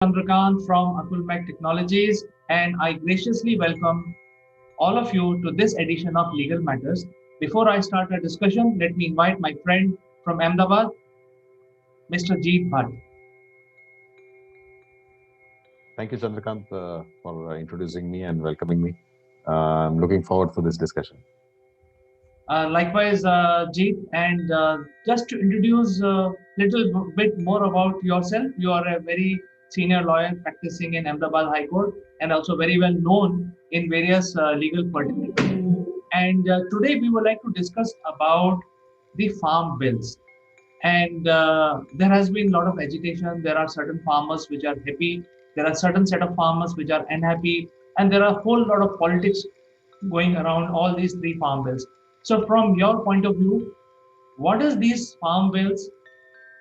Chandrakant from Akulmach Technologies, and I graciously welcome all of you to this edition of Legal Matters. Before I start our discussion, let me invite my friend from Ahmedabad, Mr. Jeet Bhatt. Thank you, Chandrakant, for introducing me and welcoming me. I'm looking forward for this discussion. Likewise, Jeet, and just to introduce a little bit more about yourself, you are a very senior lawyer practicing in Ahmedabad High Court and also very well known in various legal fraternity. And today we would like to discuss about the farm bills. And there has been a lot of agitation. There are certain farmers which are happy. There are certain set of farmers which are unhappy, and there are a whole lot of politics going around all these three farm bills. So, from your point of view, what is these farm bills?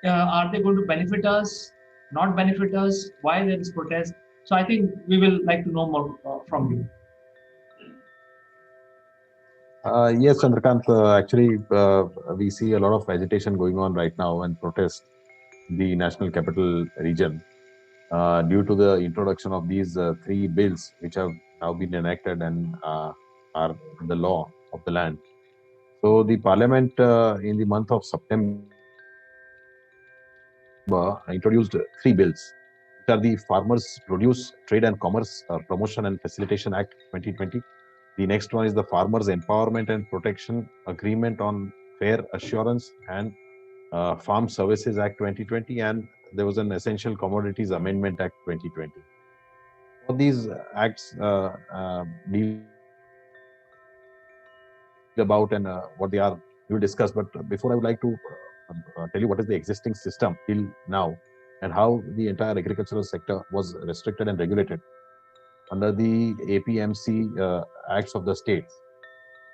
Are they going to benefit us? Not benefit us? Why there is protest? So, I think we will like to know more from you. Yes, Chandrakant, we see a lot of agitation going on right now and protest in the national capital region due to the introduction of these three bills, which have now been enacted and are the law of the land. So, the parliament in the month of September introduced three bills, which are the Farmers Produce Trade and Commerce Promotion and Facilitation Act 2020. The next one is the Farmers Empowerment and Protection Agreement on Fair Assurance and Farm Services Act 2020, and there was an Essential Commodities Amendment Act 2020. All these acts deal about and what they are, we will discuss. But before, I would like to tell you what is the existing system till now and how the entire agricultural sector was restricted and regulated under the APMC acts of the states.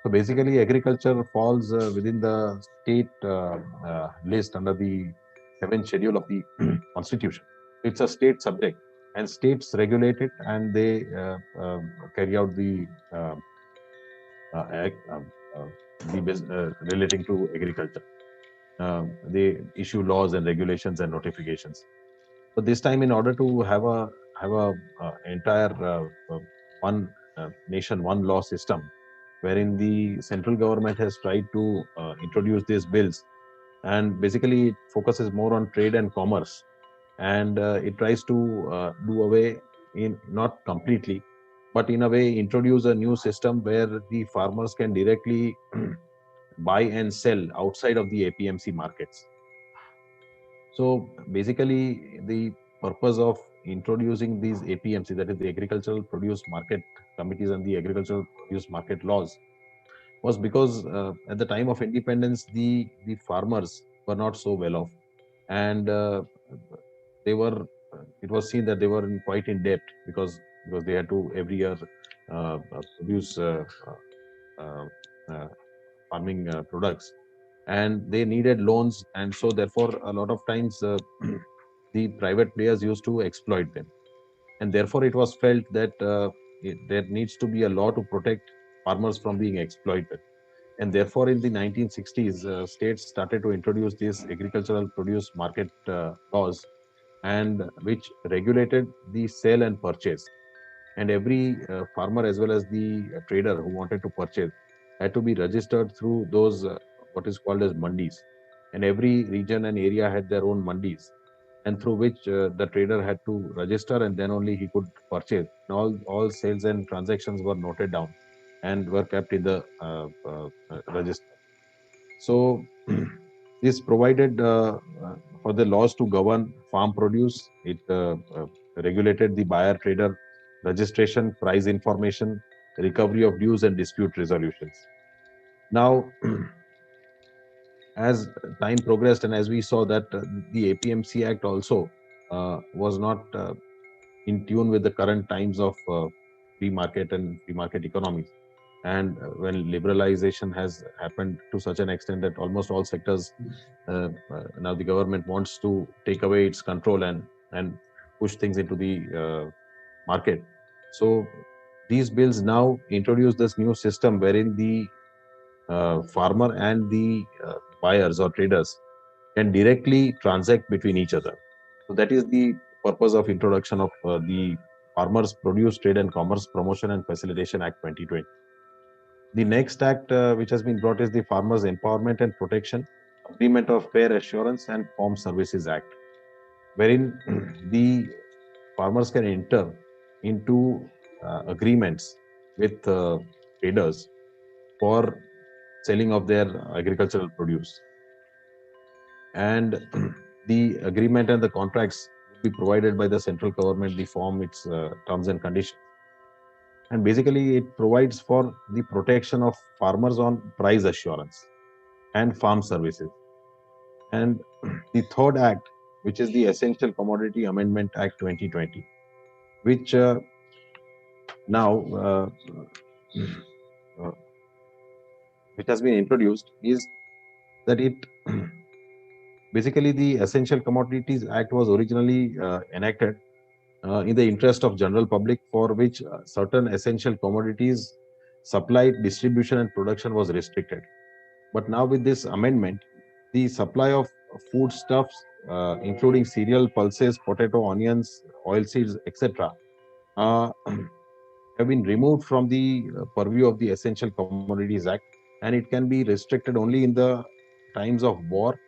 So basically, agriculture falls within the state list under the seventh schedule of the Constitution. It's a state subject, and states regulate it, and they carry out act, relating to agriculture. They issue laws and regulations and notifications. But this time, in order to have a entire one nation, one law system, wherein the central government has tried to introduce these bills, and basically it focuses more on trade and commerce, and it tries to do away in not completely, but in a way introduce a new system where the farmers can directly buy and sell outside of the APMC markets. So basically, the purpose of introducing these APMC, that is the Agricultural Produce Market Committees and the Agricultural Produce Market Laws, was because at the time of independence, the farmers were not so well off, and they were. It was seen that they were quite in debt because they had to every year produce uh, uh, farming products, and they needed loans, and so therefore a lot of times the private players used to exploit them, and therefore it was felt that there needs to be a law to protect farmers from being exploited, and therefore in the 1960s states started to introduce these agricultural produce market laws, and which regulated the sale and purchase, and every farmer as well as the trader who wanted to purchase had to be registered through those what is called as mandis, and every region and area had their own mandis, and through which the trader had to register, and then only he could purchase. And all sales and transactions were noted down and were kept in the register. So this provided for the laws to govern farm produce. It regulated the buyer trader registration, price information, recovery of dues, and dispute resolutions. Now, as time progressed and as we saw that the APMC Act also was not in tune with the current times of free market and free market economies. And when liberalization has happened to such an extent that almost all sectors, now the government wants to take away its control and push things into the market. So these bills now introduce this new system wherein the farmer and the buyers or traders can directly transact between each other. So that is the purpose of introduction of the Farmers Produce Trade and Commerce Promotion and Facilitation Act 2020. The next act which has been brought is the Farmers Empowerment and Protection Agreement of Fair Assurance and Farm Services Act, wherein the farmers can enter into agreements with traders for selling of their agricultural produce. And the agreement and the contracts will be provided by the central government, the form its terms and conditions. And basically, it provides for the protection of farmers on price assurance and farm services. And the third act, which is the Essential Commodity Amendment Act 2020, which now uh, which has been introduced, is that it basically the Essential Commodities Act was originally enacted in the interest of general public, for which certain essential commodities supply, distribution, and production was restricted. But now with this amendment, the supply of foodstuffs, including cereal, pulses, potato, onions, oilseeds, etc., uh, have been removed from the purview of the Essential Commodities Act, and it can be restricted only in the times of war,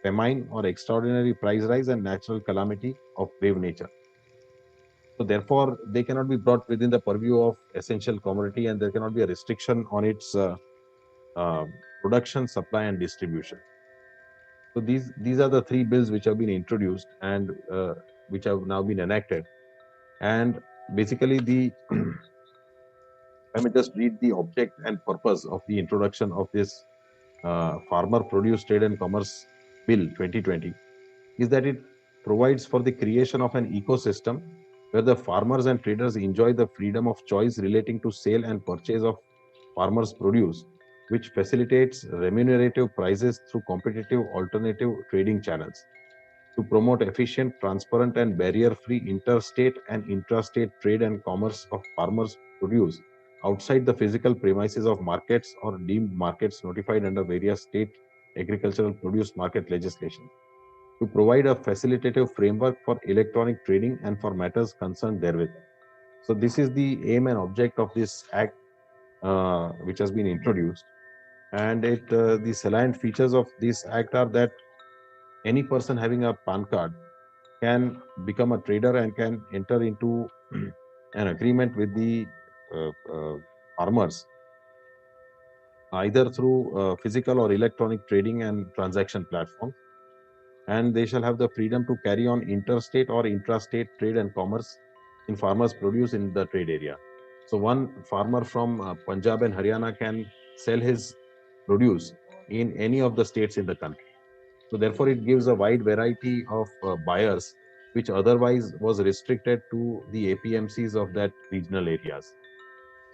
famine, or extraordinary price rise and natural calamity of grave nature. So therefore, they cannot be brought within the purview of essential commodity, and there cannot be a restriction on its uh, production, supply, and distribution. So these are the three bills which have been introduced and which have now been enacted. And basically, the let me just read the object and purpose of the introduction of this Farmer Produce Trade and Commerce Bill 2020 is that it provides for the creation of an ecosystem where the farmers and traders enjoy the freedom of choice relating to sale and purchase of farmers' produce, which facilitates remunerative prices through competitive alternative trading channels to promote efficient, transparent, and barrier free interstate and intrastate trade and commerce of farmers' produce outside the physical premises of markets or deemed markets notified under various state agricultural produce market legislation, to provide a facilitative framework for electronic trading and for matters concerned therewith. So, this is the aim and object of this act which has been introduced. And the salient features of this act are that any person having a PAN card can become a trader and can enter into an agreement with the farmers either through physical or electronic trading and transaction platforms, and they shall have the freedom to carry on interstate or intrastate trade and commerce in farmers' produce in the trade area. So, one farmer from Punjab and Haryana can sell his produce in any of the states in the country. So, therefore, it gives a wide variety of buyers, which otherwise was restricted to the APMCs of that regional areas.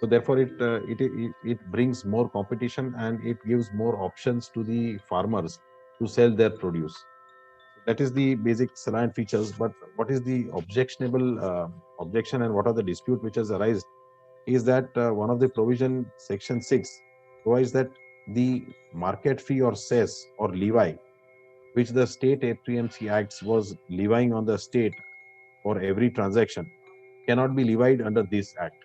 So, therefore, it brings more competition and it gives more options to the farmers to sell their produce. That is the basic salient features. But what is the objectionable objection and what are the dispute which has arisen is that one of the provision, section 6, provides that the market fee or cess or levy which the state APMC acts was levying on the state for every transaction cannot be levied under this act.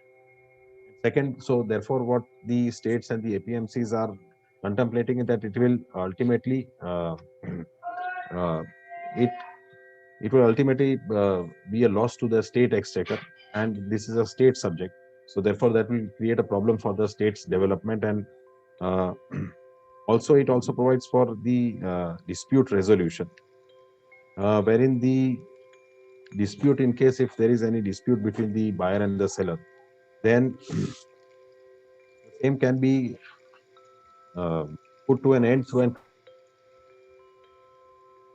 Second, so therefore, what the states and the APMCs are contemplating is that it will ultimately uh, it it will ultimately be a loss to the state exchequer, and this is a state subject. So therefore, that will create a problem for the state's development, and uh, also it also provides for the dispute resolution, wherein the dispute, in case if there is any dispute between the buyer and the seller, then the same can be uh, put to an end through an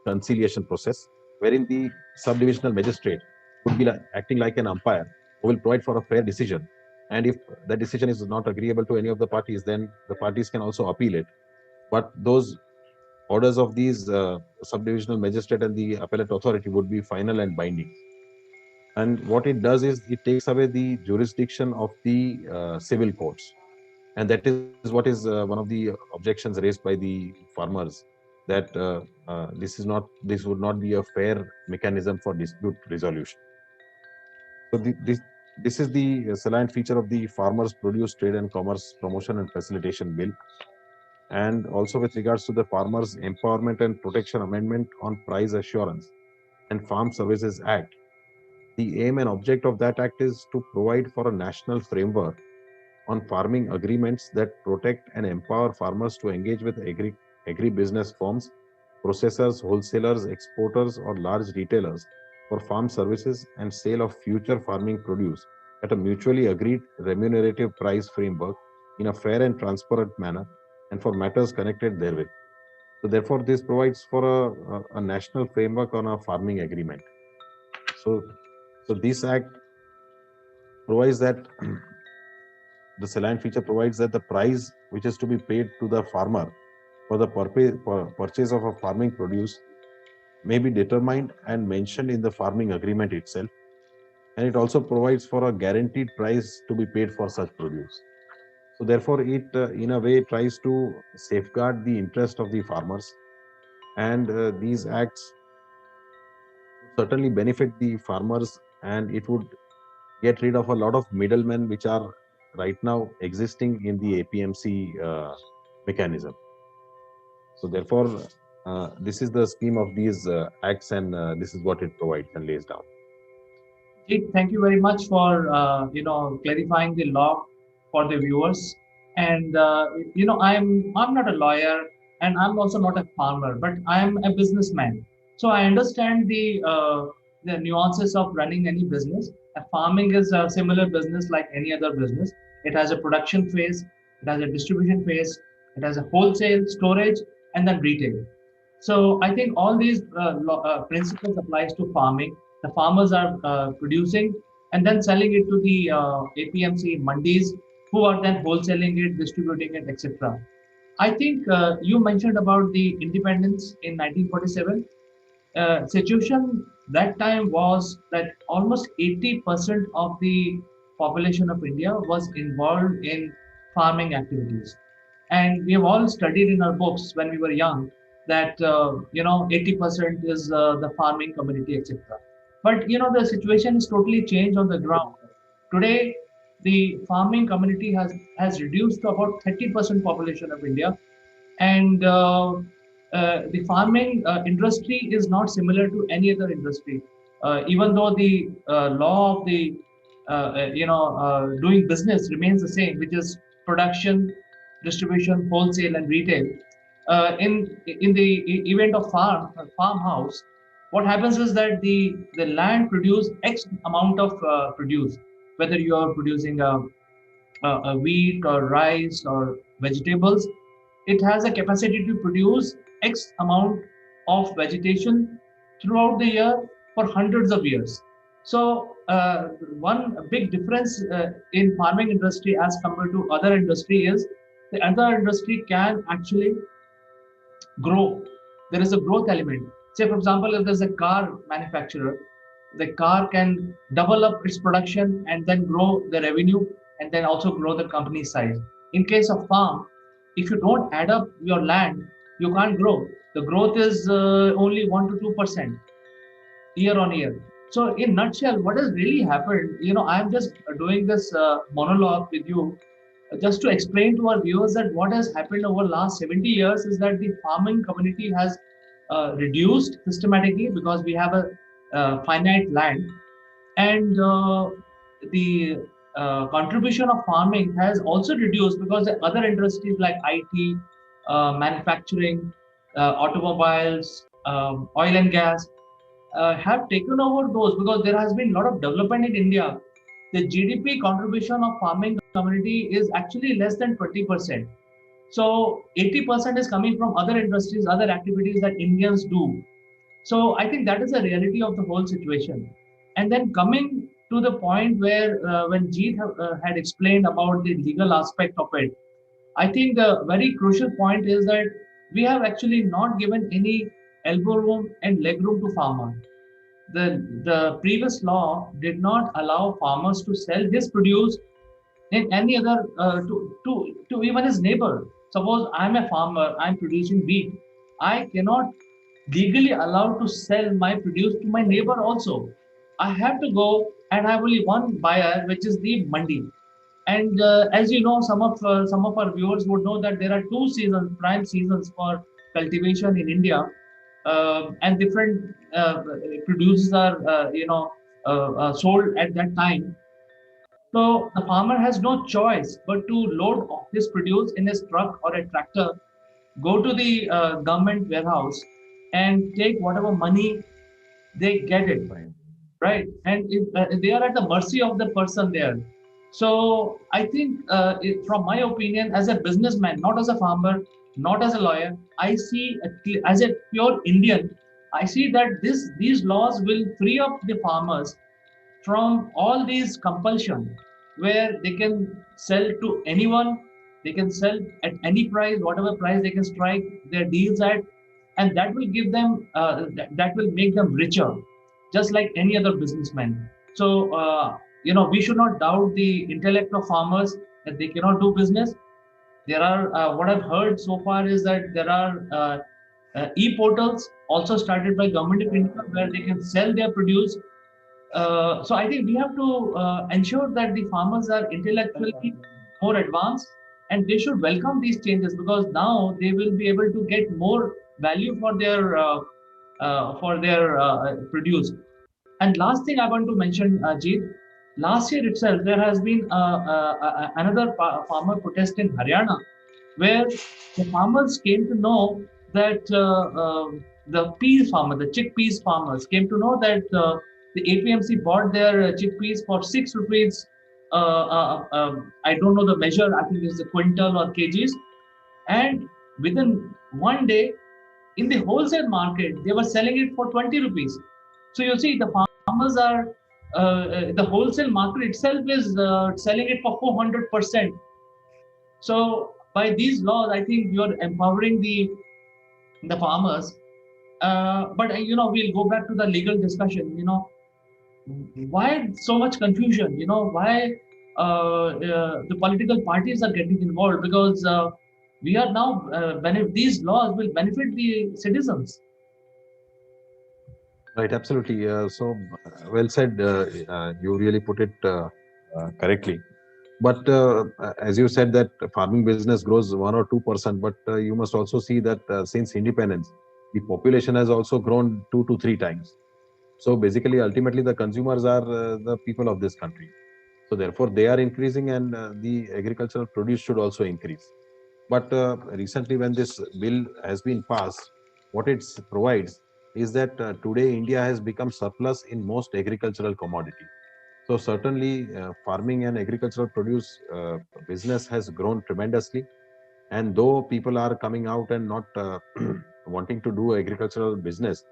conciliation process, wherein the sub-divisional magistrate would be acting like an umpire who will provide for a fair decision. And if that decision is not agreeable to any of the parties, then the parties can also appeal it. But those orders of these sub-divisional magistrate and the appellate authority would be final and binding. And what it does is it takes away the jurisdiction of the civil courts. And that is what is one of the objections raised by the farmers. that this would not be a fair mechanism for dispute resolution. So this is the salient feature of the Farmers Produce Trade and Commerce Promotion and Facilitation Bill, and also with regards to the Farmers Empowerment and Protection Amendment on Price Assurance and Farm Services Act. The aim and object of that act is to provide for a national framework on farming agreements that protect and empower farmers to engage with agribusiness firms, processors, wholesalers, exporters, or large retailers for farm services and sale of future farming produce at a mutually agreed remunerative price framework in a fair and transparent manner and for matters connected therewith. So, therefore, this provides for a national framework on a farming agreement. So, so this act provides that the salient feature provides that the price which is to be paid to the farmer for the purchase of a farming produce may be determined and mentioned in the farming agreement itself, and it also provides for a guaranteed price to be paid for such produce. So therefore it in a way tries to safeguard the interest of the farmers, and these acts certainly benefit the farmers, and it would get rid of a lot of middlemen which are right now existing in the APMC mechanism. So therefore, this is the scheme of these acts, and this is what it provides and lays down. Jit, thank you very much for clarifying the law for the viewers. And I'm not a lawyer, and I'm also not a farmer, but I'm a businessman. So I understand the nuances of running any business. Farming is a similar business like any other business. It has a production phase, it has a distribution phase, it has a wholesale, storage, and then retail. So I think all these principles applies to farming. The farmers are producing and then selling it to the APMC mandis, who are then wholesaling it, distributing it, etc. I think you mentioned about the independence in 1947. Situation that time was that almost 80% of the population of India was involved in farming activities. And we have all studied in our books when we were young that 80% is the farming community, etc. But the situation is totally changed on the ground. Today, the farming community has reduced to about 30% population of India, and the farming industry is not similar to any other industry. Even though the law of the doing business remains the same, which is production, distribution, wholesale, and retail. In the event of farmhouse, what happens is that the land produce X amount of produce, whether you are producing a wheat or rice or vegetables, it has a capacity to produce X amount of vegetation throughout the year for hundreds of years. So one big difference in farming industry as compared to other industry is the other industry can actually grow. There is a growth element. Say, for example, if there's a car manufacturer, the car can double up its production and then grow the revenue and then also grow the company size. In case of farm, if you don't add up your land, you can't grow. The growth is only 1 to 2% year on year. So, in nutshell, what has really happened? I'm just doing this monologue with you just to explain to our viewers that what has happened over the last 70 years is that the farming community has reduced systematically because we have a finite land, and the contribution of farming has also reduced because the other industries like IT, manufacturing, automobiles, oil and gas have taken over those because there has been a lot of development in India. The GDP contribution of farming community is actually less than 20%. So 80% is coming from other industries, other activities that Indians do. So I think that is the reality of the whole situation. And then coming to the point where when Jeet had explained about the legal aspect of it, I think the very crucial point is that we have actually not given any elbow room and leg room to farmers. The previous law did not allow farmers to sell his produce in any other to even his neighbor. Suppose I'm a farmer, I'm producing wheat. I cannot legally allowed to sell my produce to my neighbor also. I have to go and have only one buyer, which is the mandi. And as you know, some of our viewers would know that there are two seasons, prime seasons for cultivation in India, and different produces are sold at that time. So the farmer has no choice but to load his produce in his truck or a tractor, go to the government warehouse, and take whatever money they get it, Right. right? And if, they are at the mercy of the person there. So I think, from my opinion, as a businessman, not as a farmer, not as a lawyer, I see as a pure Indian, I see that these laws will free up the farmers from all these compulsion, where they can sell to anyone, they can sell at any price, whatever price they can strike their deals at, and that will give them that will make them richer, just like any other businessman. So we should not doubt the intellect of farmers that they cannot do business. There are, what I've heard so far is that there are e-portals also started by government of India, where they can sell their produce. So I think we have to ensure that the farmers are intellectually more advanced, and they should welcome these changes, because now they will be able to get more value for their produce. And last thing I want to mention, Jeet, last year itself there has been another farmer protest in Haryana, where the farmers came to know that the peas farmer, the chickpeas farmers, came to know that the APMC bought their chickpeas for 6 rupees. I don't know the measure. I think it's a quintal or kgs. And within one day, in the wholesale market, they were selling it for 20 rupees. So you see, the farmers are, the wholesale market itself is selling it for 400%. So by these laws, I think you're empowering the farmers. But we'll go back to the legal discussion. Why so much confusion? Why the political parties are getting involved? Because we are now these laws will benefit the citizens. Right, absolutely. Well said. You really put it correctly. But as you said, that farming business grows 1 or 2%, but you must also see that since independence, the population has also grown 2 to 3 times. So basically, ultimately, the consumers are the people of this country. So therefore, they are increasing, and the agricultural produce should also increase. But recently, when this bill has been passed, what it provides is that today India has become surplus in most agricultural commodities. So certainly, farming and agricultural produce business has grown tremendously. And though people are coming out and not wanting to do agricultural business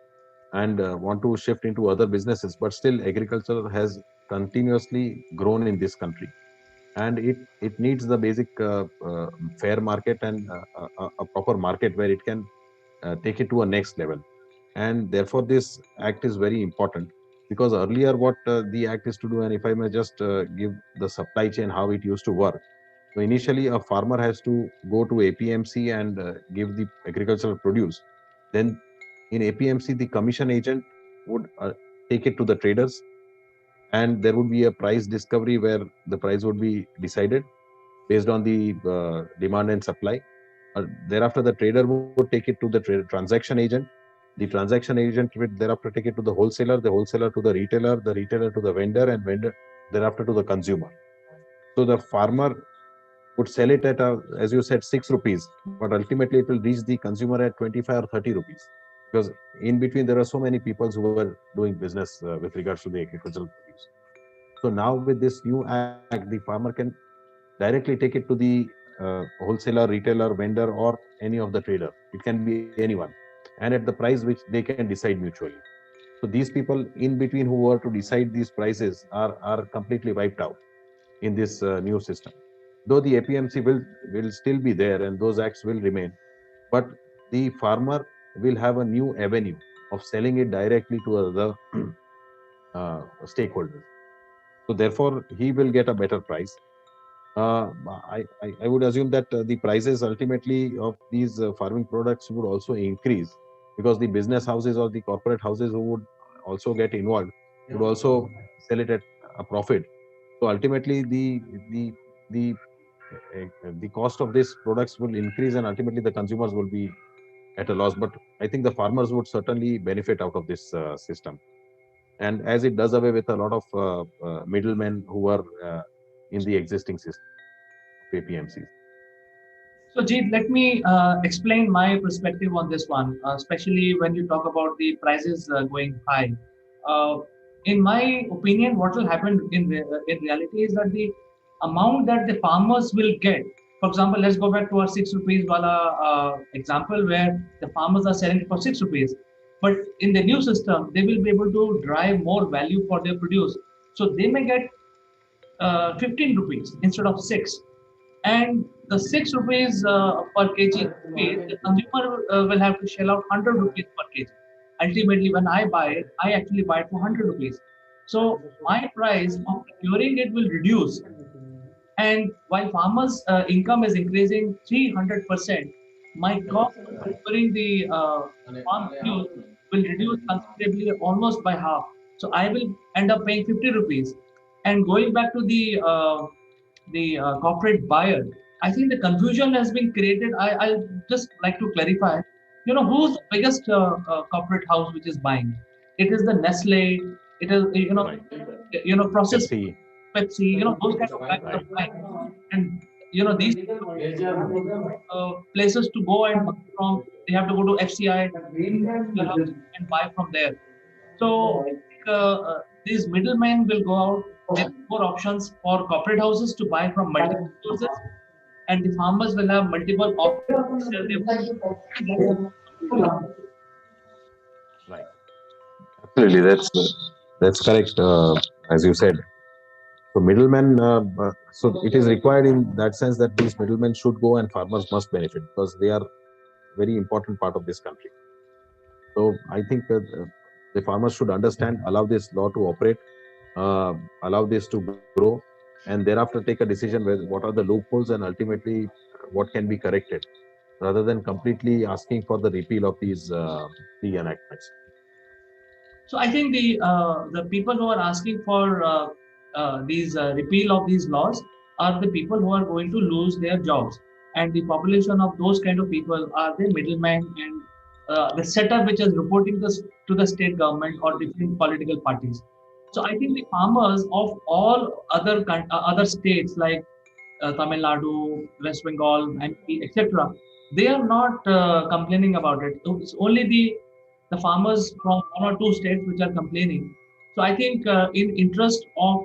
and want to shift into other businesses, but still agriculture has continuously grown in this country, and it needs the basic fair market and a proper market where it can take it to a next level. And therefore this act is very important, because earlier what the act is to do, and if I may just give the supply chain how it used to work. So initially a farmer has to go to APMC and give the agricultural produce. Then in APMC the commission agent would take it to the traders, and there would be a price discovery where the price would be decided based on the demand and supply. Thereafter, the trader would take it to the transaction agent. The transaction agent would thereafter take it to the wholesaler to the retailer to the vendor, and vendor thereafter to the consumer. So the farmer would sell it at, as you said, 6 rupees, but ultimately it will reach the consumer at 25 or 30 rupees, because in between there are so many people who are doing business with regards to the agricultural produce. So now with this new act, the farmer can directly take it to the wholesaler, retailer, vendor, or any of the trader. It can be anyone, and at the price which they can decide mutually. So these people in between who were to decide these prices are completely wiped out in this new system. Though the APMC will still be there and those acts will remain, but the farmer will have a new avenue of selling it directly to other stakeholders. So therefore, he will get a better price. I would assume that the prices ultimately of these farming products would also increase, because the business houses or the corporate houses who would also get involved would also sell it at a profit. So ultimately, the the cost of these products will increase, and ultimately the consumers will be at a loss. But I think the farmers would certainly benefit out of this system, and as it does away with a lot of middlemen who are in the existing system of APMCs. So, Jeet, let me explain my perspective on this one, especially when you talk about the prices going high. Uh, in my opinion, what will happen in reality is that the amount that the farmers will get, for example, let's go back to our 6 rupees wala example where the farmers are selling for 6 rupees. But in the new system, they will be able to drive more value for their produce. So they may get 15 rupees instead of 6. And the 6 rupees per kg feed, the consumer will have to shell out 100 rupees per kg. Ultimately, when I buy it, I actually buy it for 100 rupees. So my price of procuring it will reduce, and while farmers' income is increasing 300%, my cost of procuring the farm produce will reduce considerably, almost by half. So I will end up paying 50 rupees. And going back to the corporate buyer, I think the confusion has been created. I'll just like to clarify. You know, who's the biggest corporate house which is buying? It is the Nestle. It is Right. processed Pepsi. Pepsi, those kind of guys are Right. buying. And these places to go and buy from, they have to go to FCI and buy from there. So I think these middlemen will go out with more options for corporate houses to buy from multiple sources, and the farmers will have multiple options to sell their food. And that is completely fine. Right. Absolutely. That's correct. As you said. So middlemen. So it is required in that sense that these middlemen should go and farmers must benefit, because they are very important part of this country. So I think the farmers should understand, allow this law to operate, uh, allow this to grow, and thereafter take a decision where what are the loopholes and ultimately what can be corrected, rather than completely asking for the repeal of the enactments. So I think the people who are asking for these repeal of these laws are the people who are going to lose their jobs, and the population of those kind of people are the middlemen and the setup which is reporting this to the state government or different political parties. So I think the farmers of all other states like Tamil Nadu, West Bengal, MP, etc. They are not complaining about it. It's only the farmers from one or two states which are complaining. So I think in interest of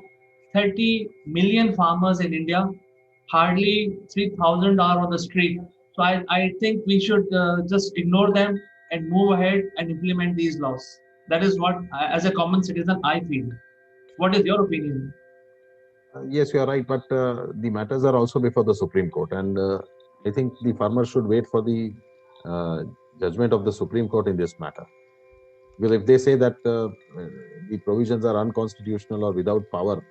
30 million farmers in India, hardly 3,000 are on the street. So I think we should just ignore them and move ahead and implement these laws. That is what, as a common citizen, I feel. What is your opinion? Yes, you are right, but the matters are also before the Supreme Court, and I think the farmers should wait for the uh, judgment of the Supreme Court in this matter. Because if they say that the provisions are unconstitutional or without power,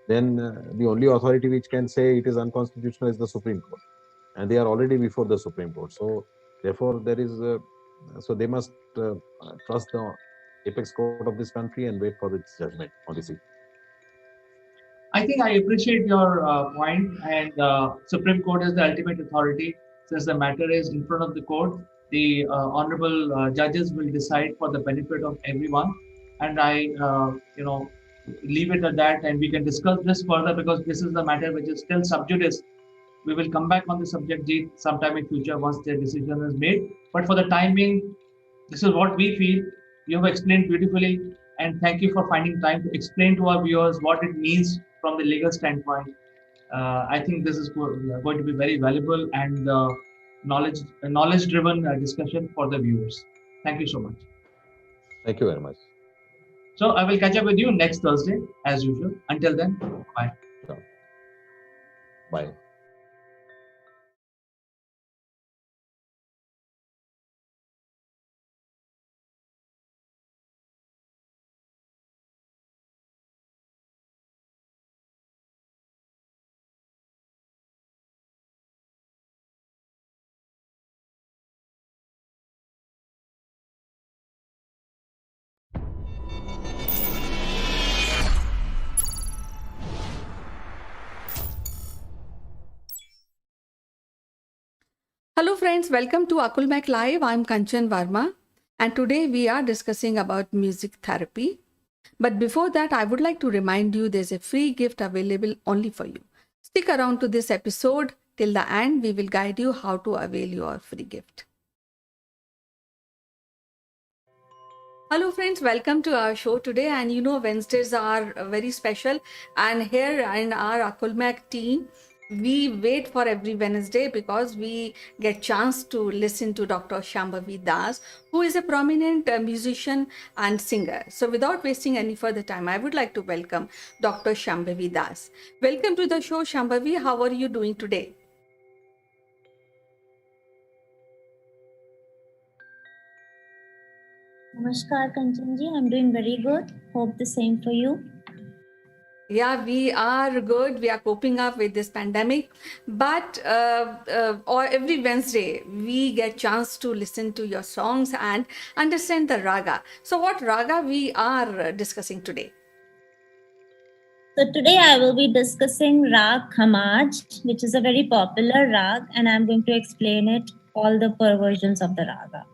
then the only authority which can say it is unconstitutional is the Supreme Court, and they are already before the Supreme Court. So therefore, so they must trust the apex court of this country and wait for its judgment on this issue. I think I appreciate your point, and Supreme Court is the ultimate authority. Since the matter is in front of the court, the honorable judges will decide for the benefit of everyone. And I leave it at that, and we can discuss this further because this is the matter which is still sub judice. We will come back on the subject, Jeet, sometime in future once the decision is made. But for the time being, this is what we feel. You have explained beautifully, and thank you for finding time to explain to our viewers what it means from the legal standpoint. I think this is going to be very valuable and knowledge-driven discussion for the viewers. Thank you so much. Thank you very much. So I will catch up with you next Thursday as usual. Until then, bye. Sure. Bye. Hello friends, welcome to Akulmach Live. I'm Kanchan Varma and today we are discussing about music therapy. But before that, I would like to remind you there's a free gift available only for you. Stick around to this episode till the end. We will guide you how to avail your free gift. Hello friends, welcome to our show today. And you know Wednesdays are very special, and here in our Akulmach team, we wait for every Wednesday because we get chance to listen to Dr. Shambhavi Das, who is a prominent musician and singer. So without wasting any further time, I would like to welcome Dr. Shambhavi Das. Welcome to the show, Shambhavi. How are you doing today? Namaskar, Kanchanji. I'm doing very good. Hope the same for you. Yeah, we are good. We are coping up with this pandemic, but or every Wednesday we get chance to listen to your songs and understand the raga. So, what raga we are discussing today? So today I will be discussing Rag Khamaj, which is a very popular rag, and I'm going to explain it all the perversions of the raga.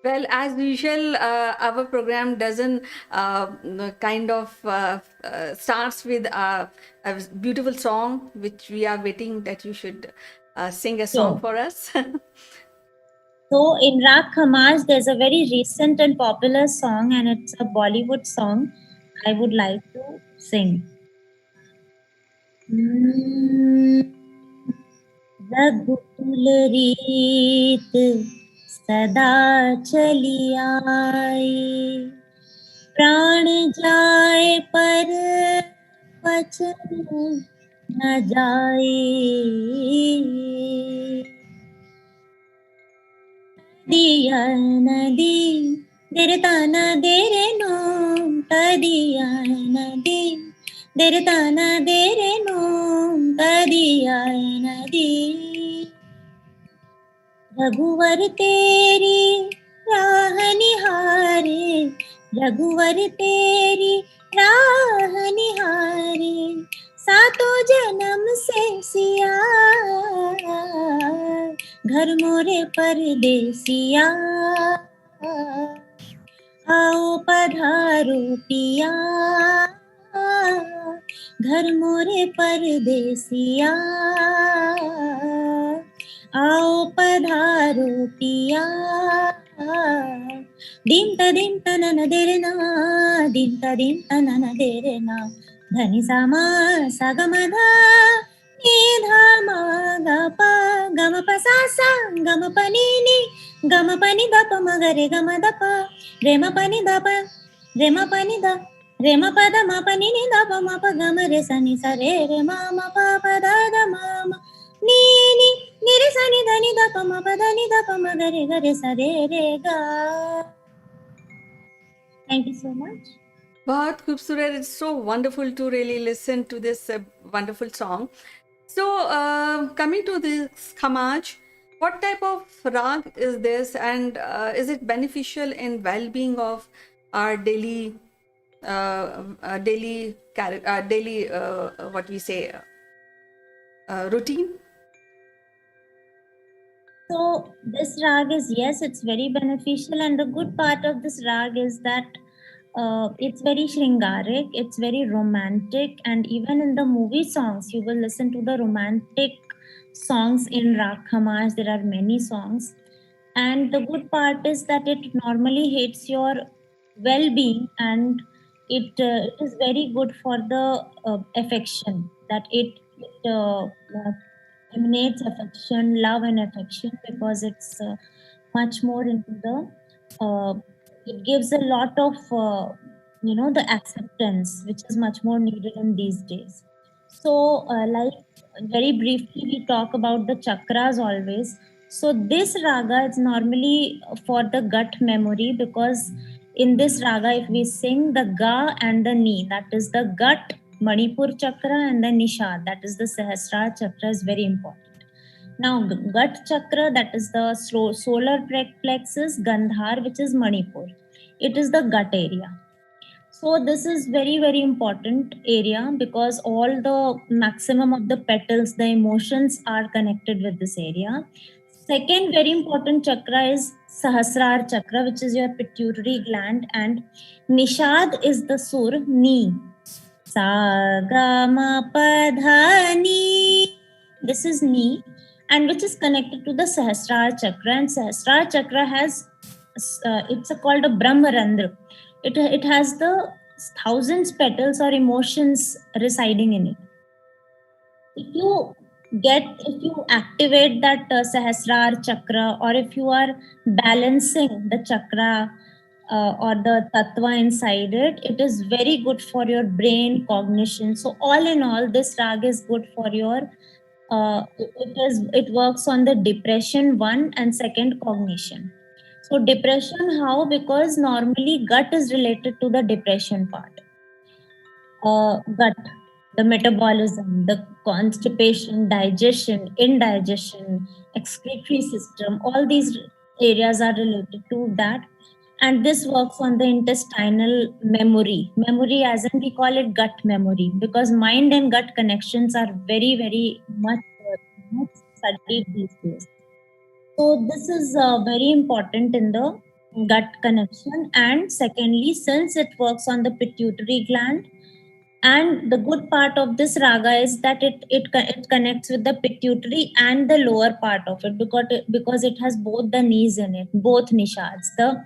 Well, as usual, our program doesn't kind of starts with a beautiful song, which we are waiting that you should sing a song for us. So in Rag Khamaj, there's a very recent and popular song, and it's a Bollywood song. I would like to sing. रघुकुल रीत सदा चली आई, प्राण जाए पर वचन न जाए। दिया नदी देरता न देरे नो, तदिया नदी देरता न देरे नो, तदिया नदी। रघुवर तेरी राह निहारे, रघुवर तेरी राह निहारे, सातों जन्म से सिया, घर मोरे परदेसिया, आओ पधारो पिया, घर मोरे परदेसिया, आओ पधारो पिया। दिन तनन देरना, दिन तनन देरना, धनि सामा सागमधा निधा मा गप, गम पसा सा गम पनि नि, गम पनि दप मगरे गम दप, रेम पनि दप, रेम पनि द, रेम पद म पनि नि दप म प गम रे सनि स रे रे म प प द द म नि नि नि रे स नि ध नि द प म प द नि द प म ग रे स रे रे ग। Thank you so much. Bahut Khubsurat. It's so wonderful to really listen to this wonderful song. So, coming to this Khamaj, what type of rag is this, and is it beneficial in well-being of our daily, what we say, routine? So this rag is, yes, it's very beneficial, and the good part of this rag is that it's very shringarik, it's very romantic, and even in the movie songs, you will listen to the romantic songs in Rag Khamaj. There are many songs, and the good part is that it normally hits your well-being, and it is very good for the affection, that it emanates affection, love and affection, because it's much more into the it gives a lot of the acceptance, which is much more needed in these days. So like very briefly we talk about the chakras always. So this raga is normally for the gut memory, because in this raga if we sing the ga and the ni, that is the gut Manipur chakra, and the nishad, that is the Sahasrara chakra, is very important. Now, gut chakra, that is the solar plexus, Gandhar, which is Manipur. It is the gut area. So this is very, very important area, because all the maximum of the petals, the emotions are connected with this area. Second very important chakra is Sahasrar chakra, which is your pituitary gland, and Nishad is the sur, ni. Sa, ga, ma, pa, dha, ni. This is ni, and which is connected to the Sahasrar chakra. And Sahasrar chakra has, it's called a Brahmarandra. It has the thousands petals or emotions residing in it. If you activate that Sahasrar chakra, or if you are balancing the chakra or the tattva inside it, it is very good for your brain cognition. So all in all, this rag is good for your it works on the depression one and second cognition. So depression, how? Because normally gut is related to the depression part. Gut, the metabolism, the constipation, digestion, indigestion, excretory system, all these areas are related to that. And this works on the intestinal memory. Memory, as in we call it gut memory, because mind and gut connections are very, very much studied these days. So this is very important in the gut connection. And secondly, since it works on the pituitary gland, and the good part of this raga is that it connects with the pituitary and the lower part of it, because it has both the knees in it, both nishads, the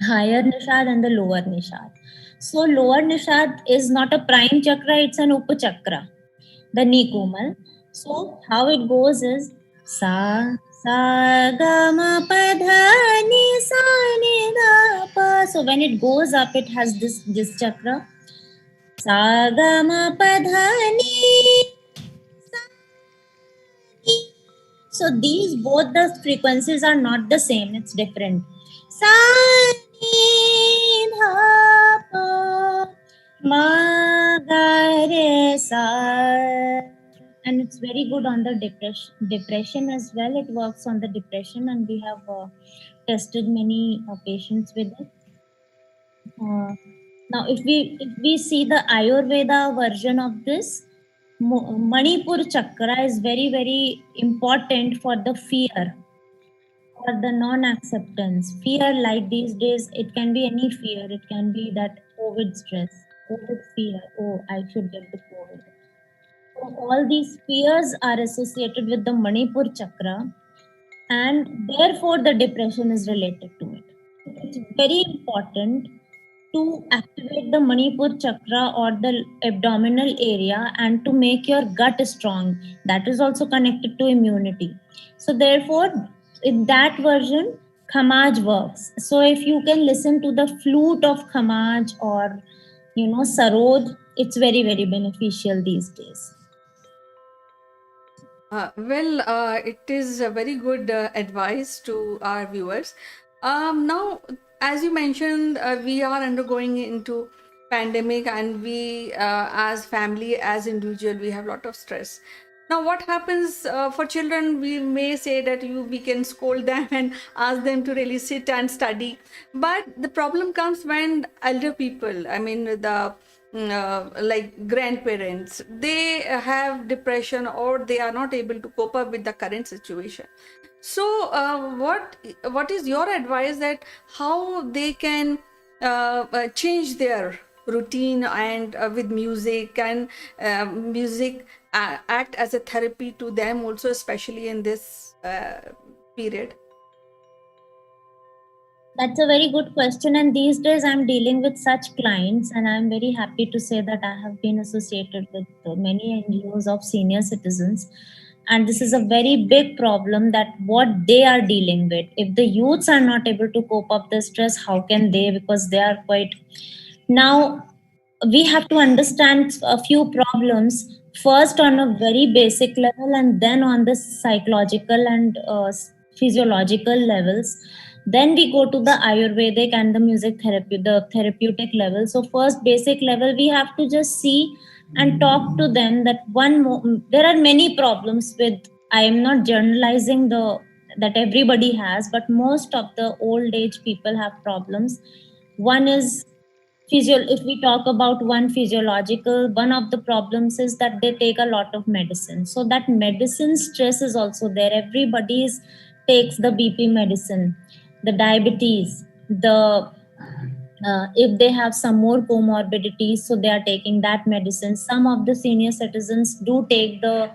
higher nishad and the lower nishad. So lower nishad is not a prime chakra, it's an upachakra, the knee komal. So how it goes is sa ga ma pa dha ni sa ni da pa. So when it goes up, it has this chakra. Sa ga ma pa dha ni sa ni. So these both the frequencies are not the same, it's different. Sa ni dha pa ma ga re sa. And it's very good on the depression as well. It works on the depression, and we have tested many patients with it. Now, if we see the Ayurveda version of this, Manipur chakra is very, very important for the fear or the non-acceptance. Fear, like these days, it can be any fear. It can be that COVID stress, COVID fear. Oh, I should get the COVID. So all these fears are associated with the Manipur chakra, and therefore the depression is related to it. It's very important to activate the Manipur chakra or the abdominal area, and to make your gut strong. That is also connected to immunity. So therefore, in that version, Khamaj works. So if you can listen to the flute of Khamaj or Sarod, it's very, very beneficial these days. It is a very good advice to our viewers. Now, as you mentioned, we are undergoing into pandemic, and we, as family, as individual, we have a lot of stress. Now, what happens for children? We may say that we can scold them and ask them to really sit and study, but the problem comes when elder people, I mean the like grandparents, they have depression, or they are not able to cope up with the current situation. So what is your advice that how they can change their routine, and with music, and music act as a therapy to them also, especially in this period? That's a very good question. And these days I'm dealing with such clients, and I'm very happy to say that I have been associated with many NGOs of senior citizens. And this is a very big problem, that what they are dealing with. If the youths are not able to cope up the stress, how can they? Because they are quite. Now, we have to understand a few problems, first on a very basic level, and then on the psychological and physiological levels. Then we go to the Ayurvedic and the music therapy, the therapeutic level. So first, basic level, we have to just see and talk to them that there are many problems with. I am not generalizing that everybody has, but most of the old age people have problems. One is if we talk about one of the problems is that they take a lot of medicine. So that medicine stress is also there. Everybody is takes the BP medicine, the diabetes, the if they have some more comorbidities, so they are taking that medicine. Some of the senior citizens do take uh,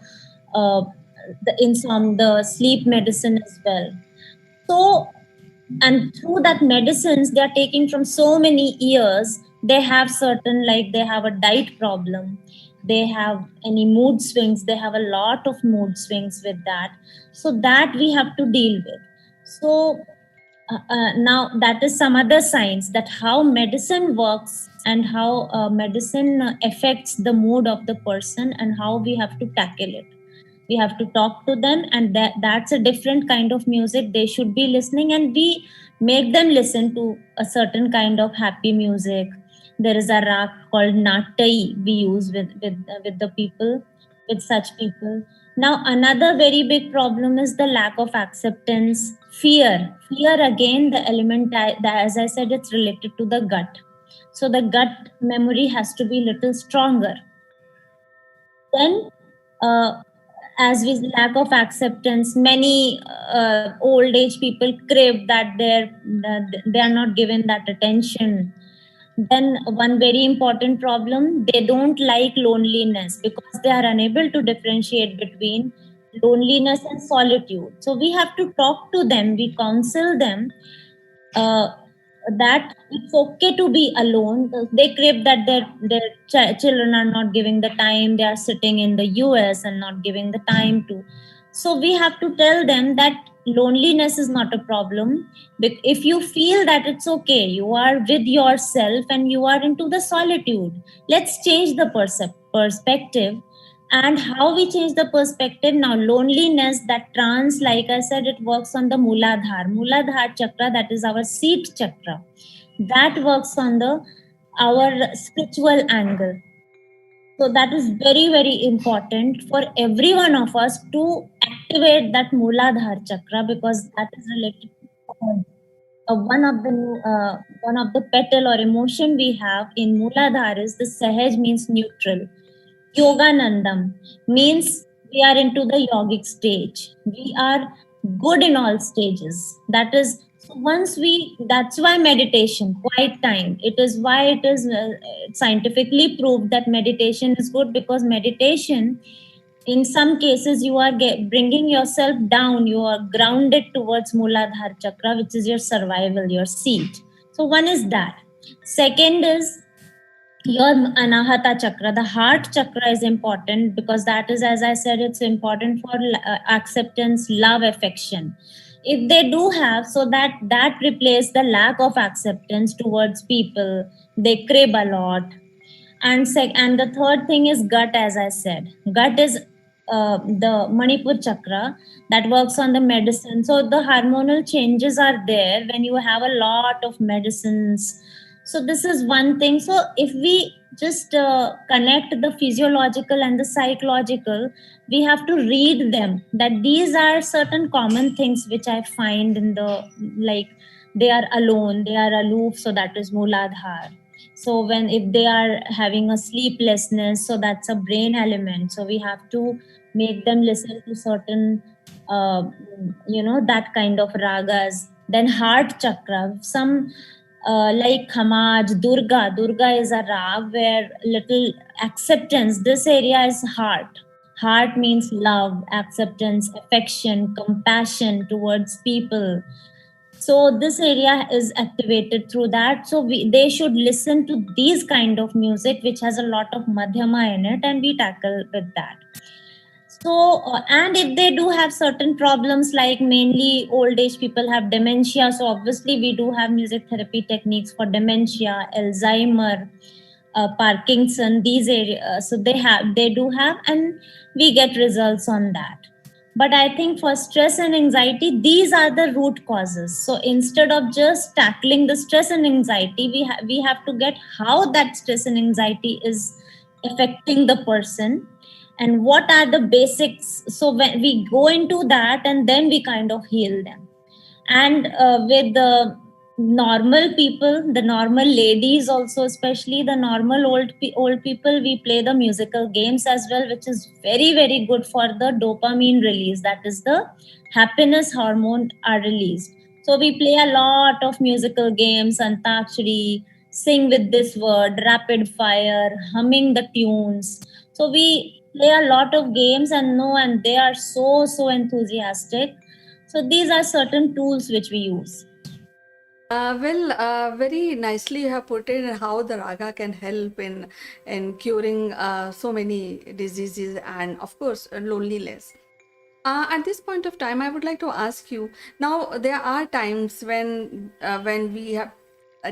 the sleep medicine as well. So, and through that medicines they are taking from so many years, they have certain, like they have a diet problem, they have any mood swings, they have a lot of mood swings with that. So that we have to deal with. So now that is some other science, that how medicine works and how medicine affects the mood of the person, and how we have to tackle it. We have to talk to them, and that's a different kind of music they should be listening, and we make them listen to a certain kind of happy music. There is a rag called natai we use with the people, with such people. Now another very big problem is the lack of acceptance, fear again, the element as I said, it's related to the gut. So the gut memory has to be little stronger. Then as with lack of acceptance, many old age people crave that they are not given that attention. Then one very important problem, they don't like loneliness because they are unable to differentiate between loneliness and solitude. So we have to talk to them, we counsel them uh, that it's okay to be alone. They crave that their children are not giving the time. They are sitting in the US and not giving the time to. So we have to tell them that loneliness is not a problem. If you feel that it's okay, you are with yourself and you are into the solitude. Let's change the perspective. And how we change the perspective now, loneliness, that trance, like I said, it works on the muladhar chakra, that is our seat chakra, that works on the our spiritual angle. So that is very very important for every one of us to activate that muladhar chakra, because that is related to one of the petal or emotion we have in muladhar is the sahaj, means neutral. Yoganandam means we are into the yogic stage. We are good in all stages. That is, so once we, that's why meditation, quiet time. It is why it is scientifically proved that meditation is good, because meditation, in some cases, you are bringing yourself down, you are grounded towards Muladhara Chakra, which is your survival, your seat. So, one is that. Second is your anahata chakra, the heart chakra is important, because that is, as I said, it's important for acceptance, love, affection. If they do have, so that replace the lack of acceptance towards people, they crave a lot. And the third thing is gut, as I said, gut is the manipur chakra, that works on the medicine. So the hormonal changes are there when you have a lot of medicines. So this is one thing. So if we just connect the physiological and the psychological, we have to read them, that these are certain common things which I find in the, like, they are alone, they are aloof, so that is muladhar. So when, if they are having a sleeplessness, so that's a brain element. So we have to make them listen to certain that kind of ragas. Then heart chakra, some like Khamaj, Durga. Durga is a rag where little acceptance. This area is heart. Heart means love, acceptance, affection, compassion towards people. So this area is activated through that. So they should listen to these kind of music, which has a lot of madhyama in it, and we tackle with that. So, and if they do have certain problems, like mainly old age people have dementia, so obviously we do have music therapy techniques for dementia, Alzheimer, Parkinson, these areas. So they do have, and we get results on that. But I think for stress and anxiety, these are the root causes. So instead of just tackling the stress and anxiety, we have to get how that stress and anxiety is affecting the person, and what are the basics. So when we go into that, and then we kind of heal them. And with the normal people, the normal ladies also, especially the normal old people, we play the musical games as well, which is very very good for the dopamine release. That is the happiness hormone are released. So we play a lot of musical games, antakshari, sing with this word, rapid fire, humming the tunes. So we play a lot of games and know, and they are so enthusiastic. So these are certain tools which we use. Very nicely you have put it how the raga can help in curing so many diseases and of course loneliness. At this point of time, I would like to ask you. Now, there are times when we have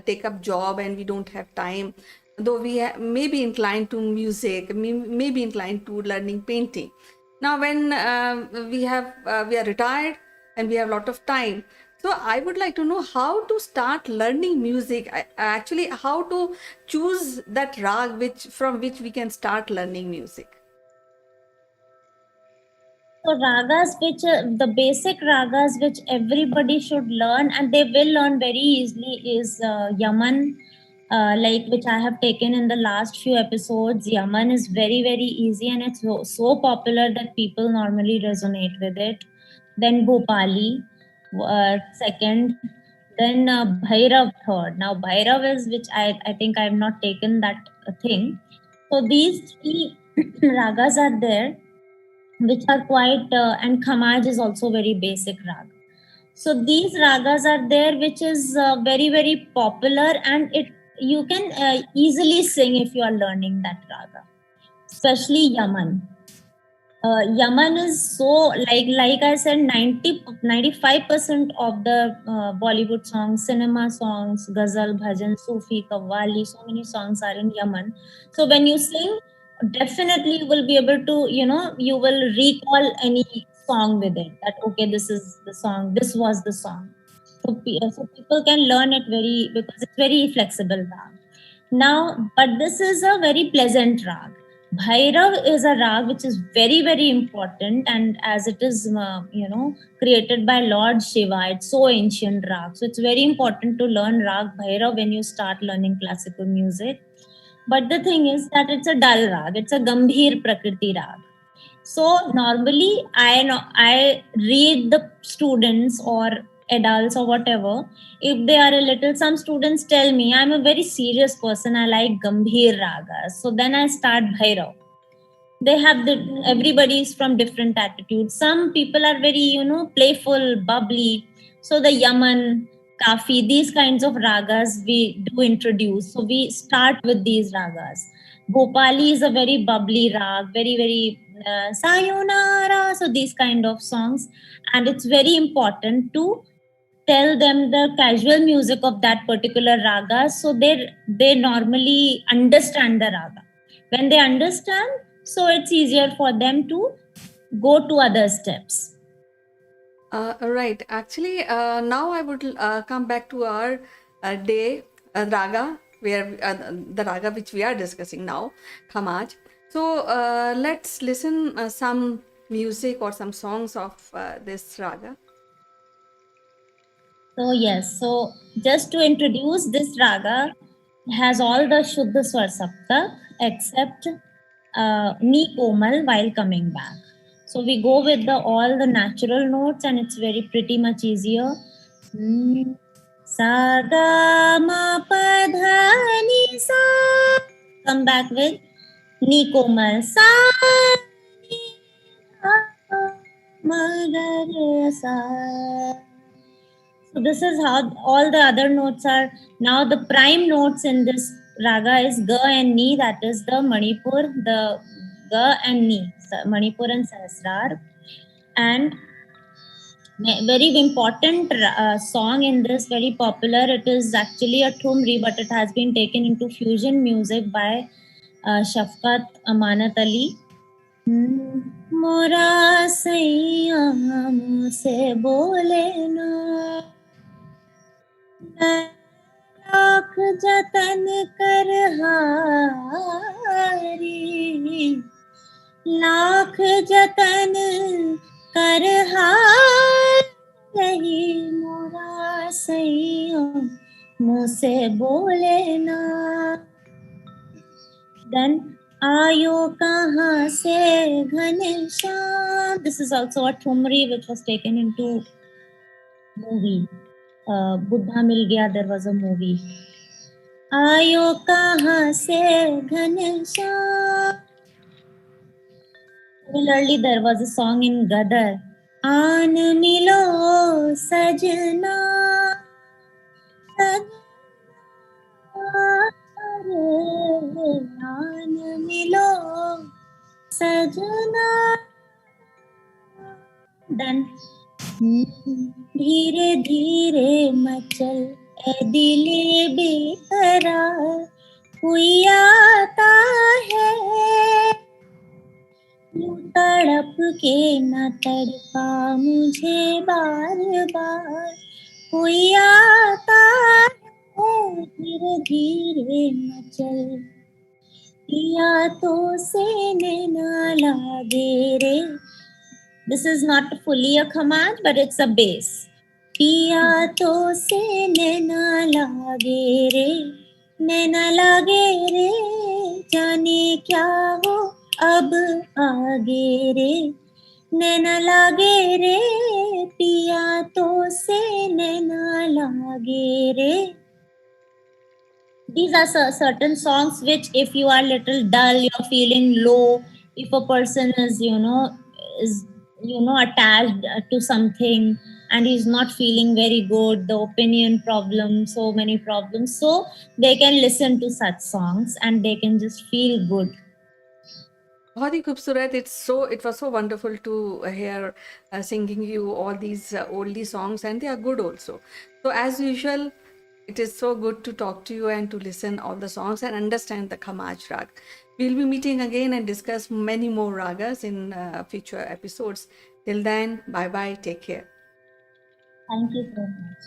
take up job and we don't have time, though we may be inclined to music, may be inclined to learning painting. Now, when we are retired and we have a lot of time, so I would like to know how to start learning music. Actually, how to choose that rag which from which we can start learning music. So ragas, which the basic ragas which everybody should learn and they will learn very easily is Yaman, like which I have taken in the last few episodes. Yaman is very very easy and it's so popular that people normally resonate with it. Then Bhopali, second. Then Bhairav third. Now Bhairav is which I think I have not taken that thing. So these three ragas are there which are quite and khamaj is also very basic rag. So these ragas are there which is very very popular, and it you can easily sing if you are learning that raga, especially Yaman. Yaman is so, like I said, 95% of the Bollywood songs, cinema songs, ghazal, bhajan, Sufi, qawwali, so many songs are in Yaman. So when you sing, definitely you will be able to, you will recall any song with it. That okay, this is the song. This was the song. So, so people can learn it very because it's very flexible rag. Now, but this is a very pleasant rag. Bhairav is a rag which is very, very important, and as it is, created by Lord Shiva, it's so ancient rag. So it's very important to learn rag Bhairav when you start learning classical music. But the thing is that it's a dull rag. It's a Gambhir Prakriti rag. So normally, I read the students or adults or whatever. If they are a little, some students tell me I'm a very serious person. I like Gambhir ragas. So then I start Bhairav. They have everybody is from different attitudes. Some people are very playful, bubbly. So the Yaman, Kafi, these kinds of ragas we do introduce. So we start with these ragas. Gopali is a very bubbly rag, very very sayonara. So these kind of songs, and it's very important to tell them the casual music of that particular raga, so they normally understand the raga. When they understand, so it's easier for them to go to other steps. Right. Actually, now I would come back to our day raga, where the raga which we are discussing now, Khamaj. So let's listen some music or some songs of this raga. So yes, so just to introduce this raga, has all the Shuddha Swar Saptak except Ni Komal while coming back. So we go with all the natural notes and it's very pretty much easier. Sa ga ma pa dha ni sa. Come back with Ni Komal sa ni dha ma ga re sa. So this is how all the other notes are. Now the prime notes in this raga is ga and ni, that is the Manipur, the ga and ni, Manipur and Sahasrar. And very important song in this, very popular. It is actually a thumri, but it has been taken into fusion music by Shafqat Amanat Ali. मोरा सैया मुझसे बोले ना, लाख जतन कर हारी, लाख जतन कर हारी, यही मोरा सैयो मुँह से बोले ना. Then आयो कहाँ से Ghanshyam. This is also a thumri which was taken into movie. Buddha मिल गया. There was a movie. आयो कहाँ से Ghanshyam. Similarly, there was a song in Gadar. आन मिलो सजना अरे आन मिलो सजना. Then धीरे धीरे मचल ए दिले बेकरार कोई आता है. यूं तड़प के न तड़पा मुझे बार बार कोई आता है. धीरे धीरे मचल पिया तो से नैना लागे रे. This is not fully a command, but it's a base. पिया तो से नैना लागे रे, नैना लागे रे, जाने क्या हो अब आगे रे. नैना लागे रे, पिया तो से नैना लागे रे. These are certain songs which, if you are little dull, you're feeling low, if a person is, attached to something and he's not feeling very good, the opinion problem, so many problems, so they can listen to such songs and they can just feel good. बहुत ही खूबसूरत. It was so wonderful to hear singing you all these oldie songs, and they are good also. So as usual, it is so good to talk to you and to listen all the songs and understand the Khamaj rag. We'll be meeting again and discuss many more ragas in future episodes. Till then, bye bye. Take care. Thank you so much.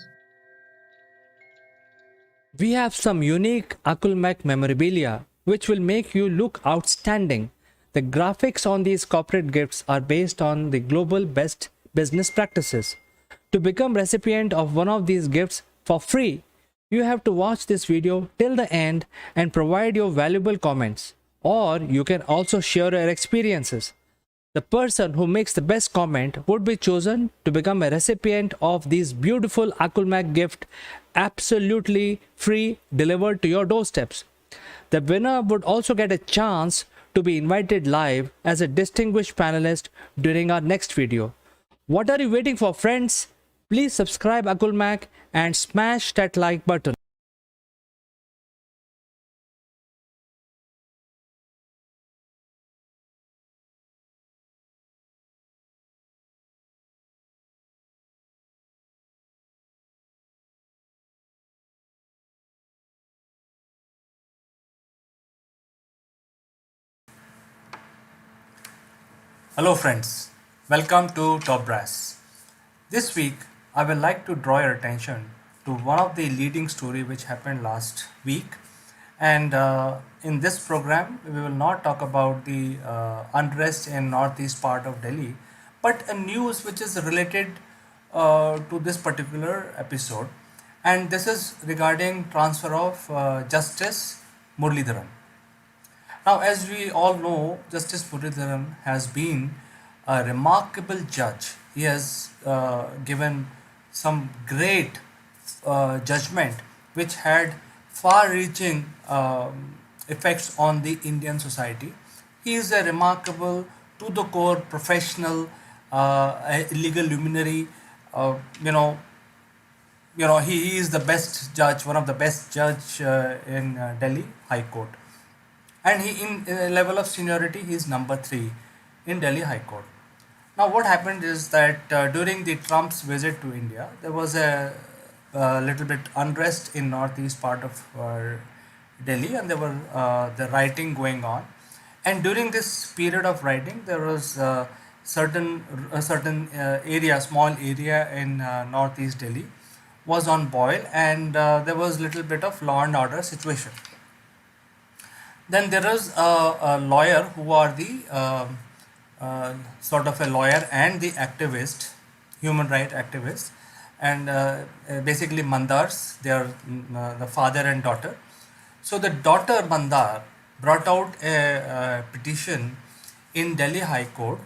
We have some unique Akulmach memorabilia which will make you look outstanding. The graphics on these corporate gifts are based on the global best business practices. To become recipient of one of these gifts for free, you have to watch this video till the end and provide your valuable comments. Or you can also share your experiences. The person who makes the best comment would be chosen to become a recipient of these beautiful Akulmach gift, absolutely free, delivered to your doorsteps. The winner would also get a chance to be invited live as a distinguished panelist during our next video. What are you waiting for, friends? Please subscribe Akulmach and smash that like button. Hello friends, welcome to Top Brass. This week I would like to draw your attention to one of the leading story which happened last week, and in this program we will not talk about the unrest in northeast part of Delhi, but a news which is related to this particular episode, and this is regarding transfer of Justice Muralidharan. Now, as we all know, Justice Muralidharan has been a remarkable judge. He has given some great judgment which had far reaching effects on the Indian society. He is a remarkable, to the core professional, a legal luminary. Uh, you know, he is the best judge, one of the best judge in Delhi High Court, and he in level of seniority he is number 3 in Delhi High Court. Now what happened is that during the Trump's visit to India, there was a little bit unrest in northeast part of Delhi, and there were the rioting going on. And during this period of rioting, there was certain area, small area in northeast Delhi, was on boil, and there was little bit of law and order situation. Then there is a lawyer who are the sort of a lawyer and the activist, human right activist. and basically Mandars. They are the father and daughter. So the daughter Mandar brought out a petition in Delhi High Court,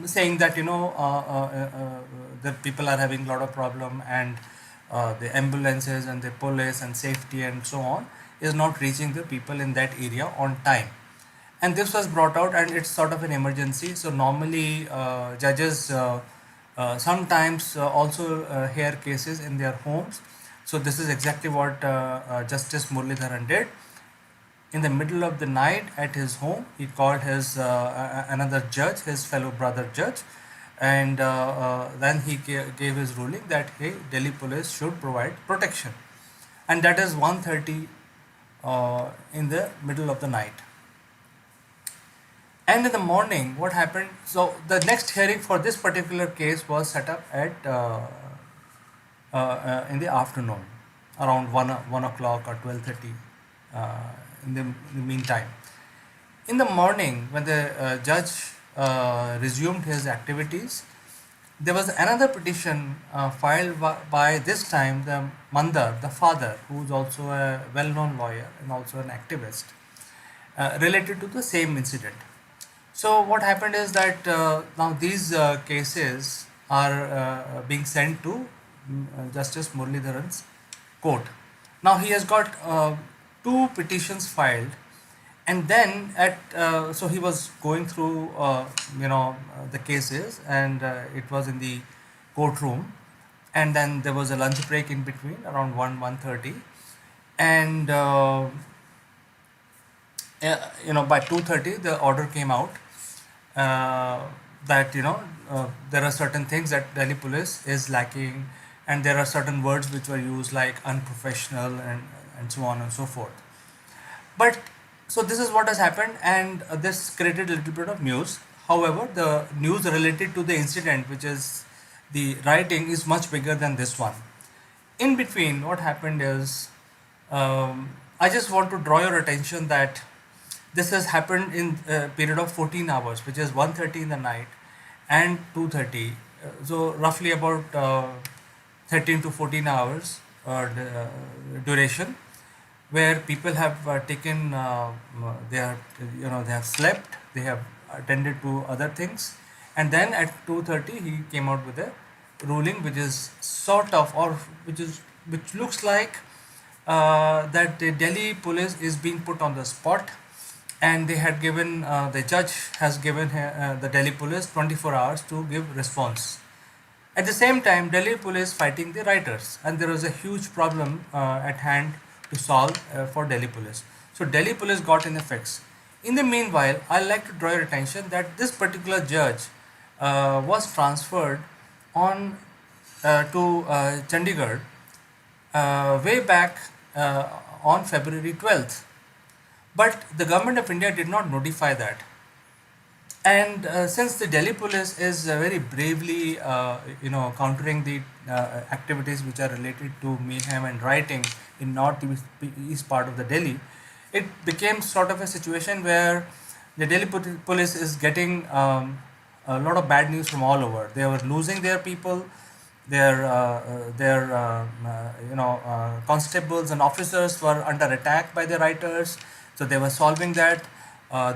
saying that the people are having a lot of problem, and the ambulances and the police and safety and so on is not reaching the people in that area on time. And this was brought out, and it's sort of an emergency. So normally judges sometimes also hear cases in their homes. So this is exactly what Justice Muralidharan did. In the middle of the night at his home, he called his another judge, his fellow brother judge, and then he gave his ruling that hey, Delhi police should provide protection, and that is 1:30 in the middle of the night. And in the morning, what happened? So the next hearing for this particular case was set up at in the afternoon, around 1 o'clock or 12:30. In the meantime, in the morning, when the judge resumed his activities, there was another petition filed by this time the Mandar, the father, who is also a well-known lawyer and also an activist, related to the same incident. So what happened is that now these cases are being sent to Justice Muralidharan's court. Now he has got two petitions filed, and then so he was going through the cases, and it was in the courtroom, and then there was a lunch break in between around 1:30, and by 2:30 the order came out that there are certain things that Delhi police is lacking, and there are certain words which were used like unprofessional and so on and so forth. But so this is what has happened, and this created a little bit of news. However, the news related to the incident, which is the rioting, is much bigger than this one. In between, what happened is, I just want to draw your attention that this has happened in a period of 14 hours, which is 1:30 in the night and 2:30. So roughly about 13 to 14 hours duration, where people have taken, they have slept, they have attended to other things, and then at 2:30 he came out with a ruling which is sort of, or which looks like that the Delhi police is being put on the spot, and they had given the judge has given the Delhi police 24 hours to give response. At the same time, Delhi police fighting the rioters, and there was a huge problem at hand to solve for Delhi police. So Delhi police got in a fix. In the meanwhile, I'd like to draw your attention that this particular judge was transferred on to Chandigarh way back on February 12th. But the government of India did not notify that. And since the Delhi police is very bravely, countering the activities which are related to mayhem and rioting in northeast part of the Delhi, it became sort of a situation where the Delhi police is getting a lot of bad news from all over. They were losing their people, their constables and officers were under attack by the rioters. So they were solving that.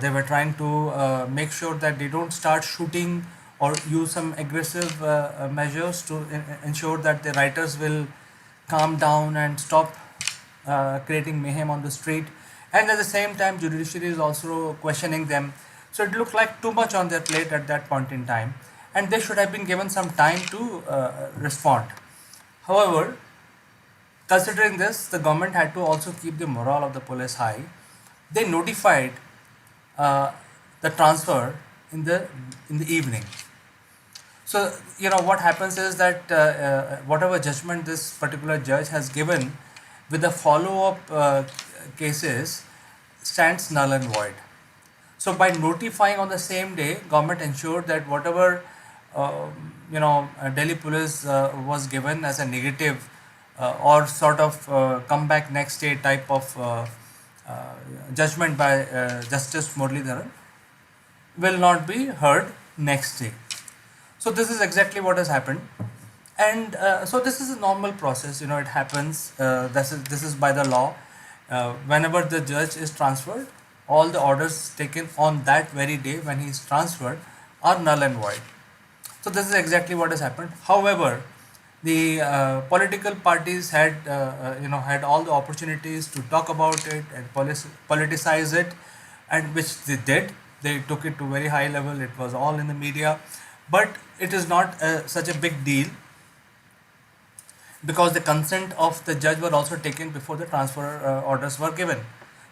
They were trying to make sure that they don't start shooting or use some aggressive measures to ensure that the rioters will calm down and stop creating mayhem on the street. And at the same time, judiciary is also questioning them. So it looked like too much on their plate at that point in time, and they should have been given some time to respond. However, considering this, the government had to also keep the morale of the police high. They notified the transfer in the evening. So what happens is that whatever judgment this particular judge has given with the follow-up cases stands null and void. So by notifying on the same day, government ensured that whatever Delhi police was given as a negative or sort of come back next day type of judgment by Justice Muralidharan will not be heard next day. So this is exactly what has happened, And so this is a normal process, it happens. This is by the law. Whenever the judge is transferred, all the orders taken on that very day when he is transferred are null and void. So this is exactly what has happened. However, the political parties had all the opportunities to talk about it and politicize it, and which they did. They took it to very high level. It was all in the media, but it is not such a big deal, because the consent of the judge were also taken before the transfer orders were given.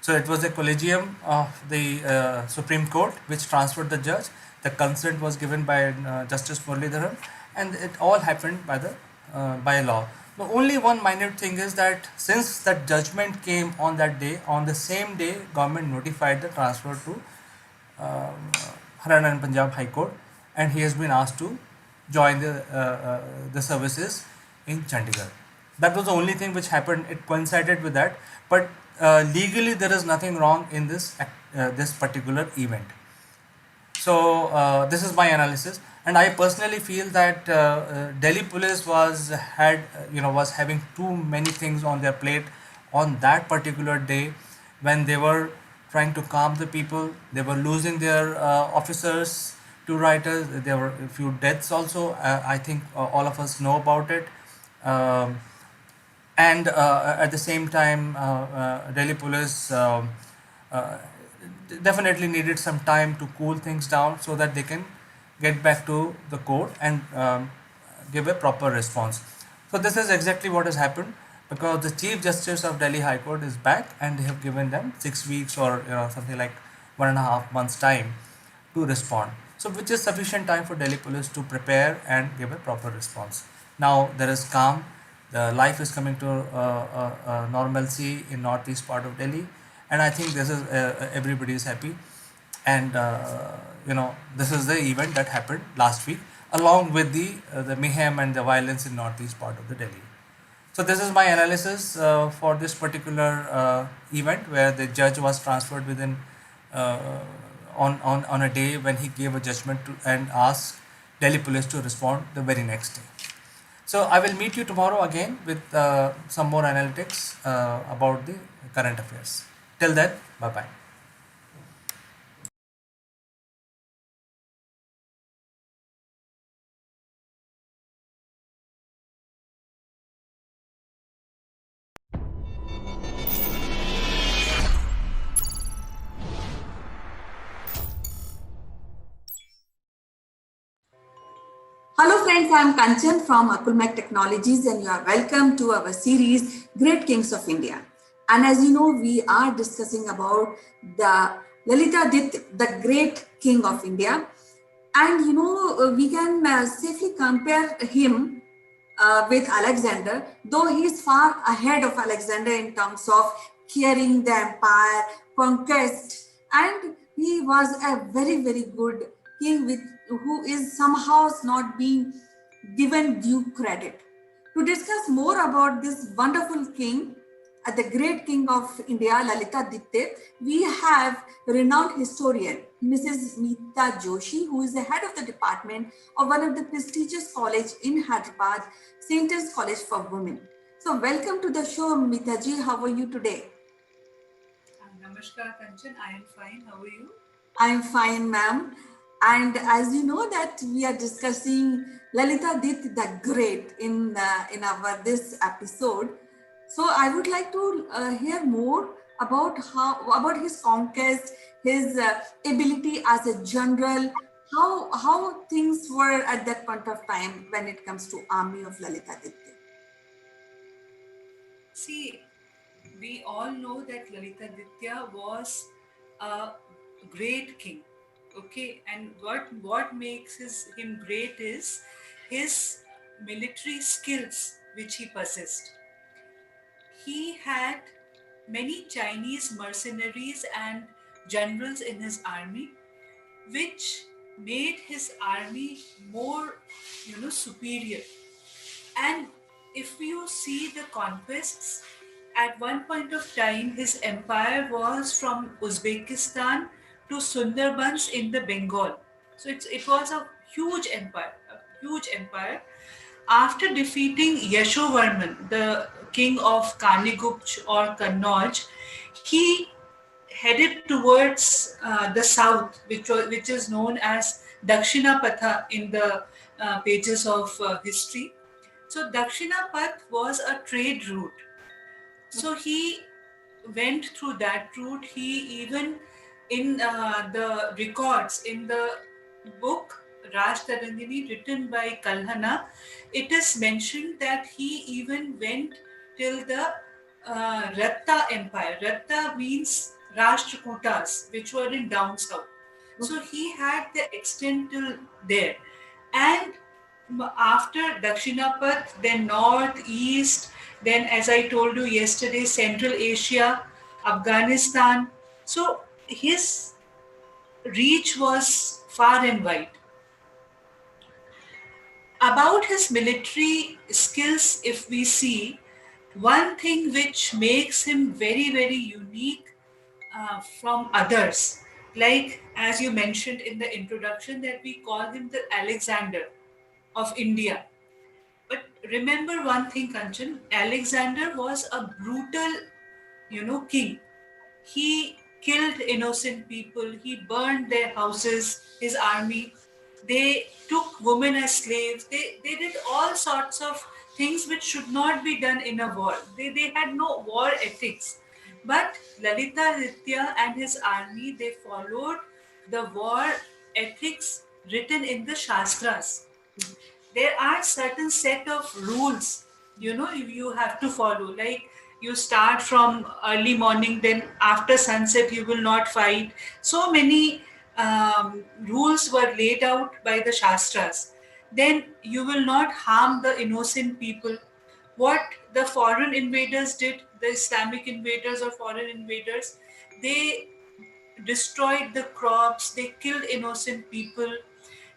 So it was a collegium of the Supreme Court which transferred the judge. The consent was given by Justice Muralidharan, and it all happened by law. The only one minor thing is that since that judgment came on that day, on the same day, government notified the transfer to Haryana and Punjab High Court, and he has been asked to join the services in Chandigarh. That was the only thing which happened. It coincided with that, but legally there is nothing wrong in this particular event. So this is my analysis, and I personally feel that Delhi police was having too many things on their plate on that particular day, when they were trying to calm the people. They were losing their officers to rioters. There were a few deaths also. I think all of us know about it. Um, and at the same time, Delhi police uh, definitely needed some time to cool things down so that they can get back to the court and give a proper response. So this is exactly what has happened, because the Chief Justice of Delhi High Court is back, and they have given them 6 weeks, or something like 1.5 months time to respond. So which is sufficient time for Delhi police to prepare and give a proper response. Now there is calm. The life is coming to normalcy in northeast part of Delhi, and I think this is everybody is happy. And this is the event that happened last week, along with the mayhem and the violence in northeast part of the Delhi. So this is my analysis for this particular event, where the judge was transferred within on a day when he gave a judgment and asked Delhi police to respond the very next day. So I will meet you tomorrow again with some more analytics about the current affairs. Till then, bye bye. Hello friends, I am Kanchan from Akulmach Technologies, and you are welcome to our series Great Kings of India. And as you know, we are discussing about the Lalitaditya, the great king of India. And we can safely compare him with Alexander, though he is far ahead of Alexander in terms of carrying the empire, conquest, and he was a very, very good king with who is somehow not being given due credit. To discuss more about this wonderful king, the great king of India, Lalita Ditya, we have renowned historian Mrs. Meeta Joshi, who is the head of the department of one of the prestigious college in Hyderabad, St. Anne's College for Women. So welcome to the show, Meeta ji. How are you today? Namaskar, Kanchan. I am fine. How are you? I am fine, ma'am. And as you know that we are discussing Lalita Dit the Great in our this episode. So I would like to hear more about his conquest, his ability as a general, how things were at that point of time when it comes to army of Lalita Ditya. See, we all know that Lalitaditya was a great king. Okay, and what makes him great is his military skills which he possessed. He had many Chinese mercenaries and generals in his army, which made his army more, superior. And if you see the conquests, at one point of time, his empire was from Uzbekistan to Sundarbans in the Bengal. So it was a huge empire, after defeating Yashovarman, the king of Kanigupt or Kannauj, he headed towards the south, which is known as Dakshinapatha in the pages of history. So Dakshinapath was a trade route. So he went through that route. He even in the records in the book Raj Tarangini written by Kalhana, it is mentioned that he even went till the Ratta Empire. Ratta means Rashtrakutas, which were in down south. So he had the extent till there. And after Dakshinapath, then North, East, then as I told you yesterday, Central Asia, Afghanistan. So his reach was far and wide. About his military skills, if we see, one thing which makes him very, very unique from others, like as you mentioned in the introduction, that we call him the Alexander of India. But remember one thing, Kanchan, Alexander was a brutal, king. He killed innocent people, he burned their houses, his army. They took women as slaves. They did all sorts of things which should not be done in a war. They had no war ethics. But Lalita Ritya and his army, they followed the war ethics written in the Shastras. There are certain set of rules, you have to follow, like you start from early morning, then after sunset you will not fight. So many rules were laid out by the Shastras. Then you will not harm the innocent people. What the foreign invaders did, the Islamic invaders or foreign invaders, they destroyed the crops, they killed innocent people,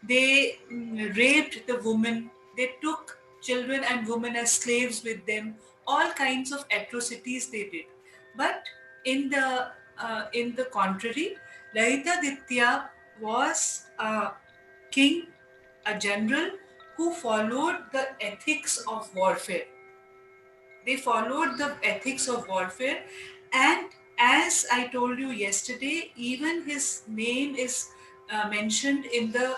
they raped the women, they took children and women as slaves with them. All kinds of atrocities they did. But in the contrary, Lahitaditya was a king, a general who followed the ethics of warfare. They followed the ethics of warfare, and as I told you yesterday, even his name is mentioned in the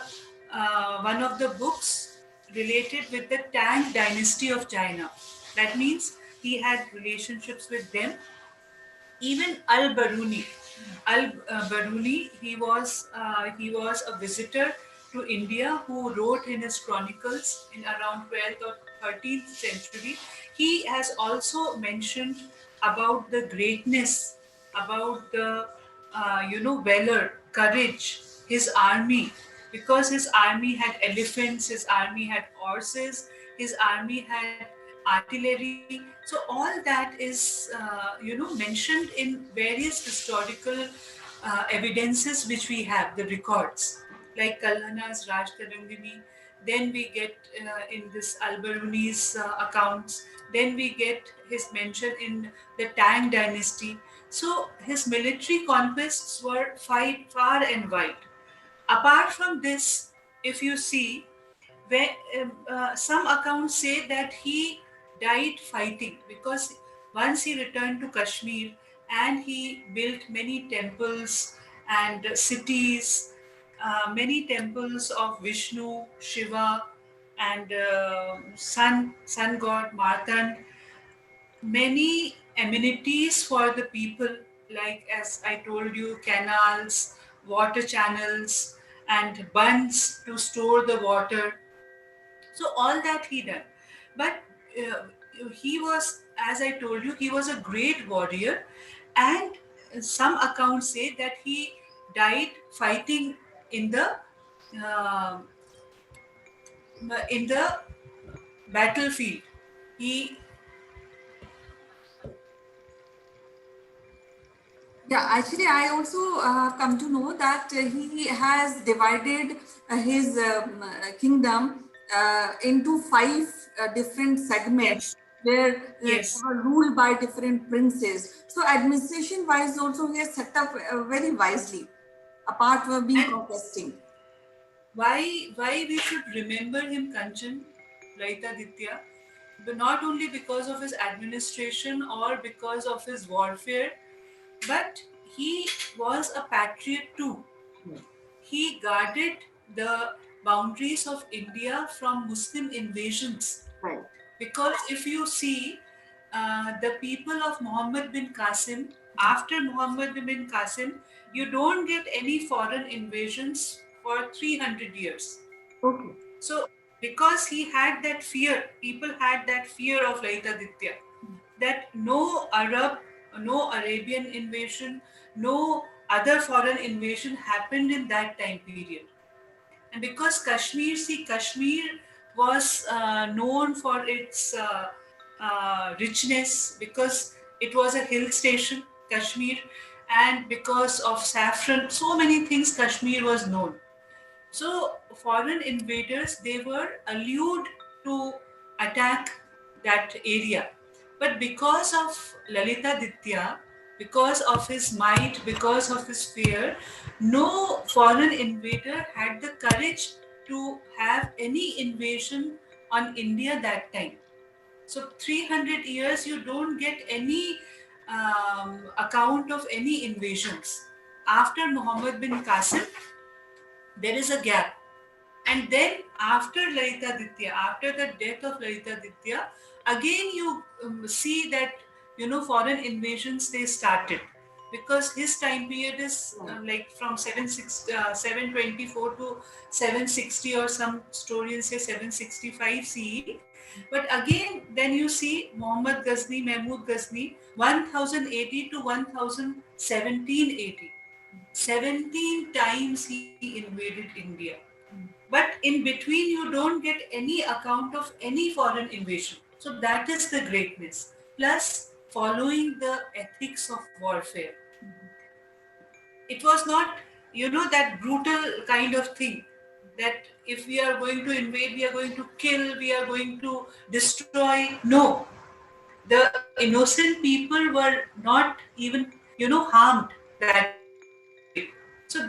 one of the books related with the Tang dynasty of China. That means he had relationships with them. Even Al-Baruni, he was a visitor to India who wrote in his chronicles in around 12th or 13th century. He has also mentioned about the greatness, about the valor, courage, his army, because his army had elephants, his army had horses, his army had artillery. So all that is mentioned in various historical evidences which we have, the records, like Kalhana's Raj Tarangini. Then we get in this Alberuni's accounts. Then we get his mention in the Tang dynasty. So his military conquests were far and wide. Apart from this, if you see, where some accounts say that he died fighting, because once he returned to Kashmir and he built many temples and cities, many temples of Vishnu, Shiva, and sun god Martand, many amenities for the people, like as I told you, canals, water channels, and bunds to store the water. So all that he done. But uh, he was, as I told you, he was a great warrior, and some accounts say that he died fighting in the uh, in the battlefield. He Yeah, actually, I also come to know that he has divided his kingdom into five different segments Yes, where they yes. were ruled by different princes. So, administration wise, also he has set up very wisely, apart from being And conquesting. why we should remember him, Kanchan? Lalitaditya, but not only because of his administration or because of his warfare, but he was a patriot too. He guarded the boundaries of India from Muslim invasions. Right. Because if you see, the people of Muhammad bin Qasim, after Muhammad bin Qasim, you don't get any foreign invasions for 300 years. Okay. So, because he had that fear, people had that fear of Lalitaditya, that no Arab, no Arabian invasion, no other foreign invasion happened in that time period. And because Kashmir, see, Kashmir was known for its richness, because it was a hill station, Kashmir, and because of saffron, so many things Kashmir was known. So foreign invaders, they were allured to attack that area. But because of Lalitaditya, because of his might, because of his fear, no foreign invader had the courage to have any invasion on India that time. So 300 years you don't get any account of any invasions. After Muhammad bin Qasim, there is a gap. And then after Lalitaditya, after the death of Lalitaditya, again you see that foreign invasions they started, because his time period is like from 724 to 760, or some historians say 765 CE. But again, then you see Muhammad Ghazni, Mahmud Ghazni, 1080 to 1017 17 times he invaded India. But in between, you don't get any account of any foreign invasion. So that is the greatness. Plus, following the ethics of warfare. It was not, that brutal kind of thing, that if we are going to invade, we are going to kill, we are going to destroy. No, the innocent people were not even harmed that way. So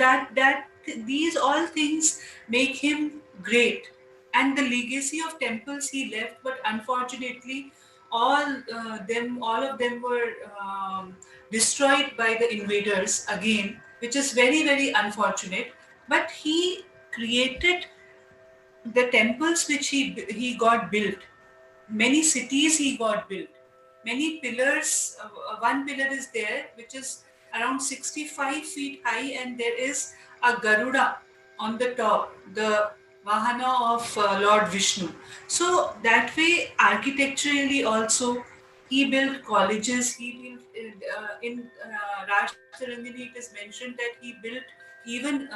these all things make him great. And the legacy of temples he left, but unfortunately all of them were destroyed by the invaders again, which is very, very unfortunate. But he created the temples which he got built. Many cities he got built. Many pillars. One pillar is there which is around 65 feet high, and there is a Garuda on the top, the Vahana of Lord Vishnu. So that way, architecturally also, he built colleges. He built in Raj Tarangini. It is mentioned that he built even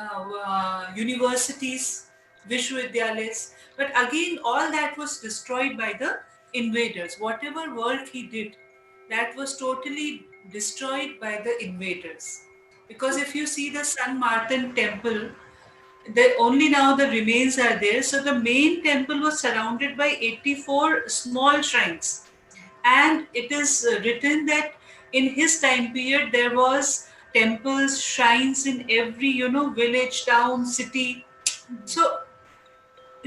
universities, Vishwavidyalays. But again, all that was destroyed by the invaders. Whatever work he did, that was totally destroyed by the invaders. Because if you see the San Martin temple, only now the remains are there. So the main temple was surrounded by 84 small shrines. And it is written that in his time period there was temples, shrines in every village, town, city. So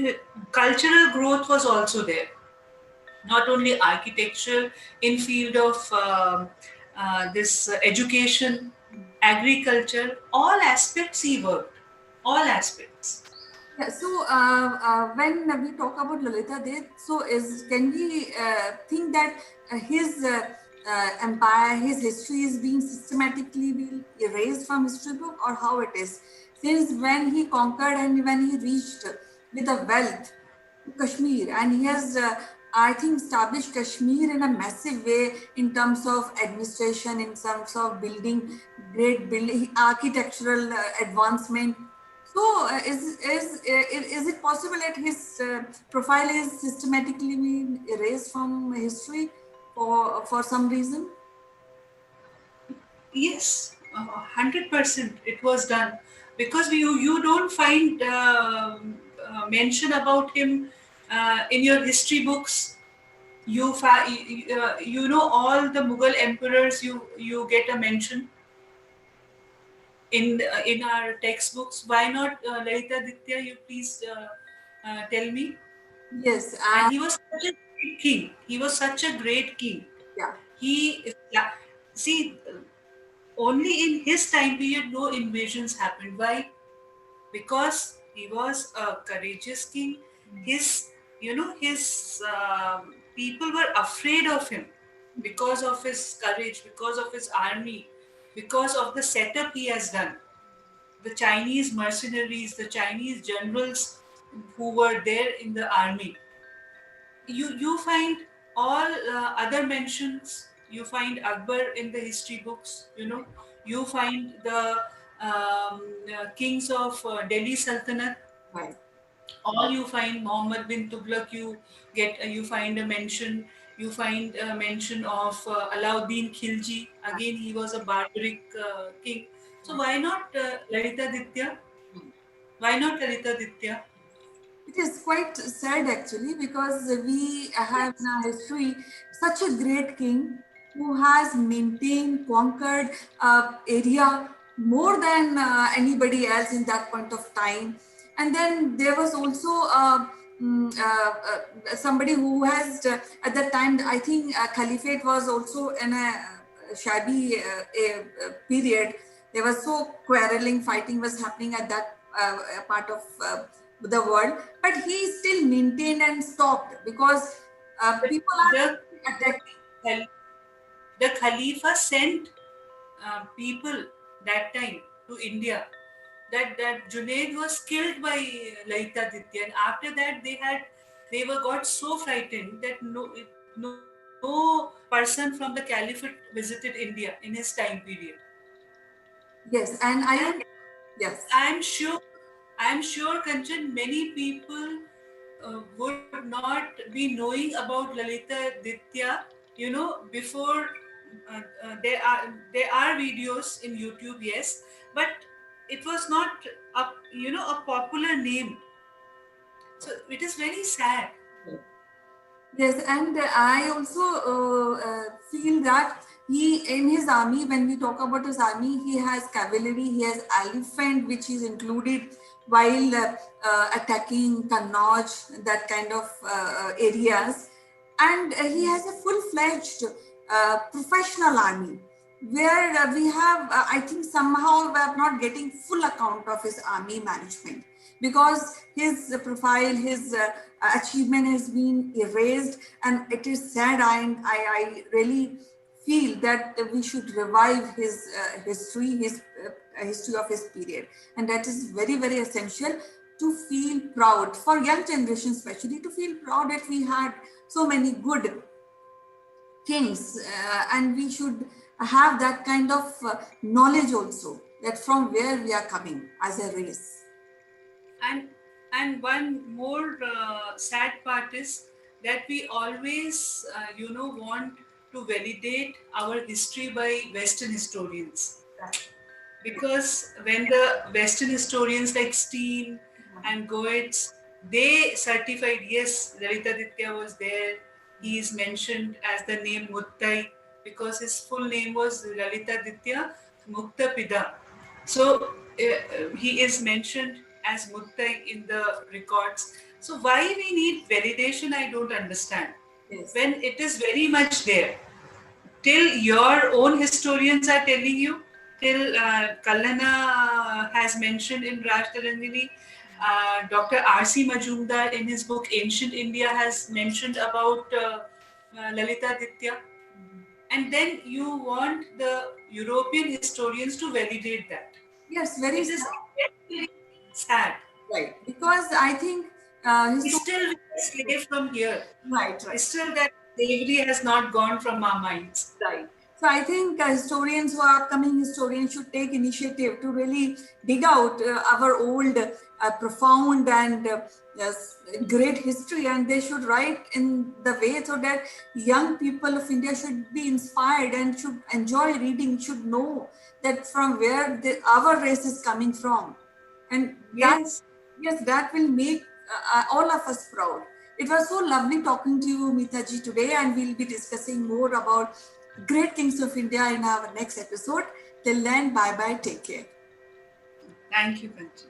uh, cultural growth was also there, not only architecture, in field of this education, agriculture, all aspects he worked, all aspects. Yeah, so when we talk about Lalita Dev, so can we think that his empire, his history is being systematically being erased from history book, or how it is? Since when he conquered and when he reached with the wealth to Kashmir, and he has, I think, established Kashmir in a massive way in terms of administration, in terms of building great building, architectural advancement. So, is it possible that his profile is systematically being erased from history for some reason? Yes, 100% it was done, because you don't find mention about him in your history books. You know all the Mughal emperors. You get a mention in our textbooks. Why not Lalita Ditya? You please tell me. Yes, And he was such a great king. He was such a great king. yeah. He, yeah, see, only in his time period no invasions happened. Why? Because he was a courageous king. His, his people were afraid of him because of his courage, because of his army, because of the setup he has done. The Chinese mercenaries, the Chinese generals who were there in the army. You find all other mentions. You find Akbar in the history books. You find the kings of Delhi Sultanate. Right. All you find Muhammad bin Tughlaq. You find a mention. You find a mention of Alauddin Khilji. Again, he was a barbaric king. So why not Lalita Ditya? Why not Lalita Ditya? It is quite sad actually because we have in our history such a great king who has maintained, conquered area more than anybody else in that point of time. And then there was also somebody who has, at that time, I think Caliphate was also in a shabby period. There was so quarreling, fighting was happening at that part of the world, but he still maintained and stopped because The, people are the, attacking. the, the Khalifa sent people that time to India. That Junaid was killed by Lalita Ditya, and after that they were got so frightened that no person from the Caliphate visited India in his time period. Yes, and I And would, yes, I'm sure, I'm sure, Kanchan, many people would not be knowing about Lalita Ditya, before there are videos in YouTube, yes, but it was not a popular name. So it is very sad. yes, and I also feel that he, in his army, when we talk about his army, he has cavalry, he has elephant, which is included while attacking Kannauj, that kind of areas, and he has a full-fledged professional army where we have, I think somehow we are not getting full account of his army management because his profile, his achievement has been erased, and it is sad. I really feel that we should revive his history, his history of his period, and that is very, very essential to feel proud for young generation, especially to feel proud that we had so many good kings, and we should have that kind of knowledge also that from where we are coming as a race. and and one more sad part is that we always want to validate our history by Western historians, because when the Western historians like Steen and Goetz, they certified, yes, Lalitaditya was there. He is mentioned as the name Muttai because his full name was Lalitaditya Muktapida. So he is mentioned as Muttai in the records. So why we need validation, I don't understand. Yes. When it is very much there, till your own historians are telling you, till Kallana has mentioned in Rashtarangini, Dr. R.C. Majumdar in his book Ancient India has mentioned about Lalita Ditya. And then you want the European historians to validate that. Yes, very It is sad. very sad. Right, because I think We still slave from here. right, right. Still that slavery has not gone from our minds. Right. So I think historians who are upcoming historians should take initiative to really dig out our old, profound and yes, great history, and they should write in the way so that young people of India should be inspired and should enjoy reading, should know that from where our race is coming from, and that, Yes. yes, that will make all of us proud. It was so lovely talking to you, Mitaji, today, and we'll be discussing more about great kings of India in our next episode. Till then, bye bye, take care. Thank you, Kanchan.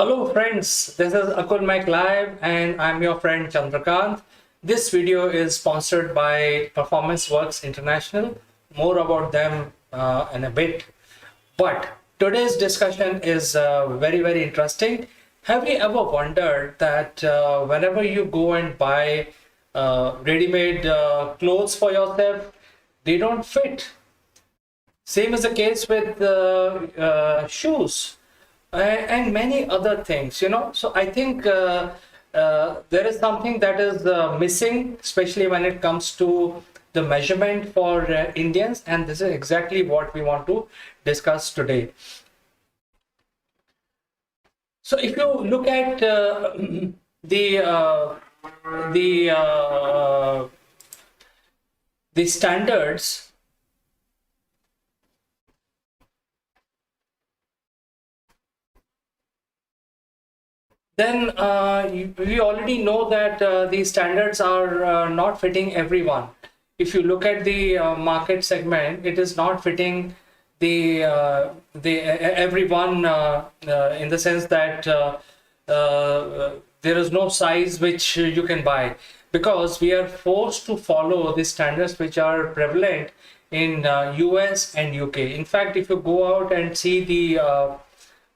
Hello friends, this is Akulmach Live and I'm your friend Chandrakant. This video is sponsored by Performance Works International. More about them in a bit. But today's discussion is very interesting. Have you ever wondered that whenever you go and buy ready-made clothes for yourself, they don't fit? Same is the case with shoes and many other things, you know. So I think there is something that is missing, especially when it comes to the measurement for Indians, and this is exactly what we want to discuss today. So if you look at the uh, the uh, the standards, then we already know that these standards are not fitting everyone. If you look at the market segment, it is not fitting everyone in the sense that there is no size which you can buy, because we are forced to follow the standards which are prevalent in US and UK. In fact, if you go out and see the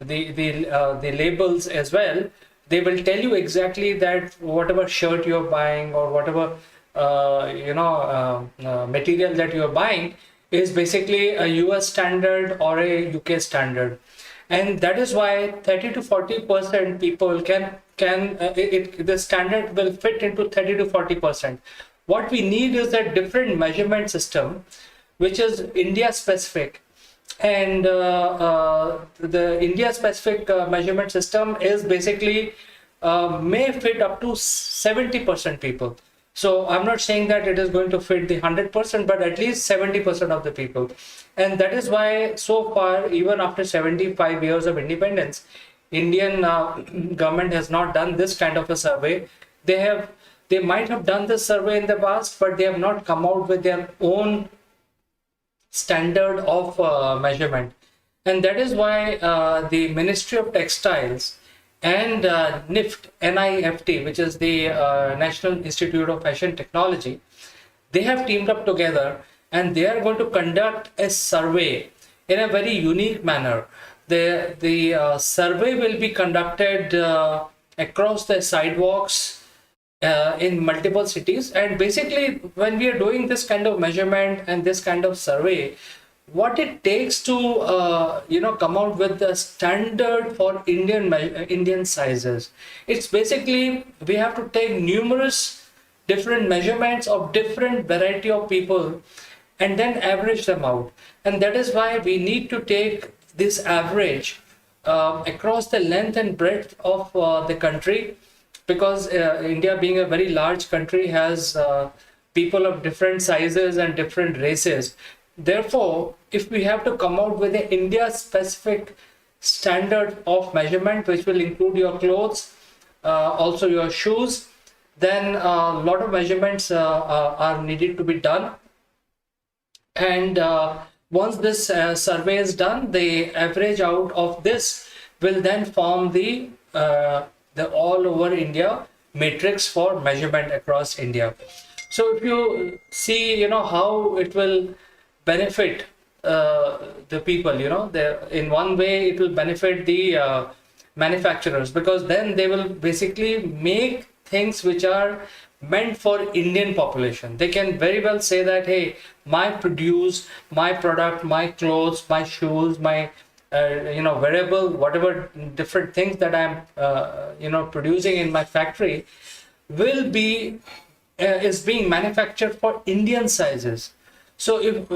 labels as well, they will tell you exactly that whatever shirt you're buying or whatever material that you're buying is basically a US standard or a UK standard. And that is why 30 to 40% people the standard will fit into 30 to 40%. What we need is a different measurement system which is India specific. And the India specific measurement system is basically may fit up to 70% people. So I'm not saying that it is going to fit the 100%, but at least 70% of the people. And that is why so far, even after 75 years of independence, Indian government has not done this kind of a survey. They might have done this survey in the past, but they have not come out with their own standard of measurement. And that is why the Ministry of Textiles and NIFT, which is the National Institute of Fashion Technology, they have teamed up together and they are going to conduct a survey in a very unique manner. The survey will be conducted across the sidewalks in multiple cities. And basically, when we are doing this kind of measurement and this kind of survey, what it takes to come out with the standard for Indian sizes, it's basically we have to take numerous different measurements of different variety of people and then average them out. And that is why we need to take this average across the length and breadth of the country, because India, being a very large country, has people of different sizes and different races. Therefore, if we have to come out with an India specific standard of measurement, which will include your clothes, also your shoes, then a lot of measurements are needed to be done. And once this survey is done, the average out of this will then form the all over India matrix for measurement across India. So if you see, how it will benefit the people, in one way it will benefit the manufacturers, because then they will basically make things which are meant for Indian population. They can very well say that, hey, my product, my clothes, my shoes, my wearable, whatever different things that I'm producing in my factory will be is being manufactured for Indian sizes. So if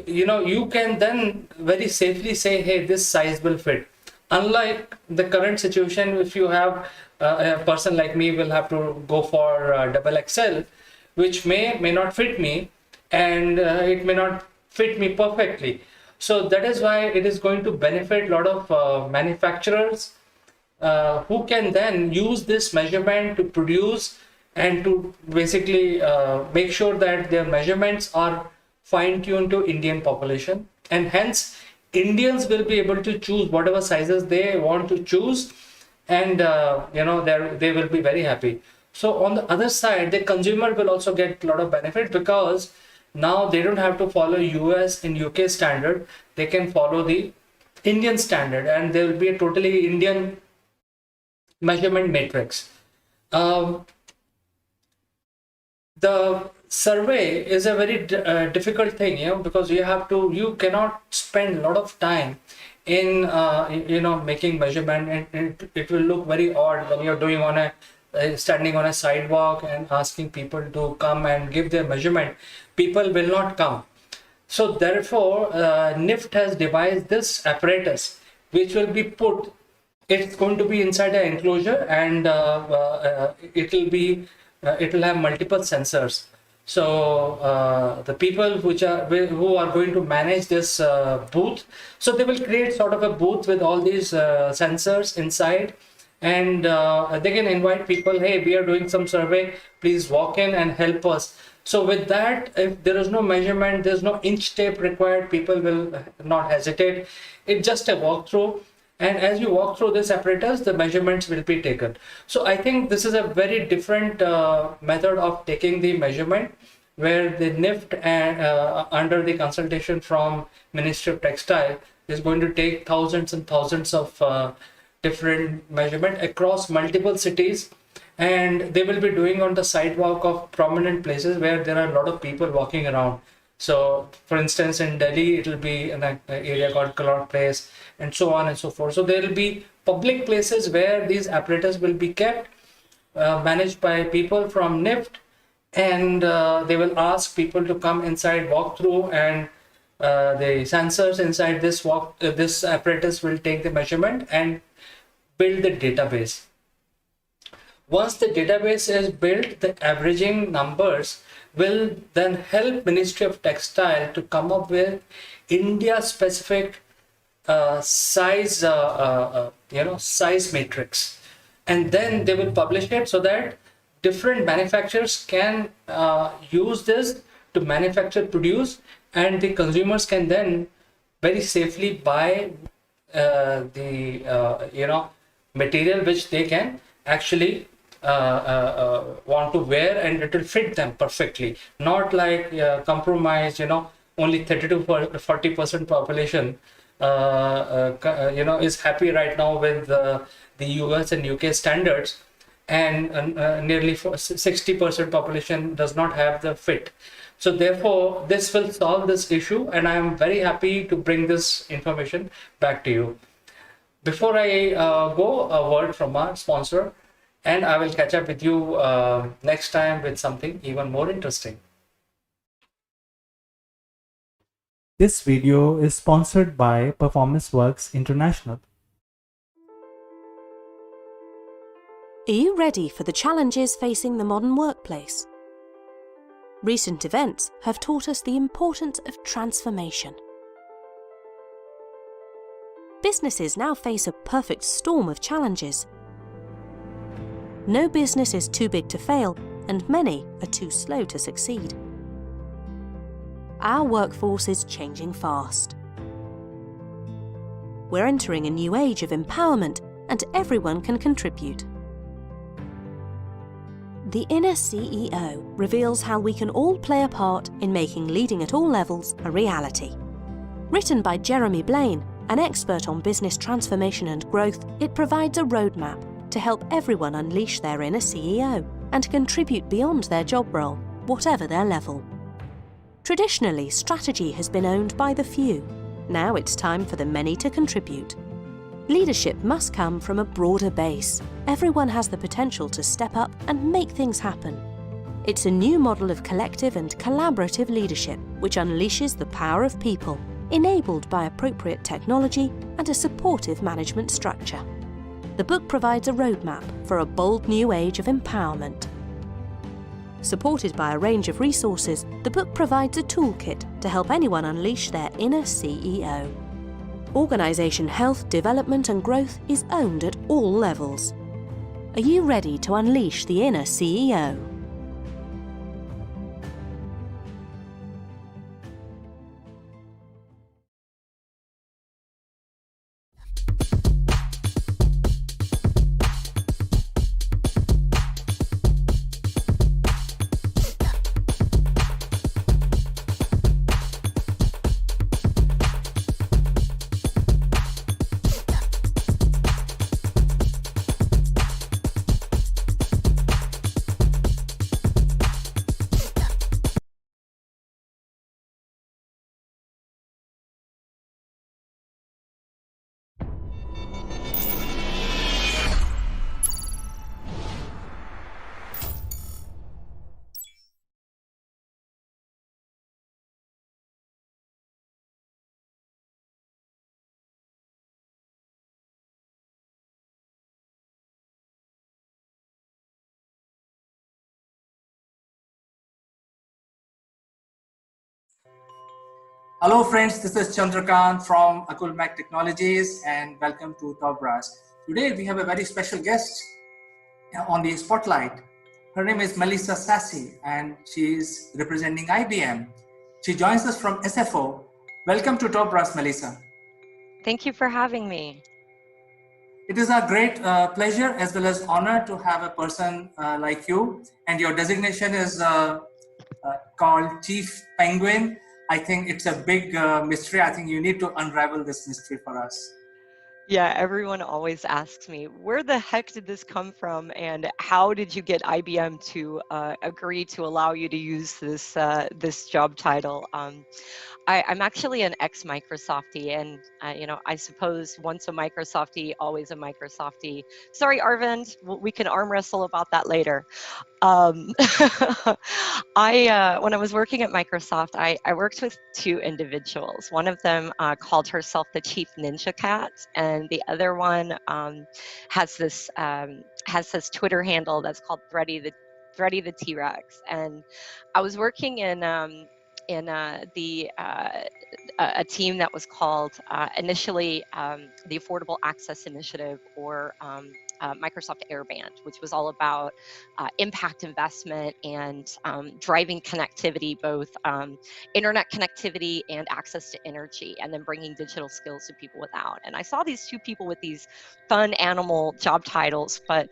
you can then very safely say, hey, this size will fit. Unlike the current situation, if you have a person like me will have to go for double XL, which may not fit me, and it may not fit me perfectly. So that is why it is going to benefit a lot of manufacturers who can then use this measurement to produce and to basically make sure that their measurements are fine-tuned to Indian population, and hence Indians will be able to choose whatever sizes they want to choose, and they will be very happy. So on the other side, the consumer will also get a lot of benefit, because now they don't have to follow US and UK standard. They can follow the Indian standard, and there will be a totally Indian measurement matrix. Um, the survey is a very difficult thing, because you cannot spend a lot of time in making measurement, and it will look very odd when you're doing on a standing on a sidewalk and asking people to come and give their measurement. People will not come. So therefore, NIFT has devised this apparatus, which will be put. It's going to be inside an enclosure, and it will have multiple sensors. So the people who are going to manage this booth, so they will create sort of a booth with all these sensors inside, and they can invite people. Hey, we are doing some survey. Please walk in and help us. So with that, if there is no measurement, there's no inch tape required, people will not hesitate. It's just a walkthrough. And as you walk through this apparatus, the measurements will be taken. So I think this is a very different method of taking the measurement, where the NIFT and under the consultation from Ministry of Textile is going to take thousands and thousands of different measurement across multiple cities, and they will be doing on the sidewalk of prominent places where there are a lot of people walking around. So, for instance, in Delhi, it will be in an area called Connaught Place, and so on and so forth. So there will be public places where these apparatus will be kept, managed by people from NIFT, and they will ask people to come inside, walk through, and the sensors inside this apparatus will take the measurement and build the database. Once the database is built, the averaging numbers will then help Ministry of Textile to come up with India-specific size matrix, and then they will publish it so that different manufacturers can use this to produce, and the consumers can then very safely buy the material which they can actually want to wear, and it will fit them perfectly, not like compromised, only 30 to 40% population is happy right now with the US and UK standards, and nearly 60% population does not have the fit. So therefore, this will solve this issue, and I am very happy to bring this information back to you. Before I go, a word from our sponsor, and I will catch up with you next time with something even more interesting. This video is sponsored by Performance Works International. Are you ready for the challenges facing the modern workplace? Recent events have taught us the importance of transformation. Businesses now face a perfect storm of challenges. No business is too big to fail, and many are too slow to succeed. Our workforce is changing fast. We're entering a new age of empowerment, and everyone can contribute. The Inner CEO reveals how we can all play a part in making leading at all levels a reality. Written by Jeremy Blaine, an expert on business transformation and growth, it provides a roadmap to help everyone unleash their inner CEO and contribute beyond their job role, whatever their level. Traditionally, strategy has been owned by the few. Now it's time for the many to contribute. Leadership must come from a broader base. Everyone has the potential to step up and make things happen. It's a new model of collective and collaborative leadership which unleashes the power of people, enabled by appropriate technology and a supportive management structure. The book provides a roadmap for a bold new age of empowerment. Supported by a range of resources, the book provides a toolkit to help anyone unleash their inner CEO. Organisation health, development and growth is owned at all levels. Are you ready to unleash the inner CEO? Hello friends, this is Chandrakant from Akulmach Technologies and welcome to Top Brass. Today we have a very special guest on the spotlight. Her name is Melissa Sassy and she is representing IBM. She joins us from SFO. Welcome to Top Brass, Melissa. Thank you for having me. It is a great pleasure as well as honor to have a person like you, and your designation is called Chief Penguin. I think it's a big mystery. I think you need to unravel this mystery for us. Yeah, everyone always asks me, where the heck did this come from, and how did you get IBM to agree to allow you to use this this job title? I'm actually an ex-Microsoftie, and I suppose once a Microsoftie, always a Microsoftie. Sorry, Arvind, we can arm wrestle about that later. Um, when I was working at Microsoft, I worked with two individuals. One of them called herself the Chief Ninja Cat, and the other one has this Twitter handle that's called Thready the T-Rex. And I was working in a team that was called initially the Affordable Access Initiative, or Microsoft Airband, which was all about impact investment and driving connectivity, both internet connectivity and access to energy, and then bringing digital skills to people without. And I saw these two people with these fun animal job titles, but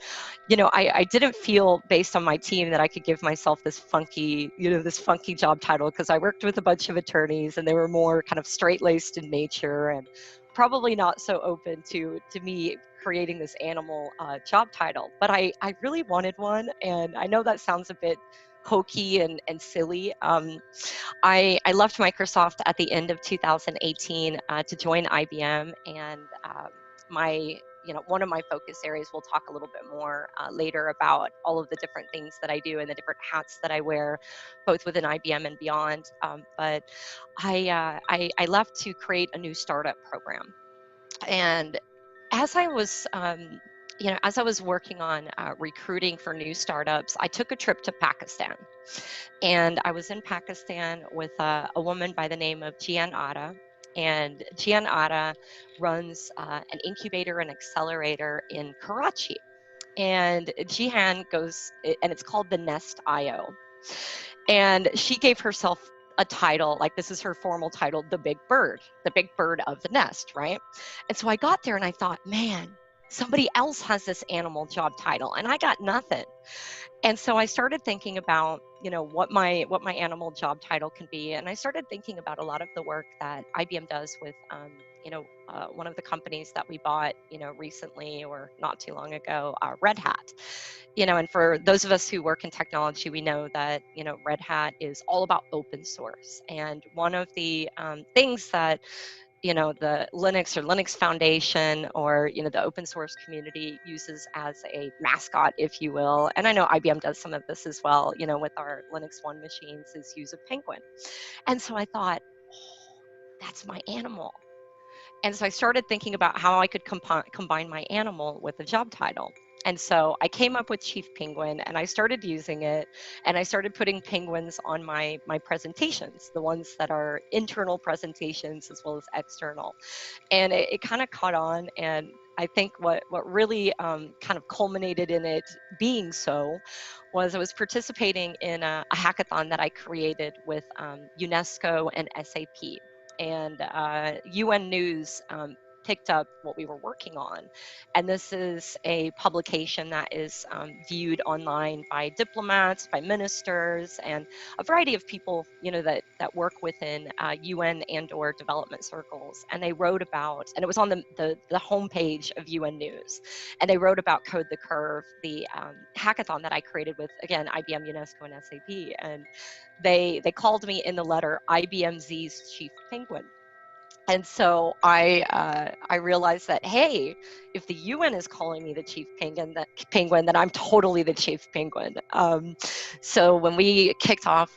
I didn't feel, based on my team, that I could give myself this funky job title, because I worked with a bunch of attorneys and they were more kind of straight-laced in nature and probably not so open to me creating this animal job title. But I really wanted one, and I know that sounds a bit hokey and silly. I left Microsoft at the end of 2018 to join IBM, and one of my focus areas, we'll talk a little bit more later about all of the different things that I do and the different hats that I wear, both within IBM and beyond. But I left to create a new startup program. And as I was working on recruiting for new startups, I took a trip to Pakistan. And I was in Pakistan with a woman by the name of Jian Atta. And Jian Atta runs an incubator and accelerator in Karachi. And Jihan goes, and it's called the Nest IO. And she gave herself a title, like this is her formal title, the big bird of the nest, right? And so I got there and I thought, man, somebody else has this animal job title and I got nothing. And so I started thinking about, what my animal job title can be. And I started thinking about a lot of the work that IBM does with, one of the companies that we bought, recently or not too long ago, Red Hat. And for those of us who work in technology, we know that, Red Hat is all about open source. And one of the things that the Linux Foundation, or the open source community uses as a mascot, if you will, and I know IBM does some of this as well, with our Linux One machines, is use a penguin. And so I thought, that's my animal. And so I started thinking about how I could combine my animal with a job title. And so I came up with Chief Penguin, and I started using it, and I started putting penguins on my presentations, the ones that are internal presentations as well as external. And it kind of caught on, and I think what really kind of culminated in it being so was I was participating in a hackathon that I created with UNESCO and SAP. And UN News picked up what we were working on. And this is a publication that is viewed online by diplomats, by ministers, and a variety of people, that work within UN and or development circles. And they wrote about, and it was on the homepage of UN News, and they wrote about Code the Curve, the hackathon that I created with, again, IBM, UNESCO, and SAP. And they called me in the letter IBMZ's Chief Penguin. And so I realized that, hey, if the UN is calling me the chief penguin, then I'm totally the chief penguin. So when we kicked off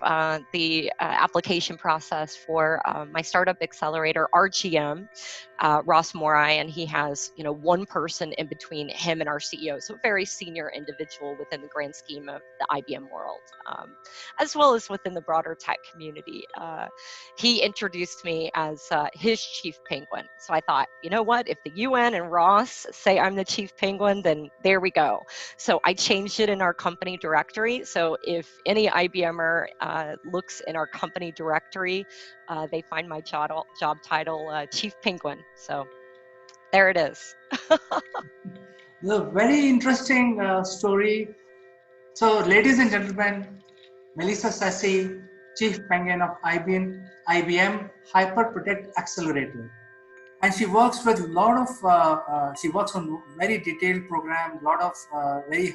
the application process for my startup accelerator, our GM, Ross Morai, and he has, one person in between him and our CEO, so a very senior individual within the grand scheme of the IBM world, as well as within the broader tech community. He introduced me as his chief penguin. So I thought, you know what, if the UN and Ross say I'm the chief penguin, then there we go. So I changed it in our company directory. So if any IBMer looks in our company directory, they find my job title, chief penguin. So there it is. A very interesting story. So, ladies and gentlemen, Melissa Sassy, Chief Penguin of IBM Hyper Protect Accelerator. And she works with a lot of, she works on very detailed program, a lot of very,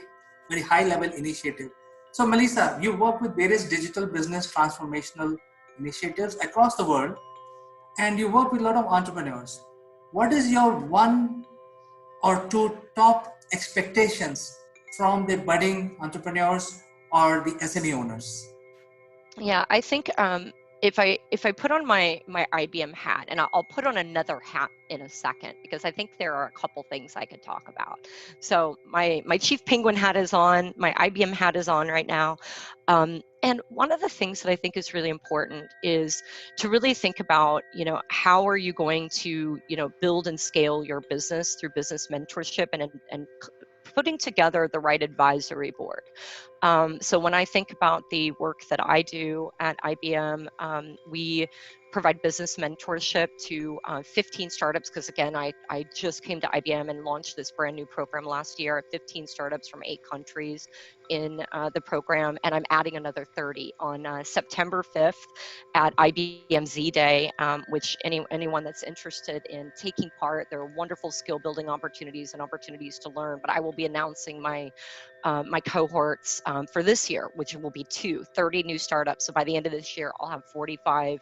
very high level initiative. So Melissa, you work with various digital business transformational initiatives across the world, and you work with a lot of entrepreneurs. What is your one or two top expectations from the budding entrepreneurs or the SME owners? Yeah, I think if I put on my IBM hat, and I'll put on another hat in a second, because I think there are a couple things I could talk about. So my chief penguin hat is on, my IBM hat is on right now. And one of the things that I think is really important is to really think about, how are you going to, build and scale your business through business mentorship and putting together the right advisory board. So when I think about the work that I do at IBM, we provide business mentorship to 15 startups, because again, I just came to IBM and launched this brand new program last year, 15 startups from 8 countries in the program, and I'm adding another 30 on September 5th at IBM Z Day, which anyone that's interested in taking part, there are wonderful skill building opportunities and opportunities to learn, but I will be announcing my cohorts for this year, which will be 30 new startups. So by the end of this year, I'll have 45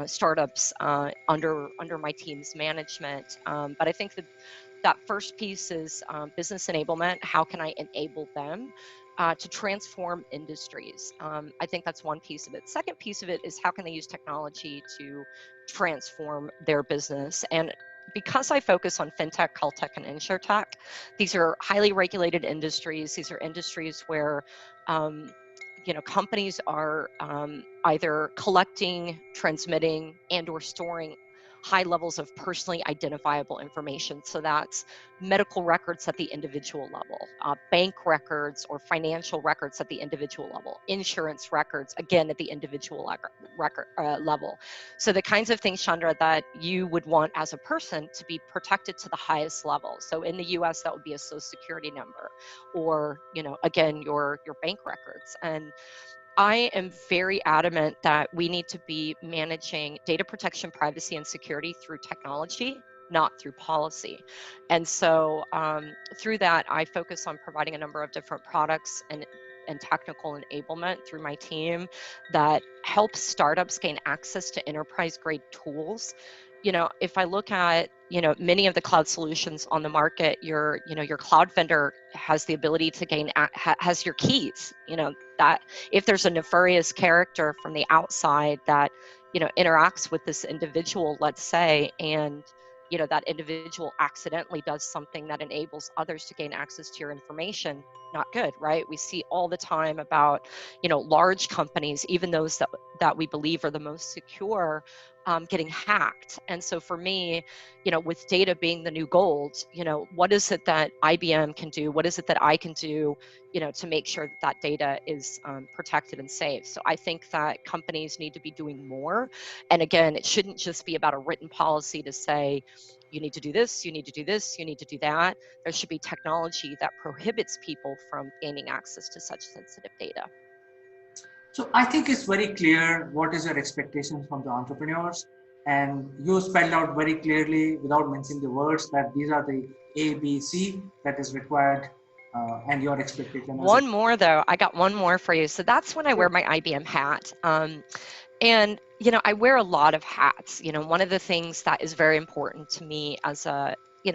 startups under my team's management. But I think that first piece is business enablement. How can I enable them to transform industries? I think that's one piece of it. Second piece of it is how can they use technology to transform their business? And because I focus on fintech, caltech, and insurtech, these are highly regulated industries. These are industries where companies are either collecting, transmitting, and or storing high levels of personally identifiable information. So that's medical records at the individual level, bank records or financial records at the individual level, insurance records, again, at the individual level. So the kinds of things, Chandra, that you would want as a person to be protected to the highest level. So in the US, that would be a social security number, or, again, your bank records. And I am very adamant that we need to be managing data protection, privacy, and security through technology, not through policy. And so through that, I focus on providing a number of different products and technical enablement through my team that helps startups gain access to enterprise-grade tools. If I look at, many of the cloud solutions on the market, your cloud vendor has the ability to has your keys, that if there's a nefarious character from the outside that, interacts with this individual, let's say, and, that individual accidentally does something that enables others to gain access to your information, not good, right? We see all the time about, large companies, even those that we believe are the most secure, getting hacked. And so for me, with data being the new gold, what is it that IBM can do? What is it that I can do, to make sure that data is protected and safe? So I think that companies need to be doing more. And again, it shouldn't just be about a written policy to say, you need to do this, you need to do this, you need to do that. There should be technology that prohibits people from gaining access to such sensitive data. So I think it's very clear what is your expectation from the entrepreneurs, and you spelled out very clearly without mentioning the words that these are the A, B, C that is required, and your expectation. One more though, I got one more for you. So that's when I wear my IBM hat. And, I wear a lot of hats. One of the things that is very important to me as a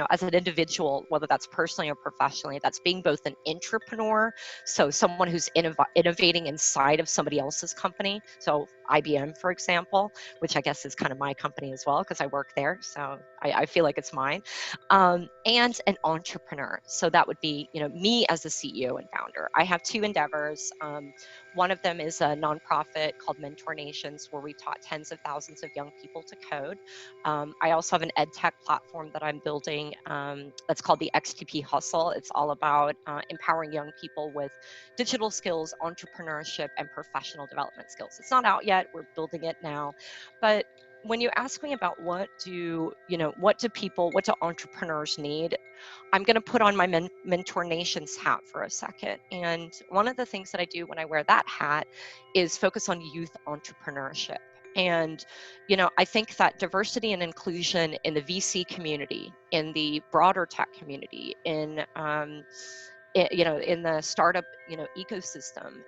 as an individual, whether that's personally or professionally, that's being both an entrepreneur, so someone who's innovating inside of somebody else's company. So IBM, for example, which I guess is kind of my company as well, because I work there. So I feel like it's mine. And an entrepreneur. So that would be, me as a CEO and founder. I have two endeavors. One of them is a nonprofit called Mentor Nations, where we taught tens of thousands of young people to code. I also have an ed tech platform that I'm building that's called the XTP Hustle. It's all about empowering young people with digital skills, entrepreneurship, and professional development skills. It's not out yet. We're building it now. But when you ask me about what do entrepreneurs need, I'm going to put on my Mentor Nations hat for a second. And one of the things that I do when I wear that hat is focus on youth entrepreneurship. And, I think that diversity and inclusion in the VC community, in the broader tech community, in the startup, ecosystem,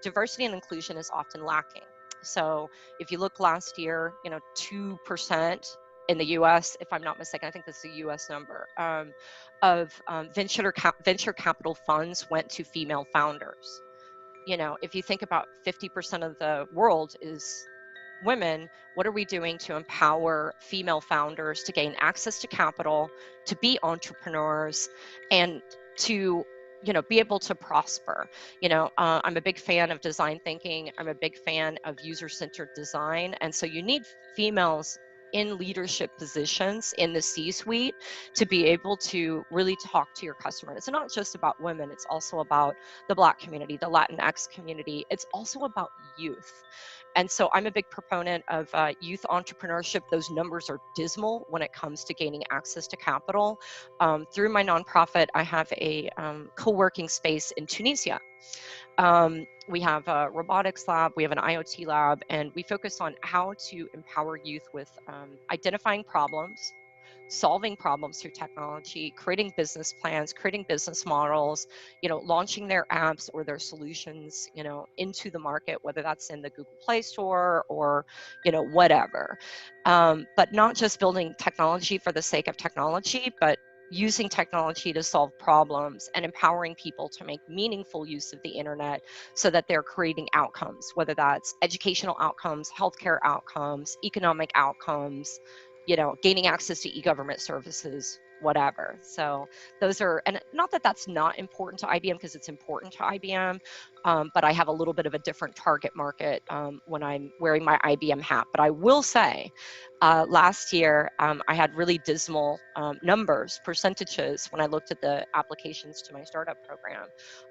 diversity and inclusion is often lacking. So if you look last year, 2% in the U.S., if I'm not mistaken, I think this is a U.S. number, of venture capital funds went to female founders. If you think about 50% of the world is women, what are we doing to empower female founders to gain access to capital, to be entrepreneurs, and to be able to prosper? I'm a big fan of design thinking. I'm a big fan of user-centered design. And so you need females in leadership positions in the C-suite to be able to really talk to your customer. It's not just about women. It's also about the Black community, the Latinx community. It's also about youth. And so I'm a big proponent of youth entrepreneurship. Those numbers are dismal when it comes to gaining access to capital. Through my nonprofit, I have a co-working space in Tunisia. We have a robotics lab, we have an IoT lab, and we focus on how to empower youth with identifying problems, solving problems through technology, creating business plans, creating business models, launching their apps or their solutions, into the market, whether that's in the Google Play Store or, whatever. But not just building technology for the sake of technology, but using technology to solve problems and empowering people to make meaningful use of the internet so that they're creating outcomes, whether that's educational outcomes, healthcare outcomes, economic outcomes, gaining access to e-government services, whatever. So those are, and not that that's not important to IBM, because it's important to IBM, but I have a little bit of a different target market when I'm wearing my IBM hat. But I will say, last year, I had really dismal percentages when I looked at the applications to my startup program.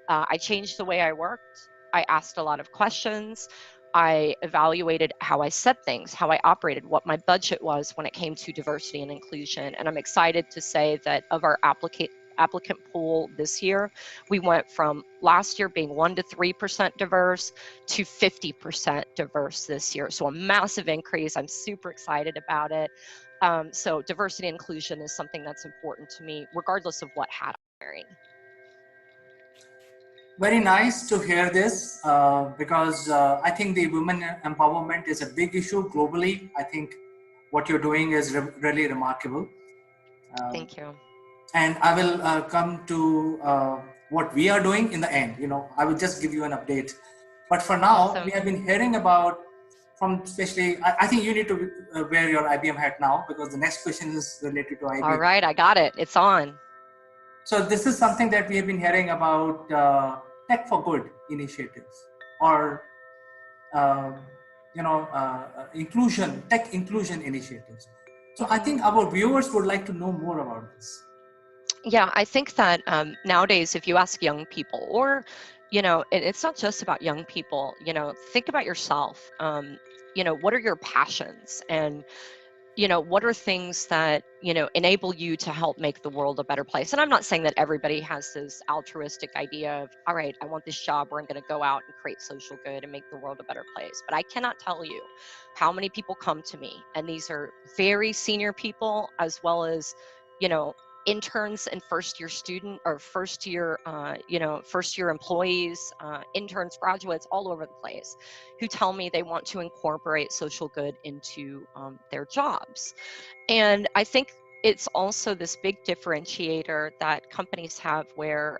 I changed the way I worked. I asked a lot of questions. I evaluated how I said things, how I operated, what my budget was when it came to diversity and inclusion. And I'm excited to say that of our applicant pool this year, we went from last year being 1% to 3% diverse to 50% diverse this year. So a massive increase. I'm super excited about it. So diversity and inclusion is something that's important to me, regardless of what hat I'm wearing. Very nice to hear this because I think the women empowerment is a big issue globally. I think what you're doing is really remarkable. Thank you. And I will come to what we are doing in the end. I will just give you an update. But for now, Awesome. We have been hearing about from especially, I think you need to wear your IBM hat now because the next question is related to IBM. All right, I got it. It's on. So this is something that we have been hearing about tech for good initiatives or tech inclusion initiatives. So I think our viewers would like to know more about this. Yeah, I think that nowadays, if you ask young people, or it's not just about young people. Think about yourself. What are your passions, and what are things that, enable you to help make the world a better place? And I'm not saying that everybody has this altruistic idea of, all right, I want this job where I'm going to go out and create social good and make the world a better place. But I cannot tell you how many people come to me, and these are very senior people, as well as, interns and first year employees, interns, graduates, all over the place, who tell me they want to incorporate social good into their jobs. And I think it's also this big differentiator that companies have where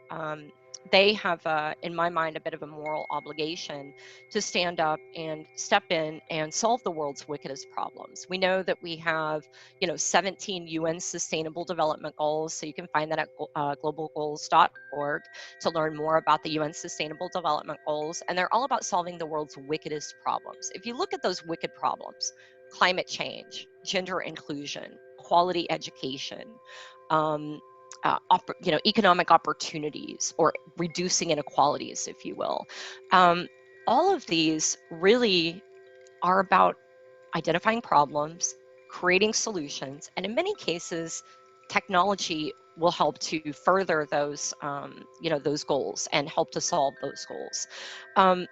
they have, in my mind, a bit of a moral obligation to stand up and step in and solve the world's wickedest problems. We know that we have, 17 UN Sustainable Development Goals, so you can find that at globalgoals.org to learn more about the UN Sustainable Development Goals, and they're all about solving the world's wickedest problems. If you look at those wicked problems, climate change, gender inclusion, quality education, economic opportunities, or reducing inequalities, if you will. All of these really are about identifying problems, creating solutions, and in many cases, technology will help to further those, those goals and help to solve those goals.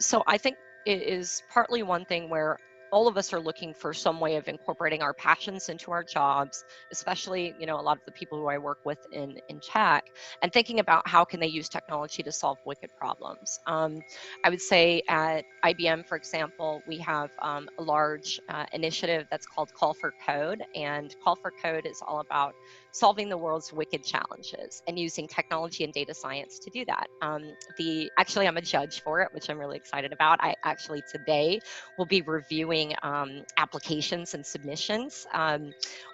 So I think it is partly one thing where all of us are looking for some way of incorporating our passions into our jobs, especially, a lot of the people who I work with in tech, and thinking about how can they use technology to solve wicked problems. I would say at IBM, for example, we have a large initiative that's called Call for Code, and Call for Code is all about solving the world's wicked challenges and using technology and data science to do that. Actually, I'm a judge for it, which I'm really excited about. I actually today will be reviewing applications and submissions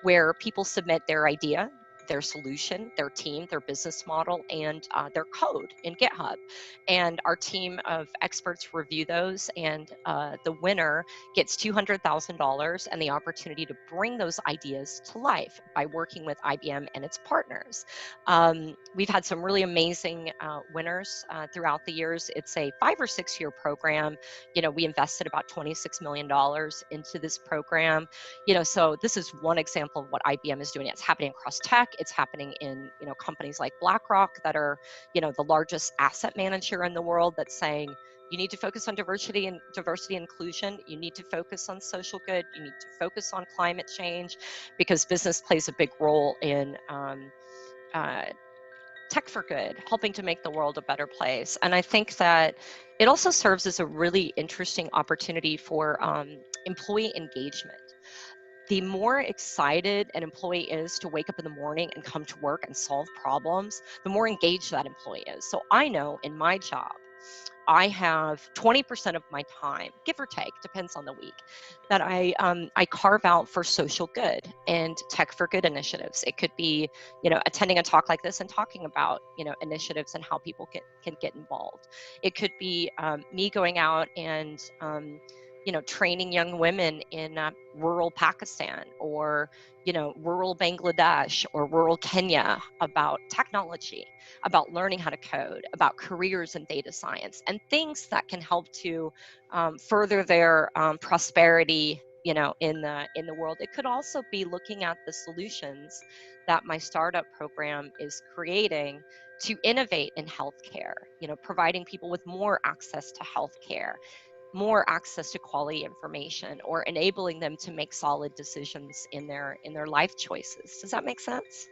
where people submit their idea, their solution, their team, their business model, and their code in GitHub. And our team of experts review those, and the winner gets $200,000 and the opportunity to bring those ideas to life by working with IBM and its partners. We've had some really amazing winners throughout the years. It's a 5 or 6 year program. We invested about $26 million into this program. So this is one example of what IBM is doing. It's happening across tech. It's happening in, companies like BlackRock that are, the largest asset manager in the world, that's saying, you need to focus on diversity and inclusion. You need to focus on social good. You need to focus on climate change, because business plays a big role in tech for good, helping to make the world a better place. And I think that it also serves as a really interesting opportunity for employee engagement. The more excited an employee is to wake up in the morning and come to work and solve problems, the more engaged that employee is. So I know in my job, I have 20% of my time, give or take, depends on the week, that I carve out for social good and tech for good initiatives. It could be, attending a talk like this and talking about, initiatives and how people can get involved. It could be me going out and training young women in rural Pakistan, or rural Bangladesh, or rural Kenya about technology, about learning how to code, about careers in data science, and things that can help to further their prosperity, in the world. It could also be looking at the solutions that my startup program is creating to innovate in healthcare, providing people with more access to healthcare, more access to quality information, or enabling them to make solid decisions in their life choices. Does that make sense?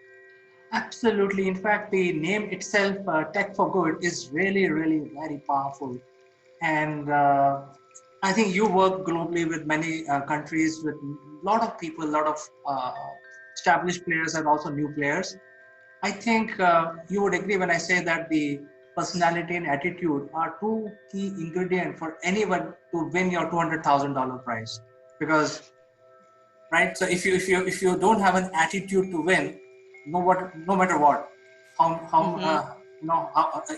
Absolutely. In fact, the name itself, Tech for Good, is really, really very powerful. And I think you work globally with many countries, with a lot of people, a lot of established players and also new players. I think you would agree when I say that the personality and attitude are two key ingredients for anyone to win your $200,000 prize. Because, right? So if you don't have an attitude to win, no matter what,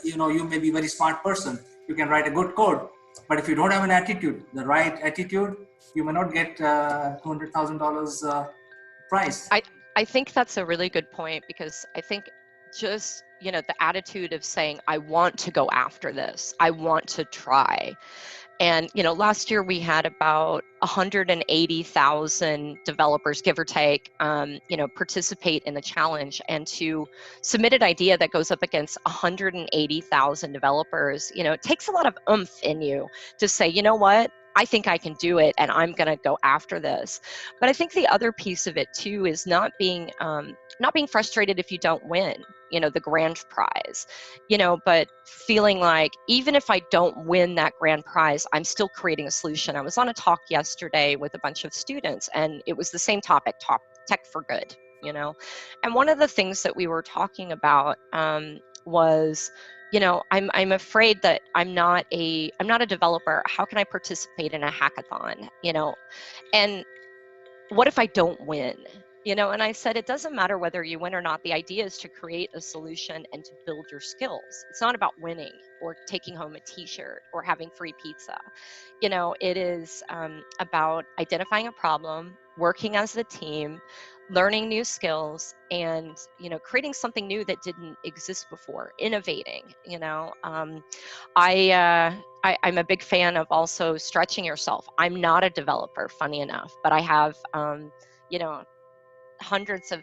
you may be a very smart person, you can write a good code, but if you don't have an attitude, the right attitude, you may not get $200,000 prize. I think that's a really good point, because I think just, the attitude of saying, I want to go after this, I want to try. And, last year we had about 180,000 developers, give or take, participate in the challenge. And to submit an idea that goes up against 180,000 developers, it takes a lot of oomph in you to say, you know what? I think I can do it, and I'm going to go after this. But I think the other piece of it too is not being frustrated if you don't win, the grand prize, but feeling like even if I don't win that grand prize, I'm still creating a solution. I was on a talk yesterday with a bunch of students, and it was the same topic, Tech for Good. you know. And one of the things that we were talking about was, you know, I'm afraid that I'm not a developer. How can I participate in a hackathon, you know? And what if I don't win? You know, and I said, it doesn't matter whether you win or not. The idea is to create a solution and to build your skills. It's not about winning or taking home a t-shirt or having free pizza. You know, it is about identifying a problem, working as a team, learning new skills, and, you know, creating something new that didn't exist before, innovating, you know. I'm a big fan of also stretching yourself. I'm not a developer, funny enough, but I have, you know, hundreds of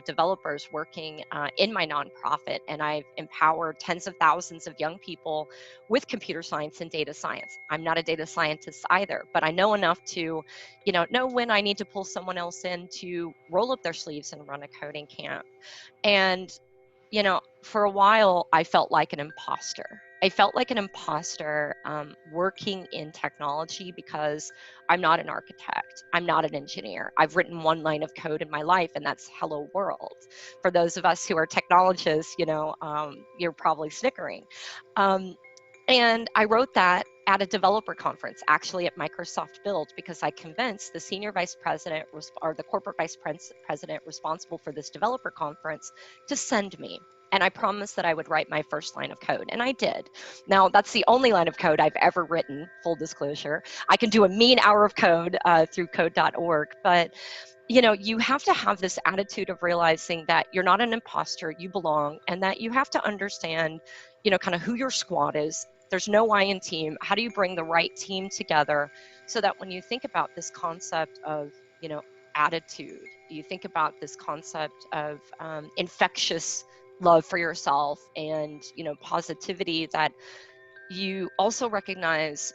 developers working in my nonprofit, and I've empowered tens of thousands of young people with computer science and data science. I'm not a data scientist either, but I know enough to, you know when I need to pull someone else in to roll up their sleeves and run a coding camp. And, you know, for a while, I felt like an imposter. I felt like an imposter working in technology because I'm not an architect. I'm not an engineer. I've written one line of code in my life, and that's hello world. For those of us who are technologists, you know, you're probably snickering. And I wrote that at a developer conference, actually at Microsoft Build, because I convinced the senior vice president or the corporate vice president responsible for this developer conference to send me. And I promised that I would write my first line of code, and I did. Now, that's the only line of code I've ever written, full disclosure. I can do a mean hour of code through code.org, but you know, you have to have this attitude of realizing that you're not an imposter, you belong, and that you have to understand, you know, kind of who your squad is. There's no I in team. How do you bring the right team together so that when you think about this concept of, you know, attitude, you think about this concept of infectious love for yourself and, you know, positivity, that you also recognize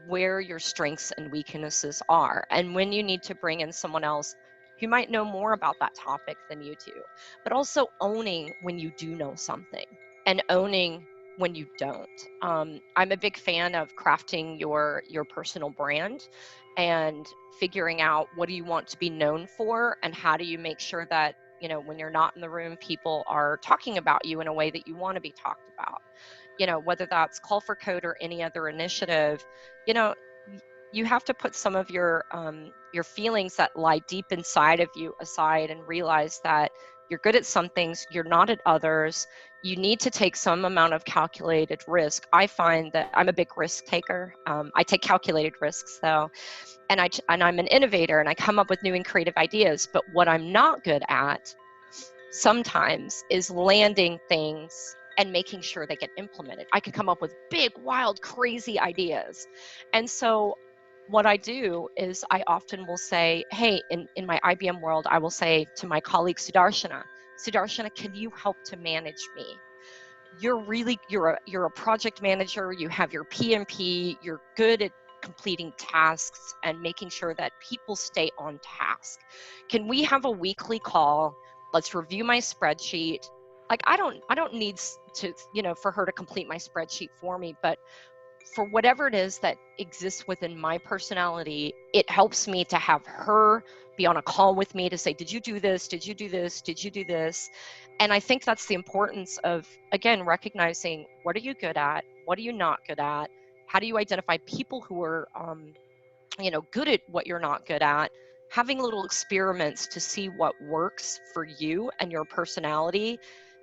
where your strengths and weaknesses are, and when you need to bring in someone else who might know more about that topic than you do, but also owning when you do know something and owning when you don't. I'm a big fan of crafting your personal brand and figuring out what do you want to be known for, and how do you make sure that, you know, when you're not in the room, people are talking about you in a way that you want to be talked about. You know, whether that's Call for Code or any other initiative, you know, you have to put some of your feelings that lie deep inside of you aside and realize that you're good at some things, you're not at others. You need to take some amount of calculated risk. I find that I'm a big risk taker. I take calculated risks though, and I'm an innovator, and I come up with new and creative ideas. But what I'm not good at sometimes is landing things and making sure they get implemented. I can come up with big, wild, crazy ideas. And so what I do is I often will say, hey, in my IBM world, I will say to my colleague Sudarshana, can you help to manage me? You're a project manager, you have your PMP, you're good at completing tasks and making sure that people stay on task. Can we have a weekly call? Let's review my spreadsheet. Like, I don't need to, you know, for her to complete my spreadsheet for me, but for whatever it is that exists within my personality, it helps me to have her be on a call with me to say, did you do this? Did you do this? Did you do this? And I think that's the importance of, again, recognizing what are you good at? What are you not good at? How do you identify people who are, you know, good at what you're not good at? Having little experiments to see what works for you and your personality,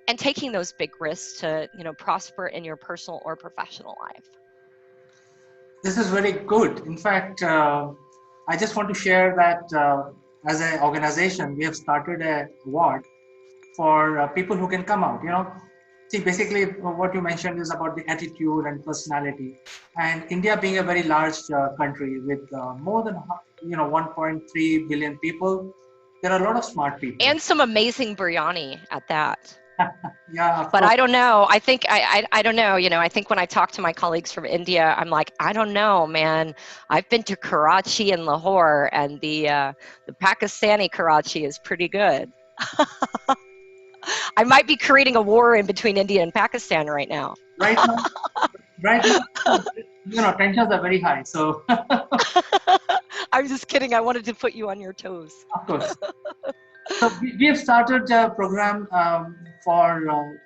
and taking those big risks to, you know, prosper in your personal or professional life. This is very good. In fact, I just want to share that as an organization, we have started a award for people who can come out. You know, see, basically what you mentioned is about the attitude and personality. And India being a very large country with more than 1.3 billion people, there are a lot of smart people. And some amazing biryani at that. Yeah, but I don't know. I think I don't know. You know, I think when I talk to my colleagues from India, I'm like, I don't know, man. I've been to Karachi and Lahore, and the Pakistani Karachi is pretty good. I might be creating a war in between India and Pakistan right now. Right now, you know, tensions are very high. So I'm just kidding. I wanted to put you on your toes. Of course. So we have started a program for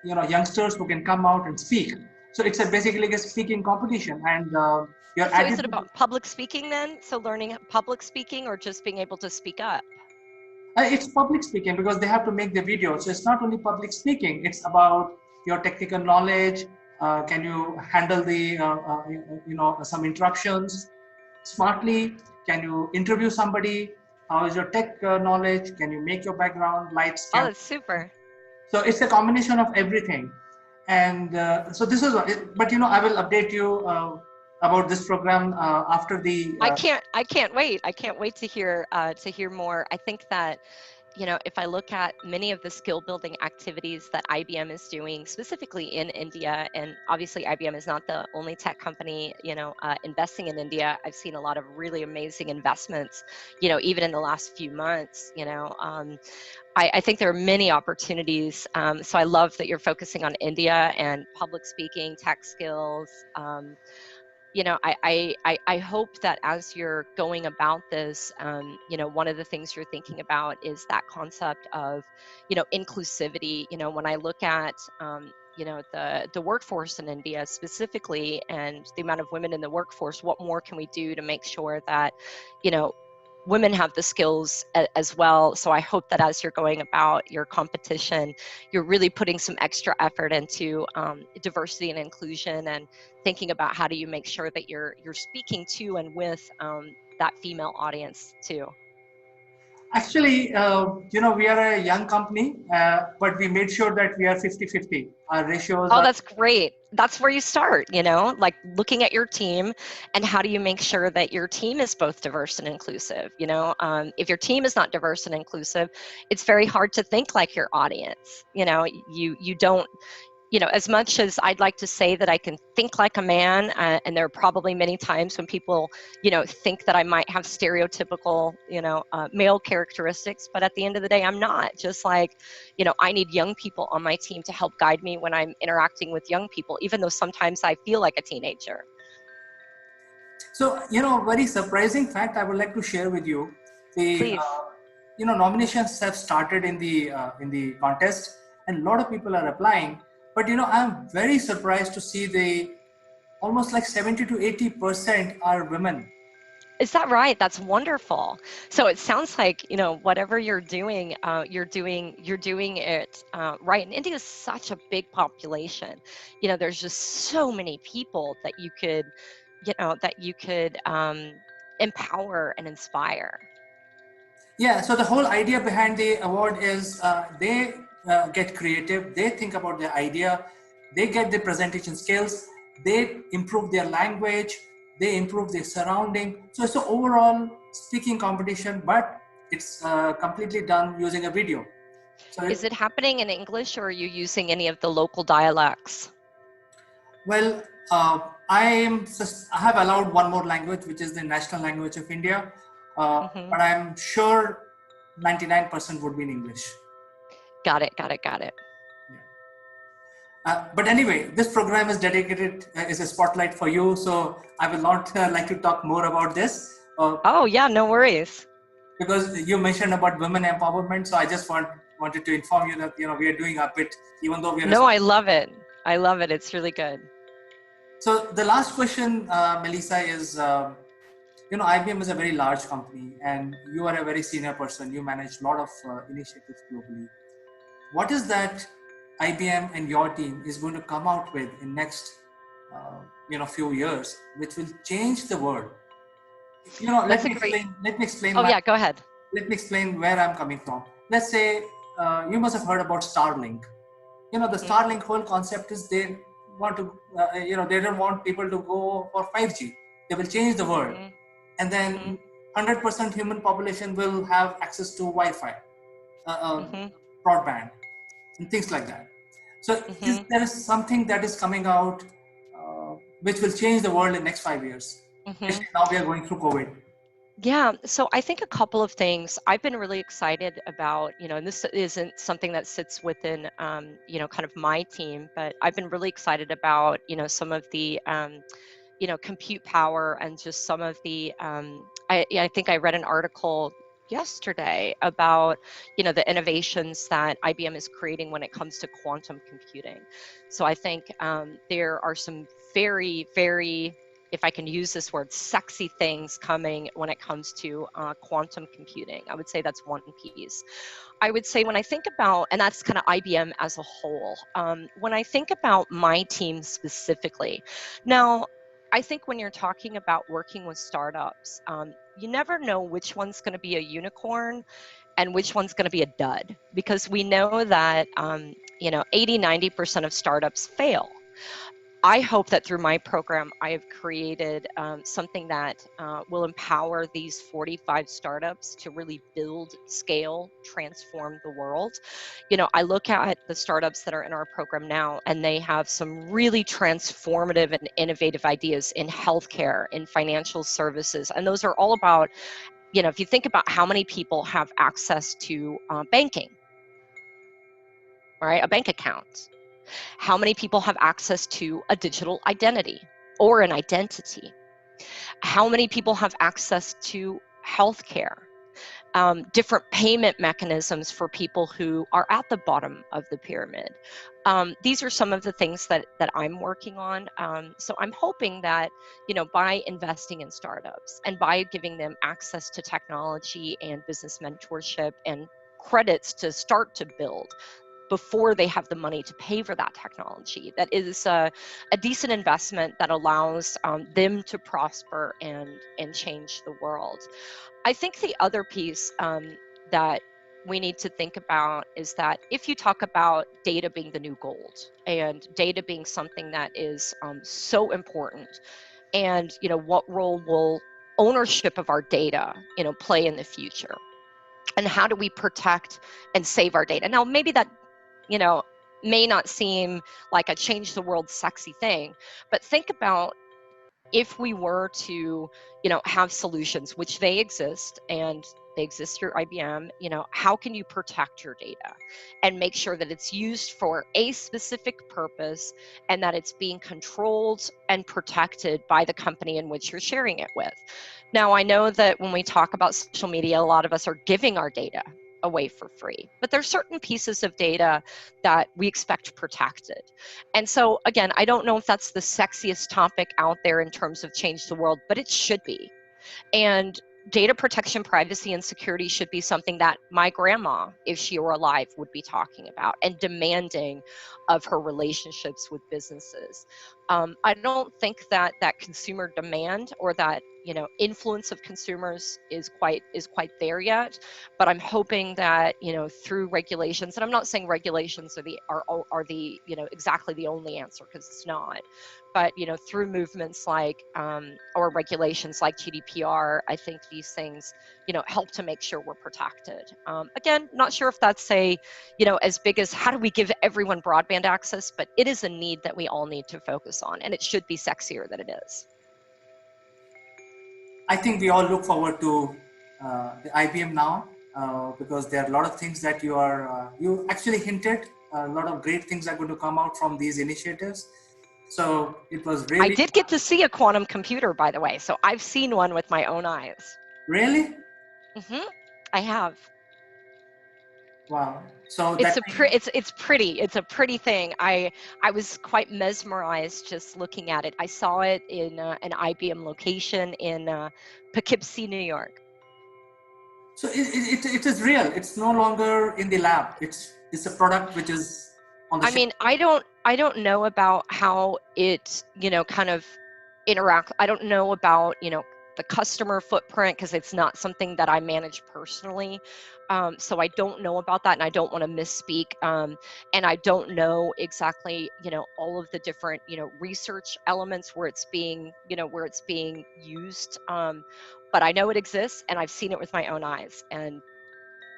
youngsters who can come out and speak. So it's basically a speaking competition, and your So is it attitude. about public speaking then? So learning public speaking or just being able to speak up? It's public speaking because they have to make the video. So it's not only public speaking; it's about your technical knowledge. Can you handle the some interruptions smartly? Can you interview somebody? How is your tech knowledge? Can you make your background lights, Oh, camera? that's super. So it's a combination of everything. And so this is what, but I will update you about this program after the. I can't wait. I can't wait to hear more. I think that, if I look at many of the skill building activities that IBM is doing, specifically in India, and obviously IBM is not the only tech company, investing in India. I've seen a lot of really amazing investments, even in the last few months, I think there are many opportunities. So I love that you're focusing on India and public speaking, tech skills. I hope that as you're going about this, one of the things you're thinking about is that concept of, inclusivity. When I look at, the workforce in India specifically, and the amount of women in the workforce, what more can we do to make sure that, women have the skills as well? So I hope that as you're going about your competition, you're really putting some extra effort into diversity and inclusion, and thinking about how do you make sure that you're speaking to and with that female audience too. Actually, we are a young company, but we made sure that we are 50-50. Our ratios Oh, are. that's great. That's where you start, like looking at your team and how do you make sure that your team is both diverse and inclusive. If your team is not diverse and inclusive, it's very hard to think like your audience. You don't, as much as I'd like to say that I can think like a man, and there are probably many times when people, think that I might have stereotypical, male characteristics, but at the end of the day, I'm not. Just like, I need young people on my team to help guide me when I'm interacting with young people, even though sometimes I feel like a teenager. So, very surprising fact I would like to share with you. The Please. nominations have started in the contest, and a lot of people are applying. But I'm very surprised to see the almost like 70 to 80% are women. Is that right? That's wonderful. So it sounds like, whatever you're doing, you're doing it right. And India is such a big population. There's just so many people that you could, empower and inspire. Yeah, so the whole idea behind the award is they get creative, they think about their idea, they get the presentation skills, they improve their language, they improve their surrounding. So it's an overall speaking competition, but it's completely done using a video. So Is it happening in English, or are you using any of the local dialects? Well, I have allowed one more language, which is the national language of India, but I'm sure 99% would be in English. Got it. But anyway, this program is dedicated, is a spotlight for you. So I will not like to talk more about this. Oh yeah, no worries. Because you mentioned about women empowerment. So I just wanted to inform you that, we are doing a bit, even though we are. No, I love it. I love it. It's really good. So the last question, Melissa, is, IBM is a very large company and you are a very senior person. You manage a lot of initiatives globally. What is that IBM and your team is going to come out with in next, few years, which will change the world? Let me explain. Oh yeah, go ahead. Let me explain where I'm coming from. Let's say you must have heard about Starlink. The Starlink whole concept is they want to, they don't want people to go for 5G. They will change the world. And then 100% human population will have access to Wi-Fi, broadband, and things like that. So there is something that is coming out which will change the world in next 5 years. Now we are going through COVID. Yeah, so I think a couple of things I've been really excited about, and this isn't something that sits within, kind of my team, but I've been really excited about, some of the, compute power and just some of the, I think I read an article yesterday about, the innovations that IBM is creating when it comes to quantum computing. So I think there are some very, very, if I can use this word, sexy things coming when it comes to quantum computing. I would say that's one piece. I would say when I think about, and that's kind of IBM as a whole, when I think about my team specifically, now, I think when you're talking about working with startups, you never know which one's going to be a unicorn and which one's going to be a dud, because we know that, 80, 90% of startups fail. I hope that through my program, I have created something that will empower these 45 startups to really build, scale, transform the world. I look at the startups that are in our program now, and they have some really transformative and innovative ideas in healthcare, in financial services. And those are all about, if you think about how many people have access to banking, right, a bank account. How many people have access to a digital identity or an identity? How many people have access to healthcare? Different payment mechanisms for people who are at the bottom of the pyramid. These are some of the things that I'm working on. So I'm hoping that, by investing in startups and by giving them access to technology and business mentorship and credits to start to build, before they have the money to pay for that technology, that is a decent investment that allows them to prosper and change the world. I think the other piece that we need to think about is that if you talk about data being the new gold and data being something that is so important, and what role will ownership of our data play in the future, and how do we protect and save our data? Now, maybe that may not seem like a change the world sexy thing, but think about if we were to, have solutions, which they exist, and they exist through IBM, how can you protect your data and make sure that it's used for a specific purpose and that it's being controlled and protected by the company in which you're sharing it with? Now, I know that when we talk about social media, a lot of us are giving our data away for free, but there's certain pieces of data that we expect protected. And so again, I don't know if that's the sexiest topic out there in terms of change the world, but it should be. And data protection, privacy, and security should be something that my grandma, if she were alive, would be talking about and demanding of her relationships with businesses. I don't think that consumer demand or that influence of consumers is quite there yet, but I'm hoping that through regulations, and I'm not saying regulations are the exactly the only answer, because it's not, but through movements like or regulations like GDPR, I think these things help to make sure we're protected. Again, not sure if that's as big as how do we give everyone broadband access, but it is a need that we all need to focus on, and it should be sexier than it is. I think we all look forward to the IBM now because there are a lot of things that you actually hinted. A lot of great things are going to come out from these initiatives. So it was really. I did get to see a quantum computer, by the way. So I've seen one with my own eyes. Really? Mm-hmm. I have. Wow. So it's pretty. It's a pretty thing. I was quite mesmerized just looking at it. I saw it in an IBM location in Poughkeepsie, New York. So it is real. It's no longer in the lab. It's a product which is on the. I mean, I don't know about how it kind of interact. I don't know about the customer footprint, because it's not something that I manage personally. So I don't know about that, and I don't want to misspeak. And I don't know exactly, all of the different, research elements where it's being used. But I know it exists, and I've seen it with my own eyes, and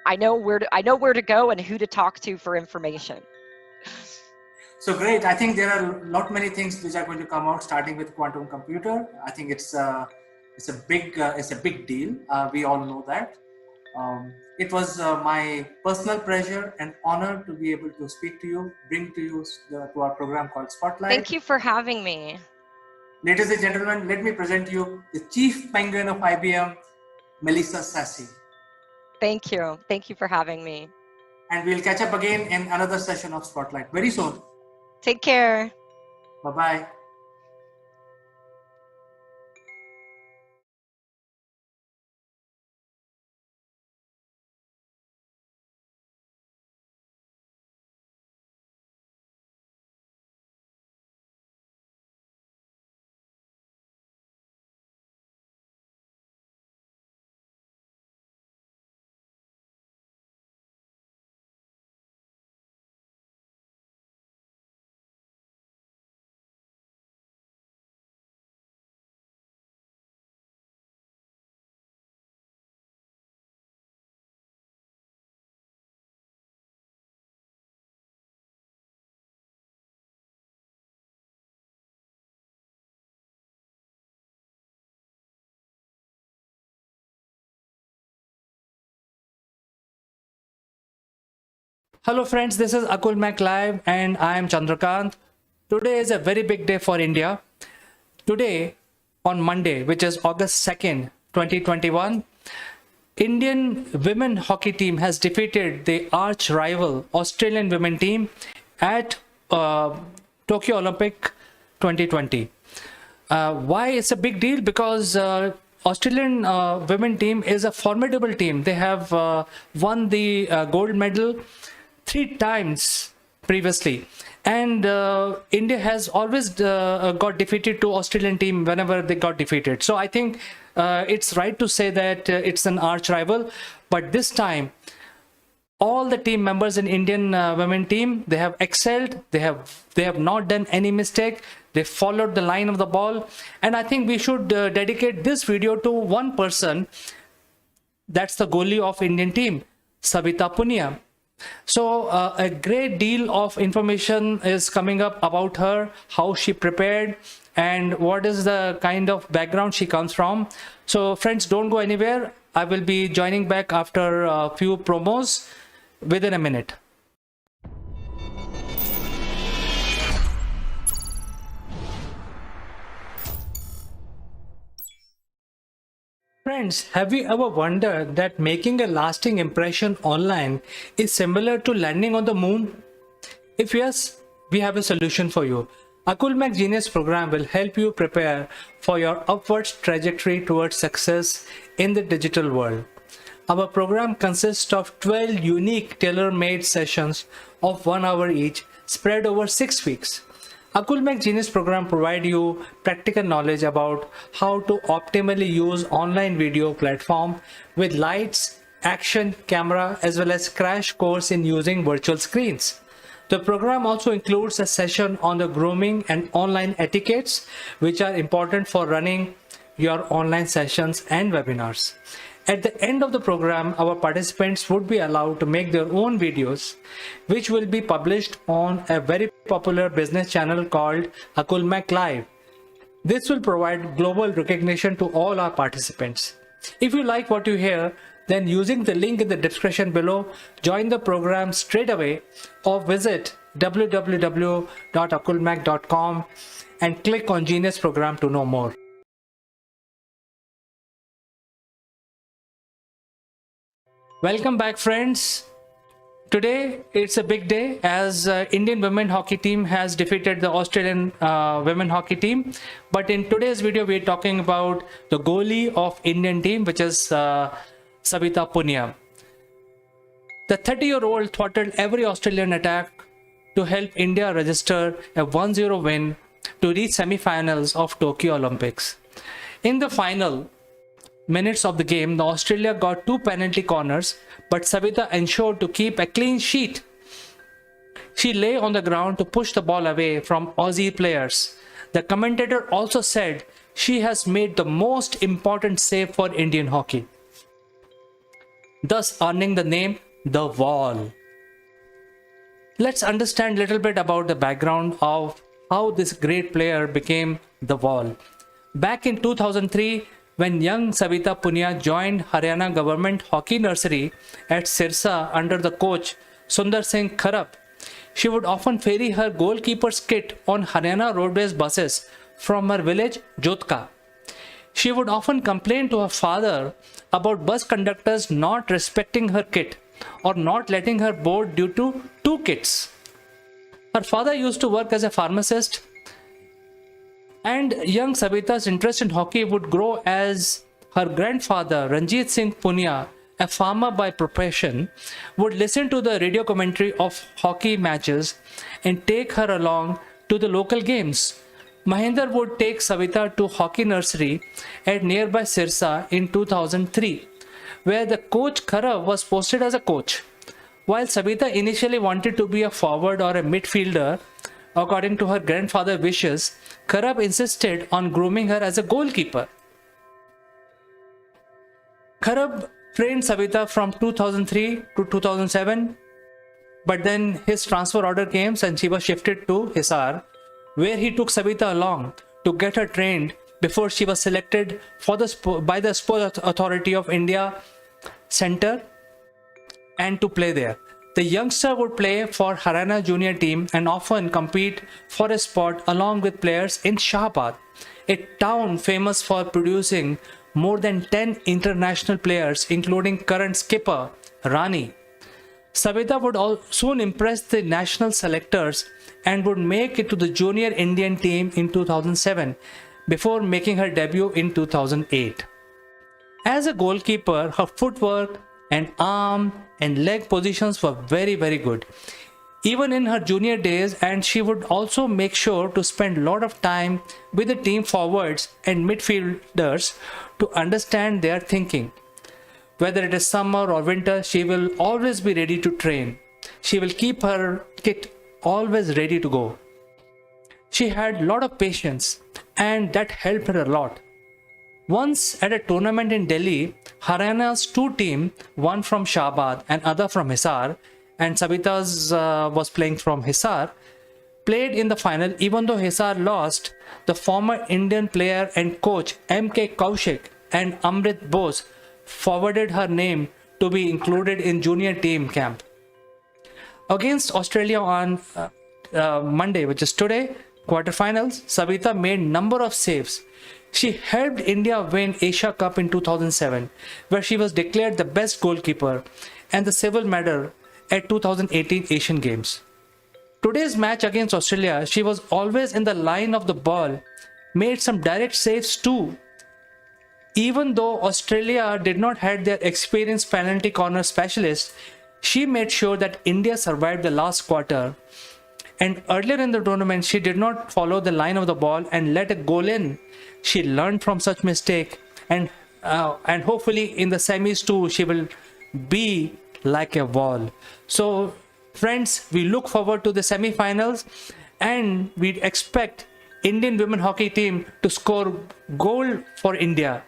I know where to go and who to talk to for information. So great. I think there are not many things which are going to come out, starting with quantum computer. I think it's a big deal. We all know that. It was my personal pleasure and honor to be able to speak to you, bring to you to our program called Spotlight. Thank you for having me. Ladies and gentlemen, let me present you the Chief Penguin of IBM, Melissa Sassy. Thank you. Thank you for having me. And we'll catch up again in another session of Spotlight very soon. Take care. Bye-bye. Hello friends, this is Akulmach Live and I am Chandrakant. Today is a very big day for India. Today, on Monday, which is August 2nd, 2021, Indian women hockey team has defeated the arch rival Australian women team at Tokyo Olympic 2020. Why it's a big deal? Because Australian women team is a formidable team. They have won the gold medal 3 times previously, and India has always got defeated to Australian team whenever they got defeated. So I think it's right to say that it's an arch rival, but this time all the team members in Indian women team, they have excelled. They have not done any mistake. They followed the line of the ball, and I think we should dedicate this video to one person. That's the goalie of Indian team, Savita Punia. So a great deal of information is coming up about her, how she prepared, and what is the kind of background she comes from. So friends, don't go anywhere. I will be joining back after a few promos within a minute. Friends, have you ever wondered that making a lasting impression online is similar to landing on the moon? If yes, we have a solution for you. Akulmach Genius program will help you prepare for your upwards trajectory towards success in the digital world. Our program consists of 12 unique tailor-made sessions of 1 hour each, spread over 6 weeks. Akulmach Genius program provide you practical knowledge about how to optimally use online video platform with lights, action, camera, as well as crash course in using virtual screens. The program also includes a session on the grooming and online etiquettes, which are important for running your online sessions and webinars. At the end of the program, our participants would be allowed to make their own videos, which will be published on a very popular business channel called Akulmach Live. This will provide global recognition to all our participants. If you like what you hear, then using the link in the description below, join the program straight away or visit www.akulmach.com and click on Genius program to know more. Welcome back, friends. Today it's a big day as Indian women hockey team has defeated the Australian women hockey team. But in today's video, we're talking about the goalie of Indian team, which is Savita Punia. The 30-year-old throttled every Australian attack to help India register a 1-0 win to reach semi-finals of Tokyo Olympics. In the final minutes of the game, the Australia got 2 penalty corners, but Savita ensured to keep a clean sheet. She lay on the ground to push the ball away from Aussie players. The commentator also said she has made the most important save for Indian hockey, thus earning the name The Wall. Let's understand a little bit about the background of how this great player became The Wall. Back in 2003, when young Savita Punia joined Haryana government hockey nursery at Sirsa under the coach Sundar Singh Kharap, she would often ferry her goalkeeper's kit on Haryana roadways buses from her village Jotka. She would often complain to her father about bus conductors not respecting her kit or not letting her board due to two kits. Her father used to work as a pharmacist, and young Sabita's interest in hockey would grow as her grandfather, Ranjit Singh Punia, a farmer by profession, would listen to the radio commentary of hockey matches and take her along to the local games. Mahinder would take Savita to hockey nursery at nearby Sirsa in 2003, where the coach Khara was posted as a coach. While Savita initially wanted to be a forward or a midfielder, according to her grandfather's wishes, Kharab insisted on grooming her as a goalkeeper. Kharab trained Savita from 2003 to 2007, but then his transfer order came and she was shifted to Hisar, where he took Savita along to get her trained before she was selected for by the Sports Authority of India Center and to play there. The youngster would play for Haryana junior team and often compete for a spot along with players in Shahabad, a town famous for producing more than 10 international players, including current skipper Rani. Savita would soon impress the national selectors and would make it to the junior Indian team in 2007 before making her debut in 2008. As a goalkeeper, her footwork and arm and leg positions were very good, even in her junior days, and she would also make sure to spend a lot of time with the team forwards and midfielders to understand their thinking. Whether it is summer or winter, she will always be ready to train. She will keep her kit always ready to go. She had a lot of patience, and that helped her a lot. Once at a tournament in Delhi, Haryana's two teams, one from Shahabad and other from Hisar, and Sabita's was playing from Hisar, played in the final. Even though Hisar lost, the former Indian player and coach M.K. Kaushik and Amrit Bose forwarded her name to be included in junior team camp. Against Australia on Monday, which is today, quarterfinals, Sabita made number of saves. She helped India win Asia Cup in 2007, where she was declared the best goalkeeper, and the silver medal at 2018 Asian Games. Today's match against Australia, she was always in the line of the ball, made some direct saves too. Even though Australia did not have their experienced penalty corner specialist, she made sure that India survived the last quarter. And earlier in the tournament, she did not follow the line of the ball and let a goal in. She learned from such mistake, and hopefully in the semis too, she will be like a wall. So friends, we look forward to the semi-finals, and we expect Indian women hockey team to score goal for India.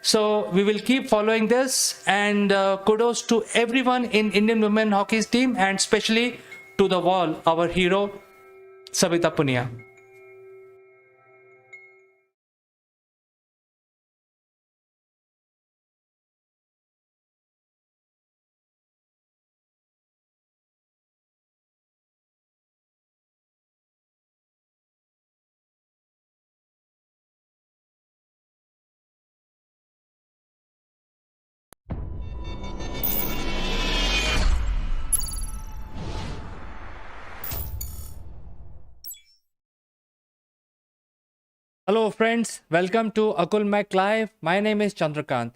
So we will keep following this, and kudos to everyone in Indian women hockey team, and especially to the wall, our hero, Savita Punia. Hello friends, welcome to Akulmach Live. My name is Chandrakant.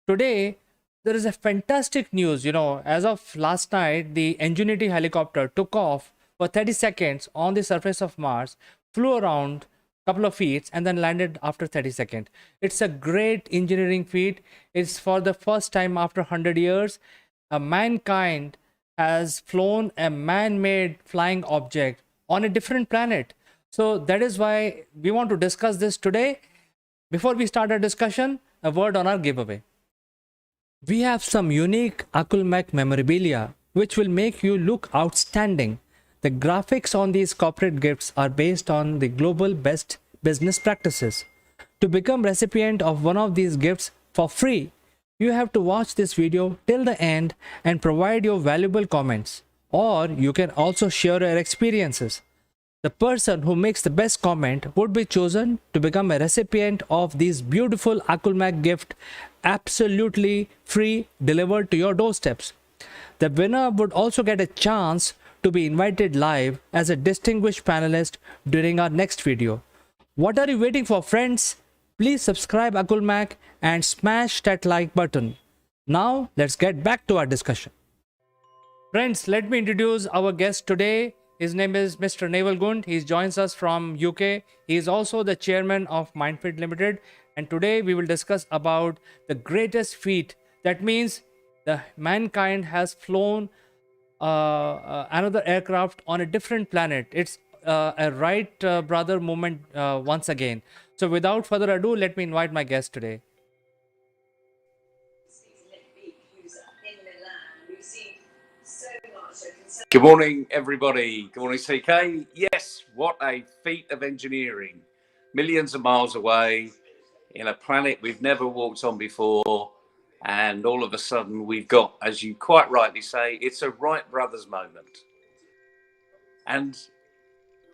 Today, there is a fantastic news. As of last night, the Ingenuity helicopter took off for 30 seconds on the surface of Mars, flew around a couple of feet, and then landed after 30 seconds. It's a great engineering feat. It's for the first time after 100 years, mankind has flown a man-made flying object on a different planet. So that is why we want to discuss this today. Before we start our discussion, a word on our giveaway. We have some unique Akulmach memorabilia which will make you look outstanding. The graphics on these corporate gifts are based on the global best business practices. To become recipient of one of these gifts for free, you have to watch this video till the end and provide your valuable comments, or you can also share your experiences. The person who makes the best comment would be chosen to become a recipient of these beautiful Akulmach gift, absolutely free, delivered to your doorsteps. The winner would also get a chance to be invited live as a distinguished panelist during our next video. What are you waiting for, friends? Please subscribe Akulmach and smash that like button. Now let's get back to our discussion. Friends, let me introduce our guest today. His name is Mr. Naval Gund. He joins us from UK. He is also the chairman of Mindfit Limited. And today we will discuss about the greatest feat. That means the mankind has flown another aircraft on a different planet. It's a Wright brother moment once again. So without further ado, let me invite my guest today. Good morning, everybody. Good morning, CK. Yes, what a feat of engineering. Millions of miles away in a planet we've never walked on before. And all of a sudden we've got, as you quite rightly say, it's a Wright brothers moment. And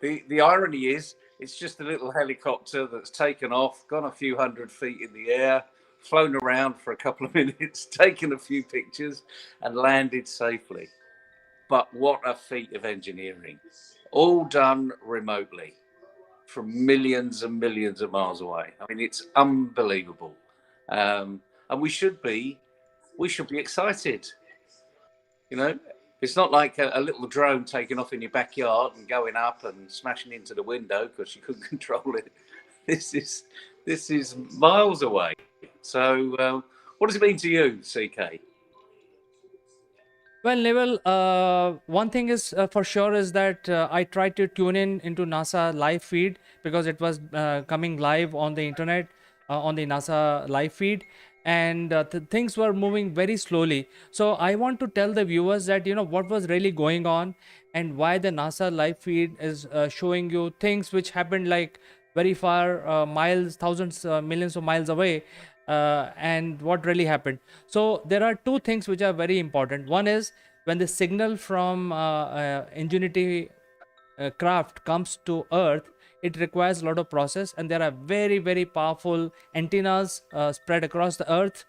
the irony is, it's just a little helicopter that's taken off, gone a few hundred feet in the air, flown around for a couple of minutes, taken a few pictures and landed safely. But what a feat of engineering, all done remotely from millions and millions of miles away. I mean, it's unbelievable. And we should be excited. You know, it's not like a little drone taking off in your backyard and going up and smashing into the window because you couldn't control it. This is miles away. So what does it mean to you, CK? Well, Naval, one thing is for sure is that I tried to tune in into NASA live feed because it was coming live on the internet on the NASA live feed, and things were moving very slowly. So I want to tell the viewers that what was really going on and why the NASA live feed is showing you things which happened like very far miles, thousands, millions of miles away. And what really happened. So there are two things which are very important. One is when the signal from Ingenuity craft comes to Earth, it requires a lot of process, and there are very, very powerful antennas spread across the Earth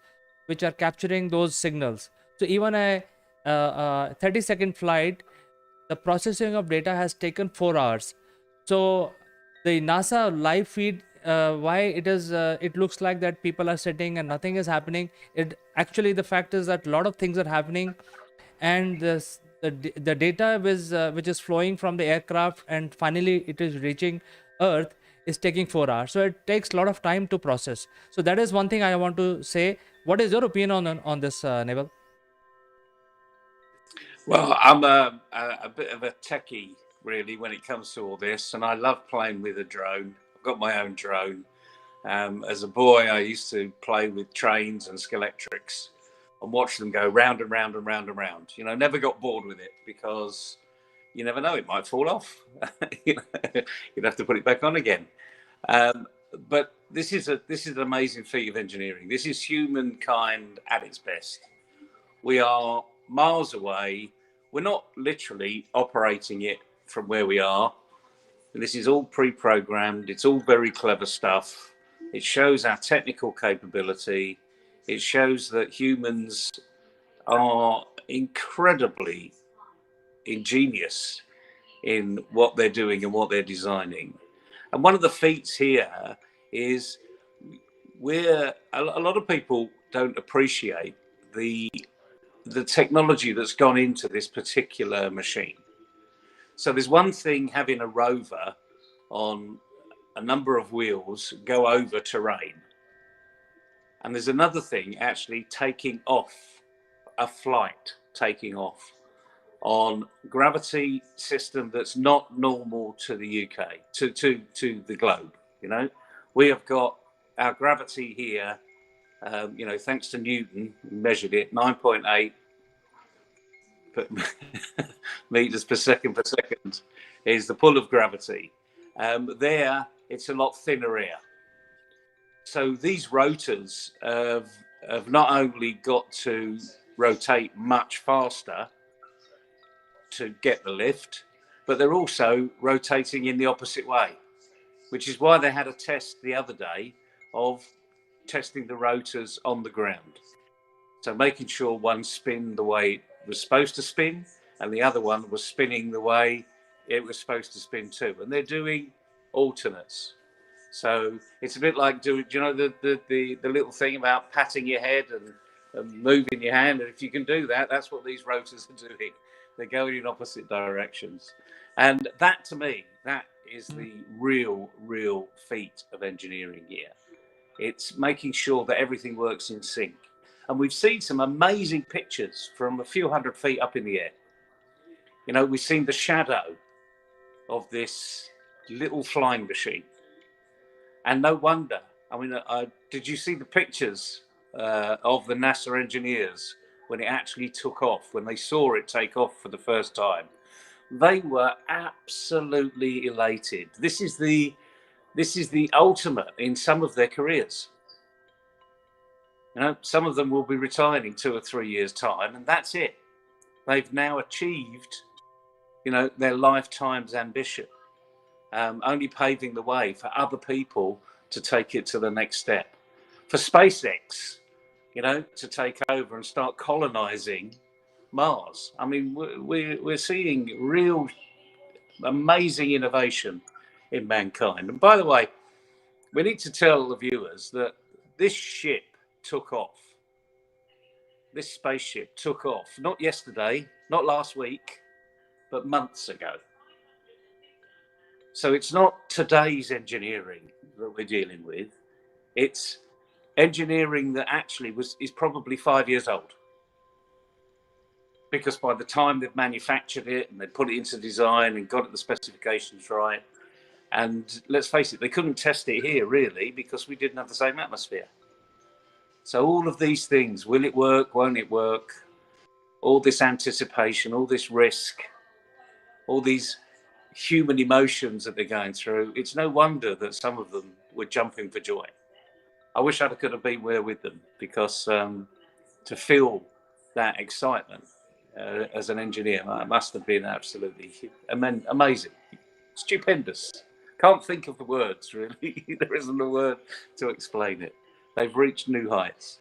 which are capturing those signals. So even a 30-second flight, the processing of data has taken 4 hours. So the NASA live feed, why it looks like that people are sitting and nothing is happening. It actually, the fact is that a lot of things are happening, and the data which is flowing from the aircraft and finally it is reaching Earth is taking 4 hours. So it takes a lot of time to process. So that is one thing I want to say. What is your opinion on this, Naval? Well, I'm a bit of a techie, really, when it comes to all this, and I love playing with a drone. I've got my own drone. As a boy, I used to play with trains and Skeletrics and watch them go round and round and round and round. You know, never got bored with it because you never know, it might fall off. You'd have to put it back on again. But this is an amazing feat of engineering. This is humankind at its best. We are miles away. We're not literally operating it from where we are. And this is all pre-programmed. It's all very clever stuff. It shows our technical capability. It shows that humans are incredibly ingenious in what they're doing and what they're designing. And one of the feats here is a lot of people don't appreciate the technology that's gone into this particular machine. So there's one thing having a rover on a number of wheels go over terrain. And there's another thing actually taking off a flight, taking off on gravity system that's not normal to the UK, to the globe. You know, we have got our gravity here, thanks to Newton, measured it 9.8 meters per second is the pull of gravity. There, it's a lot thinner air. So these rotors have not only got to rotate much faster to get the lift, but they're also rotating in the opposite way, which is why they had a test the other day of testing the rotors on the ground. So making sure one spin the way it was supposed to spin and the other one was spinning the way it was supposed to spin too. And they're doing alternates. So it's a bit like do you know the little thing about patting your head and moving your hand? And if you can do that, that's what these rotors are doing. They're going in opposite directions. And that to me, that is the real feat of engineering here. It's making sure that everything works in sync. And we've seen some amazing pictures from a few hundred feet up in the air. You know, we've seen the shadow of this little flying machine. And no wonder. I mean, did you see the pictures of the NASA engineers when it actually took off, when they saw it take off for the first time? They were absolutely elated. This is the ultimate in some of their careers. You know, some of them will be retiring in 2 or 3 years' time, and that's it. They've now achieved, you know, their lifetime's ambition, only paving the way for other people to take it to the next step. For SpaceX, you know, to take over and start colonizing Mars. I mean, we're seeing real amazing innovation in mankind. And by the way, we need to tell the viewers that this ship took off. This spaceship took off, not yesterday, not last week, but months ago. So it's not today's engineering that we're dealing with. It's engineering that actually is probably 5 years old. Because by the time they've manufactured it and they put it into design and got the specifications right, and let's face it, they couldn't test it here really because we didn't have the same atmosphere. So all of these things, will it work, won't it work? All this anticipation, all this risk, all these human emotions that they're going through, it's no wonder that some of them were jumping for joy. I wish I could have been there with them because to feel that excitement as an engineer, it must have been absolutely amazing, stupendous. Can't think of the words really. There isn't a word to explain it. They've reached new heights.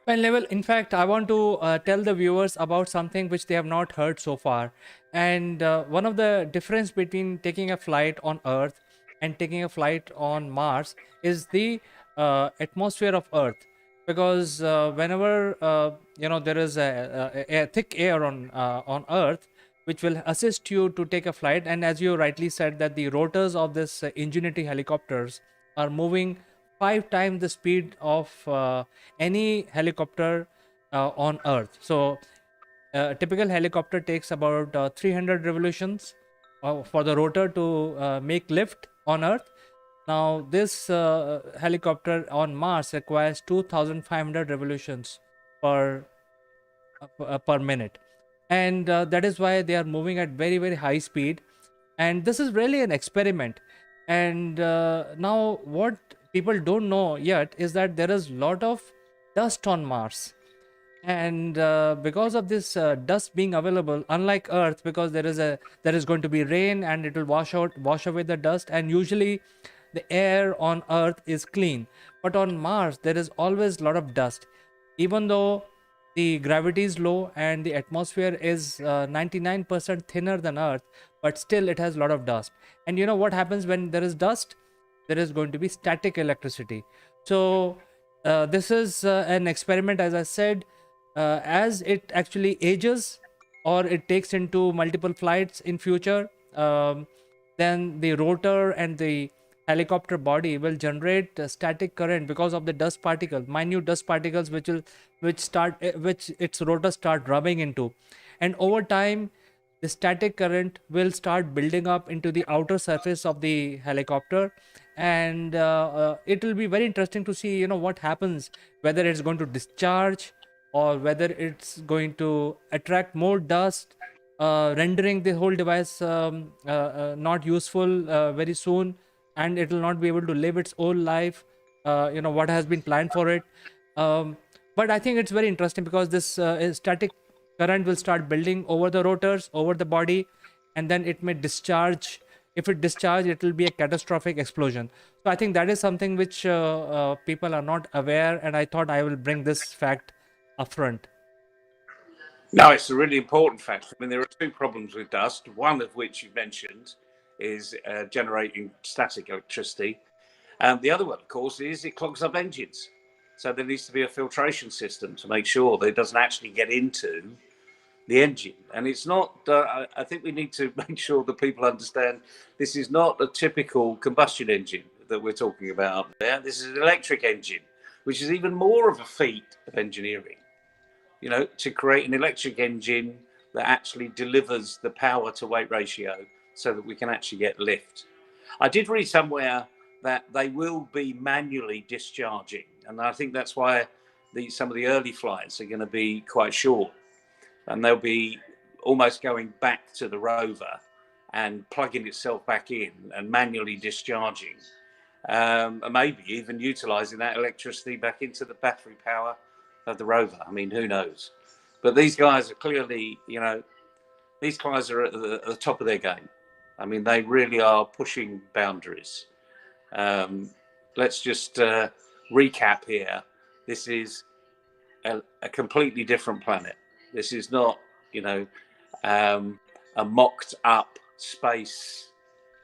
Well, Level, in fact, I want to tell the viewers about something which they have not heard so far. And one of the difference between taking a flight on Earth and taking a flight on Mars is the atmosphere of Earth. Because whenever there is a thick air on Earth, which will assist you to take a flight, and as you rightly said, that the rotors of this Ingenuity helicopters are moving 5 times the speed of any helicopter on Earth. So a typical helicopter takes about 300 revolutions for the rotor to make lift on Earth. Now this helicopter on Mars requires 2500 revolutions per minute, and that is why they are moving at very high speed. And this is really an experiment. And now what people don't know yet is that there is lot of dust on Mars. And because of this dust being available, unlike Earth, because there is going to be rain and it will wash away the dust, and usually the air on Earth is clean, but on Mars there is always a lot of dust. Even though the gravity is low and the atmosphere is 99% thinner than Earth, but still it has a lot of dust. And you know what happens when there is dust? There is going to be static electricity. So this is an experiment, as I said. As it actually ages or it takes into multiple flights in future, then the rotor and the helicopter body will generate static current because of the dust particles, minute dust particles, which its rotor start rubbing into. And over time the static current will start building up into the outer surface of the helicopter. And it will be very interesting to see what happens, whether it's going to discharge or whether it's going to attract more dust, rendering the whole device not useful very soon, and it will not be able to live its own life, what has been planned for it. But I think it's very interesting because this static current will start building over the rotors, over the body, and then it may discharge. If it discharge, it will be a catastrophic explosion. So I think that is something which people are not aware, and I thought I will bring this fact upfront. No, it's a really important fact. I mean, there are two problems with dust. One of which you mentioned is generating static electricity. And the other one, of course, is it clogs up engines. So there needs to be a filtration system to make sure that it doesn't actually get into the engine. And it's not, I think we need to make sure that people understand this is not a typical combustion engine that we're talking about there. This is an electric engine, which is even more of a feat of engineering, you know, to create an electric engine that actually delivers the power to weight ratio so that we can actually get lift. I did read somewhere that they will be manually discharging, and I think that's why some of the early flights are going to be quite short, and they'll be almost going back to the rover and plugging itself back in and manually discharging, and maybe even utilizing that electricity back into the battery power of the rover. I mean, who knows? But these guys are clearly, you know, these guys are at the top of their game. I mean, they really are pushing boundaries. Let's just recap here. This is a completely different planet. This is not, you know, a mocked up space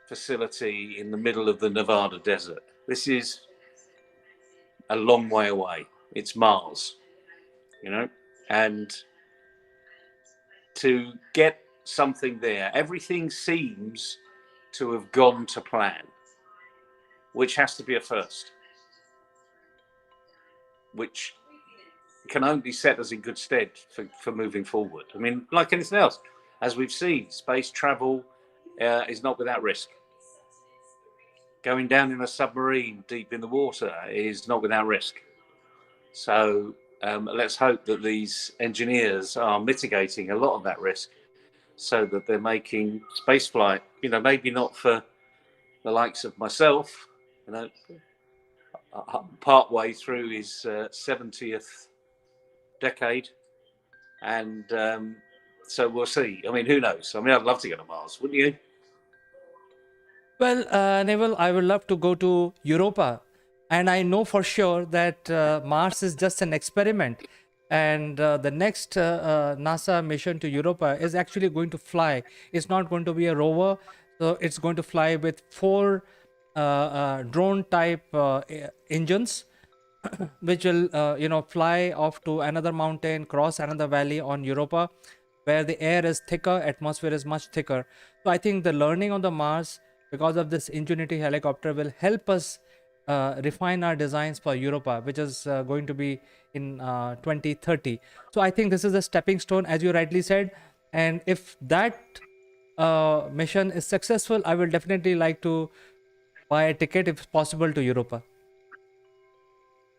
facility in the middle of the Nevada desert. This is a long way away. It's Mars, you know, and to get something there, everything seems to have gone to plan, which has to be a first, which can only set us in good stead for moving forward. I mean, like anything else, as we've seen, space travel is not without risk. Going down in a submarine deep in the water is not without risk. So let's hope that these engineers are mitigating a lot of that risk so that they're making spaceflight, you know, maybe not for the likes of myself, you know, part way through his 70th decade. And so we'll see. I mean, who knows? I mean, I'd love to go to Mars, wouldn't you? Well, Neville, I would love to go to Europa. And I know for sure that Mars is just an experiment. And the next NASA mission to Europa is actually going to fly. It's not going to be a rover. So it's going to fly with 4 drone type engines, which will, you know, fly off to another mountain, cross another valley on Europa, where the air is thicker, atmosphere is much thicker. So I think the learning on the Mars, because of this Ingenuity helicopter, will help us refine our designs for Europa, which is going to be in 2030. So I think this is a stepping stone, as you rightly said. And if that mission is successful, I will definitely like to buy a ticket, if possible, to Europa.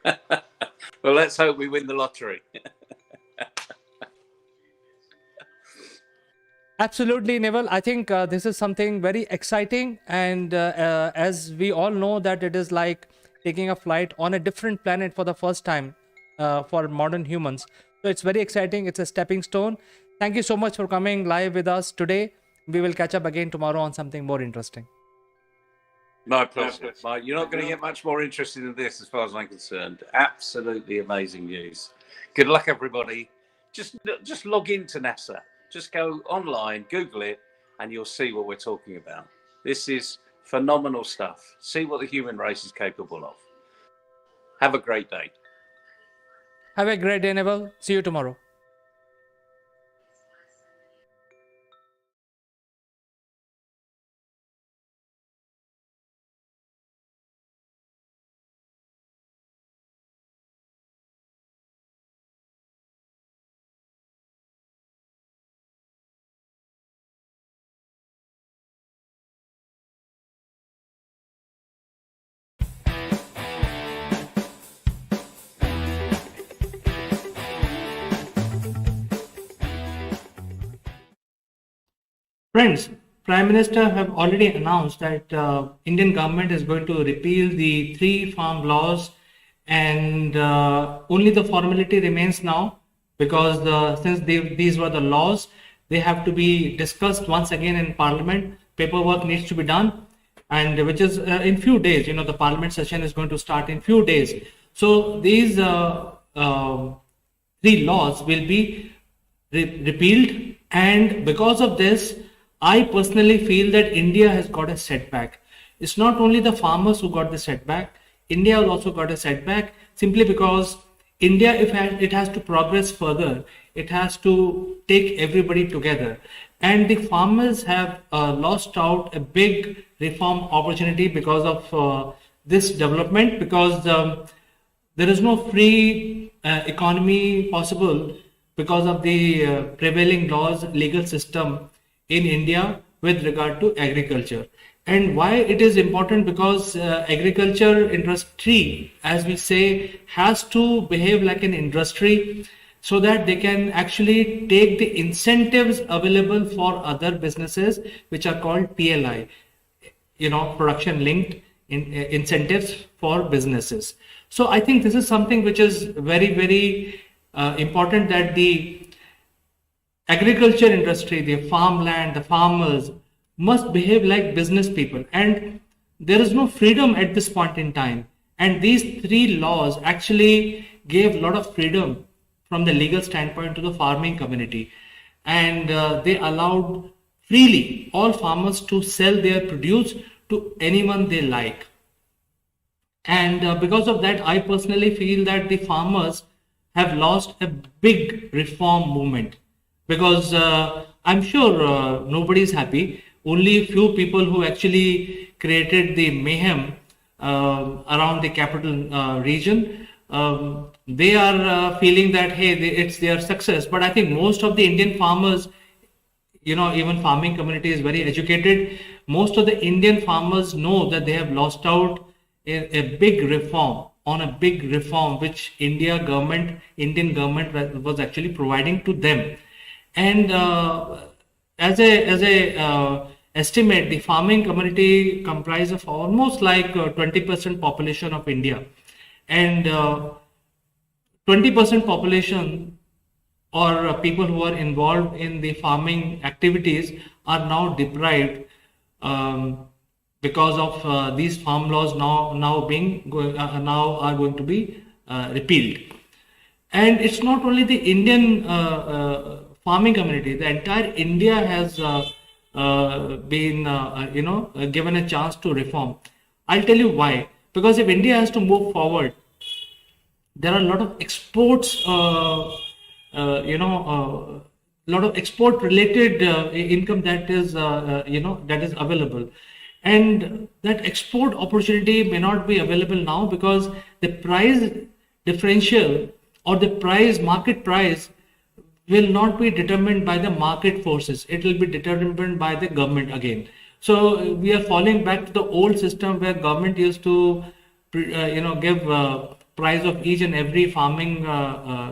Well, let's hope we win the lottery. Absolutely, Neville. I think this is something very exciting, and as we all know that it is like taking a flight on a different planet for the first time for modern humans. So it's very exciting. It's a stepping stone. Thank you so much for coming live with us today. We will catch up again tomorrow on something more interesting. My pleasure. You're not going to get much more interesting than this, as far as I'm concerned. Absolutely amazing news. Good luck, everybody. Just log into NASA. Just go online, Google it, and you'll see what we're talking about. This is phenomenal stuff. See what the human race is capable of. Have a great day. Have a great day, Neville. See you tomorrow. Friends, Prime Minister have already announced that Indian government is going to repeal the 3 farm laws, and only the formality remains now, because since these were the laws, they have to be discussed once again in Parliament. Paperwork needs to be done, and which is in few days. The Parliament session is going to start in few days. So these three laws will be repealed, and because of this, I personally feel that India has got a setback. It's not only the farmers who got the setback. India has also got a setback simply because India, if it has to progress further, it has to take everybody together. And the farmers have lost out a big reform opportunity because of this development, because there is no free economy possible because of the prevailing laws, legal system in India with regard to agriculture. And why it is important? Because agriculture industry, as we say, has to behave like an industry so that they can actually take the incentives available for other businesses, which are called PLI, production linked incentives for businesses. So I think this is something which is very, very important, that the agriculture industry, the farmland, the farmers must behave like business people. And there is no freedom at this point in time. And these three laws actually gave a lot of freedom from the legal standpoint to the farming community. And they allowed freely all farmers to sell their produce to anyone they like. And because of that, I personally feel that the farmers have lost a big reform movement, because I'm sure nobody is happy. Only few people who actually created the mayhem around the capital region, they are feeling that, hey, it's their success. But I think most of the Indian farmers, even farming community is very educated. Most of the Indian farmers know that they have lost out a big reform, which Indian government was actually providing to them. And as a estimate, the farming community comprises of almost like 20% population of India, and 20% population, or people who are involved in the farming activities, are now deprived because of these farm laws now are going to be repealed. And it's not only the Indian farming community; the entire India has been given a chance to reform. I'll tell you why. Because if India has to move forward, there are a lot of exports, lot of export related income that is available, and that export opportunity may not be available now because the price differential, or the market price, will not be determined by the market forces. It will be determined by the government again. So we are falling back to the old system where government used to give price of each and every farming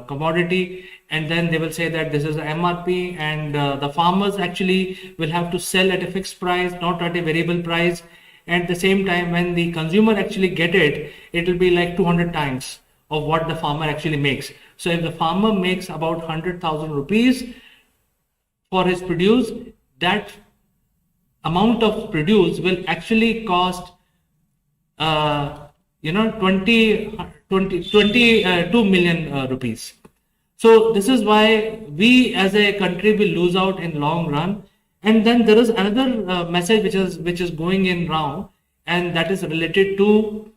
commodity, and then they will say that this is the MRP, and the farmers actually will have to sell at a fixed price, not at a variable price. At the same time, when the consumer actually get it, it will be like 200 times of what the farmer actually makes. So if the farmer makes about 100,000 rupees for his produce, that amount of produce will actually cost 22 million rupees. So this is why we as a country will lose out in long run. And then there is another message which is going in round, and that is related to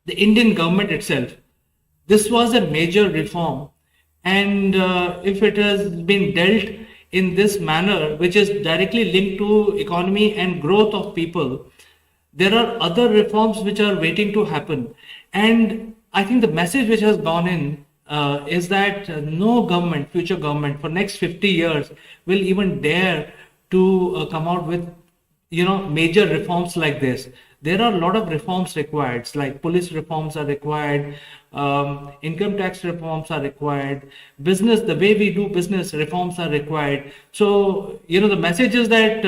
the Indian government itself. This was a major reform, and if it has been dealt in this manner, which is directly linked to economy and growth of people, there are other reforms which are waiting to happen. And I think the message which has gone in is that no government, future government for next 50 years will even dare to come out with major reforms like this. There are a lot of reforms required, like police reforms are required, income tax reforms are required, business, the way we do business reforms are required. So the message is that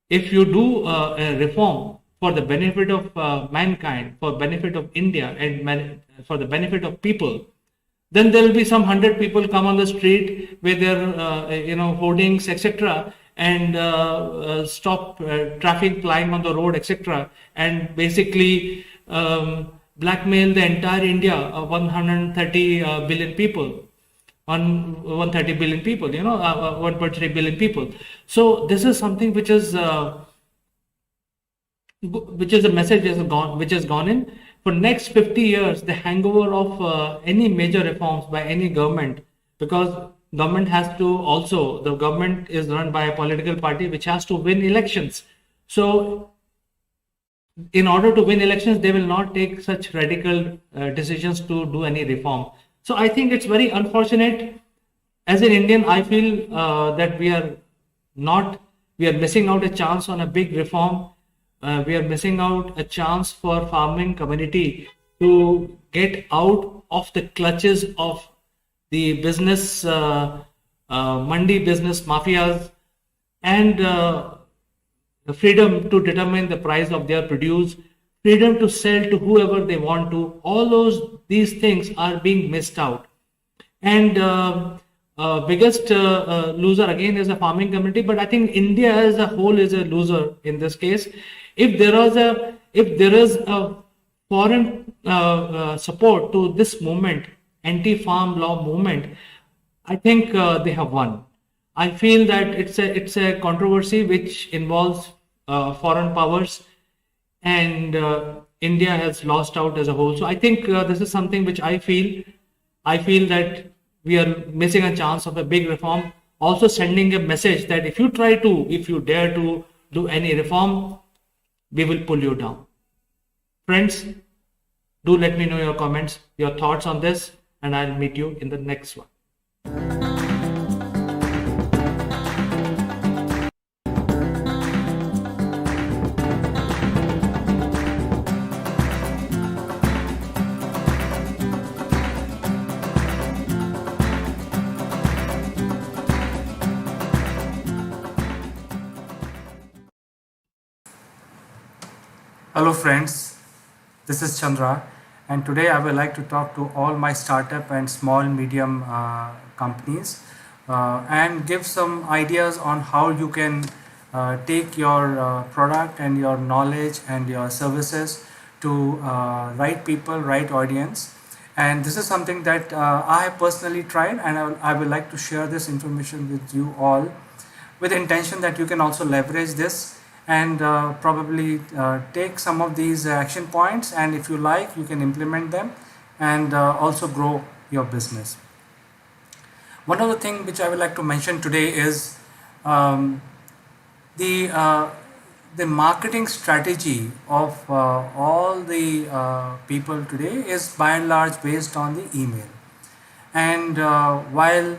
if you do a reform for the benefit of mankind, for benefit of India, and for the benefit of people, then there will be some 100 people come on the street with their hoardings, etc., and stop traffic flying on the road, etc., and basically blackmail the entire India, 130 billion people. 130 billion people, 1.3 billion people. So this is something which is a message which has gone in. For next 50 years, the hangover of any major reforms by any government, because the government is run by a political party which has to win elections. So in order to win elections, they will not take such radical decisions to do any reform. So I think it's very unfortunate. As an Indian, I feel that we are missing out a chance on a big reform. We are missing out a chance for farming community to get out of the clutches of the business, mandi business mafias, and the freedom to determine the price of their produce, freedom to sell to whoever they want to. All these things are being missed out. And biggest loser again is the farming community, but I think India as a whole is a loser in this case. If there is a foreign support to this movement, anti-farm law movement, I think they have won. I feel that it's a controversy which involves foreign powers, and India has lost out as a whole. So I think this is something which I feel that we are missing a chance of a big reform. Also sending a message that if you dare to do any reform, we will pull you down. Friends, do let me know your comments, your thoughts on this, and I'll meet you in the next one. Hello friends, this is Chandra, and today I would like to talk to all my startup and small medium companies and give some ideas on how you can take your product and your knowledge and your services to right people, right audience. And this is something that I have personally tried, and I would like to share this information with you all with the intention that you can also leverage this and probably take some of these action points, and if you like, you can implement them and also grow your business. One of the things which I would like to mention today is the marketing strategy of all the people today is by and large based on the email. And while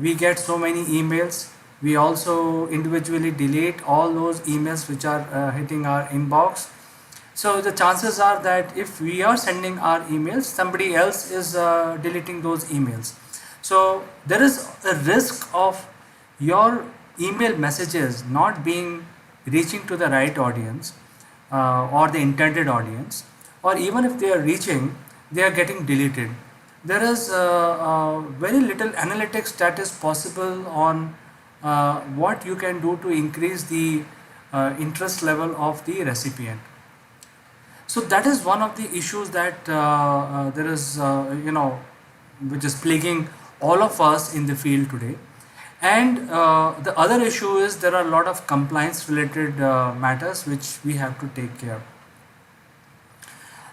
we get so many emails, we also individually delete all those emails which are hitting our inbox. So the chances are that if we are sending our emails, somebody else is deleting those emails. So there is a risk of your email messages not being reaching to the right audience or the intended audience, or even if they are reaching, they are getting deleted. There is very little analytics that is possible on what you can do to increase the interest level of the recipient. So that is one of the issues that there is, which is plaguing all of us in the field today. And the other issue is there are a lot of compliance related matters which we have to take care.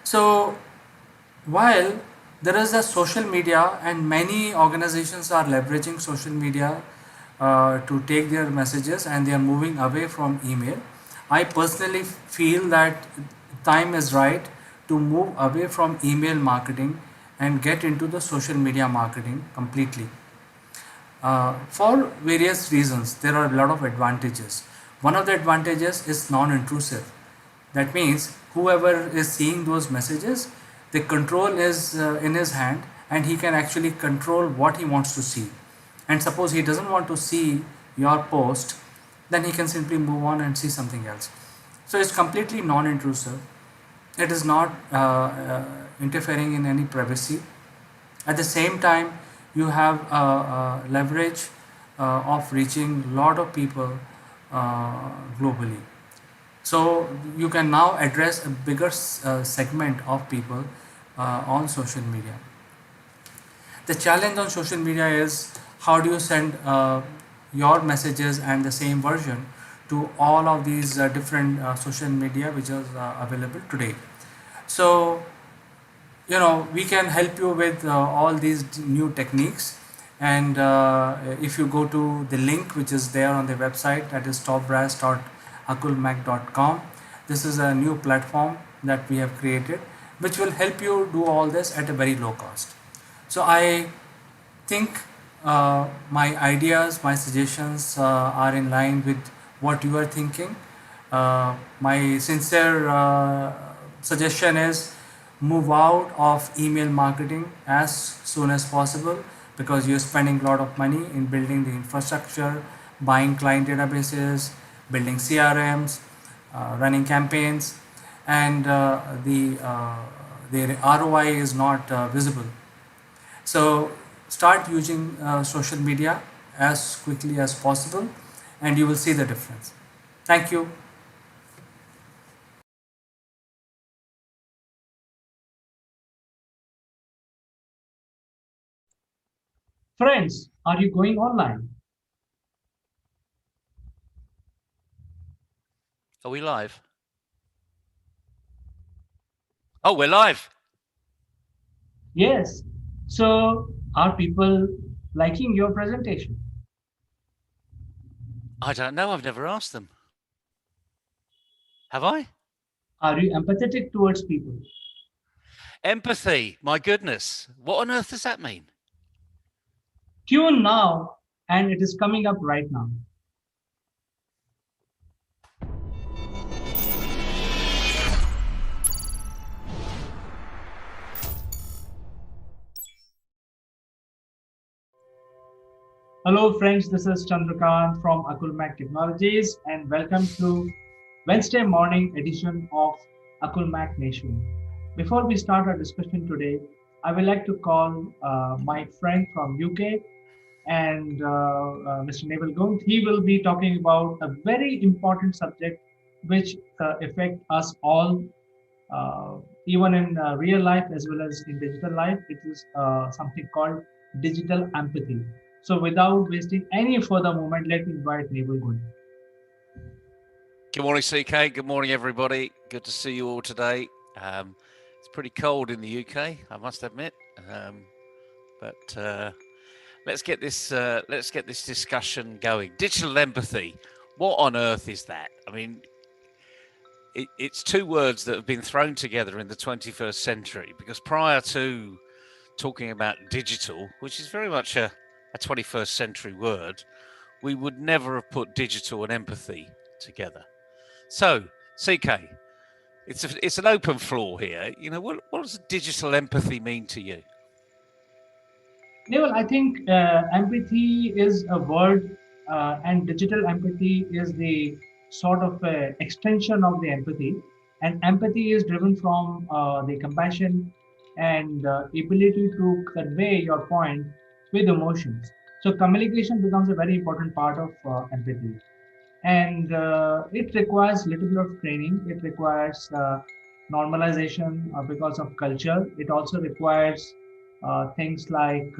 So while there is a social media and many organizations are leveraging social media to take their messages and they are moving away from email, I personally feel that time is right to move away from email marketing and get into the social media marketing completely. For various reasons, there are a lot of advantages. One of the advantages is non-intrusive. That means whoever is seeing those messages, the control is in his hand, and he can actually control what he wants to see. And suppose he doesn't want to see your post, then he can simply move on and see something else. So it's completely non-intrusive. It is not interfering in any privacy. At the same time, you have leverage of reaching a lot of people globally. So you can now address a bigger segment of people on social media. The challenge on social media is how do you send your messages and the same version to all of these different social media which is available today. So we can help you with all these new techniques, and if you go to the link which is there on the website, that is topbrass.akulmach.com. This is a new platform that we have created which will help you do all this at a very low cost. So I think my ideas, my suggestions are in line with what you are thinking. My sincere suggestion is move out of email marketing as soon as possible, because you're spending a lot of money in building the infrastructure, buying client databases, building CRMs, running campaigns, and the ROI is not visible. So start using social media as quickly as possible and you will see the difference. Thank you. Friends, are you going online? Are we live? Oh, we're live. Yes. So, are people liking your presentation? I don't know. I've never asked them. Have I? Are you empathetic towards people? Empathy. My goodness. What on earth does that mean? Tune now, and it is coming up right now. Hello, friends. This is Chandrakant from Akulmach Technologies, and welcome to Wednesday morning edition of Akulmach Nation. Before we start our discussion today, I would like to call my friend from UK and Mr. Naval Gund. He will be talking about a very important subject which affect us all, uh, even in real life as well as in digital life. It is something called digital empathy. So without wasting any further moment, let me invite Naval Gund. Good morning, CK. Good morning, everybody. Good to see you all today. It's pretty cold in the UK, I must admit. But let's get this discussion going. Digital empathy. What on earth is that? I mean, it's two words that have been thrown together in the 21st century, because prior to talking about digital, which is very much a 21st century word, we would never have put digital and empathy together. So, CK, it's an open floor here. What does digital empathy mean to you? Naval, I think empathy is a word, and digital empathy is the sort of extension of the empathy. And empathy is driven from the compassion and ability to convey your point with emotions. So communication becomes a very important part of empathy, and it requires little bit of training. It requires normalization because of culture. It also requires things like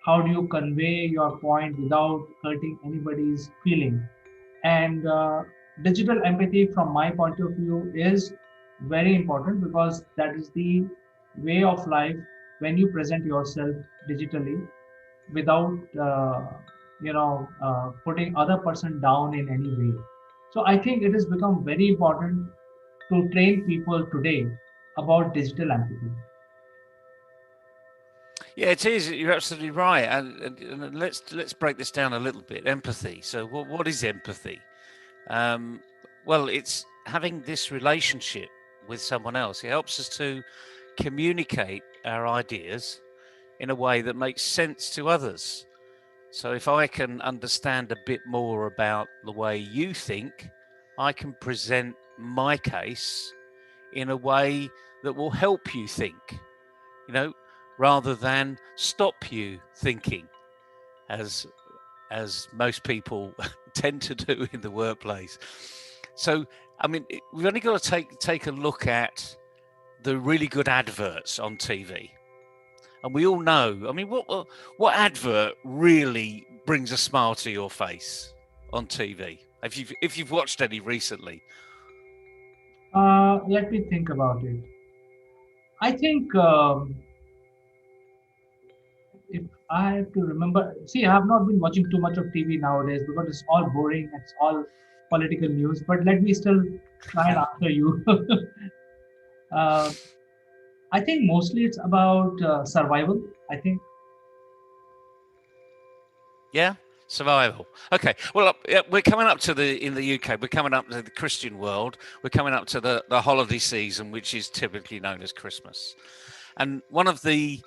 how do you convey your point without hurting anybody's feeling. And digital empathy, from my point of view, is very important because that is the way of life when you present yourself digitally without putting other person down in any way. So I think it has become very important to train people today about digital empathy. Yeah, it is. You're absolutely right. And let's break this down a little bit. Empathy. So, what is empathy? Well, it's having this relationship with someone else. It helps us to communicate our ideas in a way that makes sense to others. So if I can understand a bit more about the way you think, I can present my case in a way that will help you think. rather than stop you thinking, as most people tend to do in the workplace. So, I mean, we've only got to take a look at the really good adverts on TV. And we all know, I mean, what advert really brings a smile to your face on TV? If you've watched any recently. Let me think about it. I think if I have to remember, see, I have not been watching too much of TV nowadays because it's all boring. It's all political news. But let me still try and answer you. uh, I think mostly it's about survival. I think. Yeah, survival. Okay. Well, we're coming up to in the UK. We're coming up to the Christian world. We're coming up to the holiday season, which is typically known as Christmas. And one of the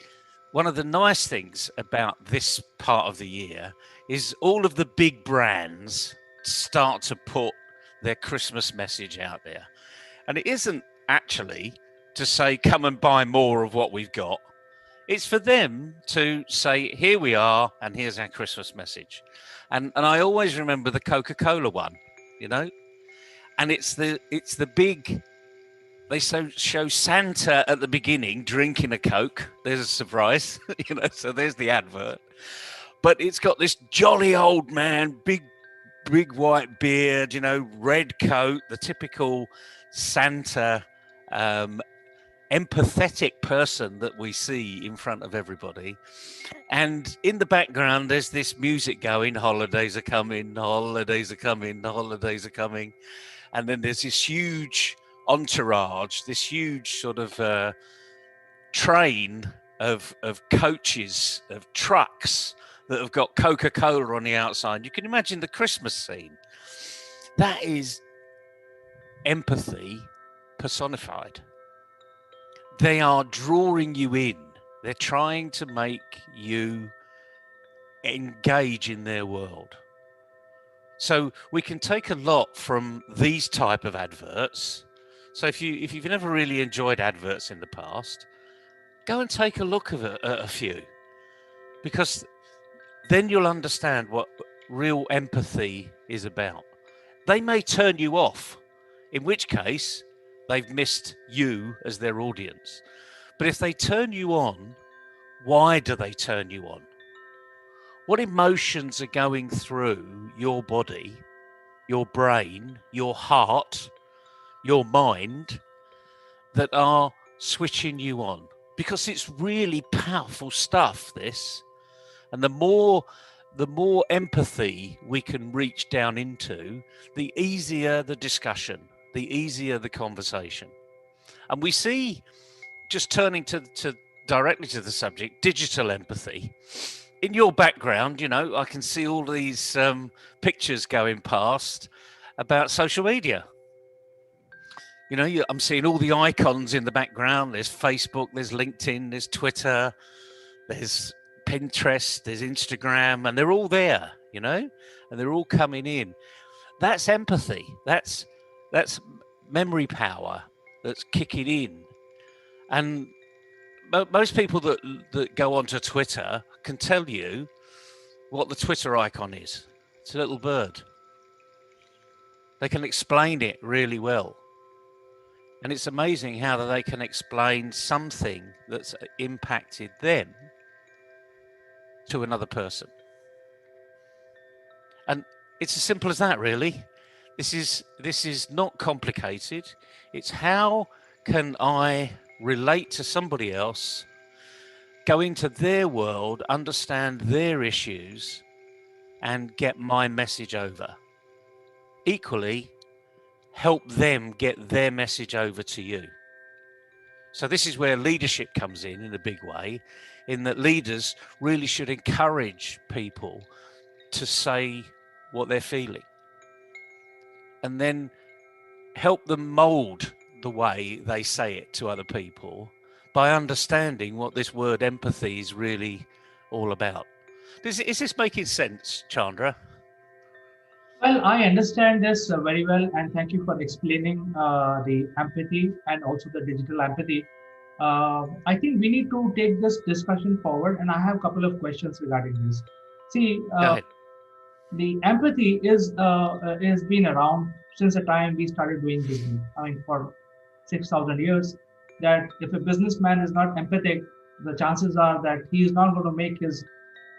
nice things about this part of the year is all of the big brands start to put their Christmas message out there. And it isn't actually to say, come and buy more of what we've got. It's for them to say, here we are, and here's our Christmas message. And I always remember the Coca-Cola one, you know, and it's the big. They show Santa at the beginning drinking a Coke. There's a surprise, you know. So there's the advert, but it's got this jolly old man, big white beard, you know, red coat, the typical Santa. Empathetic person that we see in front of everybody, and in the background there's this music going, holidays are coming, holidays are coming, holidays are coming, and then there's this huge entourage, this huge sort of train of coaches, of trucks that have got Coca-Cola on the outside. You can imagine the Christmas scene. That is empathy personified. They are drawing you in. They're trying to make you engage in their world. So we can take a lot from these type of adverts. So if you've never really enjoyed adverts in the past, go and take a look at a few, because then you'll understand what real empathy is about. They may turn you off, in which case they've missed you as their audience. But if they turn you on, why do they turn you on? What emotions are going through your body, your brain, your heart, your mind that are switching you on? Because it's really powerful stuff, this. And the more empathy we can reach down into, the easier the discussion, the easier the conversation. And we see, just turning to directly to the subject, digital empathy. In your background, you know, I can see all these pictures going past about social media. You know, I'm seeing all the icons in the background. There's Facebook, there's LinkedIn, there's Twitter, there's Pinterest, there's Instagram, and they're all there, you know, and they're all coming in. That's empathy. That's memory power that's kicking in. And most people that go onto Twitter can tell you what the Twitter icon is. It's a little bird. They can explain it really well. And it's amazing how they can explain something that's impacted them to another person. And it's as simple as that, really. This is not complicated. It's how can I relate to somebody else, go into their world, understand their issues, and get my message over. Equally, help them get their message over to you. So this is where leadership comes in a big way, in that leaders really should encourage people to say what they're feeling, and then help them mold the way they say it to other people by understanding what this word empathy is really all about. Is this making sense, Chandra? Well, I understand this very well, and thank you for explaining the empathy and also the digital empathy. I think we need to take this discussion forward, and I have a couple of questions regarding this. See, Go ahead. the empathy is been around since the time we started doing business. I mean, for 6,000 years. That if a businessman is not empathic, the chances are that he is not going to make his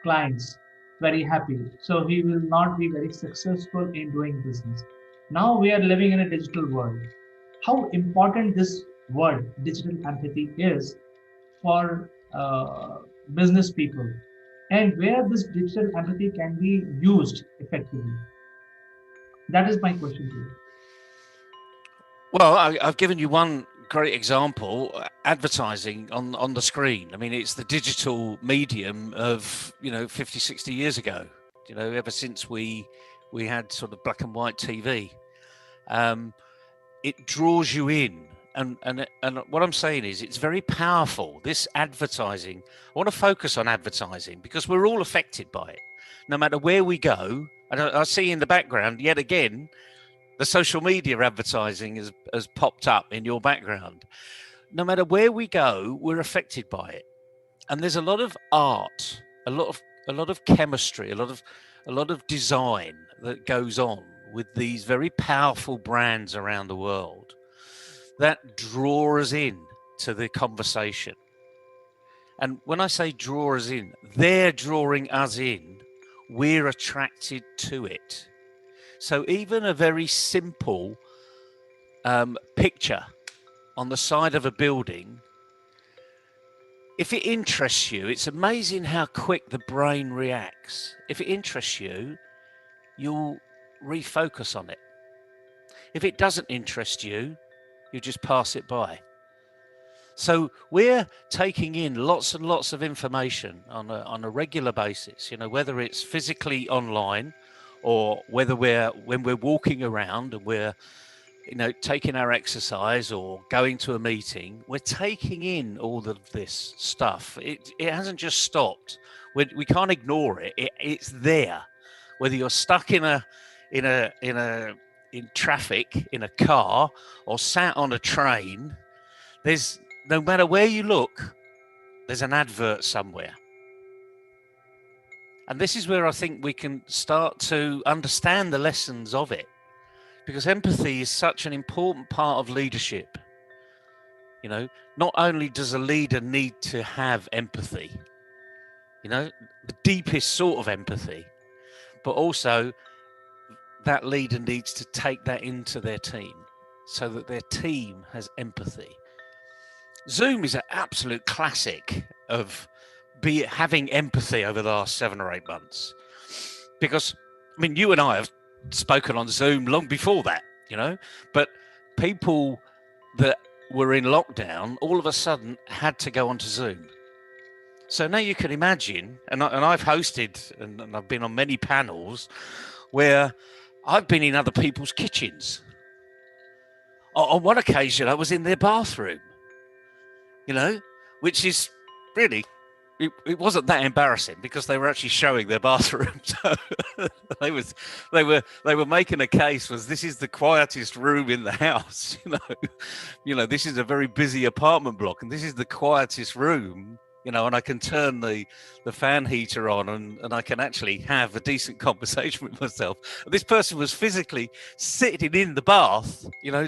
clients very happy. So he will not be very successful in doing business. Now we are living in a digital world. How important this word, digital empathy, is for business people, and where this digital empathy can be used effectively. That is my question to you. Well, I've given you one great example, advertising on the screen. I mean, it's the digital medium of, 50, 60 years ago, ever since we had sort of black and white TV. It draws you in. And what I'm saying is it's very powerful, this advertising. I want to focus on advertising because we're all affected by it. No matter where we go, and I see in the background, yet again, the social media advertising has popped up in your background. No matter where we go, we're affected by it. And there's a lot of art, a lot of chemistry, a lot of design that goes on with these very powerful brands around the world that draw us in to the conversation. And when I say draw us in, they're drawing us in. We're attracted to it. So even a very simple picture on the side of a building, if it interests you, it's amazing how quick the brain reacts. If it interests you, you'll refocus on it. If it doesn't interest you, you just pass it by. So we're taking in lots and lots of information on a regular basis, whether it's physically online or whether when we're walking around and we're taking our exercise or going to a meeting, we're taking in all of this stuff. It hasn't just stopped. We can't ignore it. It's there. Whether you're stuck in traffic in a car or sat on a train, there's no matter where you look, there's an advert somewhere. And this is where I think we can start to understand the lessons of it. Because empathy is such an important part of leadership. Not only does a leader need to have empathy, the deepest sort of empathy, but also that leader needs to take that into their team so that their team has empathy. Zoom is an absolute classic of having empathy over the last 7 or 8 months. Because, you and I have spoken on Zoom long before that, but people that were in lockdown all of a sudden had to go onto Zoom. So now you can imagine, and I've hosted and I've been on many panels where I've been in other people's kitchens. On one occasion, I was in their bathroom, which is really, it wasn't that embarrassing because they were actually showing their bathroom. So they were making a case was this is the quietest room in the house. This is a very busy apartment block and this is the quietest room. And I can turn the fan heater on and I can actually have a decent conversation with myself. This person was physically sitting in the bath,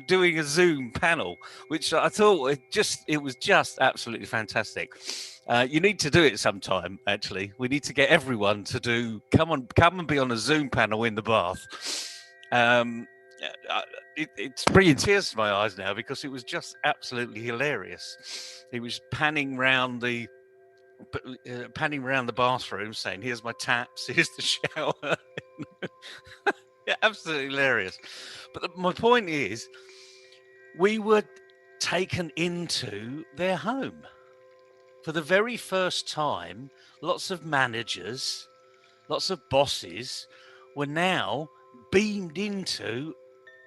doing a Zoom panel, which I thought it was just absolutely fantastic. You need to do it sometime, actually. We need to get everyone to come and be on a Zoom panel in the bath. It's bringing tears to my eyes now because it was just absolutely hilarious. He was panning round the bathroom saying, here's my taps, here's the shower. Yeah, absolutely hilarious. But my point is, we were taken into their home. For the very first time, lots of managers, lots of bosses were now beamed into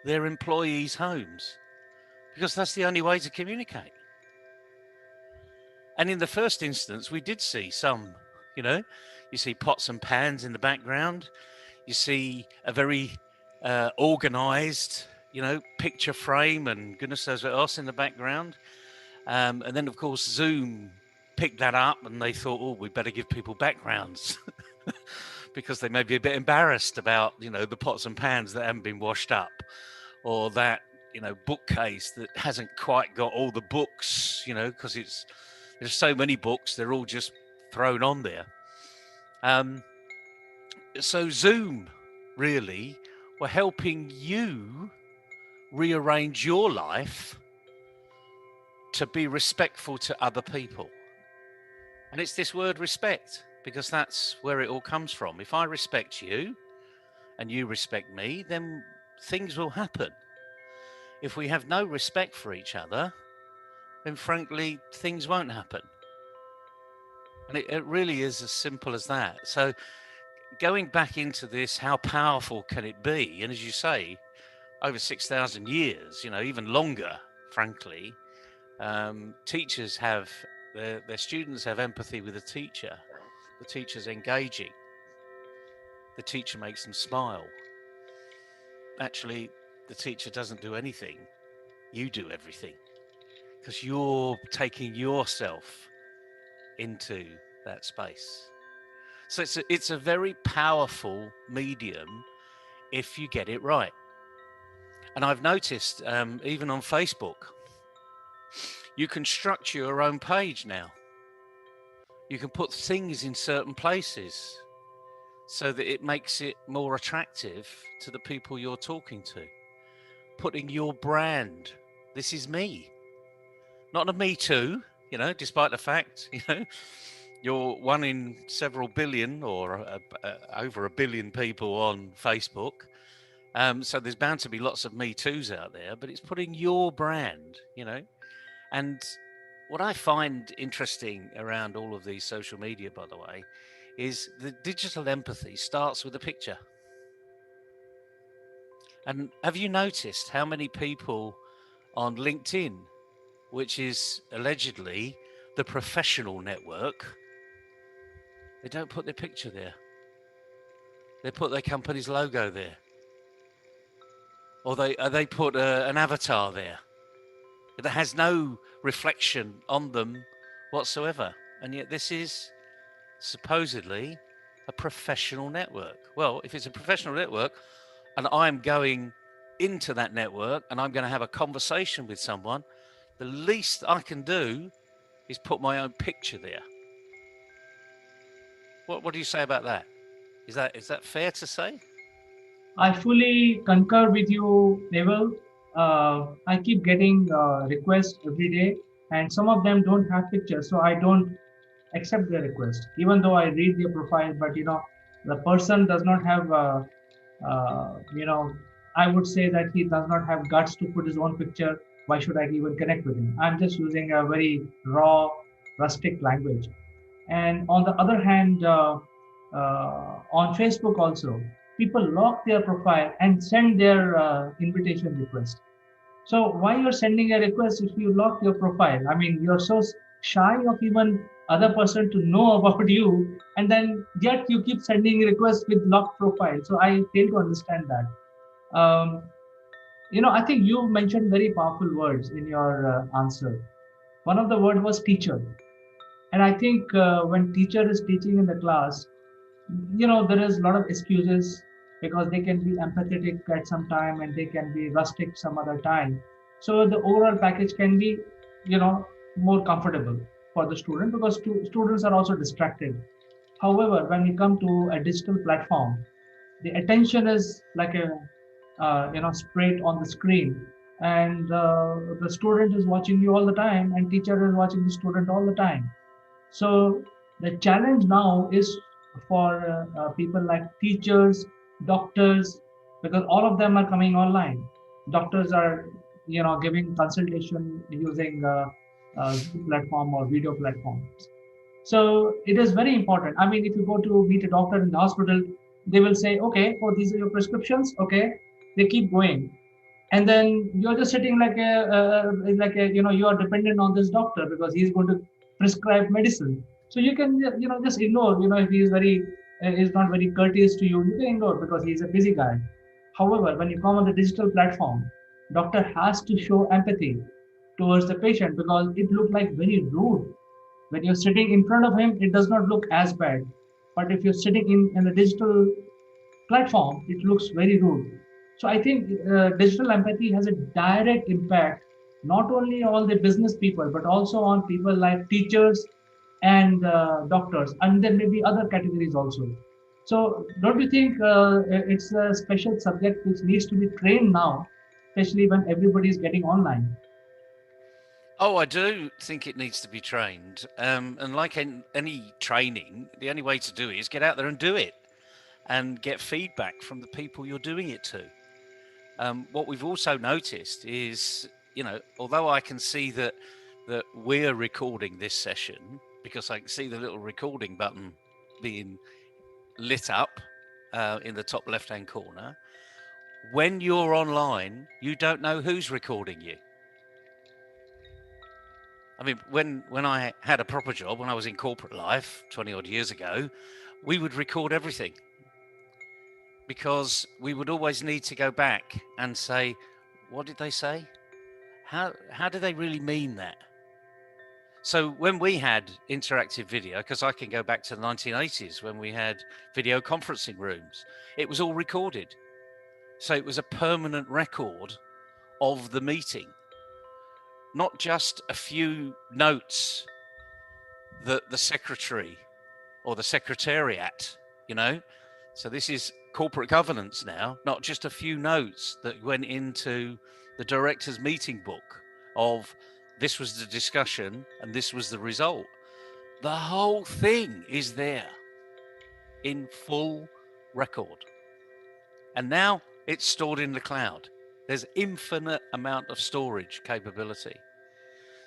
their employees' homes because that's the only way to communicate. And in the first instance, we did see some, you see pots and pans in the background. You see a very organized, picture frame and goodness knows what else in the background. And then, of course, Zoom picked that up and they thought, oh, we better give people backgrounds because they may be a bit embarrassed about, you know, the pots and pans that haven't been washed up, or that, you know, bookcase that hasn't quite got all the books, you know, because there's so many books, they're all just thrown on there. So Zoom really were helping you rearrange your life to be respectful to other people. And it's this word respect, because that's where it all comes from. If I respect you and you respect me, then things will happen. If we have no respect for each other, then frankly, things won't happen. And it really is as simple as that. So going back into this, how powerful can it be? And as you say, over 6,000 years, you know, even longer, frankly, teachers have, their students have empathy with the teacher. The teacher's engaging. The teacher makes them smile. Actually, the teacher doesn't do anything. You do everything, because you're taking yourself into that space. So it's a very powerful medium if you get it right. And I've noticed, even on Facebook, you can structure your own page now. You can put things in certain places so that it makes it more attractive to the people you're talking to. Putting your brand, this is me. Not a me too, you know, despite the fact, you know, you're one in several billion or over a billion people on Facebook. So there's bound to be lots of me too's out there, but it's putting your brand, you know. And what I find interesting around all of these social media, by the way, is the digital empathy starts with a picture. And have you noticed how many people on LinkedIn, which is allegedly the professional network, they don't put their picture there. They put their company's logo there. Or they put an avatar there that has no reflection on them whatsoever. And yet this is supposedly a professional network. Well, if it's a professional network and I'm going into that network and I'm going to have a conversation with someone, the least I can do is put my own picture there. What do you say about that? Is that fair to say? I fully concur with you, Neville. I keep getting requests every day, and some of them don't have pictures, so I don't accept their request, even though I read their profile. But you know, the person does not have, you know, I would say that he does not have guts to put his own picture. Why should I even connect with him? I'm just using a very raw, rustic language. And on the other hand, on Facebook also, people lock their profile and send their invitation request. So why you're sending a request if you lock your profile? I mean, you're so shy of even other person to know about you, and then yet you keep sending requests with locked profile. So I fail to understand that. You know, I think you mentioned very powerful words in your answer. One of the word was teacher. And I think when teacher is teaching in the class, you know, there is a lot of excuses because they can be empathetic at some time and they can be rustic some other time. So the overall package can be, you know, more comfortable for the student because students are also distracted. However, when we come to a digital platform, the attention is like a, you know, straight on the screen, and the student is watching you all the time and teacher is watching the student all the time. So the challenge now is for people like teachers, doctors, because all of them are coming online. Doctors are, you know, giving consultation using Zoom platform or video platforms. So it is very important. I mean, if you go to meet a doctor in the hospital, they will say, okay, oh, these are your prescriptions. Okay, they keep going, and then you're just sitting like a, you know, you are dependent on this doctor because he's going to prescribe medicine. So you can, you know, just ignore, you know, if he is very is not very courteous to you, you can ignore because he's a busy guy. However, when you come on the digital platform, doctor has to show empathy towards the patient, because it looked like very rude. When you're sitting in front of him, it does not look as bad. But if you're sitting in a digital platform, it looks very rude. So I think digital empathy has a direct impact, not only on the business people, but also on people like teachers and doctors, and there may be other categories also. So don't you think it's a special subject which needs to be trained now, especially when everybody is getting online? Oh, I do think it needs to be trained. And like any training, the only way to do it is get out there and do it and get feedback from the people you're doing it to. What we've also noticed is, although I can see that we're recording this session, because I can see the little recording button being lit up in the top left-hand corner, when you're online, you don't know who's recording you. I mean, when I had a proper job, when I was in corporate life 20 odd years ago, we would record everything because we would always need to go back and say, what did they say? How do they really mean that? So when we had interactive video, because I can go back to the 1980s when we had video conferencing rooms, it was all recorded. So it was a permanent record of the meeting, not just a few notes that the secretary or the secretariat, So this is corporate governance now, not just a few notes that went into the director's meeting book of this was the discussion and this was the result. The whole thing is there in full record. And now it's stored in the cloud. There's infinite amount of storage capability.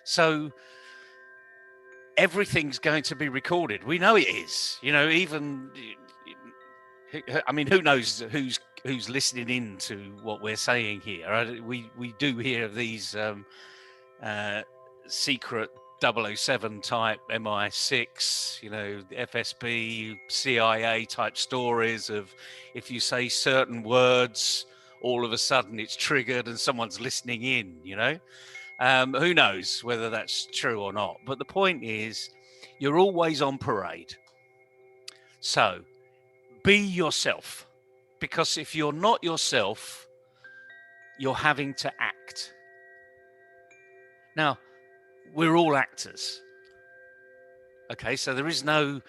So everything's going to be recorded. We know it is. Even who knows who's listening in to what we're saying here? We do hear these secret 007 type MI6, FSB, CIA type stories of if you say certain words, all of a sudden it's triggered and someone's listening in, Who knows whether that's true or not? But the point is, you're always on parade. So be yourself, because if you're not yourself, you're having to act. Now, we're all actors. Okay, so there's no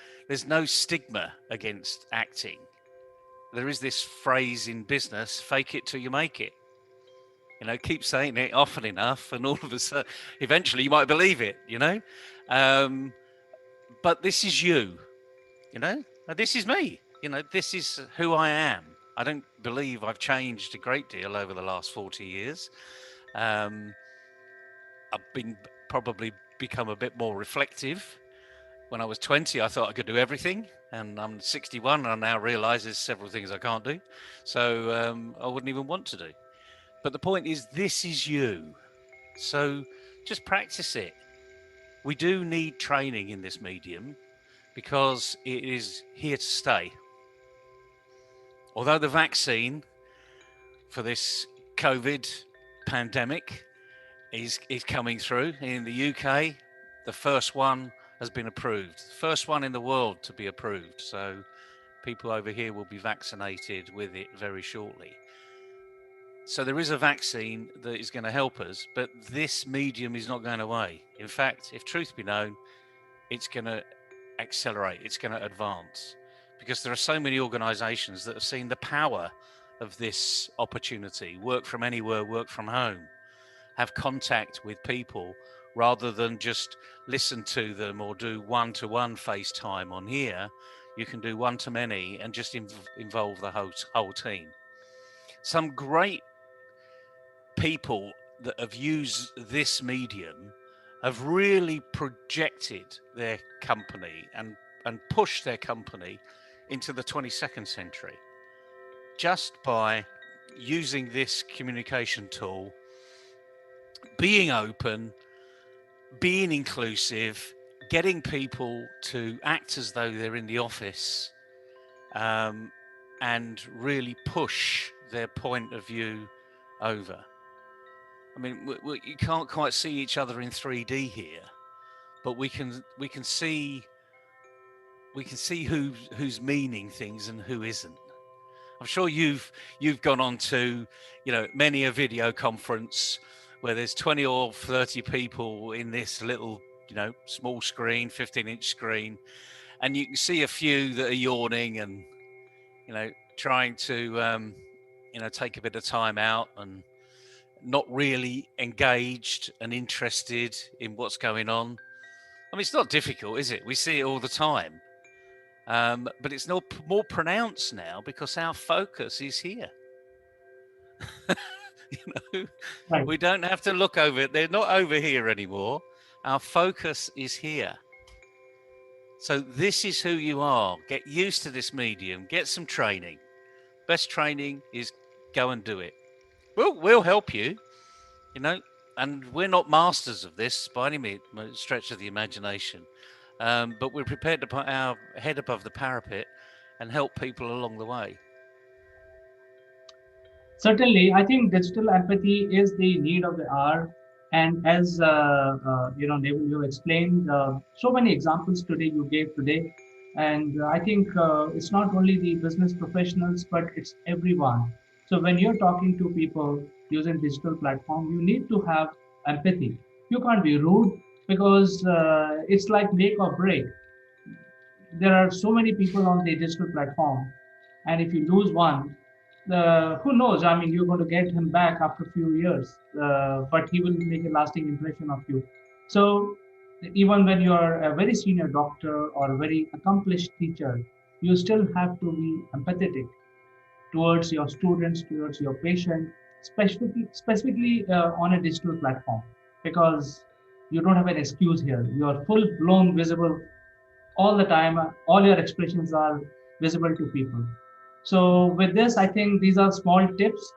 stigma against acting. There is this phrase in business, fake it till you make it. Keep saying it often enough, and all of a sudden, eventually you might believe it, But this is you, This is me, This is who I am. I don't believe I've changed a great deal over the last 40 years. I've probably become a bit more reflective. When I was 20, I thought I could do everything, and I'm 61, and I now realise there's several things I can't do, so I wouldn't even want to do. But the point is, this is you. So just practice it. We do need training in this medium because it is here to stay. Although the vaccine for this COVID pandemic is coming through in the UK, the first one has been approved. First one in the world to be approved. So people over here will be vaccinated with it very shortly. So there is a vaccine that is going to help us, but this medium is not going away. In fact, if truth be known, it's going to accelerate, it's going to advance, because there are so many organizations that have seen the power of this opportunity. Work from anywhere, work from home, have contact with people rather than just listen to them or do one-to-one FaceTime on here. You can do one-to-many and just involve the whole team. Some great people that have used this medium have really projected their company and pushed their company into the 22nd century just by using this communication tool, being open, being inclusive, getting people to act as though they're in the office, and really push their point of view over. I mean, you can't quite see each other in 3D here, but we can see who's meaning things and who isn't. I'm sure you've gone on to, many a video conference where there's 20 or 30 people in this little, small screen, 15-inch screen, and you can see a few that are yawning and, trying to, take a bit of time out and not really engaged and interested in what's going on. I mean, it's not difficult, is it? We see it all the time. But it's more pronounced now because our focus is here. Right. We don't have to look over it. They're not over here anymore. Our focus is here. So this is who you are. Get used to this medium. Get some training. Best training is go and do it. We'll help you, and we're not masters of this by any stretch of the imagination. But we're prepared to put our head above the parapet and help people along the way. Certainly, I think digital empathy is the need of the hour. And as Neville, you explained so many examples today you gave today. And I think it's not only the business professionals, but it's everyone. So when you're talking to people using digital platform, you need to have empathy. You can't be rude because it's like make or break. There are so many people on the digital platform, and if you lose one, who knows? I mean, you're going to get him back after a few years, but he will make a lasting impression of you. So even when you are a very senior doctor or a very accomplished teacher, you still have to be empathetic towards your students, towards your patient, specifically on a digital platform, because you don't have an excuse here. You are full blown visible all the time. All your expressions are visible to people. So with this, I think these are small tips.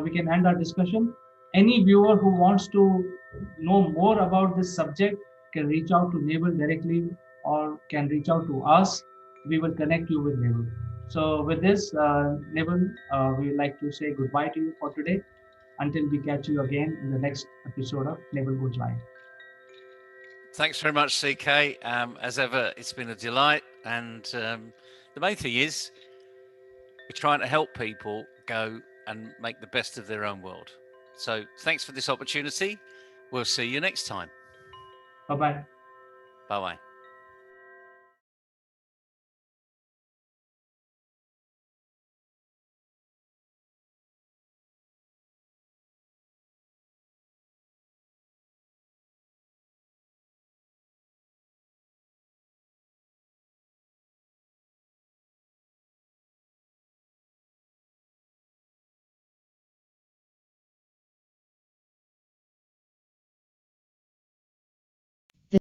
We can end our discussion. Any viewer who wants to know more about this subject can reach out to Naval directly or can reach out to us. We will connect you with Naval. So with this, Naval, we would like to say goodbye to you for today until we catch you again in the next episode of Naval Goes Live. Thanks very much, CK. As ever, it's been a delight. And the main thing is we're trying to help people go and make the best of their own world. So thanks for this opportunity. We'll see you next time. Bye-bye. Bye-bye.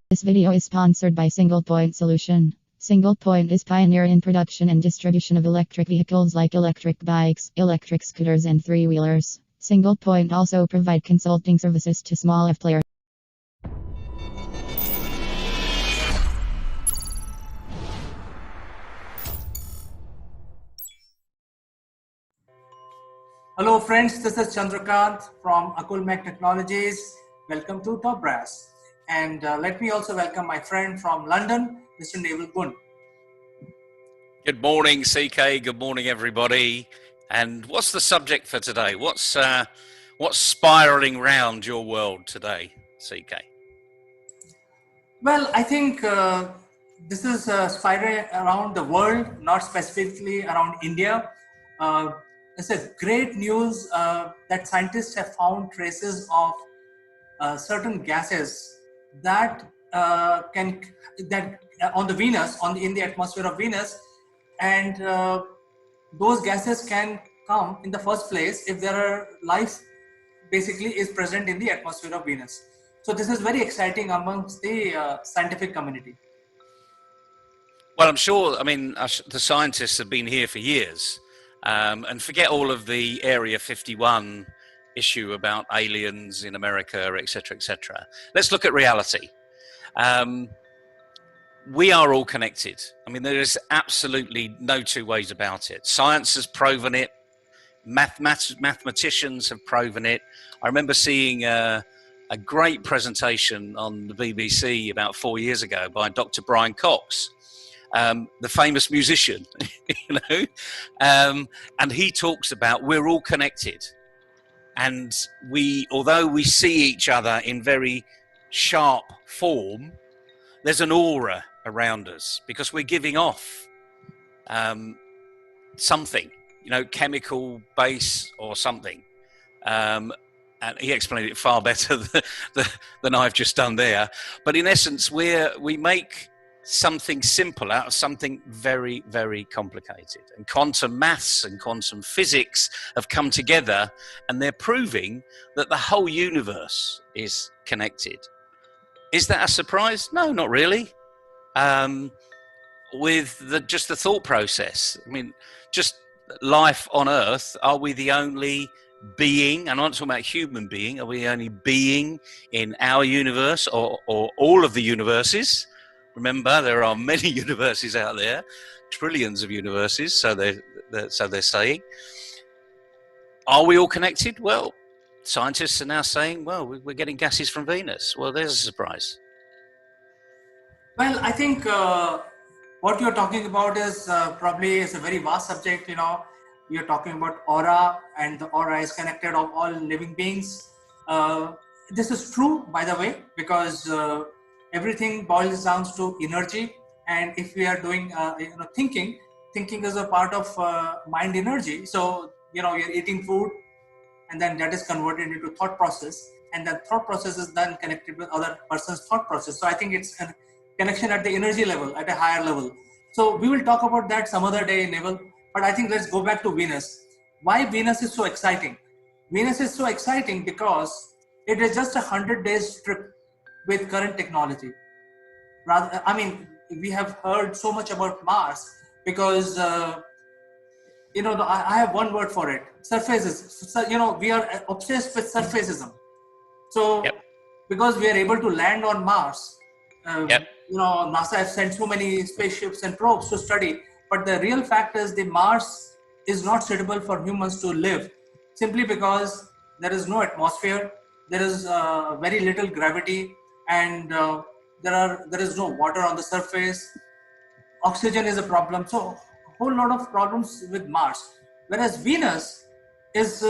This video is sponsored by Single Point Solution. Single Point is pioneer in production and distribution of electric vehicles like electric bikes, electric scooters and three-wheelers. Single Point also provide consulting services to small F players. Hello friends, this is Chandrakant from Akulmach Technologies. Welcome to Top Brass. And let me also welcome my friend from London, Mr. Neville Gunn. Good morning, CK. Good morning, everybody. And what's the subject for today? What's spiraling round your world today, CK? Well, I think this is spiraling around the world, not specifically around India. It's a great news that scientists have found traces of certain gases that on the Venus, in the atmosphere of Venus, and those gases can come in the first place if there are life basically is present in the atmosphere of Venus. So this is very exciting amongst the scientific community. Well, I'm sure, the scientists have been here for years, and forget all of the Area 51 issue about aliens in America, etc., etc. Let's look at reality. We are all connected. There is absolutely no two ways about it. Science has proven it Mathematicians have proven it. I remember seeing a great presentation on the BBC about 4 years ago by Dr. Brian Cox, the famous musician, and he talks about we're all connected, and although we see each other in very sharp form, there's an aura around us because we're giving off something, chemical base or something. And he explained it far better than I've just done there. But in essence, we make something simple out of something very, very complicated. And quantum maths and quantum physics have come together, and they're proving that the whole universe is connected. Is that a surprise? No, not really. With just the thought process, I mean, just life on Earth, are we the only being, and I'm not talking about human being, are we the only being in our universe or all of the universes? Remember, there are many universes out there, trillions of universes, so they're saying. Are we all connected? Well, scientists are now saying, well, we're getting gases from Venus. Well, there's a surprise. Well, I think what you're talking about is probably is a very vast subject. You're talking about aura, and the aura is connected of all living beings. This is true, by the way, because everything boils down to energy. And if we are doing, thinking is a part of mind energy. So, you're eating food, and then that is converted into thought process, and that thought process is then connected with other person's thought process. So I think it's a connection at the energy level, at a higher level. So we will talk about that some other day, Neville. But I think let's go back to Venus. Why Venus is so exciting? Venus is so exciting because it is just 100 days trip with current technology. We have heard so much about Mars because, I have one word for it: surfaces. So, we are obsessed with surfacism. So, because we are able to land on Mars, NASA has sent so many spaceships and probes to study. But the real fact is the Mars is not suitable for humans to live, simply because there is no atmosphere, there is very little gravity, and there is no water on the surface. Oxygen is a problem. So a whole lot of problems with Mars. Whereas Venus is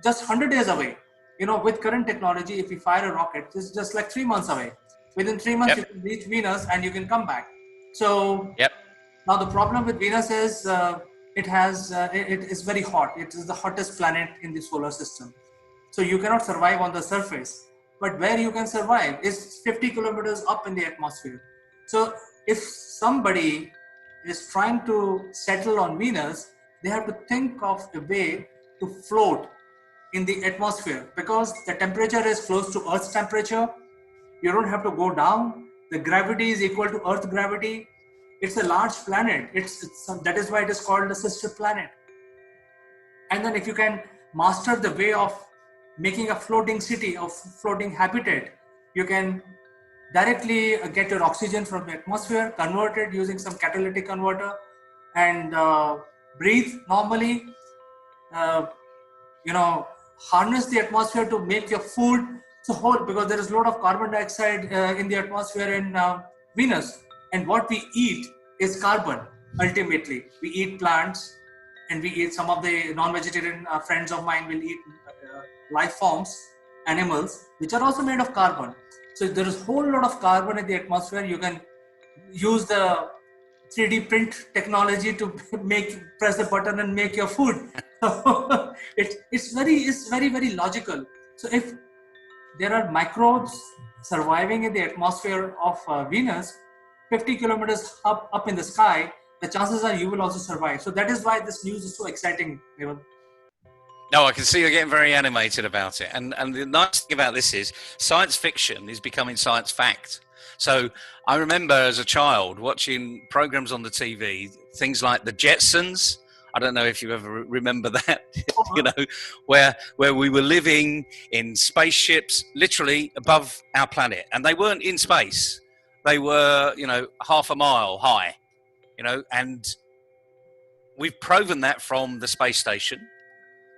just 100 days away. With current technology, if you fire a rocket, it's just like 3 months away. Within 3 months, you can reach Venus and you can come back. So now the problem with Venus is it is very hot. It is the hottest planet in the solar system. So you cannot survive on the surface. But where you can survive is 50 kilometers up in the atmosphere. So if somebody is trying to settle on Venus, they have to think of a way to float in the atmosphere, because the temperature is close to Earth's temperature. You don't have to go down. The gravity is equal to Earth gravity. It's a large planet. That is why it is called a sister planet. And then if you can master the way of making a floating city, of floating habitat, you can directly get your oxygen from the atmosphere, convert it using some catalytic converter, and breathe normally. Harness the atmosphere to make your food. Because there is a lot of carbon dioxide in the atmosphere in Venus, and what we eat is carbon. Ultimately, we eat plants, and we eat some of the non-vegetarian friends of mine will eat life forms, animals, which are also made of carbon. So there is a whole lot of carbon in the atmosphere. You can use the 3D print technology to press the button and make your food. So it's very, very logical. So if there are microbes surviving in the atmosphere of Venus, 50 kilometers up in the sky, the chances are you will also survive. So that is why this news is so exciting, Evan. No, I can see you're getting very animated about it. And the nice thing about this is science fiction is becoming science fact. So I remember as a child watching programs on the TV, things like the Jetsons. I don't know if you ever remember that, where we were living in spaceships literally above our planet, and they weren't in space. They were, half a mile high, and we've proven that from the space station.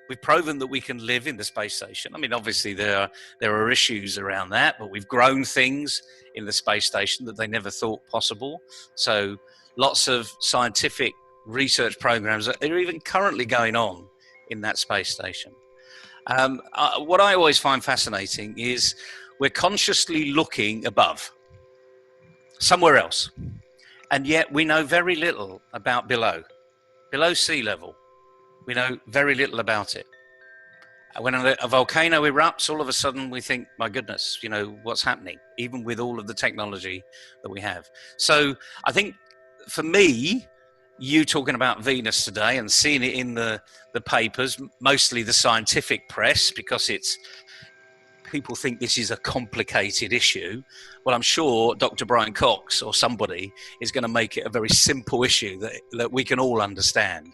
We've proven that we can live in the space station. I mean, obviously there are issues around that, but we've grown things in the space station that they never thought possible. So lots of scientific research programs are even currently going on in that space station. What I always find fascinating is we're consciously looking above, somewhere else, and yet we know very little about below sea level. We know very little about it. When a volcano erupts, all of a sudden we think, my goodness, what's happening, even with all of the technology that we have. So I think for me, you talking about Venus today and seeing it in the papers, mostly the scientific press, because people think this is a complicated issue. Well, I'm sure Dr. Brian Cox or somebody is going to make it a very simple issue that we can all understand.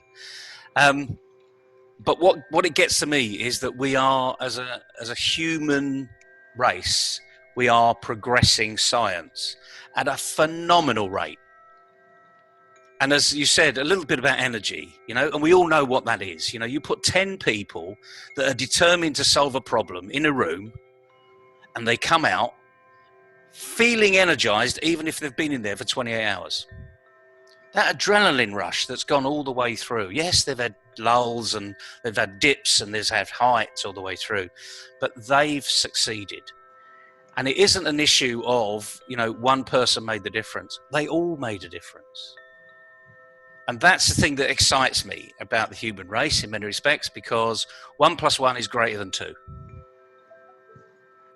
But what it gets to me is that we are, as a human race, we are progressing science at a phenomenal rate. And as you said, a little bit about energy, and we all know what that is. You put 10 people that are determined to solve a problem in a room, and they come out feeling energized, even if they've been in there for 28 hours. That adrenaline rush that's gone all the way through. Yes, they've had lulls and they've had dips and they've had heights all the way through, but they've succeeded. And it isn't an issue of, one person made the difference. They all made a difference. And that's the thing that excites me about the human race in many respects, because 1 + 1 is greater than 2.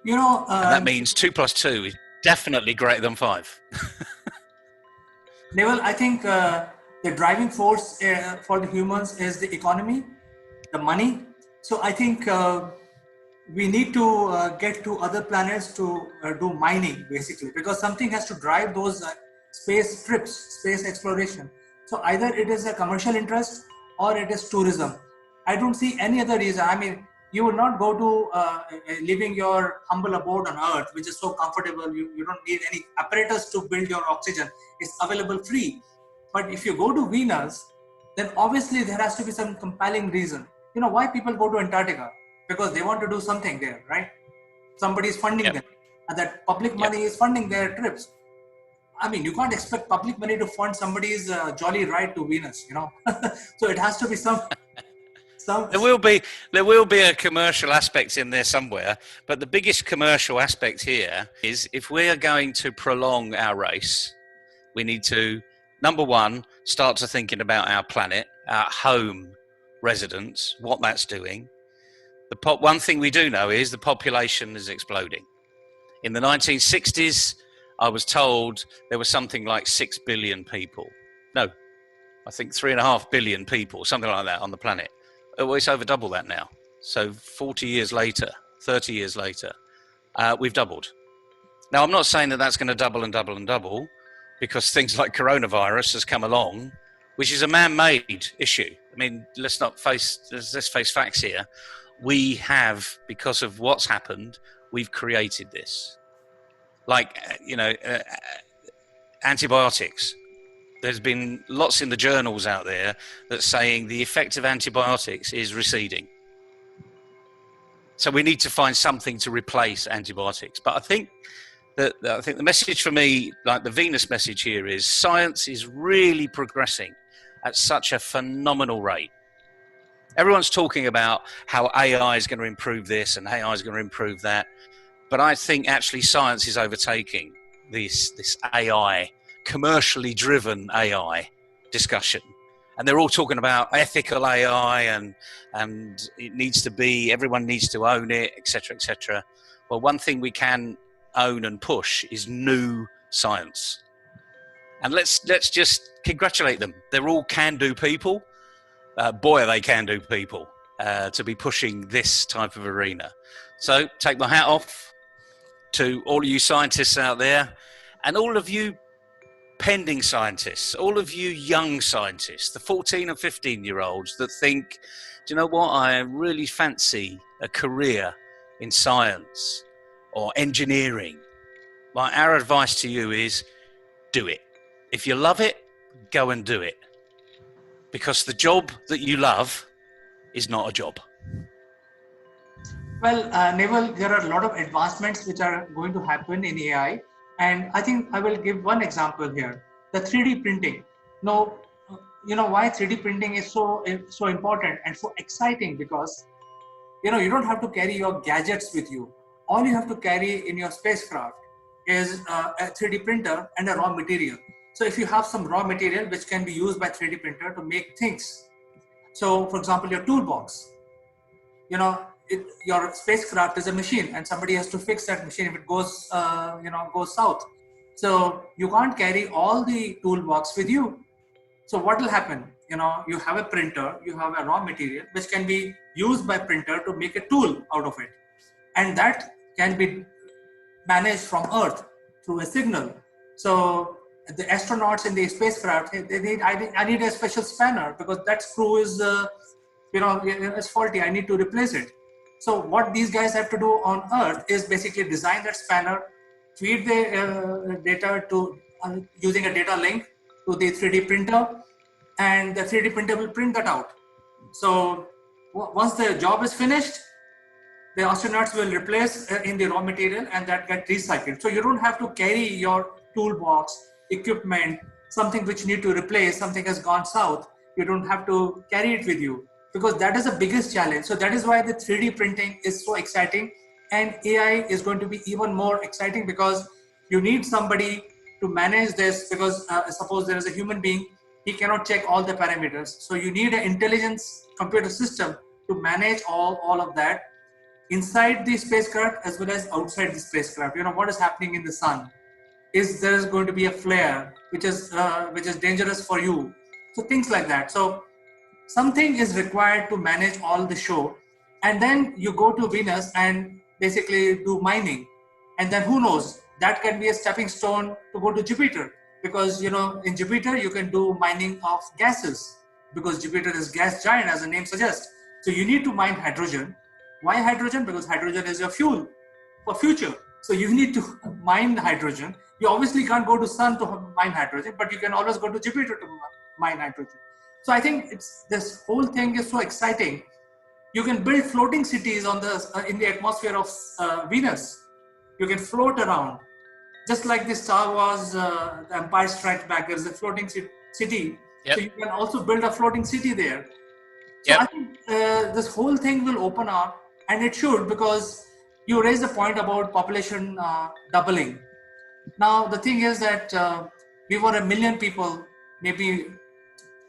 And that means 2 + 2 is definitely greater than 5. Neville, I think the driving force for the humans is the economy, the money. So I think we need to get to other planets to do mining, basically, because something has to drive those space trips, space exploration. So either it is a commercial interest or it is tourism. I don't see any other reason. I mean, you will not go to living your humble abode on Earth, which is so comfortable. You don't need any apparatus to build your oxygen. It's available free. But if you go to Venus, then obviously there has to be some compelling reason. Why people go to Antarctica? Because they want to do something there, right? Somebody is funding them. And that public money is funding their trips. I mean, you can't expect public money to fund somebody's jolly ride to Venus, So it has to be some... There will be a commercial aspect in there somewhere, but the biggest commercial aspect here is if we are going to prolong our race, we need to, number one, start to thinking about our planet, our home residence, what that's doing. One thing we do know is the population is exploding. In the 1960s, I was told there was something like 6 billion people. No, I think 3.5 billion people, something like that on the planet. It's over double that now. So 40 years later, 30 years later, we've doubled. Now, I'm not saying that that's going to double and double and double, because things like coronavirus has come along, which is a man-made issue. I mean, let's face facts here. We have, because of what's happened, we've created this. Like, antibiotics. There's been lots in the journals out there that's saying the effect of antibiotics is receding. So we need to find something to replace antibiotics. But I think the message for me, like the Venus message here, is science is really progressing at such a phenomenal rate. Everyone's talking about how AI is going to improve this and AI is going to improve that. But I think actually science is overtaking this AI, commercially driven AI discussion. And they're all talking about ethical AI and it needs to be, everyone needs to own it, etc., etc. Well, one thing we can own and push is new science. And let's just congratulate them. They're all can-do people. Boy, are they can-do people to be pushing this type of arena. So take my hat off to all of you scientists out there, and all of you pending scientists, all of you young scientists, the 14 and 15-year-olds that think, do you know what, I really fancy a career in science or engineering. Our advice to you is do it. If you love it, go and do it. Because the job that you love is not a job. Well, Naval, there are a lot of advancements which are going to happen in AI, and I think I will give one example here: the 3D printing. Now, why 3D printing is so important and so exciting, because you don't have to carry your gadgets with you. All you have to carry in your spacecraft is a 3D printer and a raw material. So if you have some raw material which can be used by 3D printer to make things. So for example, your toolbox, your spacecraft is a machine and somebody has to fix that machine if it goes south. So you can't carry all the toolbox with you. So what will happen? You have a printer, you have a raw material which can be used by printer to make a tool out of it, and that can be managed from Earth through a signal. So the astronauts in the spacecraft, I need a special spanner because that screw is it's faulty. I need to replace it. So what these guys have to do on Earth is basically design that spanner, feed the data to using a data link to the 3D printer, and the 3D printer will print that out. So once the job is finished, the astronauts will replace in the raw material, and that get recycled. So you don't have to carry your toolbox, equipment, something which you need to replace, something has gone south. You don't have to carry it with you, because that is the biggest challenge. So that is why the 3D printing is so exciting, and AI is going to be even more exciting, because you need somebody to manage this, because suppose there is a human being, he cannot check all the parameters. So you need an intelligence computer system to manage all of that inside the spacecraft as well as outside the spacecraft. What is happening in the sun? Is there is going to be a flare which is dangerous for you? So things like that. So something is required to manage all the show, and then you go to Venus and basically do mining, and then who knows, that can be a stepping stone to go to Jupiter, because in Jupiter you can do mining of gases, because Jupiter is gas giant as the name suggests. So you need to mine hydrogen. Why hydrogen? Because hydrogen is your fuel for future. So you need to mine hydrogen. You obviously can't go to sun to mine hydrogen, but you can always go to Jupiter to mine hydrogen. So I think this whole thing is so exciting. You can build floating cities on in the atmosphere of Venus. You can float around, just like the Star Wars, the Empire Strikes Back. There's a floating city. Yep. So you can also build a floating city there. So yep. I think this whole thing will open up, and it should, because you raised the point about population doubling. Now the thing is that we were 1 million people, maybe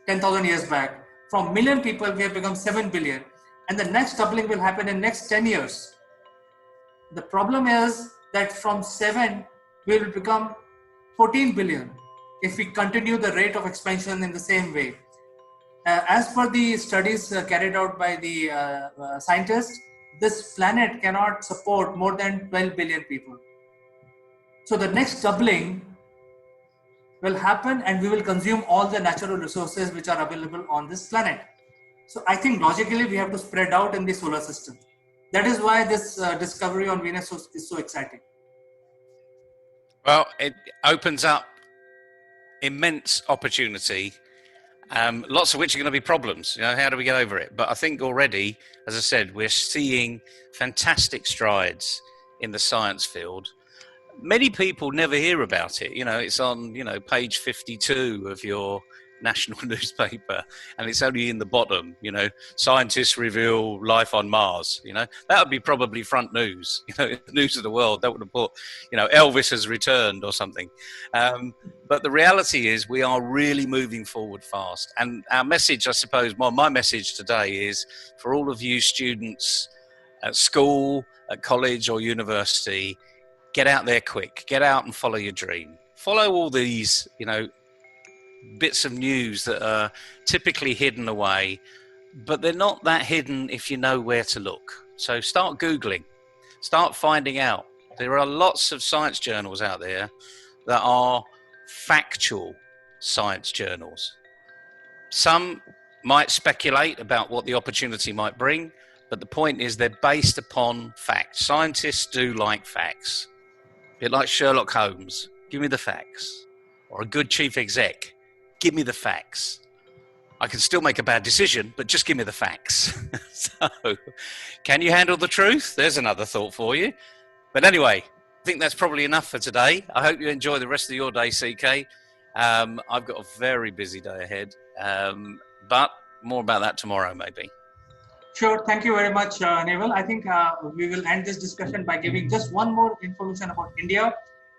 10,000 years back. From 1 million people, we have become 7 billion. And the next doubling will happen in next 10 years. The problem is that from 7, we will become 14 billion if we continue the rate of expansion in the same way. As per the studies carried out by the scientists, this planet cannot support more than 12 billion people. So the next doubling will happen, and we will consume all the natural resources which are available on this planet. So I think logically we have to spread out in the solar system. That is why this discovery on Venus is so exciting. Well, it opens up immense opportunity, lots of which are going to be problems. How do we get over it? But I think already, as I said, we're seeing fantastic strides in the science field. Many people never hear about it. It's on, page 52 of your national newspaper, and it's only in the bottom, scientists reveal life on Mars. That would be probably front news, news of the world. That would have put, Elvis has returned or something. But the reality is we are really moving forward fast. And our message, I suppose, my message today is for all of you students at school, at college or university, get out there quick, get out and follow your dream. Follow all these, bits of news that are typically hidden away, but they're not that hidden if you know where to look. So start Googling, start finding out. There are lots of science journals out there that are factual science journals. Some might speculate about what the opportunity might bring, but the point is they're based upon facts. Scientists do like facts. A bit like Sherlock Holmes, give me the facts. Or a good chief exec, give me the facts. I can still make a bad decision, but just give me the facts. So, can you handle the truth? There's another thought for you. But anyway, I think that's probably enough for today. I hope you enjoy the rest of your day, CK. I've got a very busy day ahead, but more about that tomorrow, maybe. Sure. Thank you very much, Naval. I think we will end this discussion by giving just one more information about India.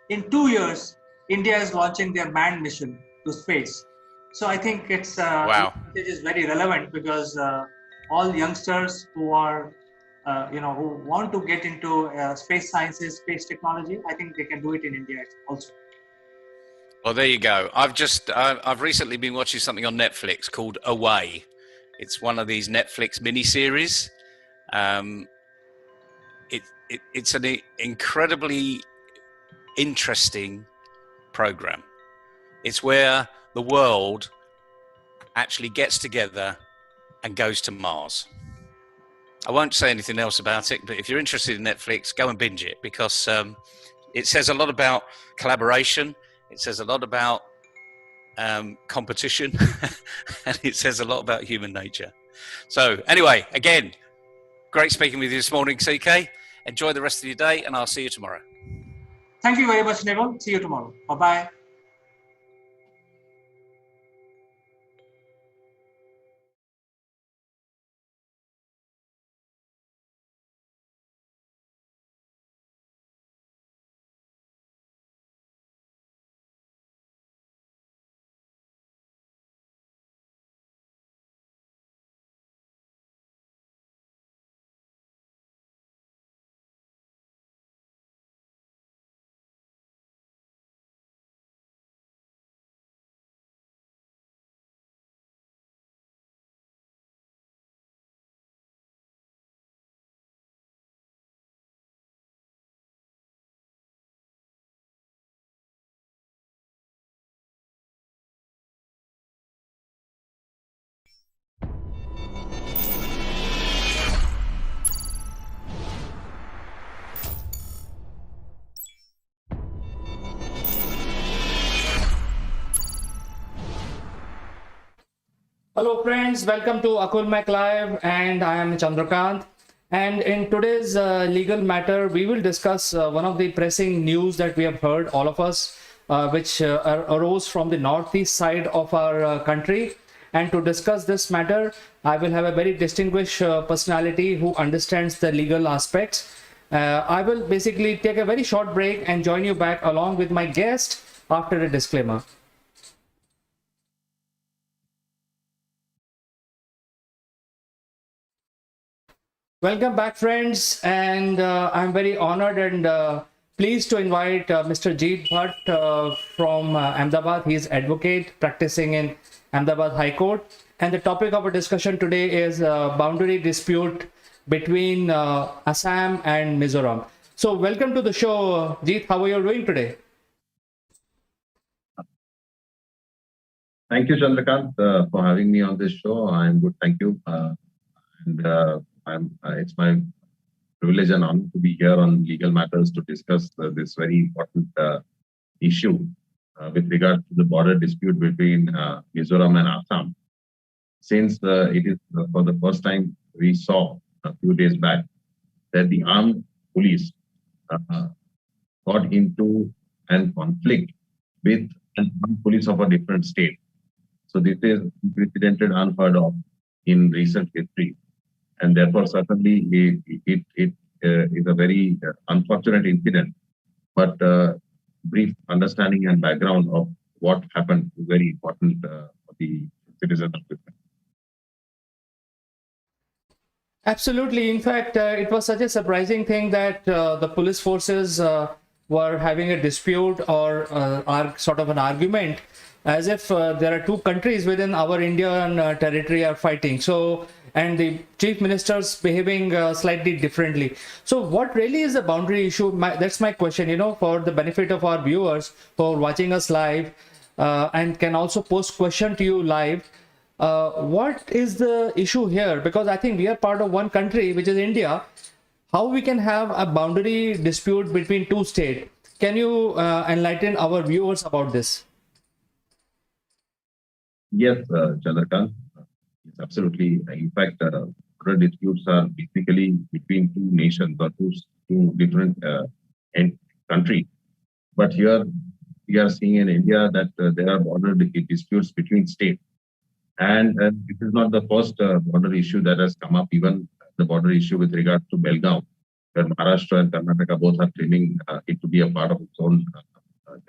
In 2 years, India is launching their manned mission to space. So I think it's Wow. it is very relevant because all youngsters who are who want to get into space sciences, space technology, I think they can do it in India also. Well, there you go. I've recently been watching something on Netflix called Away. It's one of these Netflix miniseries. It's an incredibly interesting program. It's where the world actually gets together and goes to Mars. I won't say anything else about it, but if you're interested in Netflix, go and binge it, because it says a lot about collaboration. It says a lot about competition, and it says a lot about human nature. So anyway, again, great speaking with you this morning, CK. Enjoy the rest of your day, and I'll see you tomorrow. Thank you very much, Naval. See you tomorrow. Bye-bye. Hello friends, welcome to Akulmach Live, and I am Chandrakant. And in today's legal matter, we will discuss one of the pressing news that we have heard, all of us, which arose from the northeast side of our country. And to discuss this matter, I will have a very distinguished personality who understands the legal aspects. I will basically take a very short break and join you back along with my guest after a disclaimer. Welcome back, friends, and I'm very honored and pleased to invite Mr. Jeet Bhatt from Ahmedabad. He is advocate practicing in Ahmedabad High Court, and the topic of our discussion today is boundary dispute between Assam and Mizoram. So welcome to the show, Jeet. How are you doing today? Thank you, Chandrakant, for having me on this show. I'm good, thank you. It's my privilege and honor to be here on legal matters to discuss this very important issue with regard to the border dispute between Mizoram and Assam. Since it is for the first time we saw a few days back that the armed police got into a conflict with an armed police of a different state. So this is unprecedented, unheard of in recent history. And therefore, certainly, it is a very unfortunate incident. But brief understanding and background of what happened is very important for the citizens of this country. Absolutely. In fact, it was such a surprising thing that the police forces were having a dispute or are sort of an argument, as if there are two countries within our Indian territory are fighting. So, and the chief ministers behaving slightly differently. So what really is the boundary issue? That's my question, for the benefit of our viewers who are watching us live and can also post question to you live. What is the issue here? Because I think we are part of one country, which is India. How we can have a boundary dispute between two states? Can you enlighten our viewers about this? Yes, Chandrakant. absolutely. In fact, border disputes are basically between two nations or two different countries. But here we are seeing in India that there are border disputes between states. And this is not the first border issue that has come up, even the border issue with regard to Belgaum, where Maharashtra and Karnataka both are claiming it to be a part of its own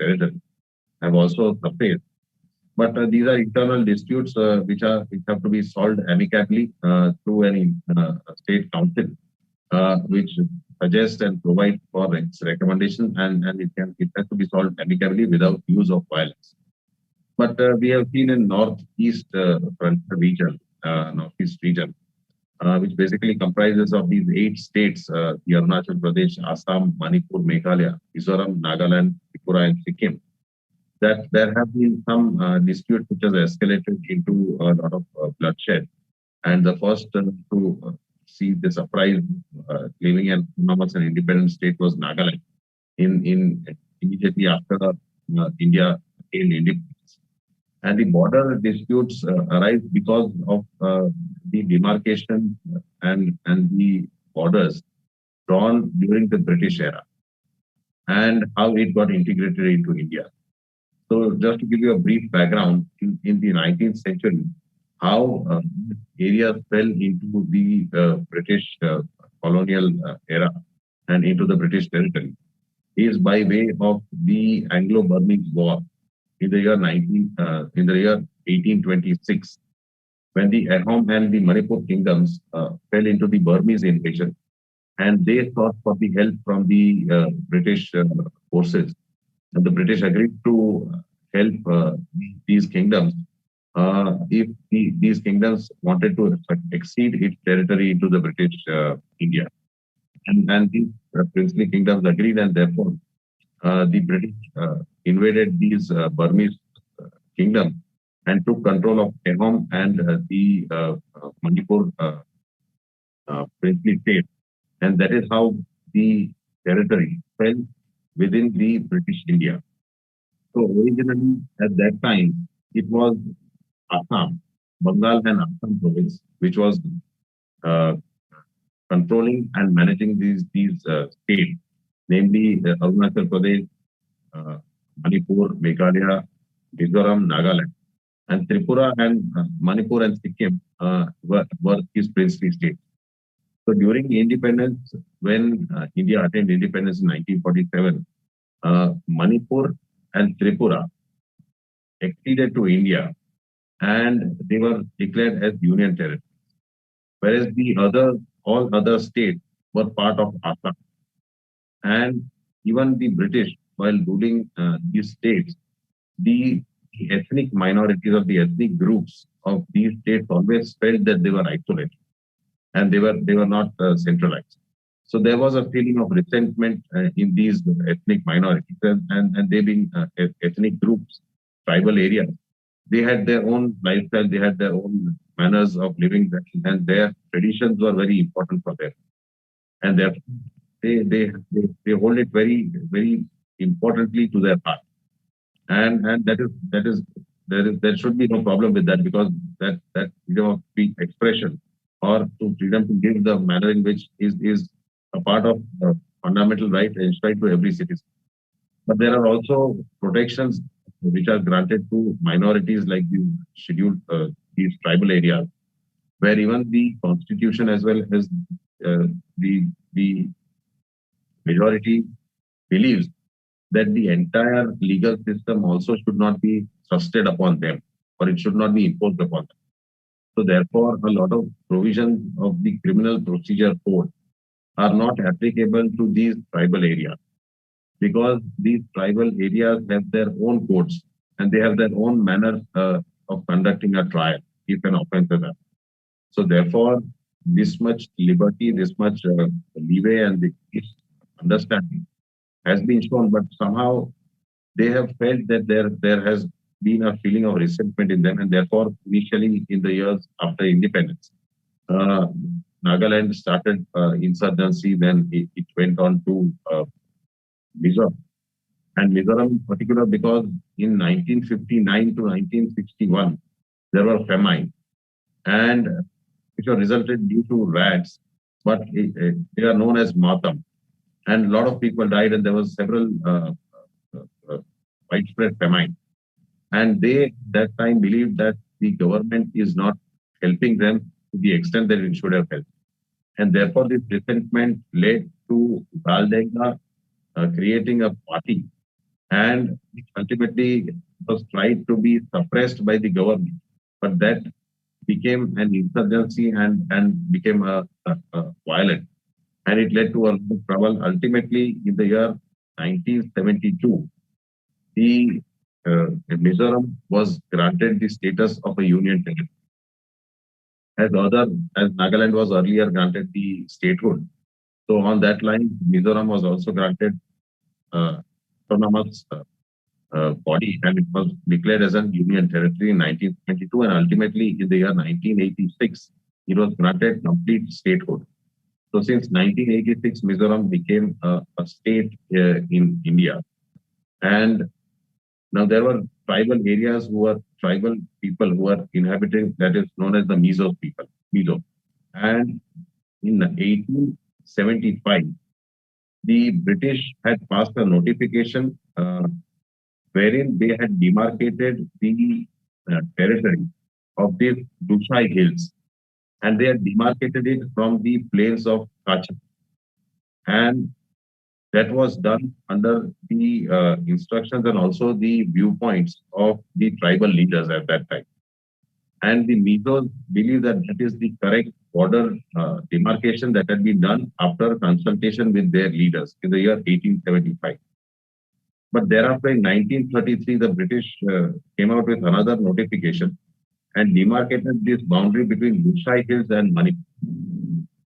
territory, have also surfaced. But these are internal disputes which have to be solved amicably through any state council, which suggests and provide for its recommendation, and it has to be solved amicably without use of violence. But we have seen in northeast northeast region, which basically comprises of these 8 states, the Arunachal Pradesh, Assam, Manipur, Meghalaya, Mizoram, Nagaland, Tripura, and Sikkim, that there have been some disputes which has escalated into a lot of bloodshed. And the first to see the surprise claiming an autonomous and independent state was Nagaland in immediately after India gained independence. And the border disputes arise because of the demarcation and the borders drawn during the British era and how it got integrated into India. So just to give you a brief background, in the 19th century, how areas fell into the British colonial era and into the British territory is by way of the Anglo-Burmese War in the year 1826, when the Ahom and the Manipur kingdoms fell into the Burmese invasion, and they sought for the help from the British forces. And the British agreed to help these kingdoms if these kingdoms wanted to exceed its territory into the British India. And these princely kingdoms agreed, and therefore the British invaded these Burmese kingdoms and took control of Ahom and the Manipur princely state. And that is how the territory fell within the British India. So originally, at that time, it was Assam, Bengal and Assam province, which was controlling and managing these states, namely Arunachal Pradesh, Manipur, Meghalaya, Mizoram, Nagaland, and Tripura and Manipur and Sikkim were these princely states. So during independence, when India attained independence in 1947, Manipur and Tripura acceded to India, and they were declared as union territories, whereas all other states were part of Assam. And even the British, while ruling these states, the ethnic minorities or the ethnic groups of these states always felt that they were isolated and they were not centralized. So there was a feeling of resentment in these ethnic minorities, and they being ethnic groups, tribal areas. They had their own lifestyle, they had their own manners of living, and their traditions were very important for them. And therefore, they hold it very, very importantly to their heart. And there should be no problem with that, because that freedom of speech expression or to freedom to give the manner in which is a part of the fundamental right enshrined to every citizen. But there are also protections which are granted to minorities like the scheduled these tribal areas, where even the constitution as well as the majority believes that the entire legal system also should not be trusted upon them, or it should not be imposed upon them. So therefore, a lot of provisions of the criminal procedure code are not applicable to these tribal areas, because these tribal areas have their own codes and they have their own manner of conducting a trial if an offense is happened. So therefore, this much liberty, this much leeway and this understanding has been shown, but somehow they have felt that there has been a feeling of resentment in them, and therefore, initially in the years after independence, Nagaland started insurgency, then it went on to Mizoram. And Mizoram in particular, because in 1959 to 1961, there were famine. and which were resulted due to rats, but they are known as matam. And a lot of people died, and there was several widespread famine. And they that time believed that the government is not helping them to the extent that it should have helped. And therefore, this resentment led to Valdenga creating a party, and which ultimately was tried to be suppressed by the government. But that became an insurgency and became a violent. And it led to a lot of trouble. Ultimately, in the year 1972, the Mizoram was granted the status of a union territory, as Nagaland was earlier granted the statehood. So on that line, Mizoram was also granted autonomous body, and it was declared as a union territory in 1922, and ultimately in the year 1986, it was granted complete statehood. So since 1986, Mizoram became a state in India, and now there were tribal areas who were tribal people who were inhabiting, that is known as the Mizo people, Mizo. And in 1875, the British had passed a notification wherein they had demarcated the territory of the Dushai Hills, and they had demarcated it from the plains of Kachap. And that was done under the instructions and also the viewpoints of the tribal leaders at that time. And the Mizos believe that that is the correct border demarcation that had been done after consultation with their leaders in the year 1875. But thereafter, in 1933, the British came out with another notification and demarcated this boundary between Lushai Hills and Manipur.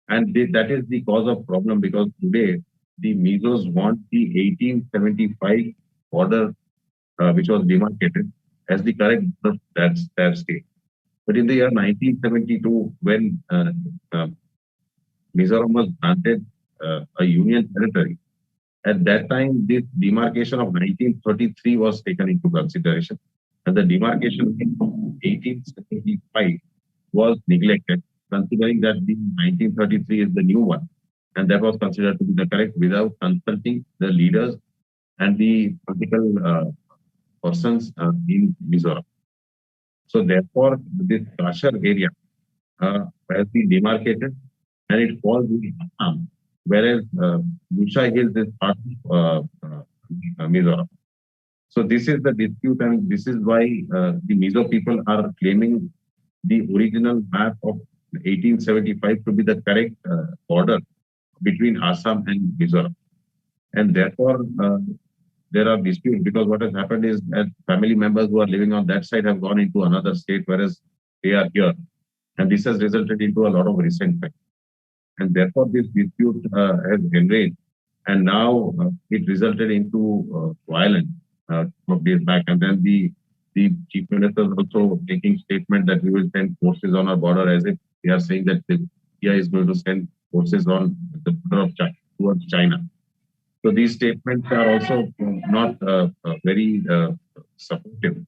And that is the cause of problem, because today the Mizos want the 1875 border, which was demarcated, as the correct border of their state. But in the year 1972, when Mizoram was granted a union territory, at that time, this demarcation of 1933 was taken into consideration, and the demarcation in 1875 was neglected, considering that the 1933 is the new one, and that was considered to be the correct without consulting the leaders and the political persons in Mizoram. So therefore, this Kashar area has been demarcated, and it falls in Assam, whereas Lushai Hills is part of Mizoram. So this is the dispute, and this is why the Mizo people are claiming the original map of 1875 to be the correct border between Assam and Mizoram. And therefore, there are disputes, because what has happened is that family members who are living on that side have gone into another state, whereas they are here. And this has resulted into a lot of resentment. And therefore, this dispute has enraged. And now it resulted into violence from days back. And then the chief minister is also making statement that we will send forces on our border, as if they are saying that India is going to send forces on the border of China, towards China. So these statements are also not very supportive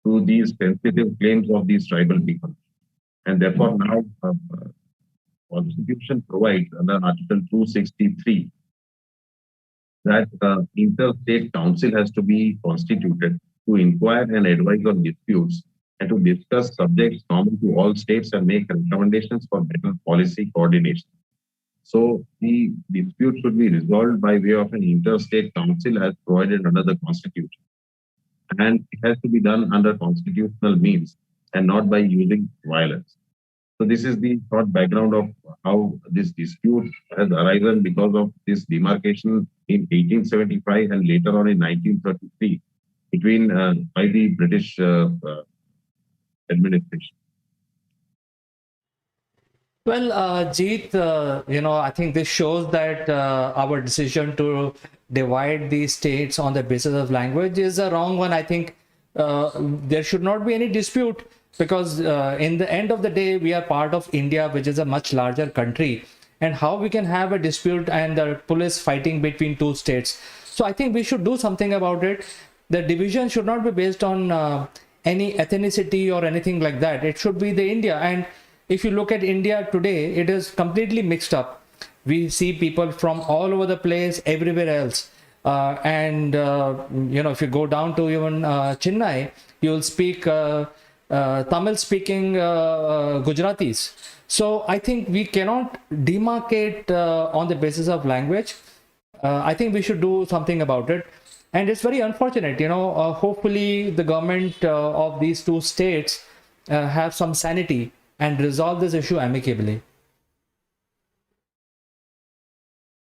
to these sensitive claims of these tribal people. And therefore now Constitution provides under Article 263 that interstate council has to be constituted to inquire and advise on disputes and to discuss subjects common to all states and make recommendations for better policy coordination. So the dispute should be resolved by way of an interstate council as provided under the Constitution. And it has to be done under constitutional means and not by using violence. So this is the short background of how this dispute has arisen because of this demarcation in 1875 and later on in 1933 between by the British administration. Well, Jeet, I think this shows that our decision to divide these states on the basis of language is a wrong one. I think there should not be any dispute, because in the end of the day, we are part of India, which is a much larger country. And how we can have a dispute and the police fighting between two states? So I think we should do something about it. The division should not be based on any ethnicity or anything like that. It should be the India. And if you look at India today, it is completely mixed up. We see people from all over the place, everywhere else. And if you go down to even Chennai, you'll speak Tamil speaking Gujaratis. So I think we cannot demarcate on the basis of language. I think we should do something about it. And it's very unfortunate, hopefully the government of these two states have some sanity and resolve this issue amicably.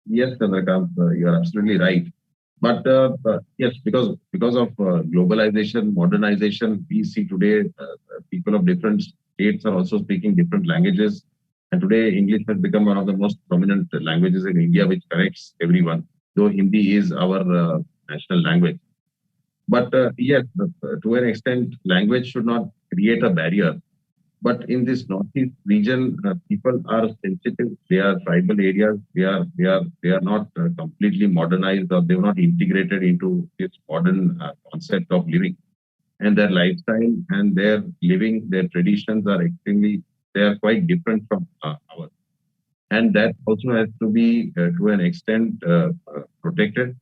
Yes, Chandrakant, you are absolutely right. But yes, because of globalization, modernization, we see today people of different states are also speaking different languages. And today, English has become one of the most prominent languages in India, which connects everyone, though Hindi is our national language. But yes, to an extent, language should not create a barrier. But in this northeast region, people are sensitive. They are tribal areas. They are not completely modernized, or they're not integrated into this modern concept of living. And their lifestyle and their living, their traditions are they are quite different from ours. And that also has to be, to an extent, protected.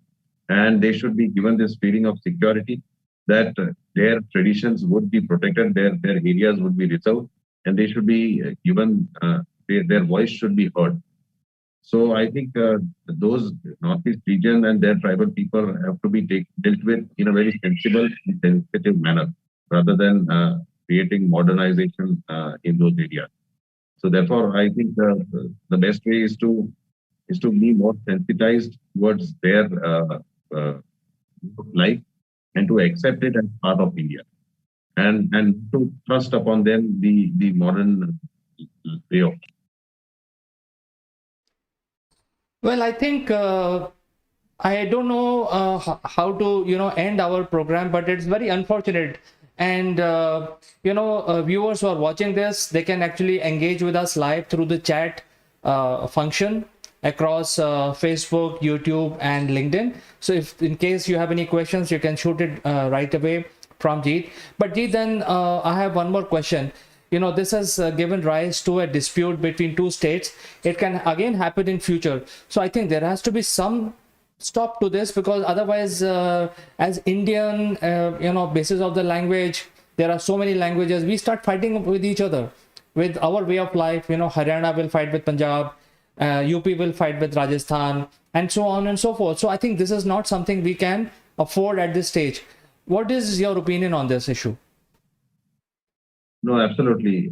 And they should be given this feeling of security that their traditions would be protected, their areas would be reserved, and they should be given, their voice should be heard. So I think those Northeast region and their tribal people have to be dealt with in a very sensible and sensitive manner, rather than creating modernization in those areas. So therefore, I think the best way is to be more sensitized towards their life, and to accept it as part of India, and to trust upon them the modern way of. Well, I think I don't know how to end our program, but it's very unfortunate. And viewers who are watching this, they can actually engage with us live through the chat function across Facebook, YouTube, and LinkedIn. So if in case you have any questions, you can shoot it right away from Jeet. But Jeet, then I have one more question. This has given rise to a dispute between two states. It can again happen in future. So I think there has to be some stop to this, because otherwise, as Indian, basis of the language, there are so many languages. We start fighting with each other, with our way of life. Haryana will fight with Punjab, UP will fight with Rajasthan, and so on and so forth. So I think this is not something we can afford at this stage. What is your opinion on this issue? No, absolutely.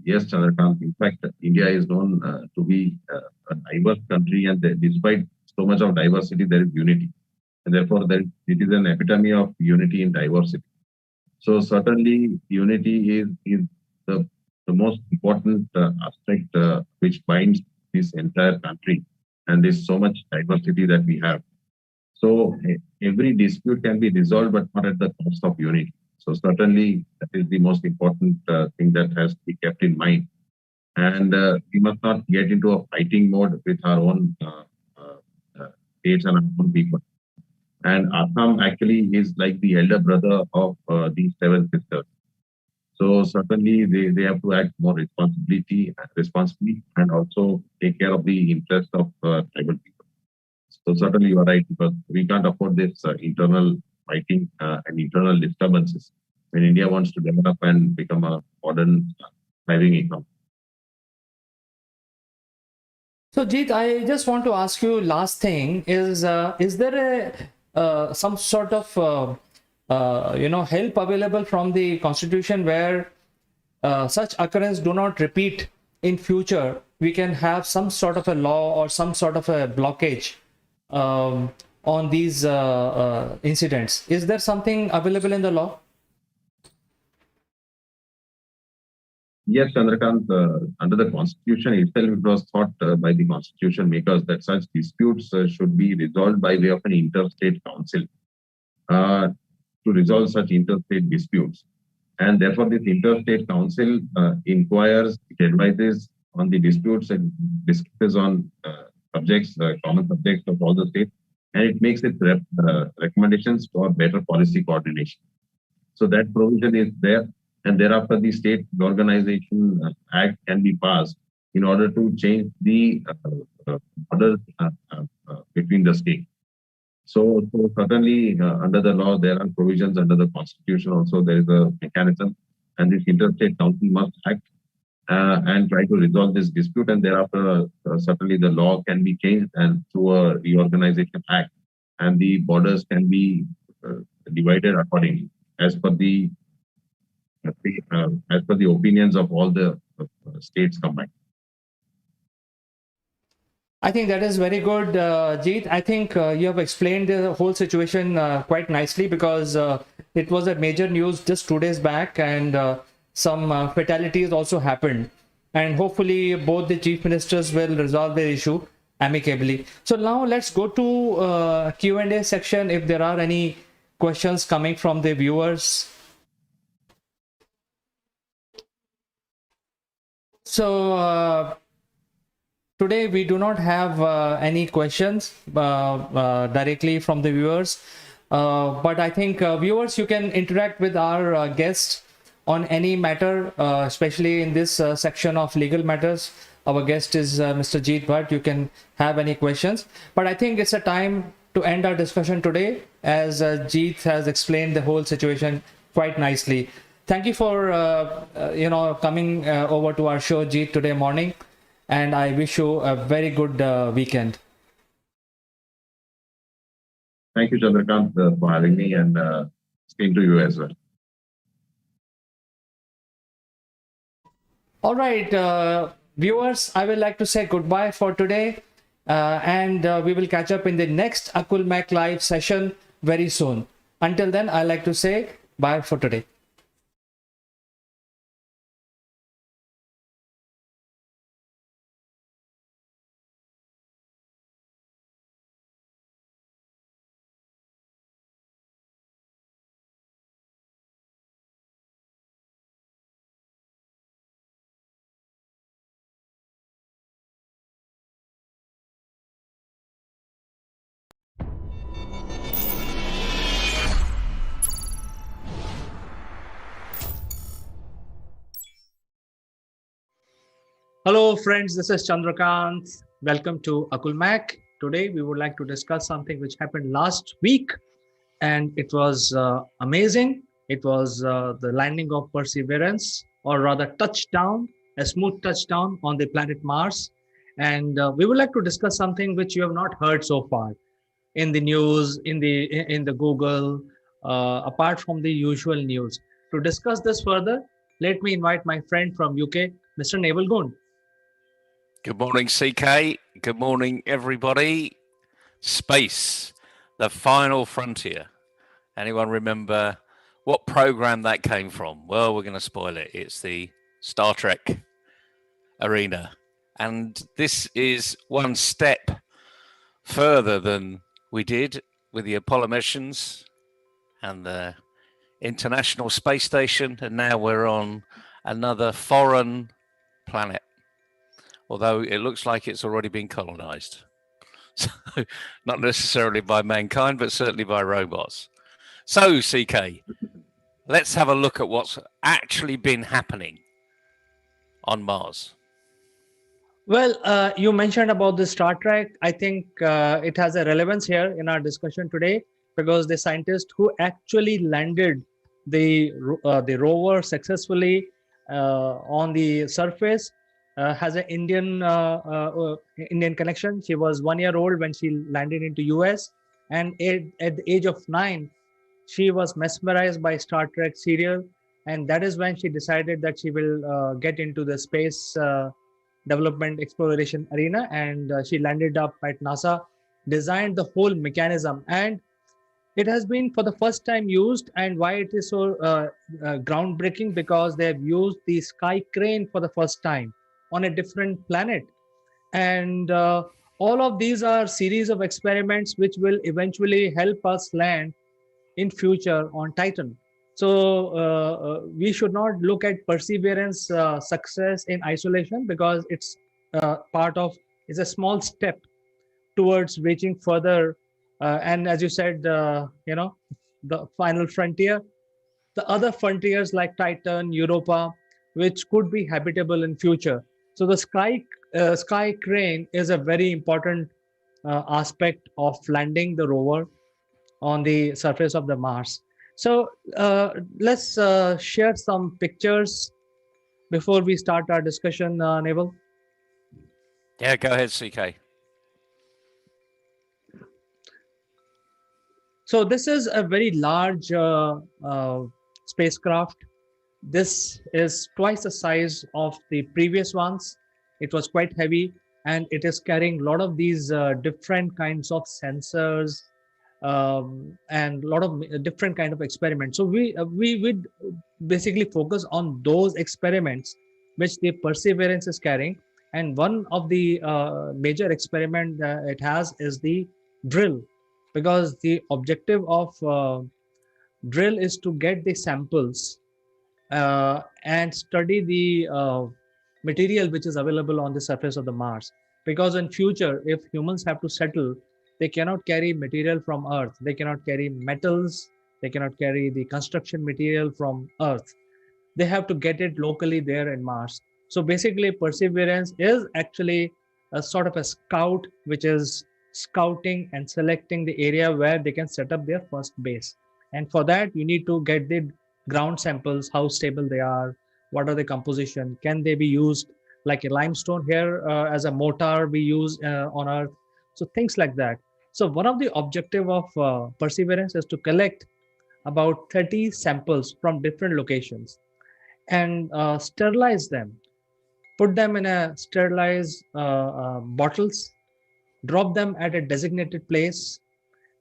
Yes, Chandrakant. In fact, India is known to be a diverse country, and despite so much of diversity, there is unity. And therefore, it is an epitome of unity in diversity. So certainly, unity is the most important aspect which binds this entire country, and there's so much diversity that we have. So every dispute can be resolved, but not at the cost of unity. So certainly, that is the most important thing that has to be kept in mind. And we must not get into a fighting mode with our own states and our own people. And Assam actually is like the elder brother of these seven sisters. So certainly, they have to act more responsibly, and also take care of the interests of tribal people. So certainly, you are right, because we can't afford this internal fighting and internal disturbances when India wants to develop and become a modern, thriving economy. So Jeet, I just want to ask you last thing is there some sort of help available from the Constitution where such occurrence do not repeat in future? We can have some sort of a law or some sort of a blockage on these incidents. Is there something available in the law? Yes, Chandrakant, under the Constitution itself, it was thought by the Constitution makers that such disputes should be resolved by way of an interstate council to resolve such interstate disputes. And therefore, this interstate council inquires, it advises on the disputes and discusses on subjects, common subjects of all the states, and it makes its recommendations for better policy coordination. So that provision is there. and thereafter the State Organization Act can be passed in order to change the borders between the states. So certainly under the law, there are provisions under the constitution. Also, there is a mechanism, and this interstate council must act and try to resolve this dispute. And thereafter, certainly the law can be changed and through a reorganization act, and the borders can be divided accordingly as per the as per the opinions of all the states combined. I think that is very good, Jeet. I think you have explained the whole situation quite nicely, because it was a major news just 2 days back, and some fatalities also happened. And hopefully both the chief ministers will resolve the issue amicably. So now let's go to Q&A section if there are any questions coming from the viewers. So today we do not have any questions directly from the viewers, but I think viewers, you can interact with our guests on any matter, especially in this section of legal matters. Our guest is Mr. Jeet Bhatt. You can have any questions, but I think it's a time to end our discussion today, as Jeet has explained the whole situation quite nicely. Thank you for coming over to our show, Jeet, today morning, and I wish you a very good weekend. Thank you, Chandrakant, for having me, and same to you as well. All right, viewers, I would like to say goodbye for today, and we will catch up in the next Akulmach live session very soon. Until then, I like to say bye for today. Hello friends, this is Chandrakant. Welcome to Akulmach. Today we would like to discuss something which happened last week, and it was amazing. It was the landing of Perseverance, or rather touchdown, a smooth touchdown on the planet Mars. And we would like to discuss something which you have not heard so far in the news, in the Google, apart from the usual news. To discuss this further, let me invite my friend from UK, Mr. Naval Gund. Good morning, CK. Good morning, everybody. Space, the final frontier. Anyone remember what program that came from? Well, we're going to spoil it. It's the Star Trek arena. And this is one step further than we did with the Apollo missions and the International Space Station. And now we're on another foreign planet, although it looks like it's already been colonized. So not necessarily by mankind, but certainly by robots. So, CK, let's have a look at what's actually been happening on Mars. Well, you mentioned about the Star Trek. I think it has a relevance here in our discussion today, because the scientist who actually landed the rover successfully on the surface has an Indian connection. She was 1 year old when she landed into US, and at the age of 9, she was mesmerized by Star Trek serial, and that is when she decided that she will get into the space development exploration arena, and she landed up at NASA, designed the whole mechanism, and it has been for the first time used. And why it is so groundbreaking? Because they have used the sky crane for the first time on a different planet, and all of these are series of experiments which will eventually help us land in future on Titan. So we should not look at Perseverance success in isolation, because it's it's a small step towards reaching further. And as you said, the final frontier. the other frontiers like Titan, Europa, which could be habitable in future. So the sky crane is a very important aspect of landing the rover on the surface of the Mars. So let's share some pictures before we start our discussion, Naval. Yeah, go ahead, CK. So this is a very large spacecraft. This is twice the size of the previous ones. It was quite heavy, and it is carrying a lot of these different kinds of sensors and a lot of different kind of experiments. So we would basically focus on those experiments which the Perseverance is carrying. And one of the major experiment it has is the drill, because the objective of drill is to get the samples and study the material which is available on the surface of the Mars. Because in future, if humans have to settle, they cannot carry material from Earth. They cannot carry metals. They cannot carry the construction material from Earth. They have to get it locally there in Mars. So basically, Perseverance is actually a sort of a scout, which is scouting and selecting the area where they can set up their first base. And for that, you need to get the ground samples, how stable they are, what are the composition, can they be used like a limestone here as a mortar we use on Earth. So things like that. So one of the objective of Perseverance is to collect about 30 samples from different locations and sterilize them, put them in a sterilized bottles, drop them at a designated place,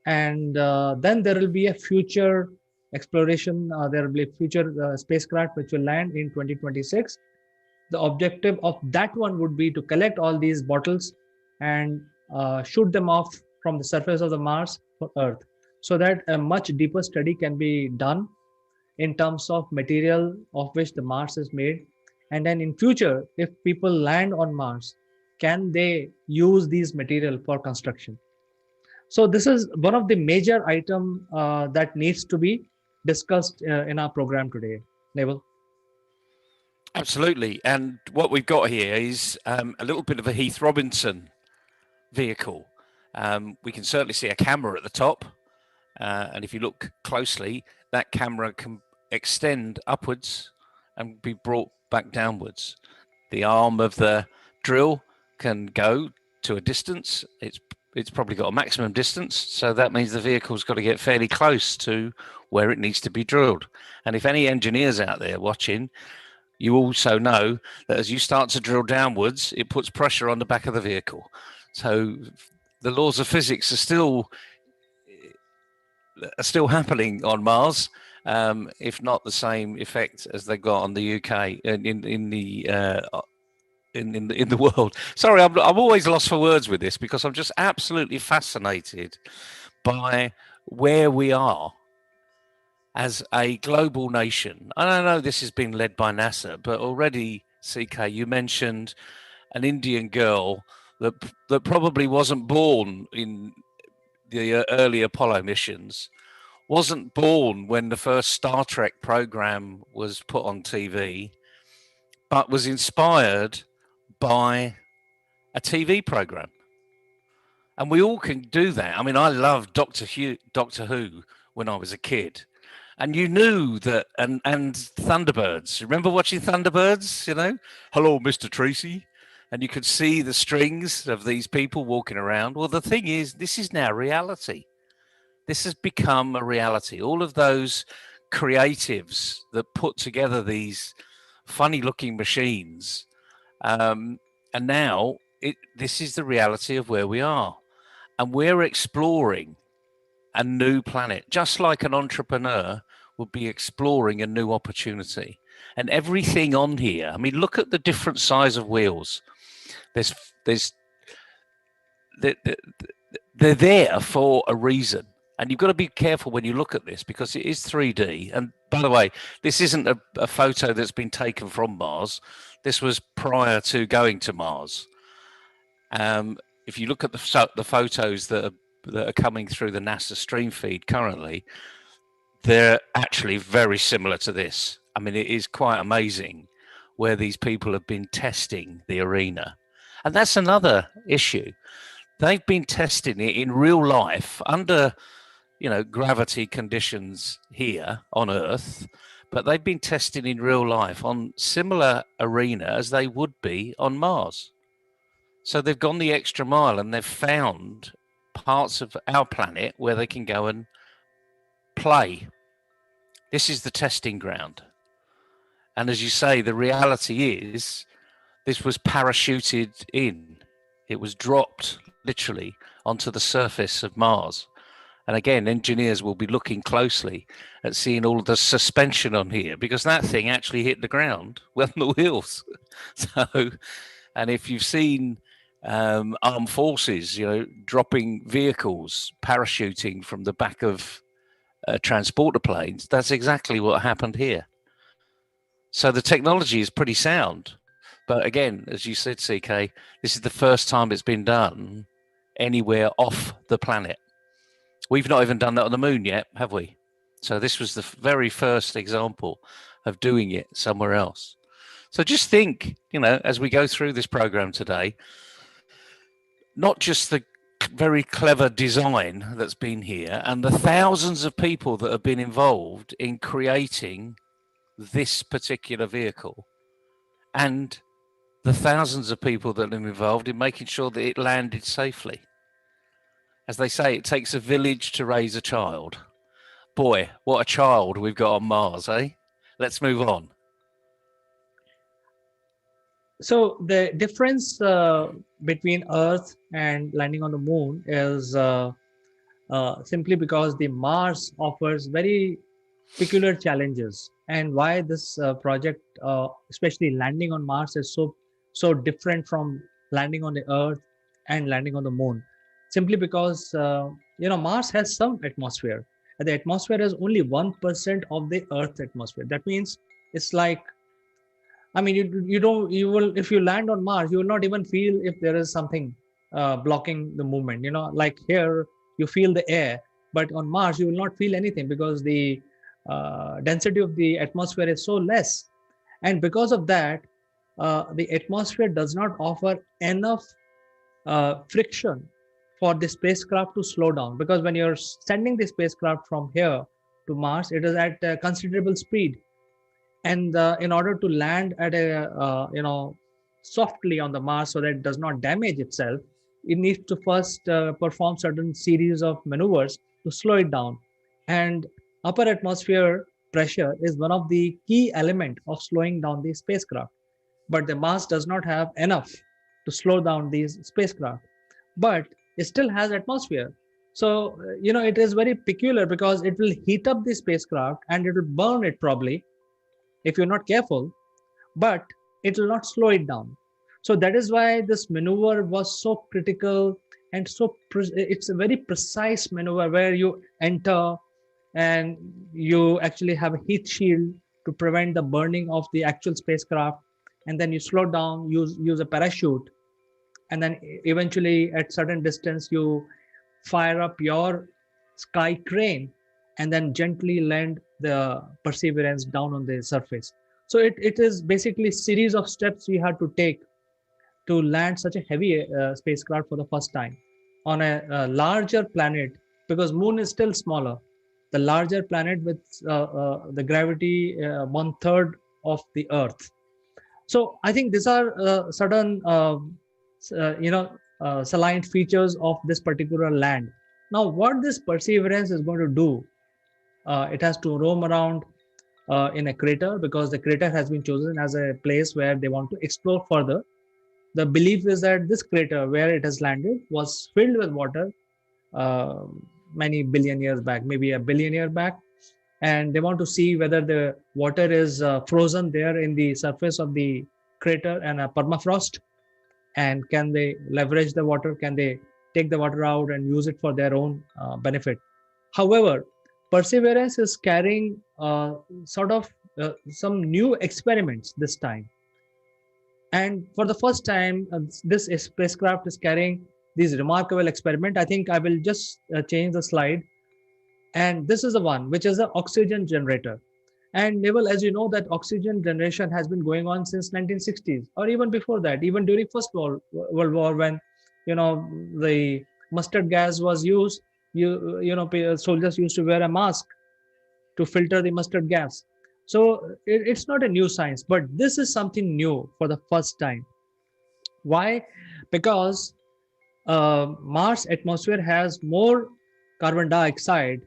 and then there will be a future exploration. There will be a future spacecraft which will land in 2026. The objective of that one would be to collect all these bottles and shoot them off from the surface of the Mars for Earth, so that a much deeper study can be done in terms of material of which the Mars is made. And then in future, if people land on Mars, can they use these material for construction? So this is one of the major item that needs to be discussed in our program today. Naval. Absolutely. And what we've got here is a little bit of a Heath Robinson vehicle. We can certainly see a camera at the top. And if you look closely, that camera can extend upwards and be brought back downwards. The arm of the drill can go to a distance. It's probably got a maximum distance, so that means the vehicle's got to get fairly close to where it needs to be drilled. And if any engineers out there watching, you also know that as you start to drill downwards, it puts pressure on the back of the vehicle. So the laws of physics are still happening on Mars, if not the same effect as they got on the UK in the world. Sorry, I'm always lost for words with this because I'm just absolutely fascinated by where we are as a global nation. And I know this has been led by NASA, but already, CK, you mentioned an Indian girl that probably wasn't born in the early Apollo missions, wasn't born when the first Star Trek program was put on TV, but was inspired by a TV program. And we all can do that. I mean, I loved Doctor Who when I was a kid. And you knew that, and Thunderbirds. Remember watching Thunderbirds, you know? Hello, Mr. Tracy. And you could see the strings of these people walking around. Well, the thing is, this is now reality. This has become a reality. All of those creatives that put together these funny-looking machines, and now this is the reality of where we are. And we're exploring a new planet, just like an entrepreneur would be exploring a new opportunity. And everything on here, I mean, look at the different size of wheels. They're there for a reason. And you've got to be careful when you look at this because it is 3D. And by the way, this isn't a photo that's been taken from Mars. This was prior to going to Mars. If you look at the photos that are coming through the NASA stream feed currently, they're actually very similar to this. I mean, it is quite amazing where these people have been testing the arena. And that's another issue. They've been testing it in real life under, gravity conditions here on Earth, but they've been testing in real life on similar arena as they would be on Mars. So they've gone the extra mile and they've found parts of our planet where they can go and play. This is the testing ground. And as you say, the reality is this was parachuted in. It was dropped literally onto the surface of Mars. And again, engineers will be looking closely at seeing all the suspension on here because that thing actually hit the ground with the wheels. So, and if you've seen armed forces, dropping vehicles, parachuting from the back of transporter planes, that's exactly what happened here. So the technology is pretty sound. But again, as you said, CK, this is the first time it's been done anywhere off the planet. We've not even done that on the moon yet, have we? So this was the very first example of doing it somewhere else. So just think, as we go through this program today, not just the very clever design that's been here and the thousands of people that have been involved in creating this particular vehicle and the thousands of people that have been involved in making sure that it landed safely. As they say, it takes a village to raise a child. Boy, what a child we've got on Mars, eh? Let's move on. So the difference between Earth and landing on the moon is simply because the Mars offers very peculiar challenges, and why this project, especially landing on Mars, is so different from landing on the Earth and landing on the moon. Simply because Mars has some atmosphere, and the atmosphere is only 1% of the Earth's atmosphere. That means it's like, I mean, you will, if you land on Mars, you will not even feel if there is something blocking the movement. Like here, you feel the air, but on Mars, you will not feel anything because the density of the atmosphere is so less. And because of that, the atmosphere does not offer enough friction for the spacecraft to slow down. Because when you're sending the spacecraft from here to Mars, it is at a considerable speed. And in order to land at a softly on the Mars so that it does not damage itself, it needs to first perform certain series of maneuvers to slow it down. And upper atmosphere pressure is one of the key element of slowing down the spacecraft. But the Mars does not have enough to slow down these spacecraft, but it still has atmosphere. So it is very peculiar because it will heat up the spacecraft and it will burn it probably if you're not careful, but it will not slow it down. So that is why this maneuver was so critical, and it's a very precise maneuver where you enter and you actually have a heat shield to prevent the burning of the actual spacecraft, and then you slow down, use a parachute, and then eventually at certain distance you fire up your sky crane and then gently land the Perseverance down on the surface. So it is basically series of steps we had to take to land such a heavy spacecraft for the first time on a larger planet, because moon is still smaller, the larger planet with the gravity 1/3 of the Earth. So I think these are certain salient features of this particular land. Now what this Perseverance is going to do, it has to roam around in a crater, because the crater has been chosen as a place where they want to explore further. The belief is that this crater where it has landed was filled with water uh, many billion years back, maybe a billion years back, and they want to see whether the water is frozen there in the surface of the crater and a permafrost, and can they leverage the water, can they take the water out and use it for their own benefit. However, Perseverance is carrying some new experiments this time. And for the first time, this spacecraft is carrying these remarkable experiment. I think I will just change the slide. And this is the one which is an oxygen generator. And Naval, as you know, that oxygen generation has been going on since 1960s, or even before that, even during World War, when the mustard gas was used. Soldiers used to wear a mask to filter the mustard gas. So it's not a new science, but this is something new for the first time. Why? Because Mars atmosphere has more carbon dioxide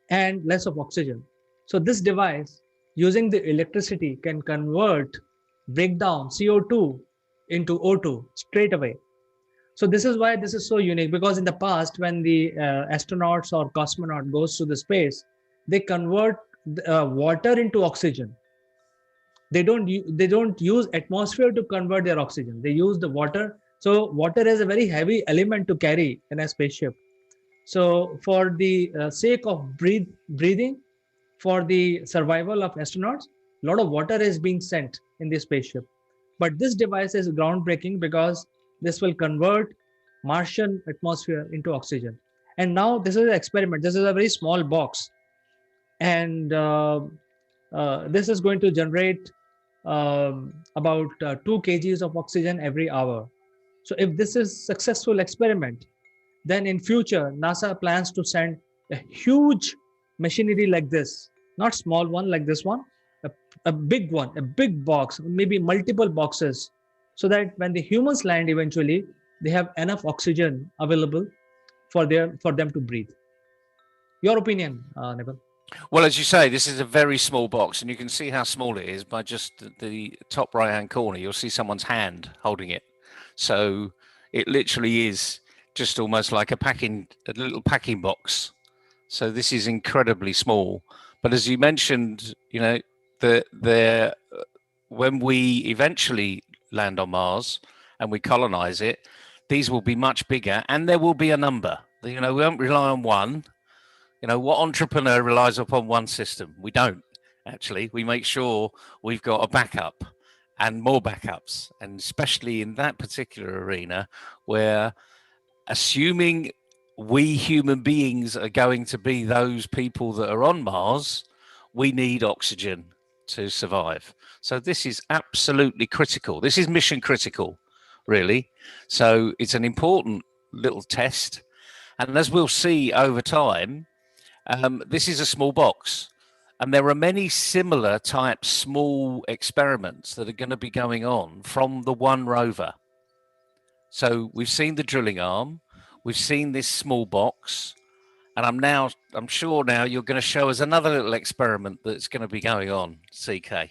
and less of oxygen. So this device, using the electricity, can break down CO2 into O2 straight away. So this is why this is so unique, because in the past, when the astronauts or cosmonaut goes to the space, they convert water into oxygen. They don't use atmosphere to convert their oxygen. They use the water. So water is a very heavy element to carry in a spaceship. So for the sake of breathing, for the survival of astronauts, a lot of water is being sent in the spaceship. But this device is groundbreaking because this will convert Martian atmosphere into oxygen. And now this is an experiment. This is a very small box. And this is going to generate about 2 kgs of oxygen every hour. So if this is successful experiment, then in future, NASA plans to send a huge machinery like this, not small one like this one, a big one, a big box, maybe multiple boxes, so that when the humans land eventually, they have enough oxygen available for them to breathe. Your opinion, Neville? Well, as you say, this is a very small box, and you can see how small it is by just the top right-hand corner. You'll see someone's hand holding it. So it literally is just almost like a little packing box. So this is incredibly small. But as you mentioned, when we eventually land on Mars and we colonize it, these will be much bigger, and there will be a number. We won't rely on one. What entrepreneur relies upon one system? We don't, actually. We make sure we've got a backup and more backups, and especially in that particular arena where, assuming we human beings are going to be those people that are on Mars, we need oxygen to survive. So this is absolutely critical. This is mission critical, really. So it's an important little test. And as we'll see over time, this is a small box. And there are many similar type small experiments that are going to be going on from the one rover. So we've seen the drilling arm, we've seen this small box, and I'm sure now you're going to show us another little experiment that's going to be going on, CK,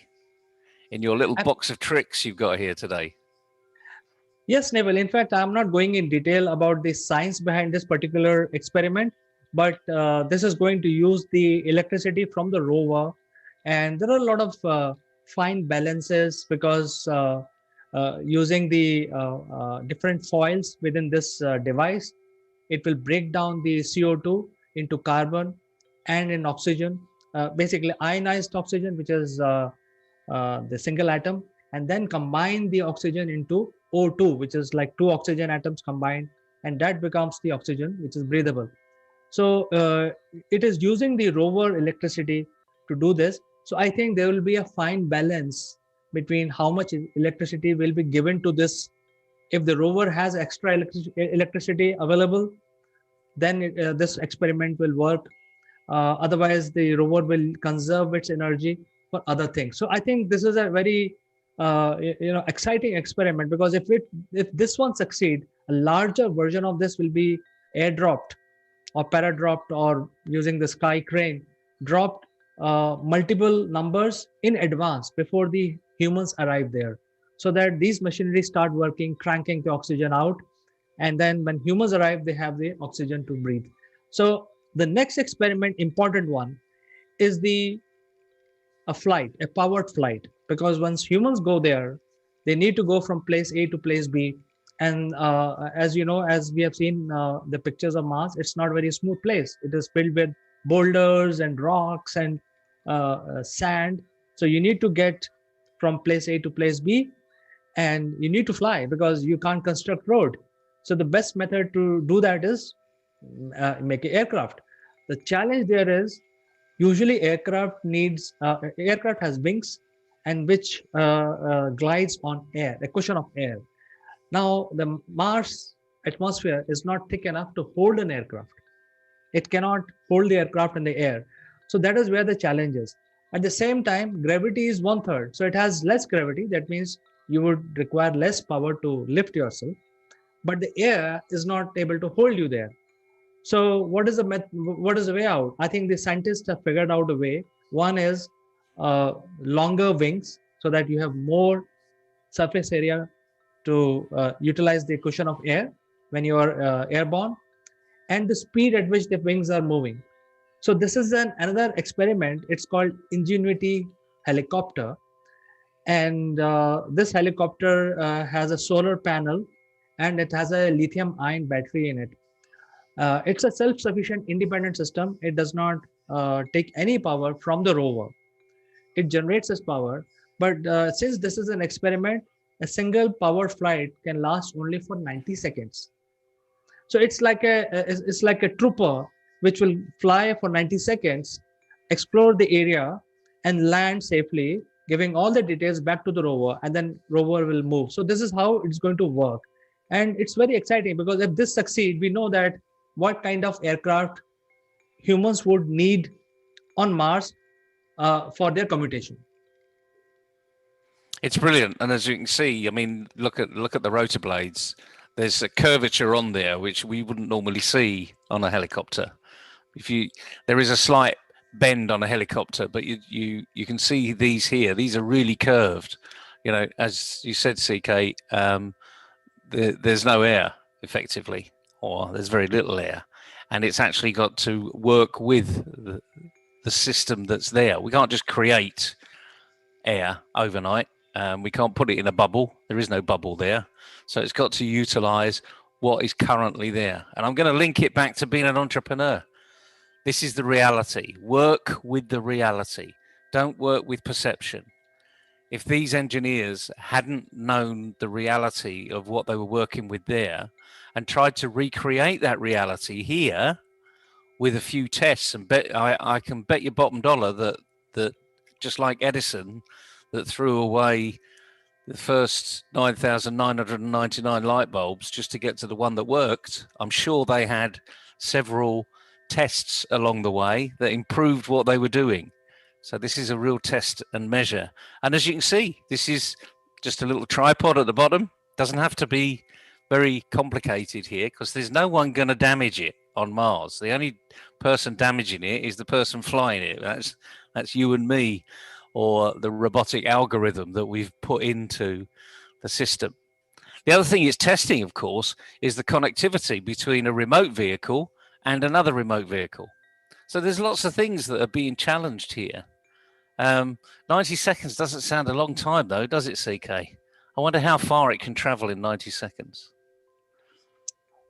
in your little box of tricks you've got here today. Yes, Neville. In fact, I'm not going in detail about the science behind this particular experiment, but this is going to use the electricity from the rover. And there are a lot of fine balances, because using the different foils within this device, it will break down the CO2 into carbon and in oxygen, basically ionized oxygen, which is the single atom, and then combine the oxygen into O2, which is like 2 oxygen atoms combined, and that becomes the oxygen, which is breathable. So it is using the rover electricity to do this. So I think there will be a fine balance between how much electricity will be given to this. If the rover has extra electricity available, then this experiment will work. Otherwise, the rover will conserve its energy for other things. So I think this is a very exciting experiment, because if this one succeed, a larger version of this will be airdropped or paradropped, or using the sky crane, dropped multiple numbers in advance before the humans arrive there, so that these machinery start working, cranking the oxygen out, and then when humans arrive, they have the oxygen to breathe. So the next experiment, important one, is a powered flight, because once humans go there, they need to go from place A to place B. And as you know, as we have seen the pictures of Mars, it's not a very smooth place. It is filled with boulders and rocks and sand. So you need to get from place A to place B, and you need to fly, because you can't construct road. So the best method to do that is make an aircraft. The challenge there is usually aircraft has wings and which glides on air, a cushion of air. Now, the Mars atmosphere is not thick enough to hold an aircraft. It cannot hold the aircraft in the air. So that is where the challenge is. At the same time, gravity is 1/3. So it has less gravity. That means you would require less power to lift yourself. But the air is not able to hold you there. So what is the way out? I think the scientists have figured out a way. One is longer wings so that you have more surface area to utilize the cushion of air when you are airborne, and the speed at which the wings are moving. So this is another experiment. It's called Ingenuity helicopter, and this helicopter has a solar panel, and it has a lithium-ion battery in it. It's a self-sufficient, independent system. It does not take any power from the rover. It generates its power, but since this is an experiment, a single powered flight can last only for 90 seconds. So it's like a trooper which will fly for 90 seconds, explore the area, and land safely, giving all the details back to the rover, and then rover will move. So this is how it's going to work, and it's very exciting because if this succeeds, we know that what kind of aircraft humans would need on Mars for their commutation. It's brilliant, and as you can see, I mean, look at the rotor blades. There's a curvature on there which we wouldn't normally see on a helicopter. There is a slight bend on a helicopter, but you can see these here. These are really curved. You know, as you said, CK, there's no air effectively, or there's very little air, and it's actually got to work with the system that's there. We can't just create air overnight. We can't put it in a bubble. There is no bubble there. So it's got to utilize what is currently there. And I'm going to link it back to being an entrepreneur. This is the reality. Work with the reality. Don't work with perception. If these engineers hadn't known the reality of what they were working with there and tried to recreate that reality here with a few tests, and I can bet your bottom dollar that just like Edison, that threw away the first 9,999 light bulbs just to get to the one that worked, I'm sure they had several tests along the way that improved what they were doing. So this is a real test and measure. And as you can see, this is just a little tripod at the bottom. Doesn't have to be very complicated here because there's no one going to damage it on Mars. The only person damaging it is the person flying it. That's you and me, or the robotic algorithm that we've put into the system. The other thing it's testing, of course, is the connectivity between a remote vehicle and another remote vehicle. So there's lots of things that are being challenged here. 90 seconds doesn't sound a long time, though, does it, CK? I wonder how far it can travel in 90 seconds.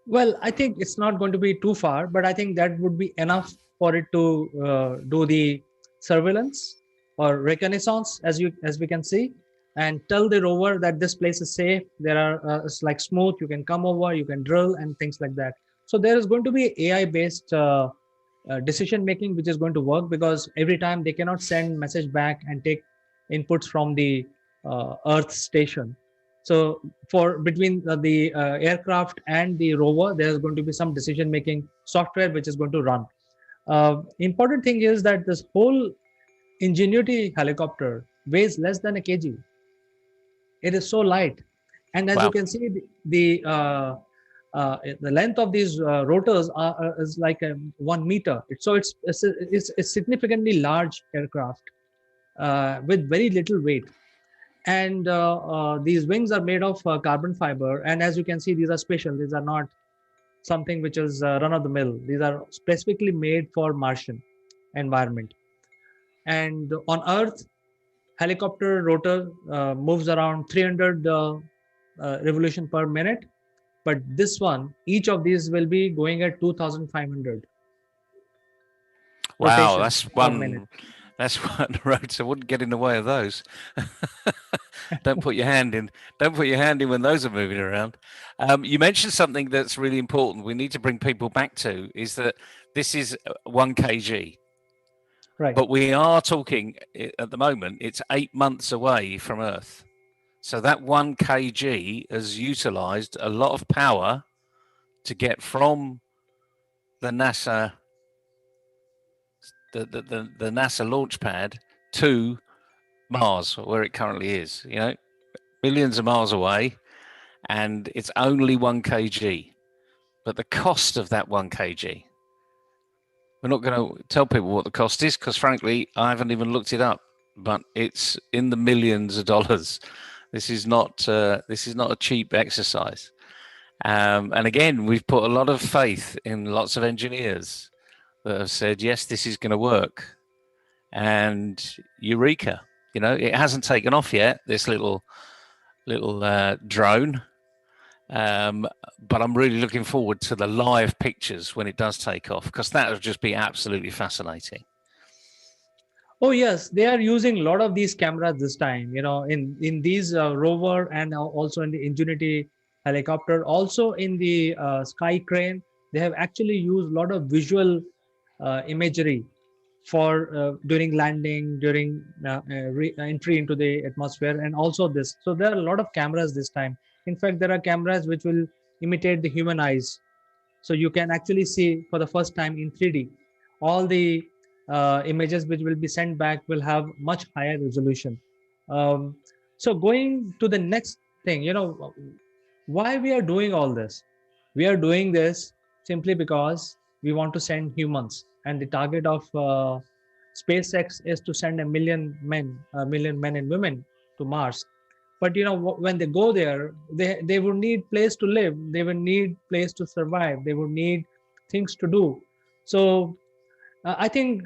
Well, I think it's not going to be too far, but I think that would be enough for it to do the surveillance or reconnaissance, as we can see, and tell the rover that this place is safe. There are it's like smooth. You can come over, you can drill, and things like that. So there is going to be AI-based decision making, which is going to work because every time they cannot send message back and take inputs from the Earth station. So for between the aircraft and the rover, there is going to be some decision making software which is going to run. Important thing is that this whole Ingenuity helicopter weighs less than a kg. It is so light, and as you can see, the length of these rotors is like 1 meter. So it's a significantly large aircraft with very little weight. And these wings are made of carbon fiber. And as you can see, these are special. These are not something which is run of the mill. These are specifically made for Martian environment. And on Earth, helicopter rotor moves around 300 revolution per minute. But this one, each of these will be going at 2,500. Wow, that's one rotor. Wouldn't get in the way of those. Don't put your hand in. Don't put your hand in when those are moving around. You mentioned something that's really important. We need to bring people back to is that This is 1 kg. Right. But we are talking at the moment, it's 8 months away from Earth. So that 1 kg has utilized a lot of power to get from the NASA the NASA launch pad to Mars, where it currently is, you know, millions of miles away, and it's only 1 kg. But the cost of that 1 kg, we're not going to tell people what the cost is because, frankly, I haven't even looked it up. But it's in the millions of dollars. This is not a cheap exercise. And again, we've put a lot of faith in lots of engineers that have said, yes, this is going to work. And eureka, you know, it hasn't taken off yet, this little drone. But I'm really looking forward to the live pictures when it does take off, because that would just be absolutely fascinating. Oh yes, they are using a lot of these cameras this time, you know, in these rover, and also in the Ingenuity helicopter, also in the Sky Crane. They have actually used a lot of visual imagery for during landing, during entry into the atmosphere, and also this. So there are a lot of cameras this time. In fact, there are cameras which will imitate the human eyes, so you can actually see for the first time in 3D. All the images which will be sent back will have much higher resolution. So going to the next thing, you know, why we are doing all this? We are doing this simply because we want to send humans, and the target of SpaceX is to send a million men and women to Mars. But you know, when they go there, they would need place to live, they would need place to survive, they would need things to do. So I think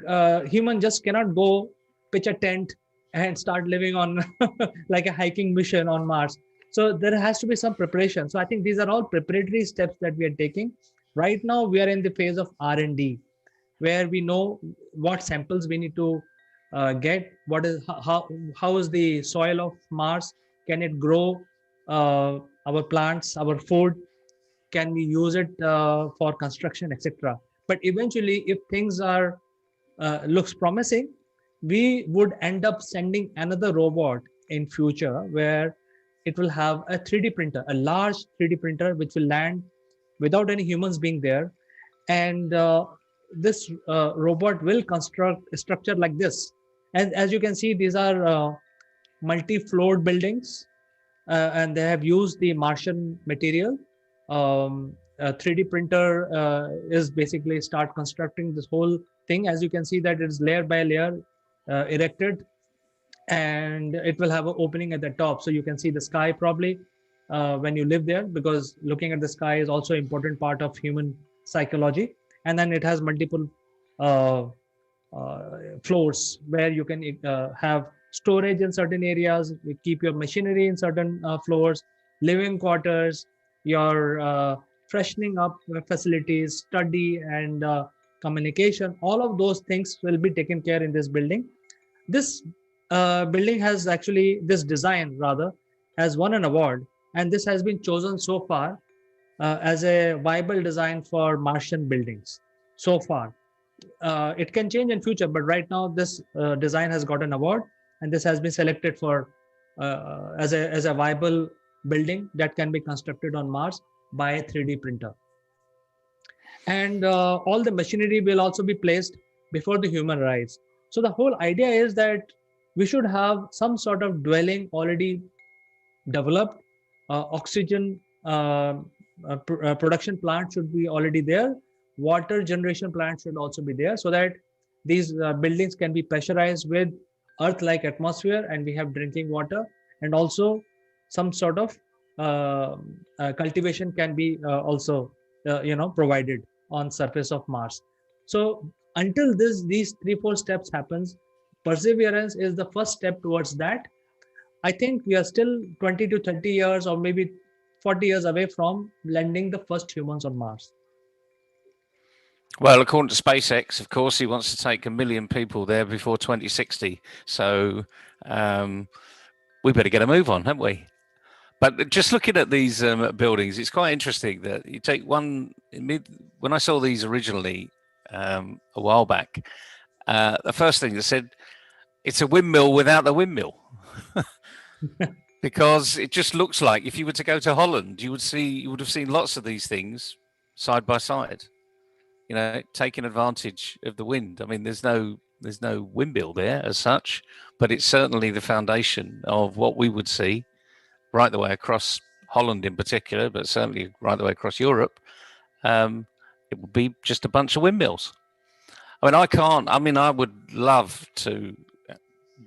human just cannot go pitch a tent and start living on like a hiking mission on Mars. So there has to be some preparation. So I think these are all preparatory steps that we are taking. Right now, we are in the phase of R&D, where we know what samples we need to get. What is how is the soil of Mars? Can it grow our plants, our food? Can we use it for construction, etc.? But eventually, if things are looks promising, we would end up sending another robot in future where it will have a 3D printer, a large 3D printer, which will land without any humans being there. And this robot will construct a structure like this. And as you can see, these are multi-floored buildings, and they have used the Martian material. A 3D printer is basically start constructing this whole thing. As you can see that it's layer by layer erected, and it will have an opening at the top. So you can see the sky probably when you live there, because looking at the sky is also important part of human psychology. And then it has multiple uh, floors where you can have storage in certain areas, you keep your machinery in certain floors, living quarters, your freshening up facilities, study, and communication. All of those things will be taken care in this building. This building has actually, this design rather, has won an award, and this has been chosen so far as a viable design for Martian buildings so far. It can change in future, but right now this design has got an award, and this has been selected for as a viable building that can be constructed on Mars by a 3D printer. And all the machinery will also be placed before the human arrives. So the whole idea is that we should have some sort of dwelling already developed. Oxygen production plant should be already there. Water generation plant should also be there, so that these buildings can be pressurized with Earth-like atmosphere, and we have drinking water, and also some sort of cultivation can be also provided on surface of Mars. So until these 3-4 steps happens, perseverance is the first step towards that. I think we are still 20 to 30 years or maybe 40 years away from landing the first humans on Mars. Well, according to SpaceX, of course, he wants to take 1 million people there before 2060. So we better get a move on, haven't we? But just looking at these buildings, it's quite interesting that you take one. When I saw these originally, a while back. The first thing they said, it's a windmill without the windmill. Because it just looks like if you were to go to Holland, you would have seen lots of these things side by side, taking advantage of the wind. I mean, there's no windmill there as such, but it's certainly the foundation of what we would see right the way across Holland in particular, but certainly right the way across Europe. It would be just a bunch of windmills. I mean, I would love to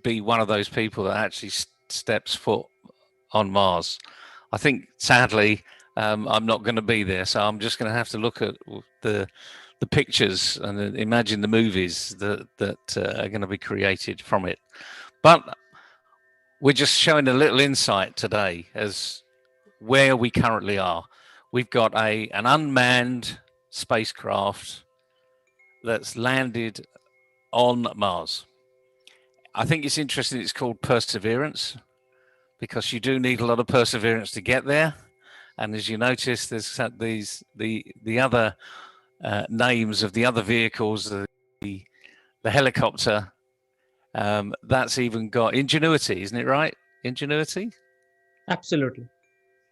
be one of those people that actually steps foot on Mars. I think, sadly, I'm not going to be there, so I'm just going to have to look at the pictures and imagine the movies that are going to be created from it. But we're just showing a little insight today as where we currently are. We've got an unmanned spacecraft that's landed on Mars. I think it's interesting it's called Perseverance, because you do need a lot of perseverance to get there. And as you notice, there's the other names of the other vehicles, the helicopter, that's even got Ingenuity, isn't it right? Ingenuity? Absolutely.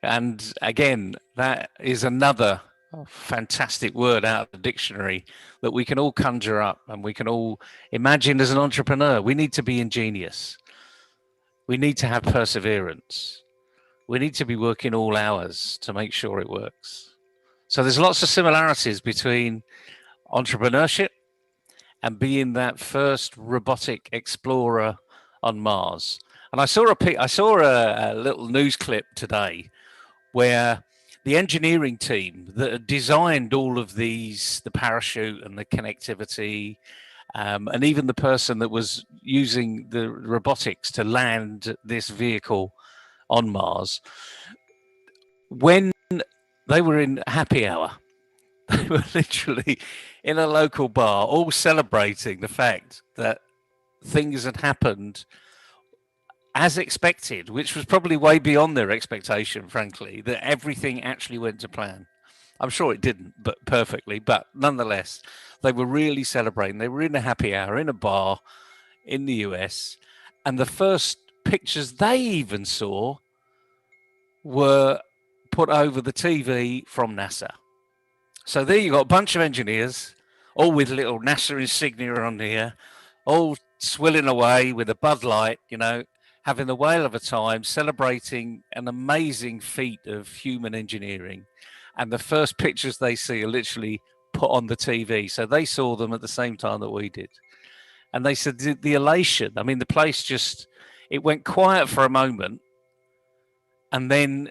And again, that is another fantastic word out of the dictionary that we can all conjure up and we can all imagine as an entrepreneur. We need to be ingenious. We need to have perseverance. We need to be working all hours to make sure it works. So there's lots of similarities between entrepreneurship and being that first robotic explorer on Mars. And I saw a little news clip today where the engineering team that designed all of these, the parachute and the connectivity, and even the person that was using the robotics to land this vehicle on Mars, when they were in happy hour, they were literally in a local bar, all celebrating the fact that things had happened as expected, which was probably way beyond their expectation, frankly, that everything actually went to plan. I'm sure it didn't, but perfectly. But nonetheless, they were really celebrating. They were in a happy hour in a bar in the US. And the first pictures they even saw were put over the TV from NASA. So there you got a bunch of engineers, all with little NASA insignia on here, all swilling away with a Bud Light, having the whale of a time, celebrating an amazing feat of human engineering. And the first pictures they see are literally put on the TV. So they saw them at the same time that we did. And they said the elation, I mean, the place it went quiet for a moment. And then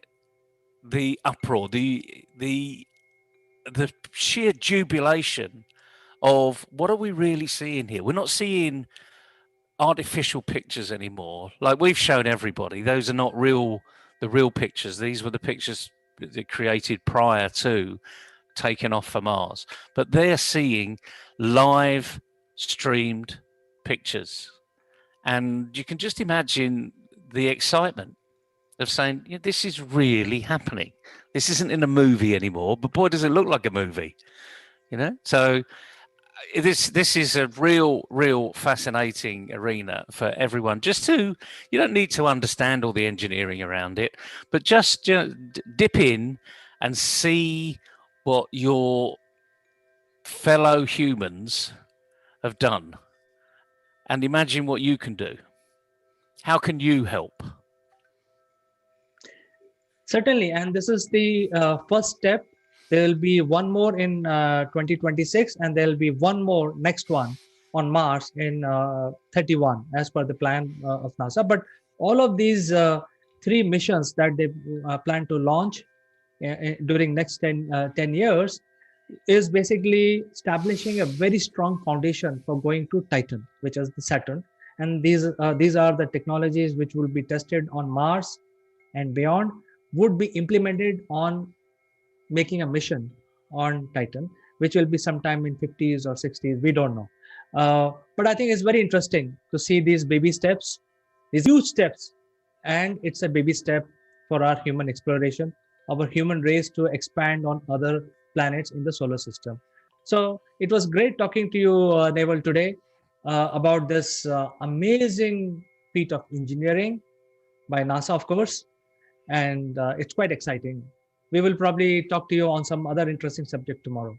the uproar, the sheer jubilation of what are we really seeing here? We're not seeing artificial pictures anymore. Like we've shown everybody, those are not the real pictures. These were the pictures that created prior to taking off for Mars. But they're seeing live streamed pictures. And you can just imagine the excitement of saying, this is really happening. This isn't in a movie anymore, but boy, does it look like a movie, So this is a real fascinating arena for everyone. You don't need to understand all the engineering around it, but just dip in and see what your fellow humans have done and imagine what you can do. How can you help? Certainly, and this is the first step. There will be one more in 2026, and there will be one more next one on Mars in 31, as per the plan of NASA. But all of these 3 missions that they plan to launch during next 10 years is basically establishing a very strong foundation for going to Titan, which is the Saturn. And these are the technologies which will be tested on Mars and beyond, would be implemented on making a mission on Titan, which will be sometime in 50s or 60s. We don't know. But I think it's very interesting to see these baby steps, these huge steps. And it's a baby step for our human exploration, our human race to expand on other planets in the solar system. So it was great talking to you, Naval, today about this amazing feat of engineering by NASA, of course, and it's quite exciting. We will probably talk to you on some other interesting subject tomorrow.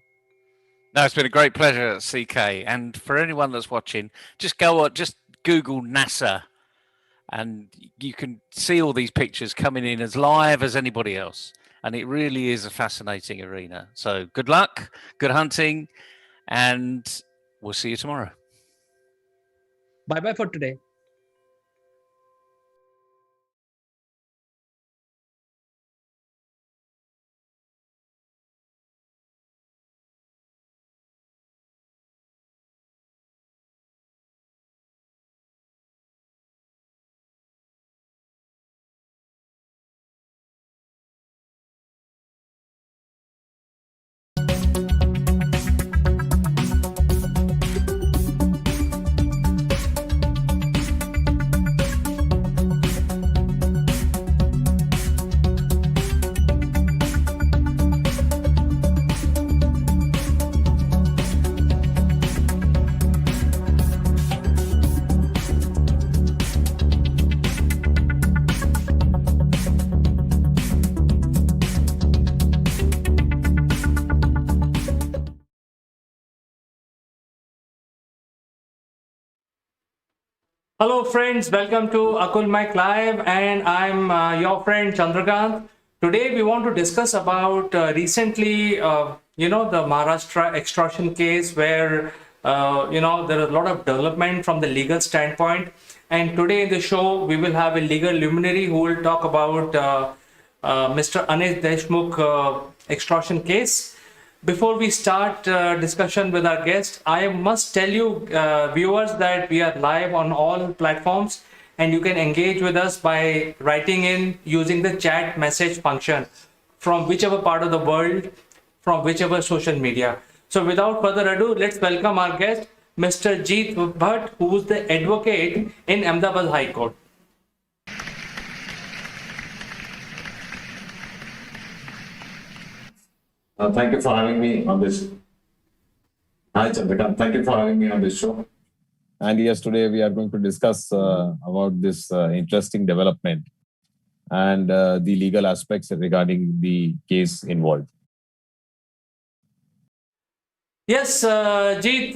No, it's been a great pleasure, CK. And for anyone that's watching, just just Google NASA, and you can see all these pictures coming in as live as anybody else. And it really is a fascinating arena. So good luck, good hunting, and we'll see you tomorrow. Bye-bye for today. Hello friends, welcome to Akulmach Live, and I'm your friend Chandrakant. Today we want to discuss about recently, the Maharashtra extortion case where, there is a lot of development from the legal standpoint. And today in the show, we will have a legal luminary who will talk about Mr. Anish Deshmukh extortion case. Before we start discussion with our guest, I must tell you, viewers, that we are live on all platforms and you can engage with us by writing in using the chat message function from whichever part of the world, from whichever social media. So without further ado, let's welcome our guest, Mr. Jeet Bhatt, who is the advocate in Ahmedabad High Court. Thank you for having me on this. Hi, Chandrakant. Thank you for having me on this show. And yes, today we are going to discuss about this interesting development and the legal aspects regarding the case involved. Yes, Jeet,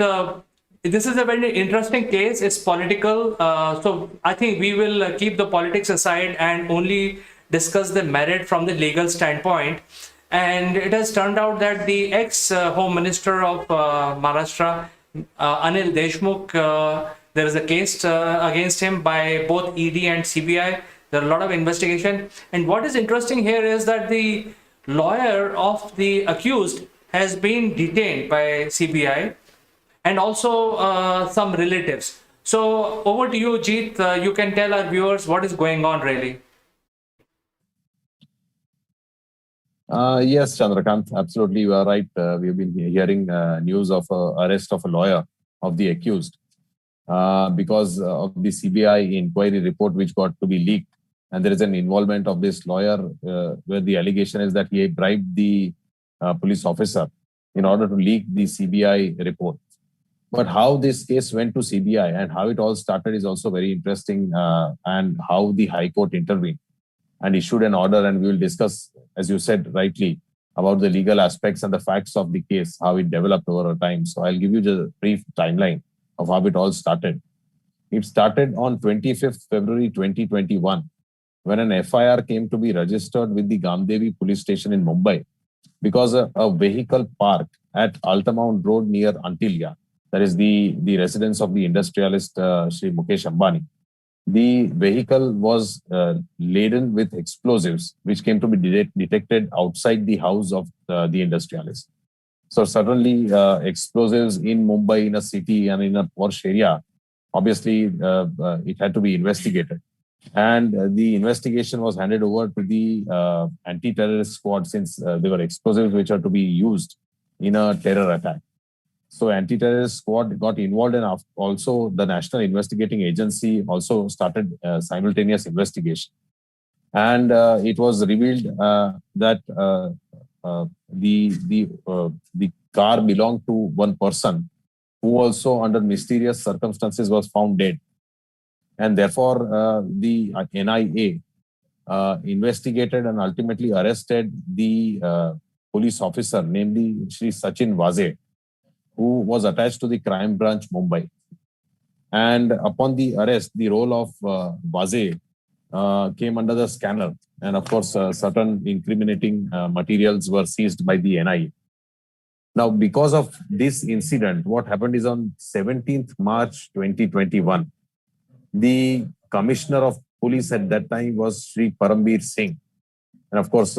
this is a very interesting case. It's political. So I think we will keep the politics aside and only discuss the merit from the legal standpoint. And it has turned out that the ex-Home Minister of Maharashtra, Anil Deshmukh, there is a case against him by both ED and CBI. There are a lot of investigation. And what is interesting here is that the lawyer of the accused has been detained by CBI and also some relatives. So over to you, Jeet. You can tell our viewers what is going on really. Yes, Chandrakant, absolutely, you are right. We've been hearing news of arrest of a lawyer of the accused because of the CBI inquiry report which got to be leaked. And there is an involvement of this lawyer where the allegation is that he bribed the police officer in order to leak the CBI report. But how this case went to CBI and how it all started is also very interesting, and how the High Court intervened and issued an order. And we will discuss, as you said rightly, about the legal aspects and the facts of the case, how it developed over time. So I'll give you the brief timeline of how it all started. It started on 25th February 2021, when an FIR came to be registered with the Gamdevi police station in Mumbai because a vehicle parked at Altamount Road near Antilya, that is the residence of the industrialist Sri Mukesh Ambani. The vehicle was laden with explosives, which came to be detected outside the house of the industrialist. So suddenly, explosives in Mumbai, in a city and in a posh area, obviously it had to be investigated. And the investigation was handed over to the anti-terrorist squad, since there were explosives which are to be used in a terror attack. So anti-terrorist squad got involved, and also the National Investigating Agency also started simultaneous investigation. And it was revealed that the car belonged to one person who also under mysterious circumstances was found dead. And therefore, the NIA investigated and ultimately arrested the police officer, namely Shri Sachin Vaze, who was attached to the crime branch Mumbai. And upon the arrest, the role of Vaze came under the scanner. And of course, certain incriminating materials were seized by the NIA. Now, because of this incident, what happened is on 17th March 2021, the commissioner of police at that time was Sri Parambir Singh. And of course,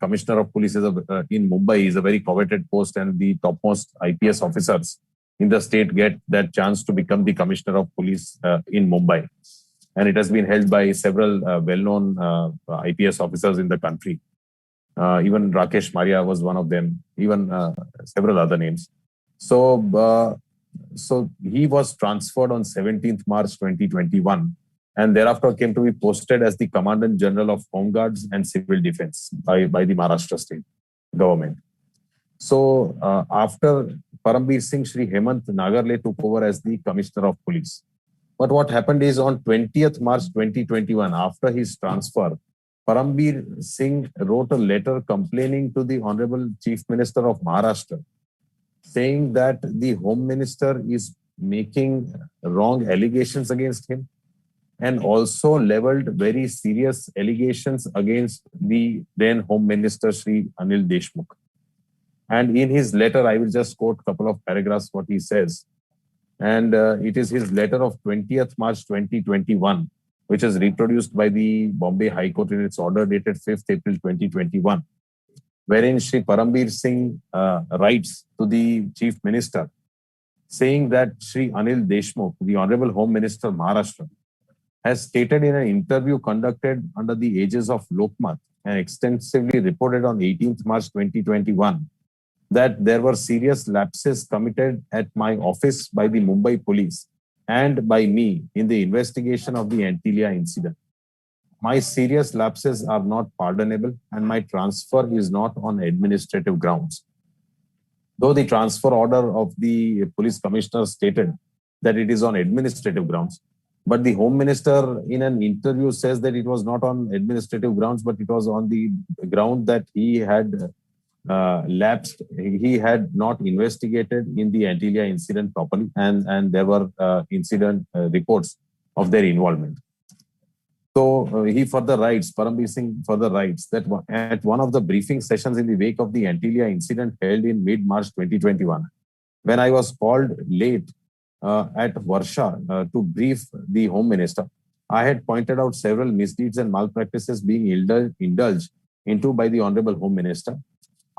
commissioner of police in Mumbai is a very coveted post, and the topmost IPS officers in the state get that chance to become the commissioner of police in Mumbai. And it has been held by several well-known IPS officers in the country. Even Rakesh Maria was one of them, even several other names. So he was transferred on 17th March 2021, and thereafter came to be posted as the Commandant General of Home Guards and Civil Defense by the Maharashtra state government. So after Parambir Singh, Shri Hemant Nagarle took over as the Commissioner of Police. But what happened is on 20th March 2021, after his transfer, Parambir Singh wrote a letter complaining to the Honorable Chief Minister of Maharashtra, saying that the Home Minister is making wrong allegations against him and also leveled very serious allegations against the then Home Minister Shri Anil Deshmukh. And in his letter, I will just quote a couple of paragraphs what he says. And it is his letter of 20th March 2021, which is reproduced by the Bombay High Court in its order dated 5th April 2021, wherein Shri Parambir Singh writes to the Chief Minister, saying that Shri Anil Deshmukh, the Honorable Home Minister Maharashtra, has stated in an interview conducted under the aegis of Lokmat and extensively reported on 18th March 2021 that there were serious lapses committed at my office by the Mumbai police and by me in the investigation of the Antilia incident. My serious lapses are not pardonable and my transfer is not on administrative grounds. Though the transfer order of the police commissioner stated that it is on administrative grounds, but the Home Minister in an interview says that it was not on administrative grounds, but it was on the ground that he had lapsed. He had not investigated in the Antilia incident properly, and there were incident reports of their involvement. So he further writes, Parambir Singh further writes that at one of the briefing sessions in the wake of the Antilia incident held in mid-March 2021, when I was called late at Varsha to brief the Home Minister, I had pointed out several misdeeds and malpractices being indulged into by the Honorable Home Minister.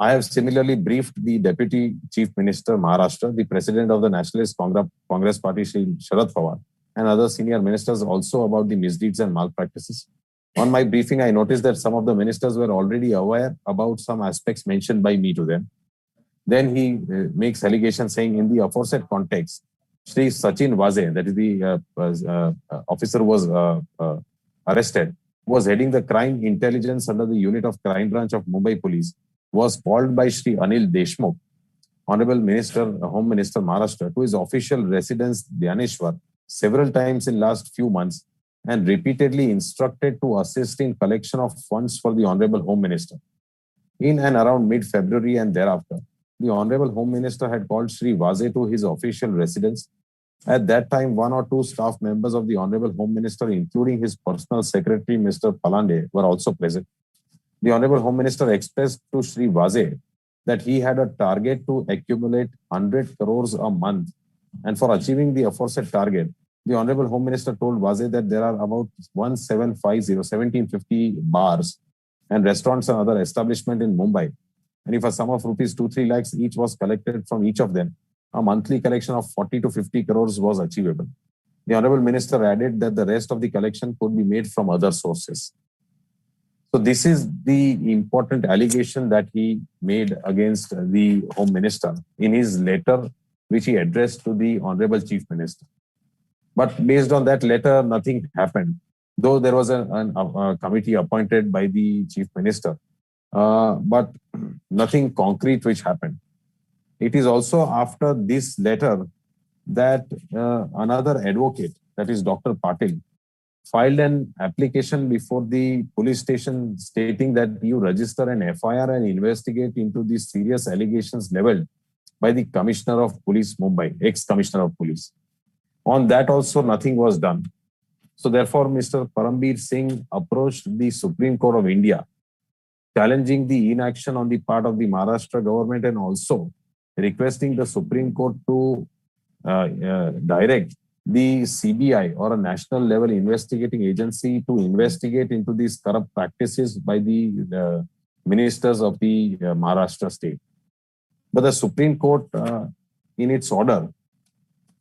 I have similarly briefed the Deputy Chief Minister Maharashtra, the President of the Nationalist Congress Party, Shri Sharad Pawar, and other senior ministers also about the misdeeds and malpractices. On my briefing, I noticed that some of the ministers were already aware about some aspects mentioned by me to them. Then he makes allegations saying in the aforesaid context, Shri Sachin Vaze, that is the officer who was arrested, was heading the crime intelligence under the unit of crime branch of Mumbai Police, was called by Shri Anil Deshmukh, Honorable Minister, Home Minister Maharashtra, to his official residence Dhyaneshwar several times in last few months and repeatedly instructed to assist in collection of funds for the Honorable Home Minister. In and around mid-February and thereafter, the Honorable Home Minister had called Shri Vaze to his official residence. At that time, one or two staff members of the Honorable Home Minister, including his personal secretary, Mr. Palande, were also present. The Honorable Home Minister expressed to Shri Vaze that he had a target to accumulate 100 crores a month. And for achieving the aforesaid target, the Honorable Home Minister told Vaze that there are about 1750 bars and restaurants and other establishments in Mumbai. And if a sum of rupees 2-3 lakhs each was collected from each of them, a monthly collection of 40 to 50 crores was achievable. The Honorable Minister added that the rest of the collection could be made from other sources. So this is the important allegation that he made against the Home Minister in his letter, which he addressed to the Honorable Chief Minister. But based on that letter, nothing happened, though there was a committee appointed by the Chief Minister, but nothing concrete which happened. it is also after this letter that another advocate, that is Dr. Patil, filed an application before the police station stating that you register an FIR and investigate into the serious allegations leveled by the Commissioner of Police Mumbai, ex-Commissioner of Police. On that also, nothing was done. So therefore, Mr. Parambir Singh approached the Supreme Court of India, challenging the inaction on the part of the Maharashtra government and also requesting the Supreme Court to direct the CBI or a national level investigating agency to investigate into these corrupt practices by the ministers of the Maharashtra state. But the Supreme Court, in its order,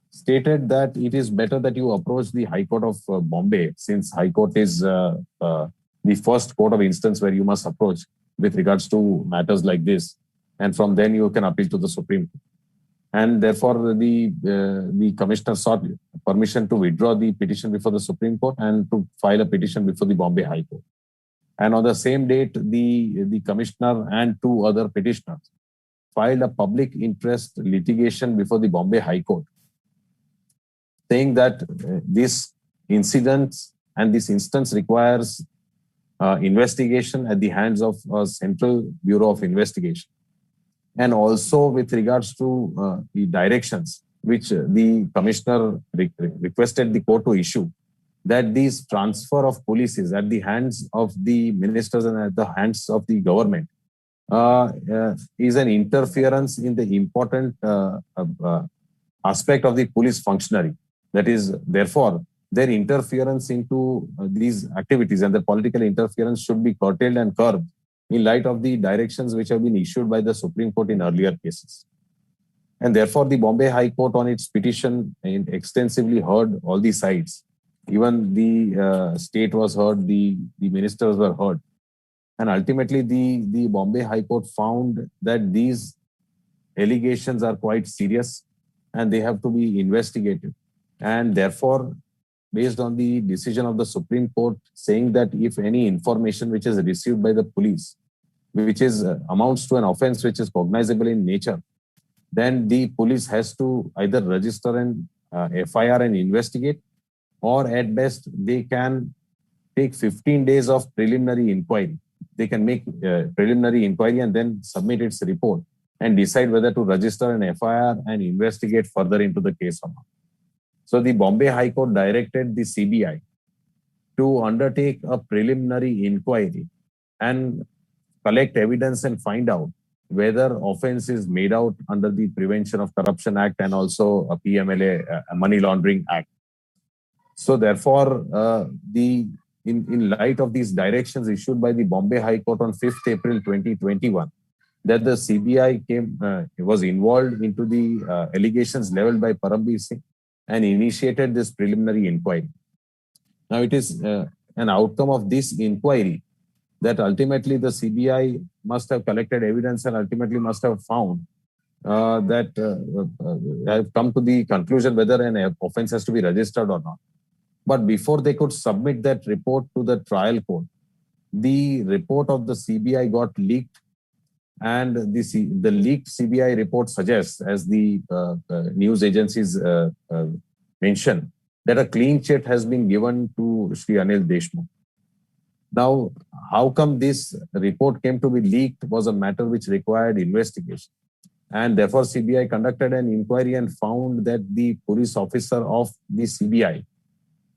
stated that it is better that you approach the High Court of Bombay, since High Court is the first court of instance where you must approach with regards to matters like this. And from then you can appeal to the Supreme Court. And therefore, the commissioner sought permission to withdraw the petition before the Supreme Court and to file a petition before the Bombay High Court. And on the same date, the commissioner and two other petitioners filed a public interest litigation before the Bombay High Court, saying that this incident and this instance requires investigation at the hands of a Central Bureau of Investigation. And also with regards to the directions which the commissioner requested the court to issue, that these transfer of policies at the hands of the ministers and at the hands of the government is an interference in the important aspect of the police functionary. That is, therefore, their interference into these activities and the political interference should be curtailed and curbed in light of the directions which have been issued by the Supreme Court in earlier cases. And therefore, the Bombay High Court on its petition extensively heard all the sides. Even the state was heard, the ministers were heard. And ultimately, the Bombay High Court found that these allegations are quite serious and they have to be investigated. And therefore, based on the decision of the Supreme Court saying that if any information which is received by the police, which is amounts to an offense which is cognizable in nature, then the police has to either register an FIR and investigate, or at best they can take 15 days of preliminary inquiry. They can make preliminary inquiry and then submit its report and decide whether to register an FIR and investigate further into the case or not. So the Bombay High Court directed the CBI to undertake a preliminary inquiry and collect evidence and find out whether offense is made out under the Prevention of Corruption Act and also a PMLA, a Money Laundering Act. So therefore, in light of these directions issued by the Bombay High Court on 5th April 2021, that the CBI was involved into the allegations leveled by Parambir Singh and initiated this preliminary inquiry. Now it is an outcome of this inquiry that ultimately the CBI must have collected evidence and ultimately must have found that have come to the conclusion whether an offense has to be registered or not. But before they could submit that report to the trial court, the report of the CBI got leaked, and the leaked CBI report suggests, as the news agencies mention, that a clean chit has been given to Shri Anil Deshmukh. Now, how come this report came to be leaked was a matter which required investigation. And therefore, CBI conducted an inquiry and found that the police officer of the CBI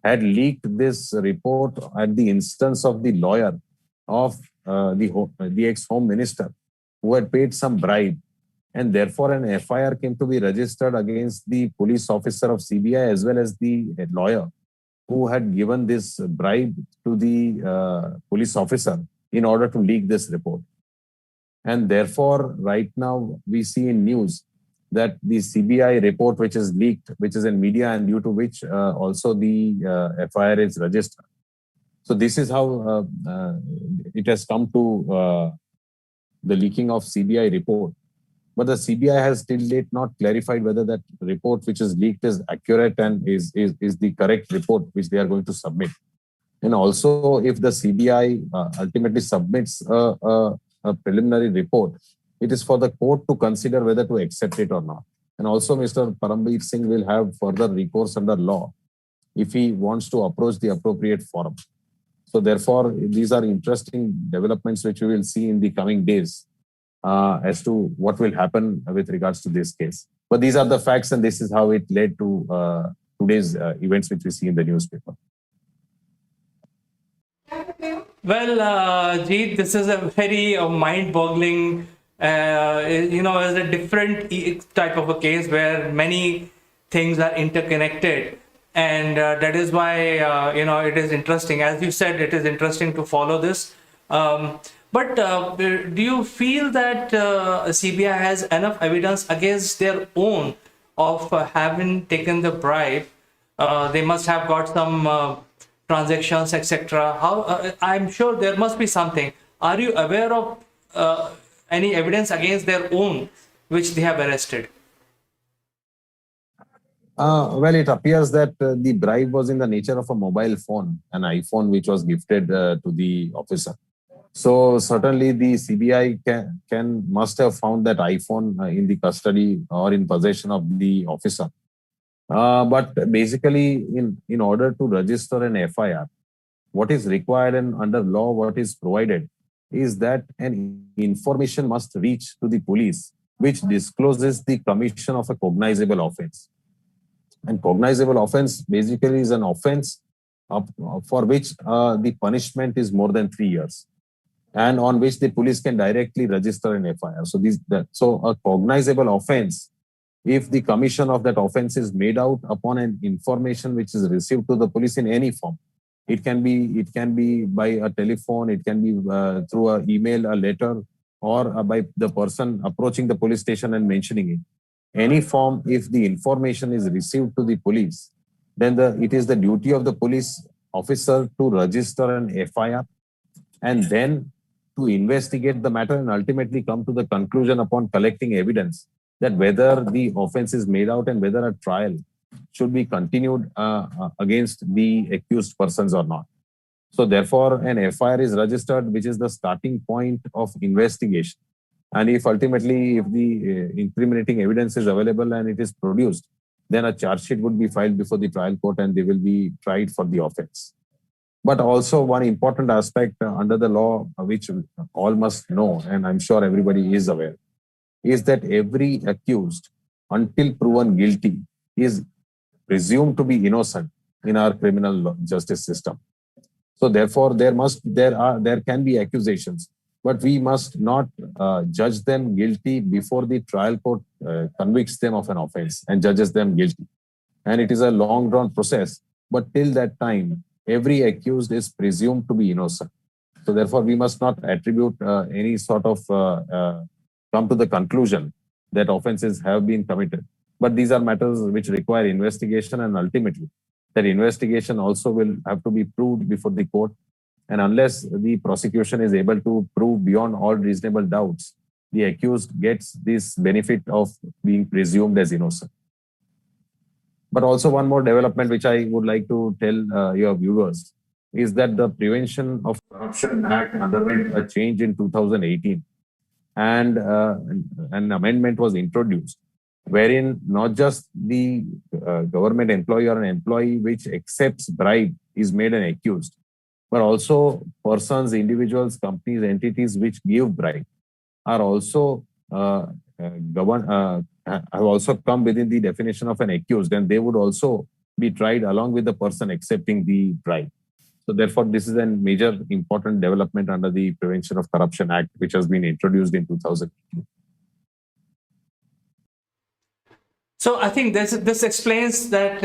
had leaked this report at the instance of the lawyer of the ex-Home Minister, who had paid some bribe. And therefore, an FIR came to be registered against the police officer of CBI as well as the lawyer who had given this bribe to the police officer in order to leak this report. And therefore, right now, we see in news that the CBI report, which is leaked, which is in media and due to which also the FIR is registered. So this is how it has come to the leaking of CBI report. But the CBI has till date not clarified whether that report which is leaked is accurate and is the correct report which they are going to submit. And also, if the CBI ultimately submits a preliminary report It is for the court to consider whether to accept it or not. And also, Mr. Parambir Singh will have further recourse under law if he wants to approach the appropriate forum. So therefore, these are interesting developments which we will see in the coming days as to what will happen with regards to this case. But these are the facts, and this is how it led to today's events which we see in the newspaper. Well, Jeet, this is a very mind-boggling, is a different type of a case where many things are interconnected. And that is why, it is interesting. As you said, it is interesting to follow this. But do you feel that CBI has enough evidence against their own of having taken the bribe? They must have got some transactions, etc. How I'm sure there must be something. Are you aware of any evidence against their own which they have arrested? Well, it appears that the bribe was in the nature of a mobile phone, an iPhone which was gifted to the officer. So certainly the CBI must have found that iPhone in the custody or in possession of the officer. But basically, in order to register an FIR, what is required and under law, what is provided is that an information must reach to the police, which discloses the commission of a cognizable offense. And cognizable offense basically is an offense for which the punishment is more than 3 years, and on which the police can directly register an FIR. So a cognizable offense, if the commission of that offense is made out upon an information which is received to the police in any form, it can be by a telephone, it can be through an email, a letter, or by the person approaching the police station and mentioning it. Any form, if the information is received to the police, then it is the duty of the police officer to register an FIR and then to investigate the matter and ultimately come to the conclusion upon collecting evidence that whether the offense is made out and whether a trial should be continued against the accused persons or not. So therefore, an FIR is registered, which is the starting point of investigation. And if ultimately, if the incriminating evidence is available and it is produced, then a charge sheet would be filed before the trial court and they will be tried for the offense. But also one important aspect under the law, which all must know, and I'm sure everybody is aware, is that every accused, until proven guilty, is presumed to be innocent in our criminal justice system. So therefore, there can be accusations, but we must not judge them guilty before the trial court convicts them of an offense and judges them guilty. And it is a long drawn process, but till that time, every accused is presumed to be innocent. So therefore, we must not attribute any sort of come to the conclusion that offenses have been committed. But these are matters which require investigation, and ultimately that investigation also will have to be proved before the court. And unless the prosecution is able to prove beyond all reasonable doubts, the accused gets this benefit of being presumed as innocent. But also one more development which I would like to tell your viewers is that the Prevention of Corruption Act underwent a change in 2018, and an amendment was introduced wherein not just the government employee or an employee which accepts bribe is made an accused, but also persons, individuals, companies, entities which give bribe are also have also come within the definition of an accused, and they would also be tried along with the person accepting the bribe. So therefore, this is a major important development under the Prevention of Corruption Act, which has been introduced in 2000. So I think this explains that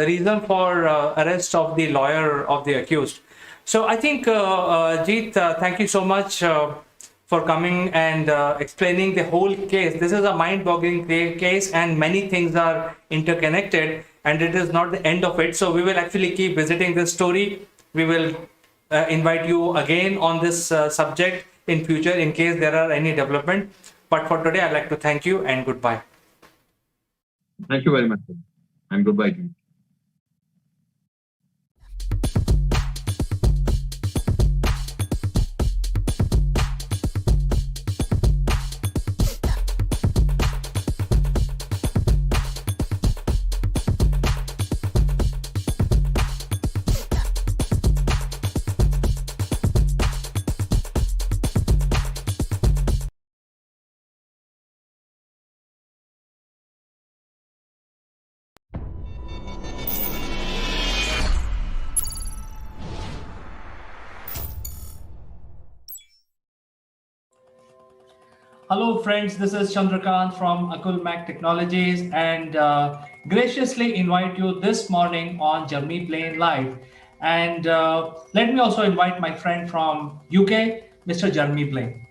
reason for arrest of the lawyer of the accused. So I think, Jeet, thank you so much for coming and explaining the whole case. This is a mind-boggling case, and many things are interconnected, and it is not the end of it. So we will actually keep visiting this story. We will invite you again on this subject in future in case there are any development. But for today, I'd like to thank you and goodbye. Thank you very much, and goodbye to you. Hello, friends. This is Chandrakant from Akulmach Technologies, and graciously invite you this morning on Jeremy Plain Live. And let me also invite my friend from UK, Mr. Jeremy Plain.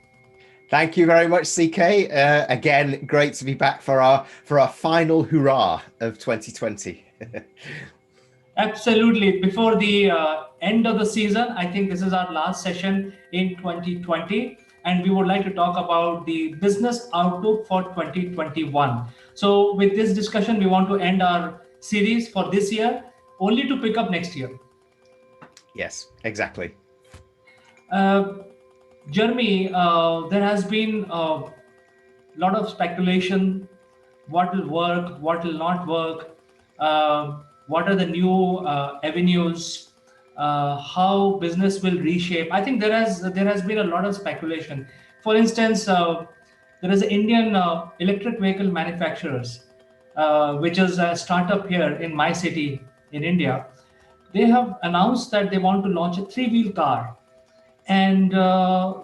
Thank you very much, CK. Again, great to be back for our final hurrah of 2020. Absolutely. Before the end of the season, I think this is our last session in 2020, and we would like to talk about the business outlook for 2021. So, with this discussion, we want to end our series for this year, only to pick up next year. Yes, exactly. Jeremy, there has been a lot of speculation: what will work, what will not work, what are the new avenues, how business will reshape. I think there has been a lot of speculation. For instance, there is an Indian electric vehicle manufacturers, which is a startup here in my city in India. They have announced that they want to launch a three-wheel car, and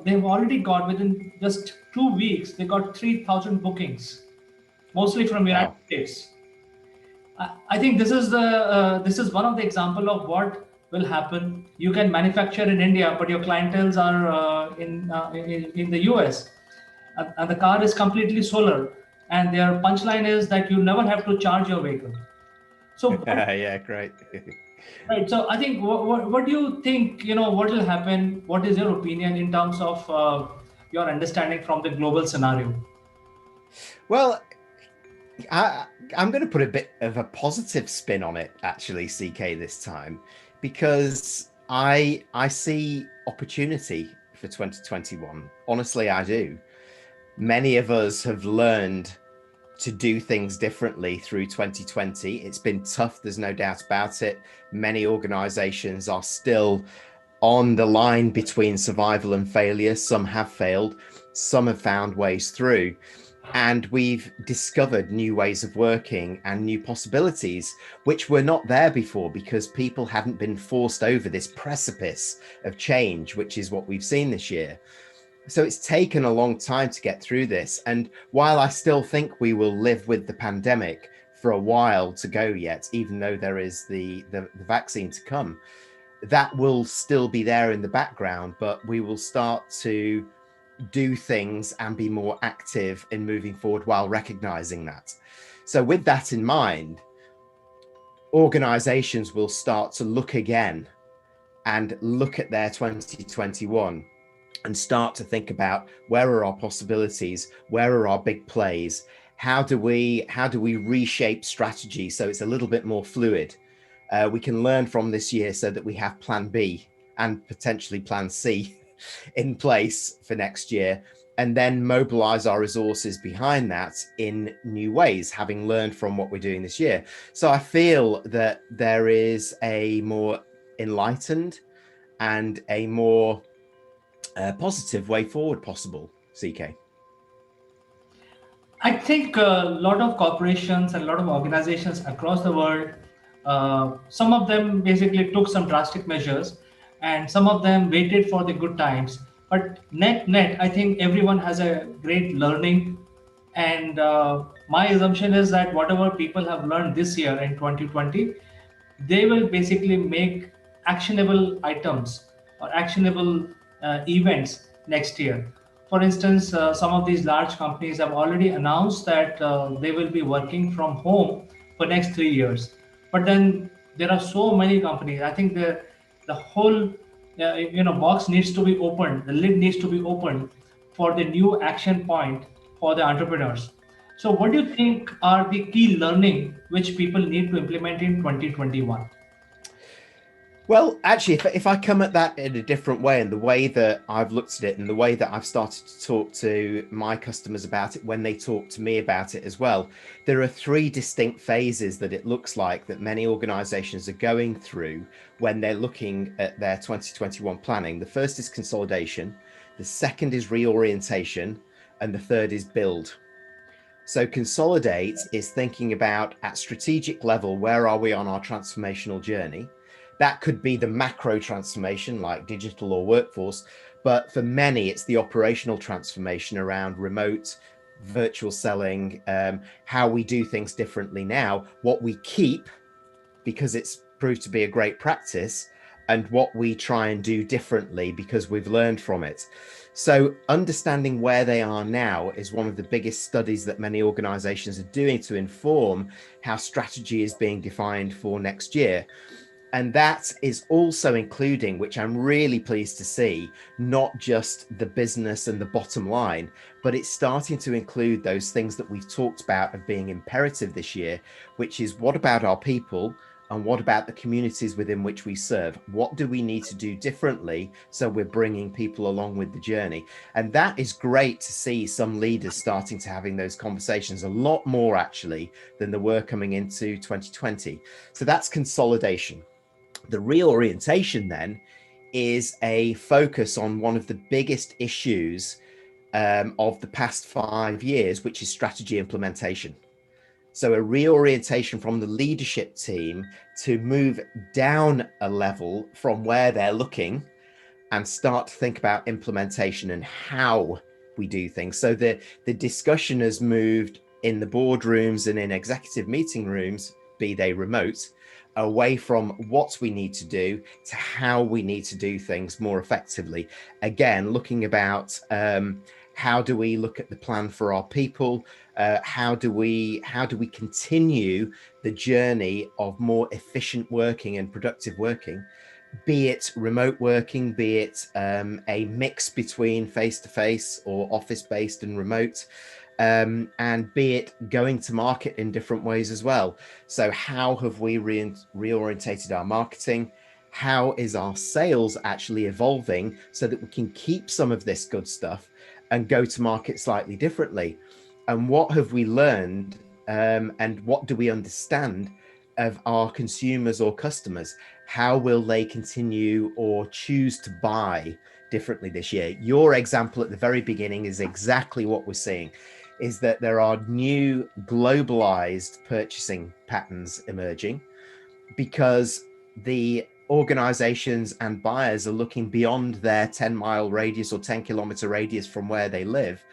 they've already got, within just 2 weeks, they got 3,000 bookings, mostly from United States. I think this is one of the example of what will happen. You can manufacture in India, but your clientels are in the US, and the car is completely solar. And their punchline is that you never have to charge your vehicle. So yeah, great. Right. So I think what do you think, what will happen? What is your opinion in terms of your understanding from the global scenario? Well, I'm going to put a bit of a positive spin on it, actually, CK, this time, because I see opportunity for 2021. Honestly, I do. Many of us have learned to do things differently through 2020. It's been tough, there's no doubt about it. Many organizations are still on the line between survival and failure. Some have failed, some have found ways through. And we've discovered new ways of working and new possibilities, which were not there before because people hadn't been forced over this precipice of change, which is what we've seen this year. So it's taken a long time to get through this. And while I still think we will live with the pandemic for a while to go yet, even though there is the vaccine to come, that will still be there in the background, but we will start to do things and be more active in moving forward while recognizing that. So with that in mind, organizations will start to look again and look at their 2021 and start to think about where are our possibilities, where are our big plays, how do we reshape strategy so it's a little bit more fluid. We can learn from this year so that we have plan B and potentially plan C in place for next year, and then mobilize our resources behind that in new ways, having learned from what we're doing this year. So I feel that there is a more enlightened and a more positive way forward possible, CK. I think a lot of corporations and a lot of organizations across the world, some of them basically took some drastic measures, and some of them waited for the good times. But net, I think everyone has a great learning. And my assumption is that whatever people have learned this year in 2020, they will basically make actionable items or actionable events next year. For instance, some of these large companies have already announced that they will be working from home for next 3 years. But then there are so many companies. I think the whole box needs to be opened. The lid needs to be opened for the new action point for the entrepreneurs. So, what do you think are the key learning which people need to implement in 2021? Well, actually, if I come at that in a different way, and the way that I've looked at it and the way that I've started to talk to my customers about it when they talk to me about it as well, there are three distinct phases that it looks like that many organizations are going through when they're looking at their 2021 planning. The first is consolidation, the second is reorientation, and the third is build. So consolidate is thinking about at strategic level, where are we on our transformational journey? That could be the macro transformation like digital or workforce, But for many, it's the operational transformation around remote, virtual selling, how we do things differently now, what we keep because it's proved to be a great practice, and what we try and do differently because we've learned from it. So understanding where they are now is one of the biggest studies that many organizations are doing to inform how strategy is being defined for next year. And that is also including, which I'm really pleased to see, not just the business and the bottom line, but it's starting to include those things that we've talked about of being imperative this year, which is what about our people and what about the communities within which we serve? What do we need to do differently so we're bringing people along with the journey? And that is great to see some leaders starting to having those conversations, a lot more actually than there were coming into 2020. So that's consolidation. The reorientation then is a focus on one of the biggest issues of the past 5 years, which is strategy implementation. So a reorientation from the leadership team to move down a level from where they're looking and start to think about implementation and how we do things. So the discussion has moved in the boardrooms and in executive meeting rooms, be they remote, away from what we need to do to how we need to do things more effectively. Again, looking about how do we look at the plan for our people? How do we continue the journey of more efficient working and productive working? Be it remote working, be it a mix between face-to-face or office-based and remote, and be it going to market in different ways as well. So how have we reorientated our marketing? How is our sales actually evolving so that we can keep some of this good stuff and go to market slightly differently? And what have we learned and what do we understand of our consumers or customers? How will they continue or choose to buy differently this year? Your example at the very beginning is exactly what we're seeing, is that there are new globalized purchasing patterns emerging because the organizations and buyers are looking beyond their 10-mile radius or 10-kilometer radius from where they live.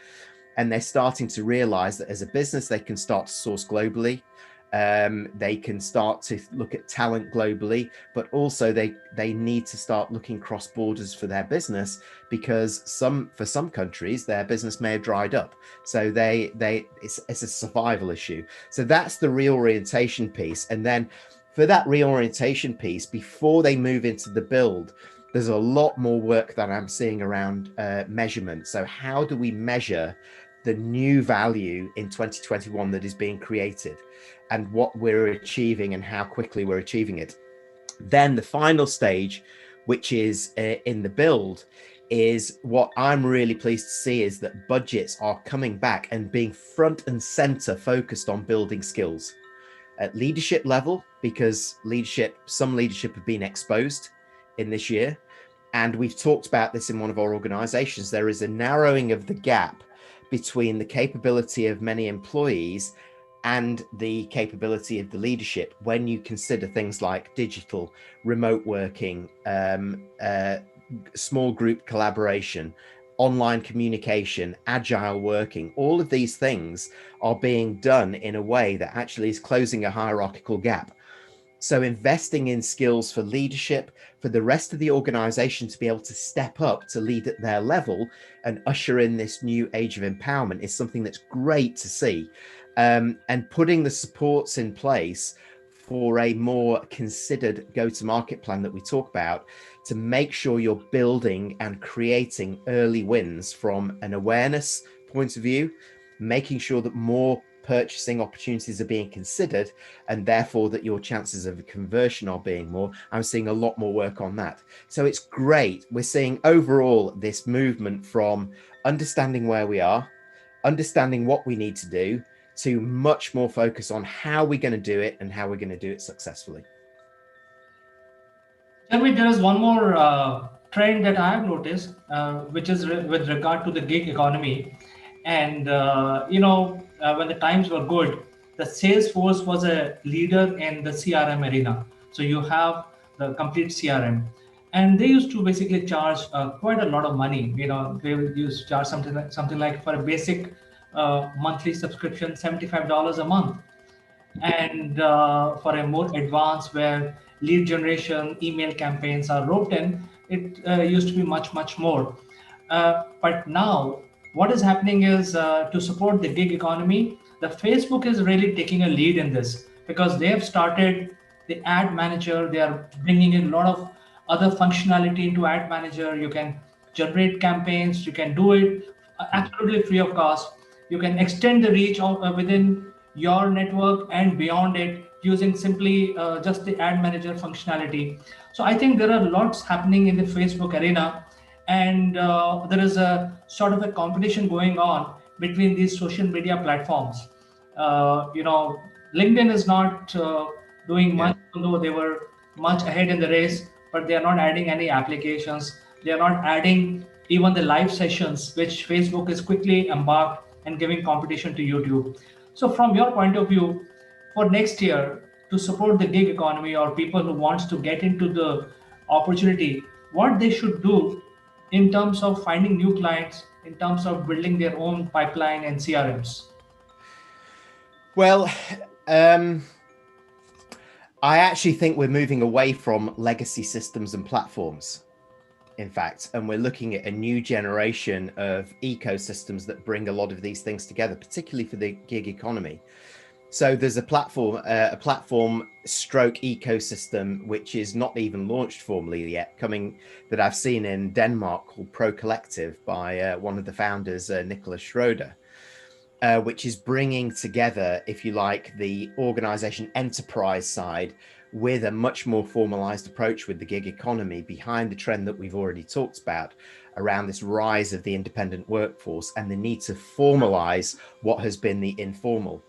And they're starting to realize that as a business, they can start to source globally. They can start to look at talent globally, but also they need to start looking cross borders for their business, because for some countries their business may have dried up, so it's a survival issue. So that's the reorientation piece. And then for that reorientation piece, before they move into the build, there's a lot more work that I'm seeing around measurement. So how do we measure the new value in 2021 that is being created, and what we're achieving and how quickly we're achieving it? Then the final stage, which is in the build, is what I'm really pleased to see is that budgets are coming back and being front and center focused on building skills at leadership level, because some leadership have been exposed in this year. And we've talked about this in one of our organizations. There is a narrowing of the gap between the capability of many employees and the capability of the leadership when you consider things like digital, remote working, small group collaboration, online communication, agile working. All of these things are being done in a way that actually is closing a hierarchical gap. So investing in skills for leadership, for the rest of the organization to be able to step up to lead at their level and usher in this new age of empowerment is something that's great to see. And putting the supports in place for a more considered go-to-market plan that we talk about, to make sure you're building and creating early wins from an awareness point of view, making sure that more purchasing opportunities are being considered, and therefore that your chances of conversion are being more. I'm seeing a lot more work on that. So it's great. We're seeing overall this movement from understanding where we are, understanding what we need to do, to much more focus on how we're going to do it and how we're going to do it successfully. Jeremy, there is one more trend that I have noticed, which is with regard to the gig economy. And, when the times were good, the Salesforce was a leader in the CRM arena. So you have the complete CRM. and they used to basically charge quite a lot of money. They would use charge something like for a basic monthly subscription, $75 a month, and for a more advanced where lead generation, email campaigns are roped in, it used to be much more. But now, what is happening is to support the gig economy, the Facebook is really taking a lead in this because they have started the ad manager. They are bringing in a lot of other functionality into ad manager. You can generate campaigns. You can do it absolutely free of cost. You can extend the reach within your network and beyond it using simply just the ad manager functionality. So I think there are lots happening in the Facebook arena, and there is a sort of a competition going on between these social media platforms. LinkedIn is not doing much, although they were much ahead in the race, but they are not adding any applications. They are not adding even the live sessions, which Facebook is quickly embarked and giving competition to YouTube. So from your point of view, for next year, to support the gig economy or people who wants to get into the opportunity, what they should do in terms of finding new clients, in terms of building their own pipeline and CRMs? Well, I actually think we're moving away from legacy systems and platforms, in fact, and we're looking at a new generation of ecosystems that bring a lot of these things together, particularly for the gig economy. So there's a platform stroke ecosystem, which is not even launched formally yet, coming that I've seen in Denmark, called Pro Collective by one of the founders, Nicholas Schroeder, which is bringing together, if you like, the organization enterprise side with a much more formalized approach with the gig economy behind the trend that we've already talked about around this rise of the independent workforce and the need to formalize what has been the informal.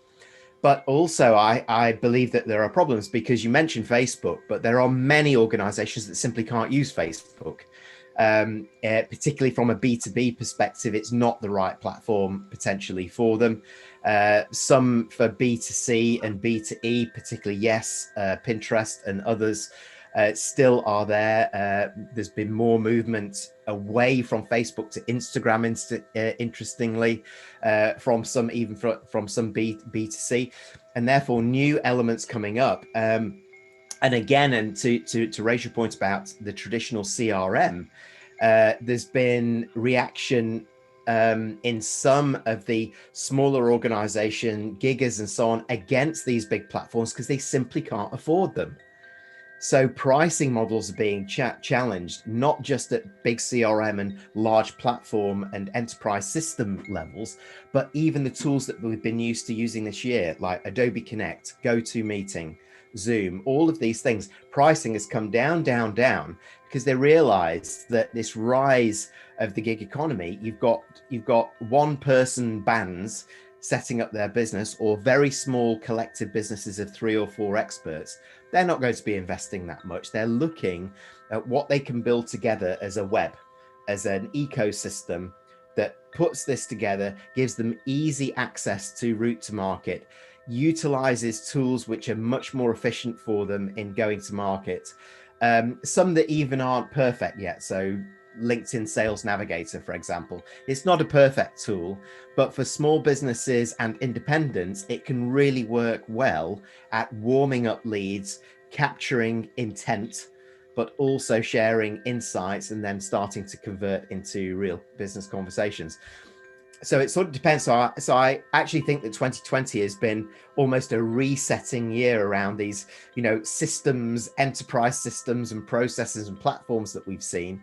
But also, I believe that there are problems because you mentioned Facebook, but there are many organizations that simply can't use Facebook. Particularly from a B2B perspective, it's not the right platform potentially for them. Some for B2C and B2E, particularly, yes, Pinterest and others still are there. There's been more movement away from Facebook to Instagram, interestingly, from some B2C, and therefore new elements coming up. And again, and to raise your point about the traditional CRM, there's been reaction in some of the smaller organization giggers and so on against these big platforms because they simply can't afford them. So pricing models are being challenged, not just at big CRM and large platform and enterprise system levels, but even the tools that we've been used to using this year, like Adobe Connect, GoToMeeting, Zoom, all of these things. Pricing has come down because they realize that this rise of the gig economy, you've got one person bands setting up their business or very small collective businesses of 3 or 4 experts. They're not going to be investing that much. They're looking at what they can build together as a web, as an ecosystem that puts this together, gives them easy access to route to market, utilizes tools which are much more efficient for them in going to market. Some that even aren't perfect yet. So LinkedIn Sales Navigator, for example, it's not a perfect tool, but for small businesses and independents, it can really work well at warming up leads, capturing intent, but also sharing insights and then starting to convert into real business conversations. So it sort of depends. So I actually think that 2020 has been almost a resetting year around these, systems, enterprise systems and processes and platforms that we've seen.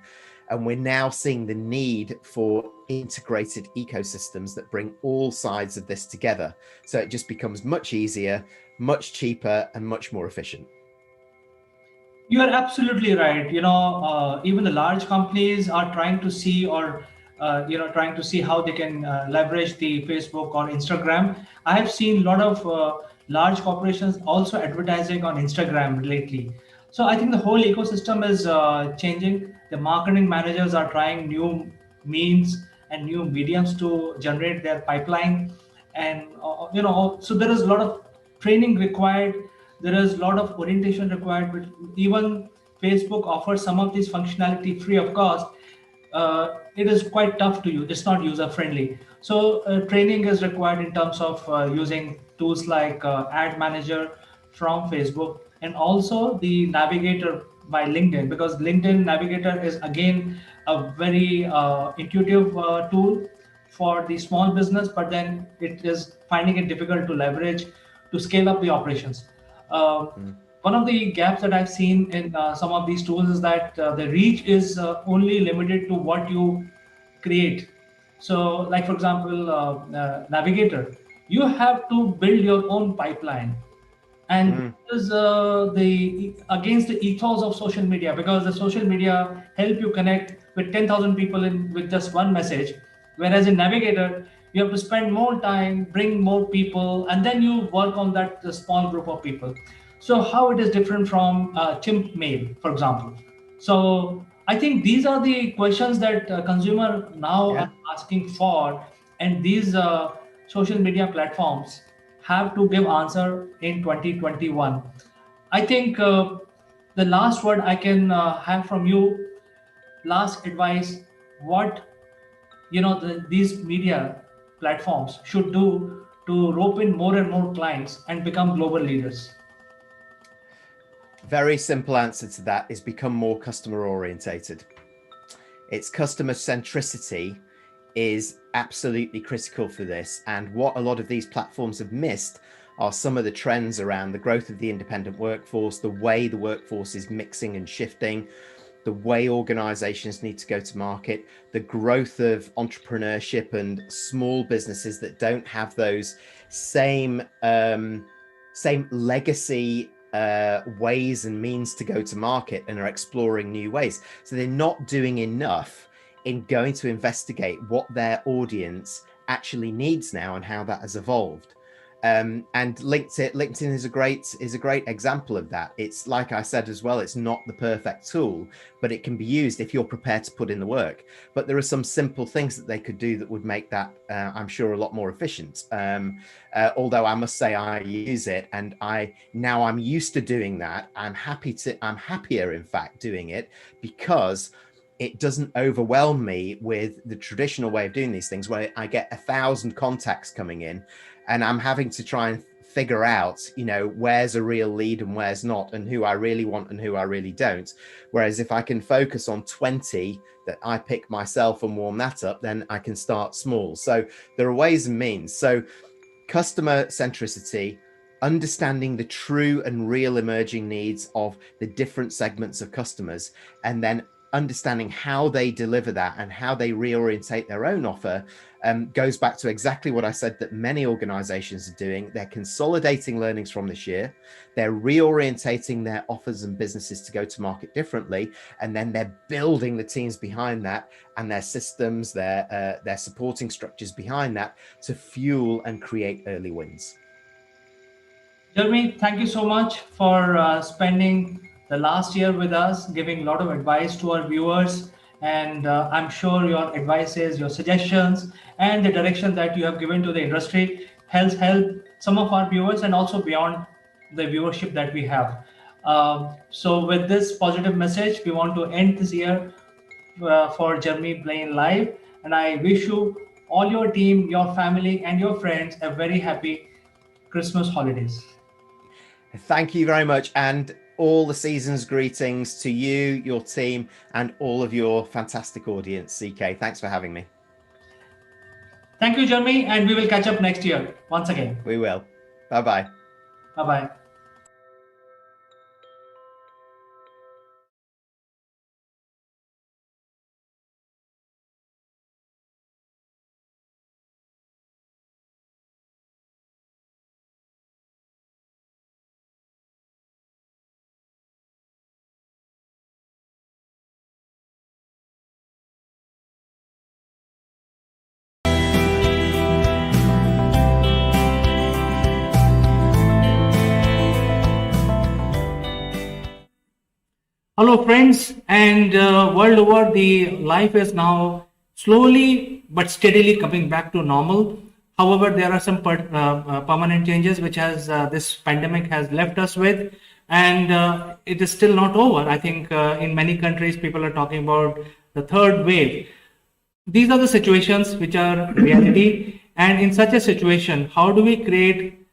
And we're now seeing the need for integrated ecosystems that bring all sides of this together. So it just becomes much easier, much cheaper, and much more efficient. You are absolutely right. Even the large companies are trying to see how they can leverage the Facebook or Instagram. I have seen a lot of large corporations also advertising on Instagram lately. So I think the whole ecosystem is changing. The marketing managers are trying new means and new mediums to generate their pipeline. And, so there is a lot of training required. There is a lot of orientation required, but even Facebook offers some of this functionality free of cost, it is quite tough to use. It's not user friendly. So training is required in terms of using tools like Ad Manager from Facebook, and also the Navigator by LinkedIn, because LinkedIn Navigator is again a very intuitive tool for the small business, but then it is finding it difficult to leverage to scale up the operations. One of the gaps that I've seen in some of these tools is that the reach is only limited to what you create. So, like for example, Navigator, you have to build your own pipeline, and this is the against the ethos of social media, because the social media help you connect with 10,000 people in with just one message, whereas in Navigator you have to spend more time, bring more people, and then you work on that small group of people. So how it is different from chimp mail, for example? So I think these are the questions that consumer now are asking for, and these social media platforms have to give answer in 2021. I think the last word I can have from you, last advice, what these media platforms should do to rope in more and more clients and become global leaders. Very simple answer to that is become more customer orientated. Its customer centricity is absolutely critical for this. And what a lot of these platforms have missed are some of the trends around the growth of the independent workforce, the way the workforce is mixing and shifting, the way organizations need to go to market, the growth of entrepreneurship and small businesses that don't have those same legacy ways and means to go to market and are exploring new ways. So they're not doing enough in going to investigate what their audience actually needs now and how that has evolved. And LinkedIn is a great example of that. It's like I said as well, it's not the perfect tool, but it can be used if you're prepared to put in the work. But there are some simple things that they could do that would make that, I'm sure, a lot more efficient. Although I must say I use it, and I'm used to doing that. I'm happier, in fact, doing it, because it doesn't overwhelm me with the traditional way of doing these things, where I get 1,000 contacts coming in and I'm having to try and figure out, where's a real lead and where's not, and who I really want and who I really don't. Whereas if I can focus on 20 that I pick myself and warm that up, then I can start small. So there are ways and means. So customer centricity, understanding the true and real emerging needs of the different segments of customers, and then understanding how they deliver that and how they reorientate their own offer, goes back to exactly what I said that many organizations are doing. They're consolidating learnings from this year. They're reorientating their offers and businesses to go to market differently. And then they're building the teams behind that and their systems, their supporting structures behind that to fuel and create early wins. Jeremy, thank you so much for spending the last year with us, giving a lot of advice to our viewers. And I'm sure your advices, your suggestions, and the direction that you have given to the industry help some of our viewers and also beyond the viewership that we have. So with this positive message, we want to end this year for Jeremy Blaine Live. And I wish you, all your team, your family, and your friends a very happy Christmas holidays. Thank you very much. And all the season's greetings to you, your team, and all of your fantastic audience. CK, thanks for having me. Thank you, Jeremy, and we will catch up next year once again. We will. Bye-bye. Bye-bye. Hello, friends, and world over, the life is now slowly but steadily coming back to normal. However, there are some permanent changes which has this pandemic has left us with. and it is still not over. I think in many countries, people are talking about the third wave. These are the situations which are reality. And in such a situation, how do we create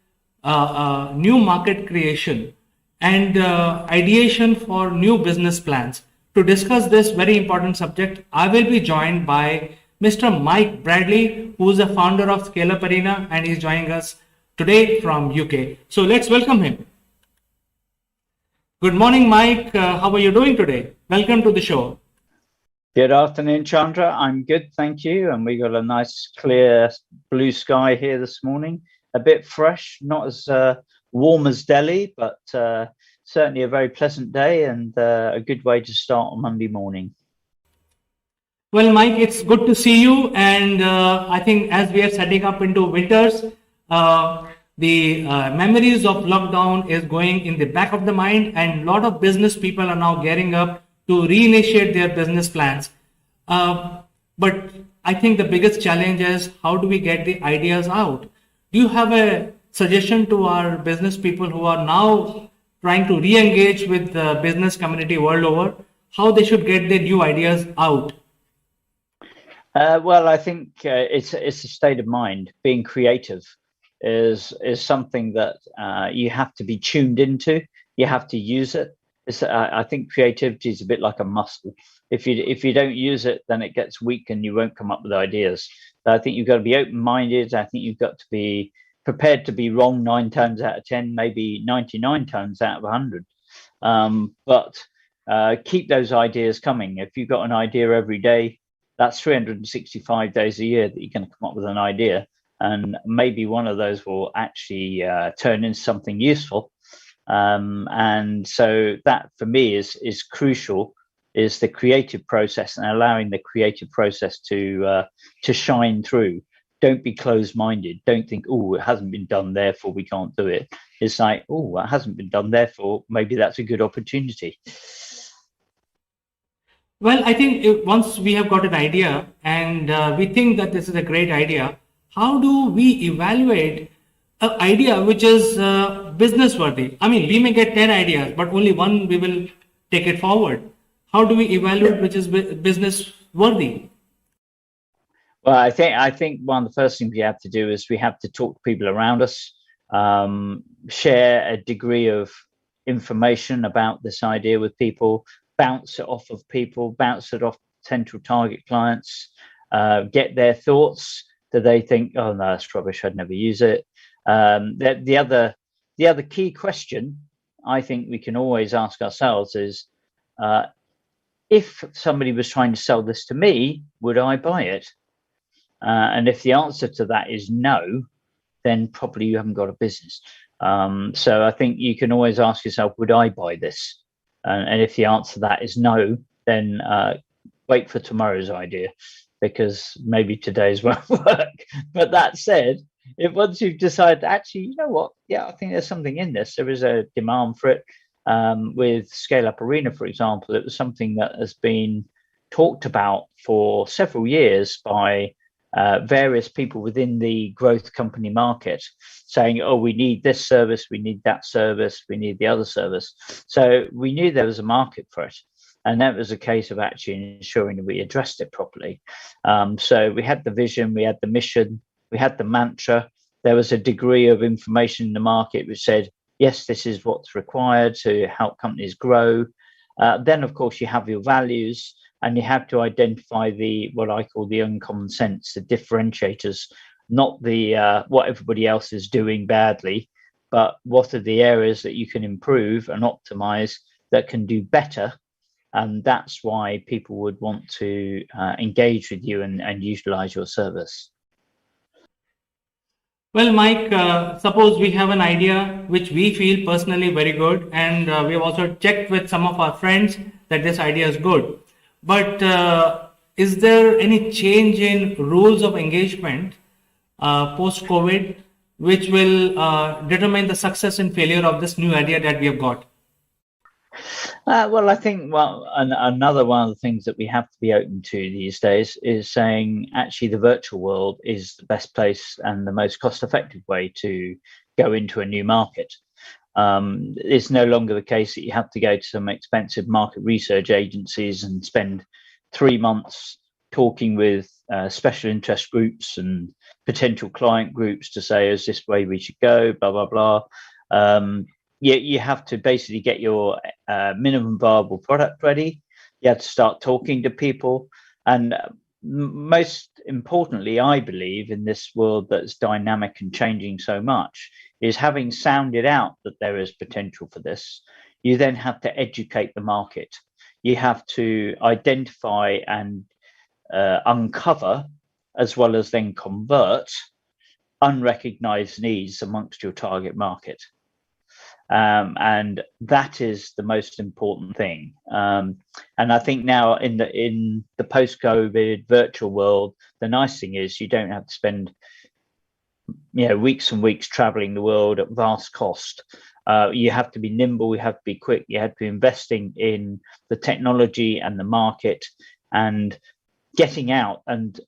new market creation and ideation for new business plans? To discuss this very important subject, I will be joined by Mr. Mike Bradley, who is the founder of Scale Up Arena, and he's joining us today from UK. So let's welcome him. Good morning, Mike. How are you doing today? Welcome to the show. Good afternoon, Chandra. I'm good, thank you. And we got a nice, clear blue sky here this morning. A bit fresh, not as warm as Delhi, but certainly a very pleasant day and a good way to start on Monday morning. Well, Mike, it's good to see you. And I think as we are setting up into winters, the memories of lockdown is going in the back of the mind, and a lot of business people are now gearing up to reinitiate their business plans. But I think the biggest challenge is how do we get the ideas out? Do you have a suggestion to our business people who are now trying to re-engage with the business community world over, how they should get their new ideas out? Well, I think it's a state of mind. Being creative is something that you have to be tuned into. You have to use it. I think creativity is a bit like a muscle. If you don't use it, then it gets weak and you won't come up with ideas. So I think you've got to be open-minded. I think you've got to be prepared to be wrong 9 times out of 10, maybe 99 times out of 100. But keep those ideas coming. If you've got an idea every day, that's 365 days a year that you're going to come up with an idea. And maybe one of those will actually turn into something useful. And so that for me is crucial, is the creative process and allowing the creative process to shine through. Don't be closed-minded. Don't think, oh, it hasn't been done, therefore we can't do it. It's like, oh, it hasn't been done, therefore maybe that's a good opportunity. Well, I think once we have got an idea and we think that this is a great idea, how do we evaluate an idea which is business worthy? I mean, we may get 10 ideas, but only one we will take it forward. How do we evaluate which is business worthy? Well, I think one of the first things we have to do is we have to talk to people around us, share a degree of information about this idea with people, bounce it off of people, bounce it off potential target clients, get their thoughts. Do they think, oh no, that's rubbish, I'd never use it? The other key question I think we can always ask ourselves is, if somebody was trying to sell this to me, would I buy it? And if the answer to that is no, then probably you haven't got a business. So I think you can always ask yourself, would I buy this? And if the answer to that is no, then wait for tomorrow's idea, because maybe today's won't work. But that said, if once you've decided, actually, you know what? Yeah, I think there's something in this. There is a demand for it. With Scale Up Arena, for example, it was something that has been talked about for several years by various people within the growth company market, saying, oh, we need this service, we need that service, we need the other service. So we knew there was a market for it. And that was a case of actually ensuring that we addressed it properly. So we had the vision, we had the mission, we had the mantra. There was a degree of information in the market which said, yes, this is what's required to help companies grow. Then, of course, you have your values, and you have to identify what I call the uncommon sense, the differentiators, not the what everybody else is doing badly, but what are the areas that you can improve and optimize that can do better. And that's why people would want to engage with you and utilize your service. Well, Mike, suppose we have an idea which we feel personally very good, and we have also checked with some of our friends that this idea is good. But is there any change in rules of engagement post-COVID, which will determine the success and failure of this new idea that we have got? Well, I think another one of the things that we have to be open to these days is saying actually the virtual world is the best place and the most cost-effective way to go into a new market. It's no longer the case that you have to go to some expensive market research agencies and spend 3 months talking with special interest groups and potential client groups to say, is this way we should go, blah, blah, blah. You have to basically get your minimum viable product ready. You have to start talking to people. And most importantly, I believe, in this world that's dynamic and changing so much, is having sounded out that there is potential for this, you then have to educate the market. You have to identify and uncover, as well as then convert, unrecognized needs amongst your target market. And that is the most important thing. And I think now in the post-COVID virtual world, the nice thing is you don't have to spend weeks and weeks traveling the world at vast cost. You have to be nimble, you have to be quick, you have to be investing in the technology and the market and getting out and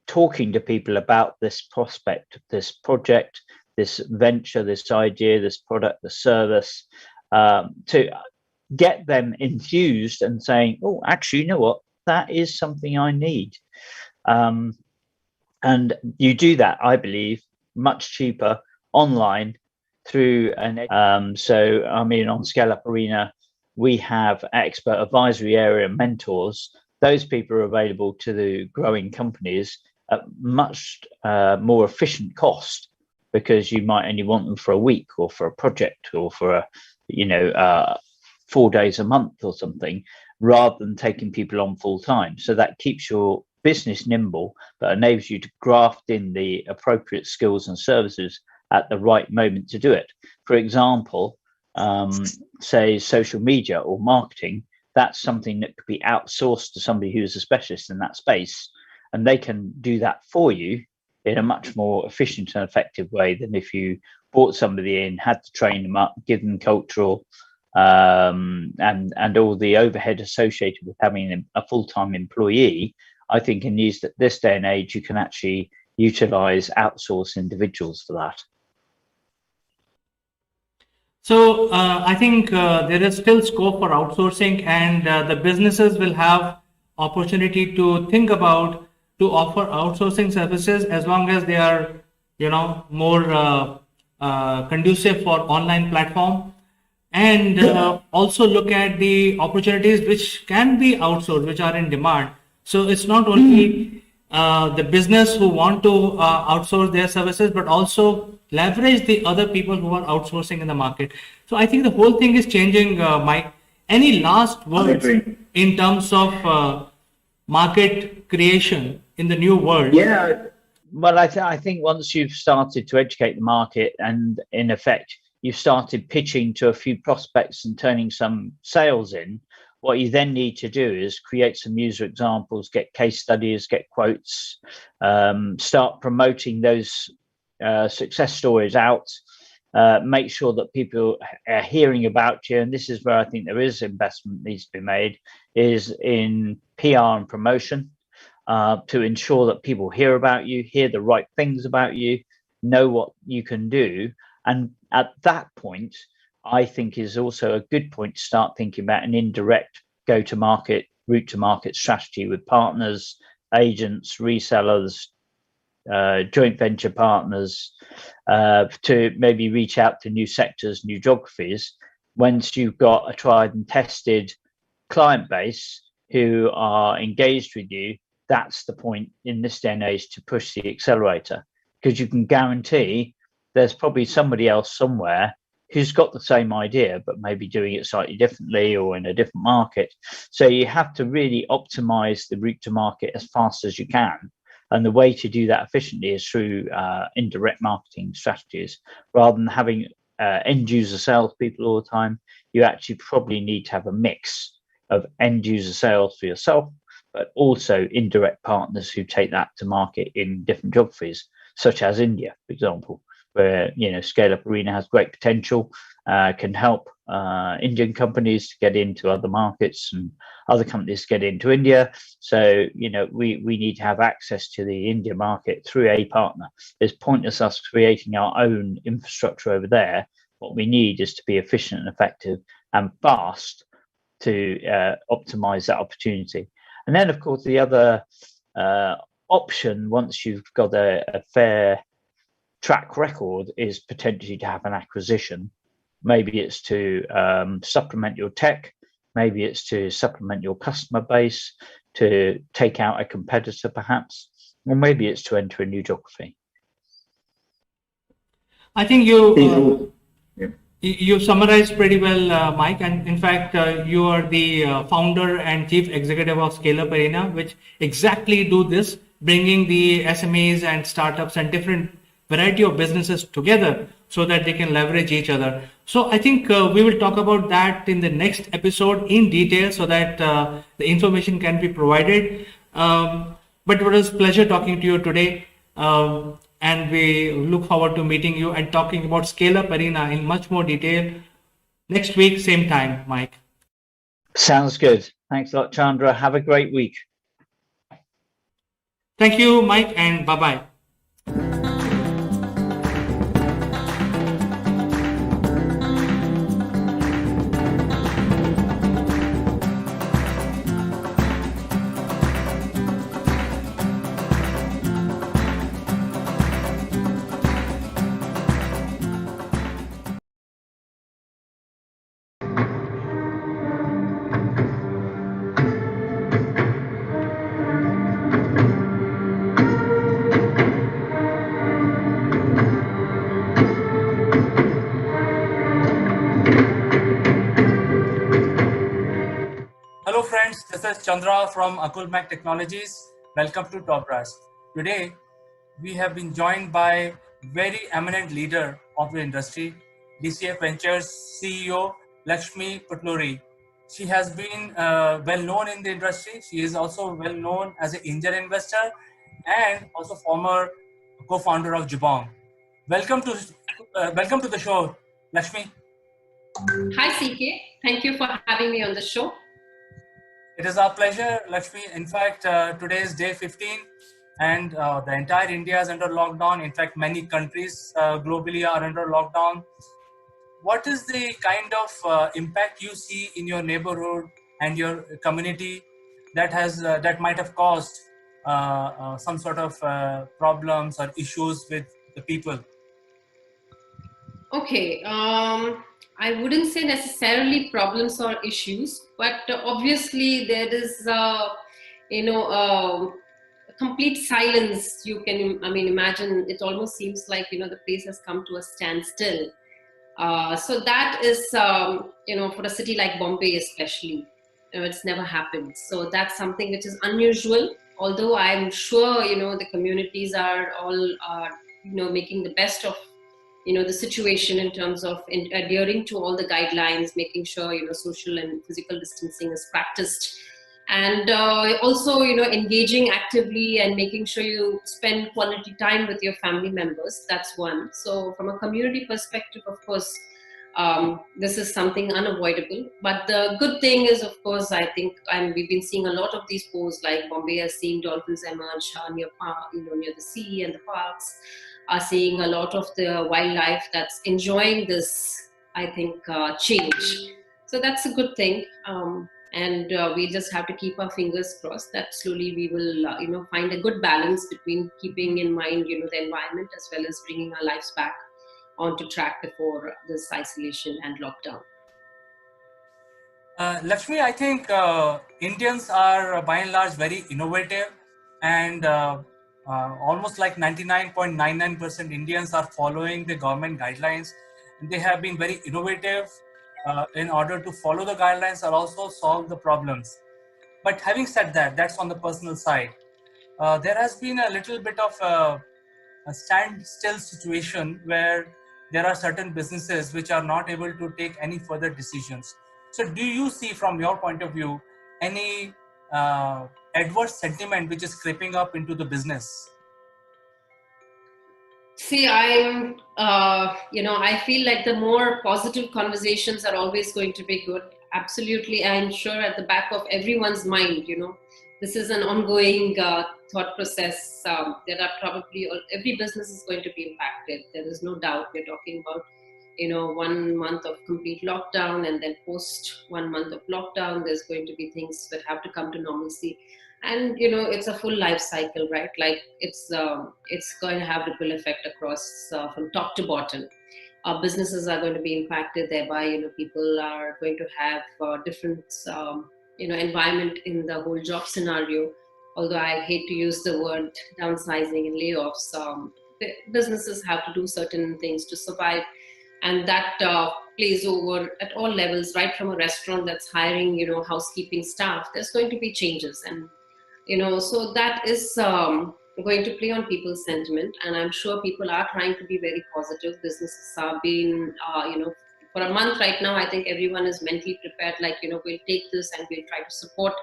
talking to people about this prospect, this project, this venture, this idea, this product, the service, to get them enthused and saying, oh, actually, you know what, that is something I need. And you do that, I believe, much cheaper online through so I mean, on Scale Up Arena, we have expert advisory area mentors. Those people are available to the growing companies at much more efficient cost, because you might only want them for a week or for a project or for 4 days a month or something, rather than taking people on full time. So that keeps your business nimble, but enables you to graft in the appropriate skills and services at the right moment to do it. For example, say social media or marketing, that's something that could be outsourced to somebody who's a specialist in that space, and they can do that for you in a much more efficient and effective way than if you brought somebody in, had to train them up, give them cultural and all the overhead associated with having a full-time employee. I think in this day and age, you can actually utilize outsource individuals for that. So I think there is still scope for outsourcing, and the businesses will have opportunity to think about to offer outsourcing services as long as they are, more conducive for online platform, and also look at the opportunities which can be outsourced, which are in demand. So it's not only the business who want to outsource their services, but also leverage the other people who are outsourcing in the market. So I think the whole thing is changing, Mike. Any last words in terms of market creation in the new world? Yeah, well, I think once you've started to educate the market and in effect you've started pitching to a few prospects and turning some sales in, what you then need to do is create some user examples, get case studies, get quotes, start promoting those success stories out, make sure that people are hearing about you. And this is where I think there is investment needs to be made, is in PR and promotion, to ensure that people hear about you, hear the right things about you, know what you can do. And at that point, I think is also a good point to start thinking about an indirect go-to-market, route-to-market strategy with partners, agents, resellers, joint venture partners, to maybe reach out to new sectors, new geographies. Once you've got a tried and tested client base who are engaged with you, that's the point in this day and age to push the accelerator, because you can guarantee there's probably somebody else somewhere who's got the same idea, but maybe doing it slightly differently or in a different market. So you have to really optimize the route to market as fast as you can. And the way to do that efficiently is through indirect marketing strategies. Rather than having end user salespeople all the time, you actually probably need to have a mix of end user sales for yourself, but also indirect partners who take that to market in different geographies, such as India, for example, where Scale Up Arena has great potential, can help Indian companies to get into other markets and other companies get into India. So we need to have access to the India market through a partner. It's pointless us creating our own infrastructure over there What we need is to be efficient and effective and fast to optimize that opportunity. And then, of course, the other option, once you've got a fair track record, is potentially to have an acquisition. Maybe it's to supplement your tech, maybe it's to supplement your customer base, to take out a competitor perhaps, or maybe it's to enter a new geography. I think you summarized pretty well, Mike. And in fact, you are the founder and chief executive of Scale Up Arena, which exactly do this, bringing the SMEs and startups and different variety of businesses together so that they can leverage each other. So I think we will talk about that in the next episode in detail so that the information can be provided. But it was a pleasure talking to you today. And we look forward to meeting you and talking about Scale Up Arena in much more detail next week, same time, Mike. Sounds good. Thanks a lot, Chandra. Have a great week. Thank you, Mike, and bye-bye. Hello friends, this is Chandra from Akulmach Technologies. Welcome to Top Brass. Today, we have been joined by very eminent leader of the industry, DCF Ventures CEO Lakshmi Putluri. She has been well known in the industry. She is also well known as an angel investor and also former co-founder of Jabong. Welcome to the show, Lakshmi. Hi CK, thank you for having me on the show. It is our pleasure, Lakshmi. In fact, today is day 15 and the entire India is under lockdown. In fact, many countries globally are under lockdown. What is the kind of impact you see in your neighborhood and your community that might have caused some sort of problems or issues with the people? Okay, I wouldn't say necessarily problems or issues, but obviously there is, complete silence. You can, imagine it almost seems like, the place has come to a standstill. So that is, for a city like Bombay especially, it's never happened. So that's something which is unusual, although I'm sure, the communities are all, making the best of the situation in terms of adhering to all the guidelines, making sure social and physical distancing is practiced, and also engaging actively and making sure you spend quality time with your family members. That's one. So from a community perspective, of course, this is something unavoidable. But the good thing is, of course, I think, and we've been seeing a lot of these posts, like Bombay has seen dolphins emerge near the sea and the parks, are seeing a lot of the wildlife that's enjoying this, I think, change. So that's a good thing. And we just have to keep our fingers crossed that slowly we will, find a good balance between keeping in mind, the environment as well as bringing our lives back onto track before this isolation and lockdown. Lakshmi, I think Indians are by and large very innovative, and almost like 99.99% Indians are following the government guidelines. And they have been very innovative in order to follow the guidelines and also solve the problems. But having said that, that's on the personal side. There has been a little bit of a standstill situation where there are certain businesses which are not able to take any further decisions. So do you see from your point of view any adverse sentiment which is creeping up into the business? See, I feel like the more positive conversations are always going to be good. Absolutely. I'm sure at the back of everyone's mind, this is an ongoing thought process. There are probably, every business is going to be impacted. There is no doubt. We're talking about, 1 month of complete lockdown, and then post 1 month of lockdown, there's going to be things that have to come to normalcy. And it's a full life cycle, right? Like it's going to have ripple effect across from top to bottom. Businesses are going to be impacted, thereby people are going to have different environment in the whole job scenario. Although I hate to use the word downsizing and layoffs, businesses have to do certain things to survive, and that plays over at all levels, right from a restaurant that's hiring housekeeping staff. There's going to be changes, and so that is going to play on people's sentiment, and I'm sure people are trying to be very positive. Businesses are being for a month right now, I think everyone is mentally prepared, like we'll take this and we'll try to support,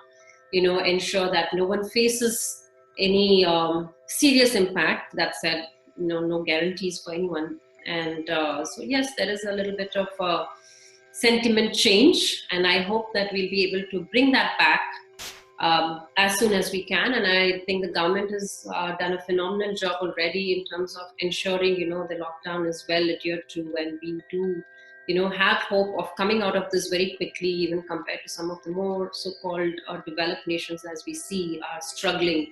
ensure that no one faces any serious impact. That said, no guarantees for anyone. And so yes, there is a little bit of sentiment change, and I hope that we'll be able to bring that back as soon as we can. And I think the government has done a phenomenal job already in terms of ensuring the lockdown is well adhered to, and we do have hope of coming out of this very quickly, even compared to some of the more so-called developed nations, as we see are struggling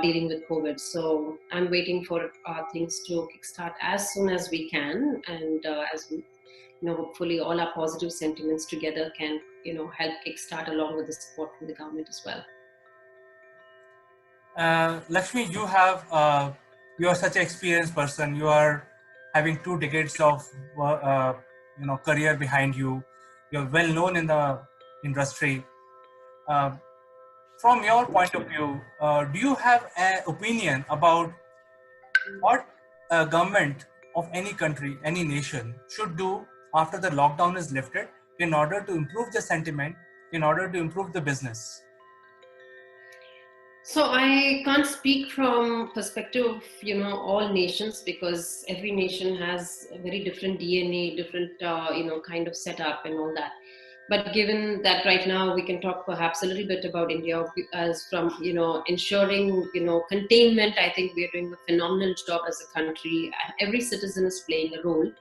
dealing with COVID. So I'm waiting for things to kickstart as soon as we can, and as we hopefully all our positive sentiments together can help kickstart, along with the support from the government as well. Lakshmi, you are such an experienced person. You are having 2 decades of career behind you. You're well known in the industry. From your point of view, do you have an opinion about what a government of any country, any nation should do after the lockdown is lifted in order to improve the sentiment, in order to improve the business? So I can't speak from perspective of all nations, because every nation has a very different DNA, different kind of setup and all that. But given that right now we can talk perhaps a little bit about India as from ensuring containment. I think we are doing a phenomenal job as a country. Every citizen is playing a role.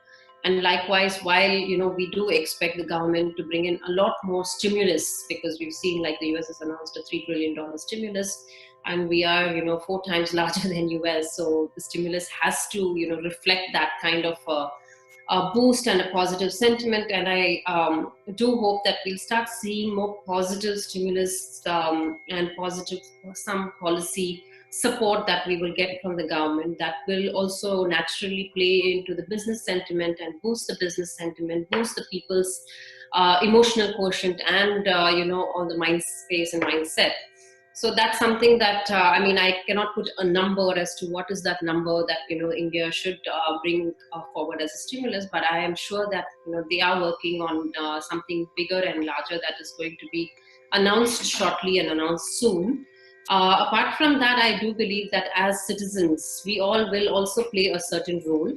And likewise, while we do expect the government to bring in a lot more stimulus, because we've seen like the US has announced a $3 trillion stimulus, and we are 4 times larger than US, so the stimulus has to reflect that kind of a boost and a positive sentiment. And I do hope that we'll start seeing more positive stimulus and positive some policy support that we will get from the government, that will also naturally play into the business sentiment and boost the business sentiment, boost the people's emotional quotient, and on the mind space and mindset. So that's something that I cannot put a number as to what is that number that India should bring forward as a stimulus, but I am sure that they are working on something bigger and larger that is going to be announced shortly and announced soon. Apart from that, I do believe that as citizens, we all will also play a certain role.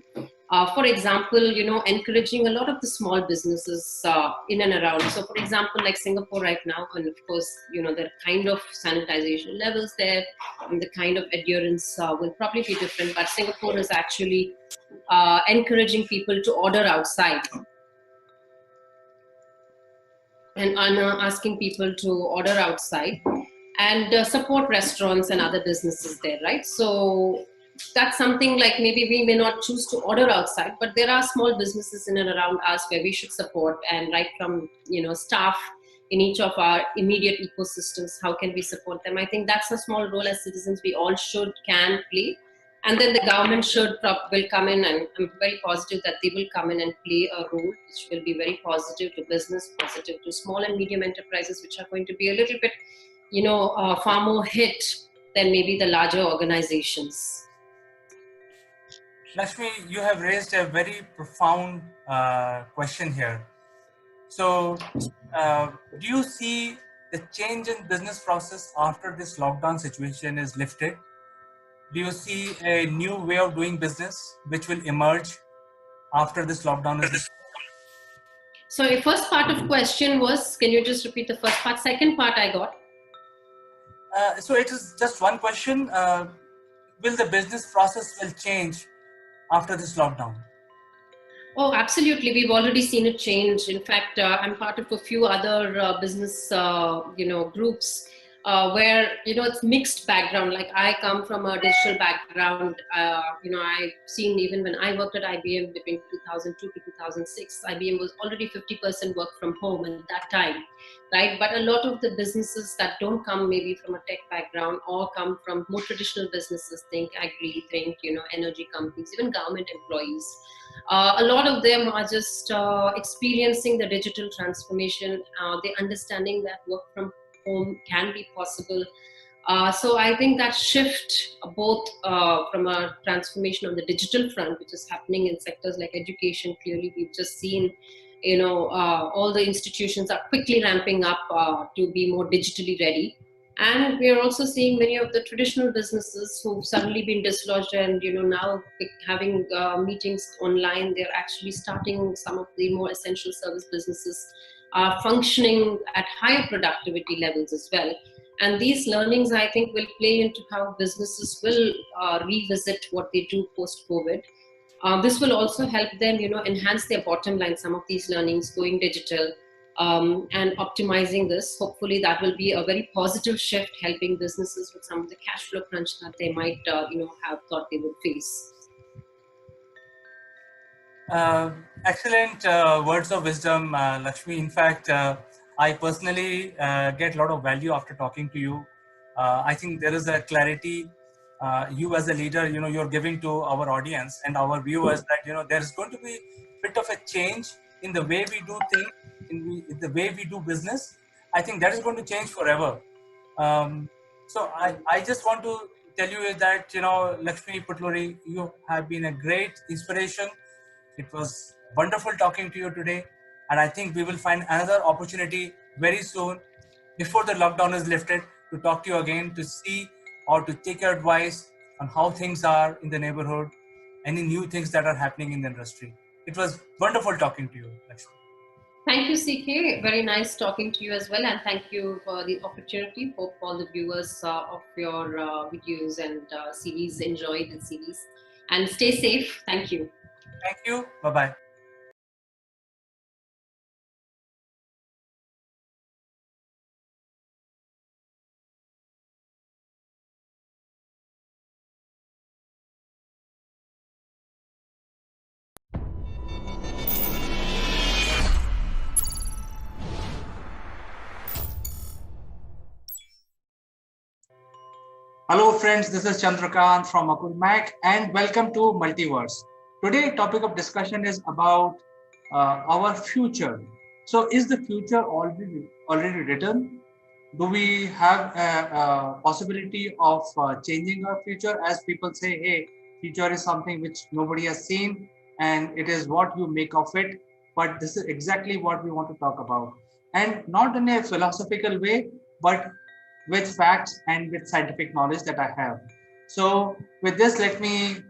For example, encouraging a lot of the small businesses in and around. So, for example, like Singapore right now, and of course, the kind of sanitization levels there, and the kind of adherence will probably be different. But Singapore is actually encouraging people to order outside, and asking people to order outside, and support restaurants and other businesses there, right? So that's something like maybe we may not choose to order outside, but there are small businesses in and around us where we should support, and right from staff in each of our immediate ecosystems, how can we support them? I think that's a small role as citizens we all can play. And then the government will come in, and I'm very positive that they will come in and play a role which will be very positive to business, positive to small and medium enterprises, which are going to be a little bit far more hit than maybe the larger organizations. Lakshmi, you have raised a very profound question here. So, do you see the change in business process after this lockdown situation is lifted? Do you see a new way of doing business which will emerge after this lockdown is lifted? So, the first part of the question was, can you just repeat the first part? Second part I got. So it is just one question. Will the business process will change after this lockdown? Oh, absolutely. We've already seen it change. In fact, I'm part of a few other business, groups where it's mixed background. Like I come from a digital background. I've seen even when I worked at IBM between 2002 to 2006, IBM was already 50% work from home at that time, right? But a lot of the businesses that don't come maybe from a tech background or come from more traditional businesses, think agri, think energy companies, even government employees. A lot of them are just experiencing the digital transformation. They're understanding that work from home can be possible. So I think that shift, both from a transformation on the digital front, which is happening in sectors like education, clearly we've just seen, all the institutions are quickly ramping up to be more digitally ready. And we are also seeing many of the traditional businesses who've suddenly been dislodged and now having meetings online. They're actually starting some of the more essential service businesses are functioning at higher productivity levels as well. And these learnings, I think, will play into how businesses will revisit what they do post-COVID. This will also help them, enhance their bottom line. Some of these learnings going digital and optimizing this. Hopefully, that will be a very positive shift, helping businesses with some of the cash flow crunch that they might, have thought they would face. Excellent words of wisdom, Lakshmi. In fact, I personally get a lot of value after talking to you. I think there is a clarity you as a leader, you're giving to our audience and our viewers that, there's going to be a bit of a change in the way we do things, in the way we do business. I think that is going to change forever. So I just want to tell you is that, Lakshmi Putluri, you have been a great inspiration. It was wonderful talking to you today. And I think we will find another opportunity very soon before the lockdown is lifted to talk to you again, to see or to take your advice on how things are in the neighborhood, any new things that are happening in the industry. It was wonderful talking to you, Lakshmi. Thank you, CK. Very nice talking to you as well. And thank you for the opportunity. Hope all the viewers of your videos and series enjoyed the series. And stay safe. Thank you. Thank you. Bye-bye. Hello friends, this is Chandrakant from Akulmach and welcome to Multiverse. Today topic of discussion is about our future. So is the future already written? Do we have a possibility of changing our future? As people say, hey, future is something which nobody has seen and it is what you make of it. But this is exactly what we want to talk about. And not in a philosophical way, but with facts and with scientific knowledge that I have. So with this, let me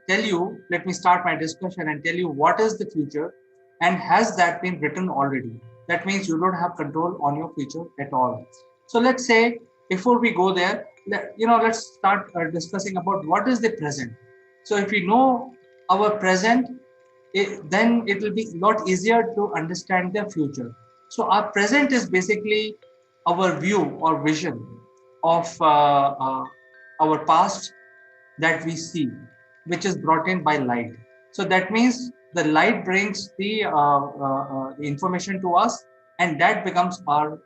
start my discussion and tell you what is the future and has that been written already? That means you don't have control on your future at all. So let's say before we go there, let's start discussing about what is the present. So if we know our present, then it will be a lot easier to understand the future. So our present is basically our view or vision of our past that we see, which is brought in by light. So that means the light brings the information to us, and that becomes our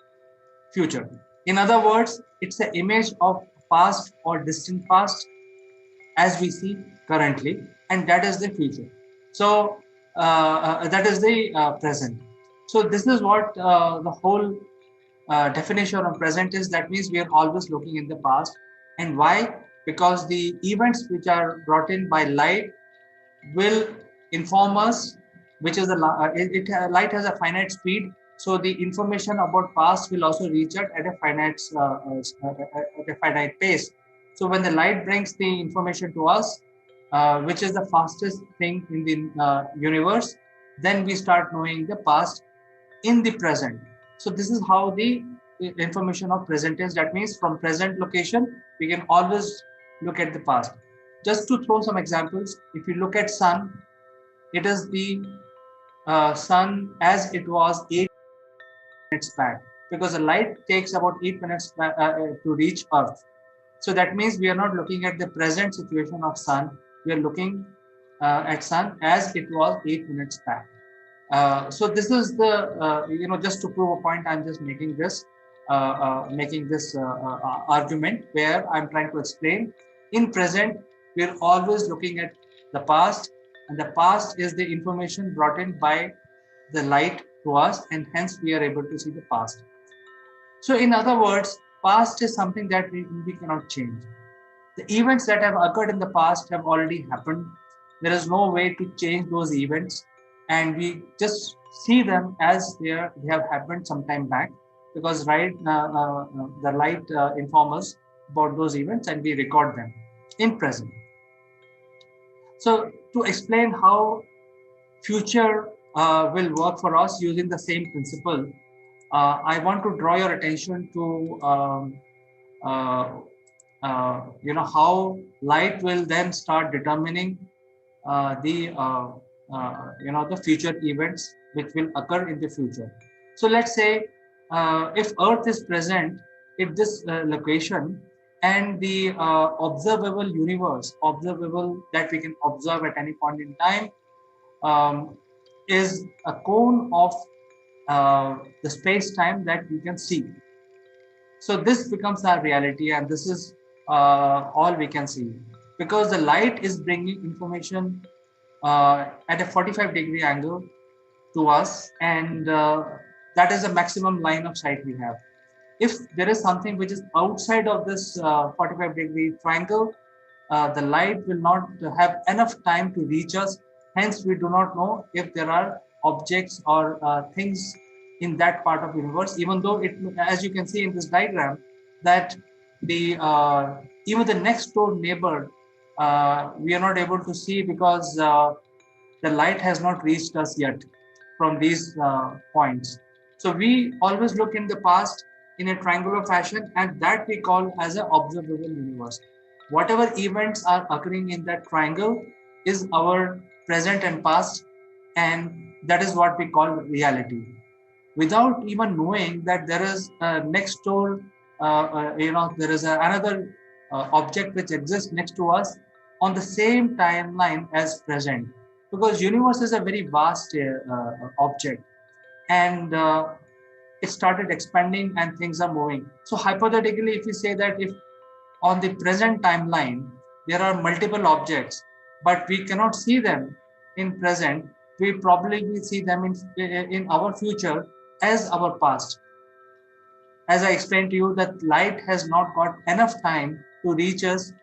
future. In other words, it's an image of past or distant past as we see currently, and that is the future. So that is the present. So this is what the whole definition of present is. That means we are always looking in the past. And why? Because the events which are brought in by light will inform us, which is light has a finite speed. So the information about past will also reach it at a finite pace. So when the light brings the information to us, which is the fastest thing in the universe, then we start knowing the past in the present. So this is how the information of present is. That means from present location, we can always look at the past. Just to throw some examples, if you look at sun, it is the sun as it was 8 minutes back, because the light takes about 8 minutes to reach Earth. So that means we are not looking at the present situation of sun. We are looking at sun as it was 8 minutes back. So this is the just to prove a point, I'm just making this argument where I'm trying to explain. In present, we're always looking at the past, and the past is the information brought in by the light to us, and hence we are able to see the past. So in other words, past is something that we cannot change. The events that have occurred in the past have already happened. There is no way to change those events, and we just see them as they have happened some time back, because the light informs us about those events, and we record them in present. So to explain how future will work for us using the same principle, I want to draw your attention to how light will then start determining the future events which will occur in the future. So let's say if Earth is present at this location, and the observable universe, observable that we can observe at any point in time, is a cone of the space-time that we can see. So this becomes our reality, and this is all we can see, because the light is bringing information at a 45-degree angle to us, and that is the maximum line of sight we have. If there is something which is outside of this 45-degree triangle, the light will not have enough time to reach us. Hence, we do not know if there are objects or things in that part of the universe, even though as you can see in this diagram, that even the next door neighbor, we are not able to see, because the light has not reached us yet from these points. So we always look in the past in a triangular fashion, and that we call as an observable universe. Whatever events are occurring in that triangle is our present and past, and that is what we call reality. Without even knowing that there is next door, there is another object which exists next to us on the same timeline as present, because universe is a very vast object, and it started expanding and things are moving. So hypothetically, if we say that if on the present timeline there are multiple objects, but we cannot see them in present, we probably will see them in our future as our past. As I explained to you, that light has not got enough time to reach us.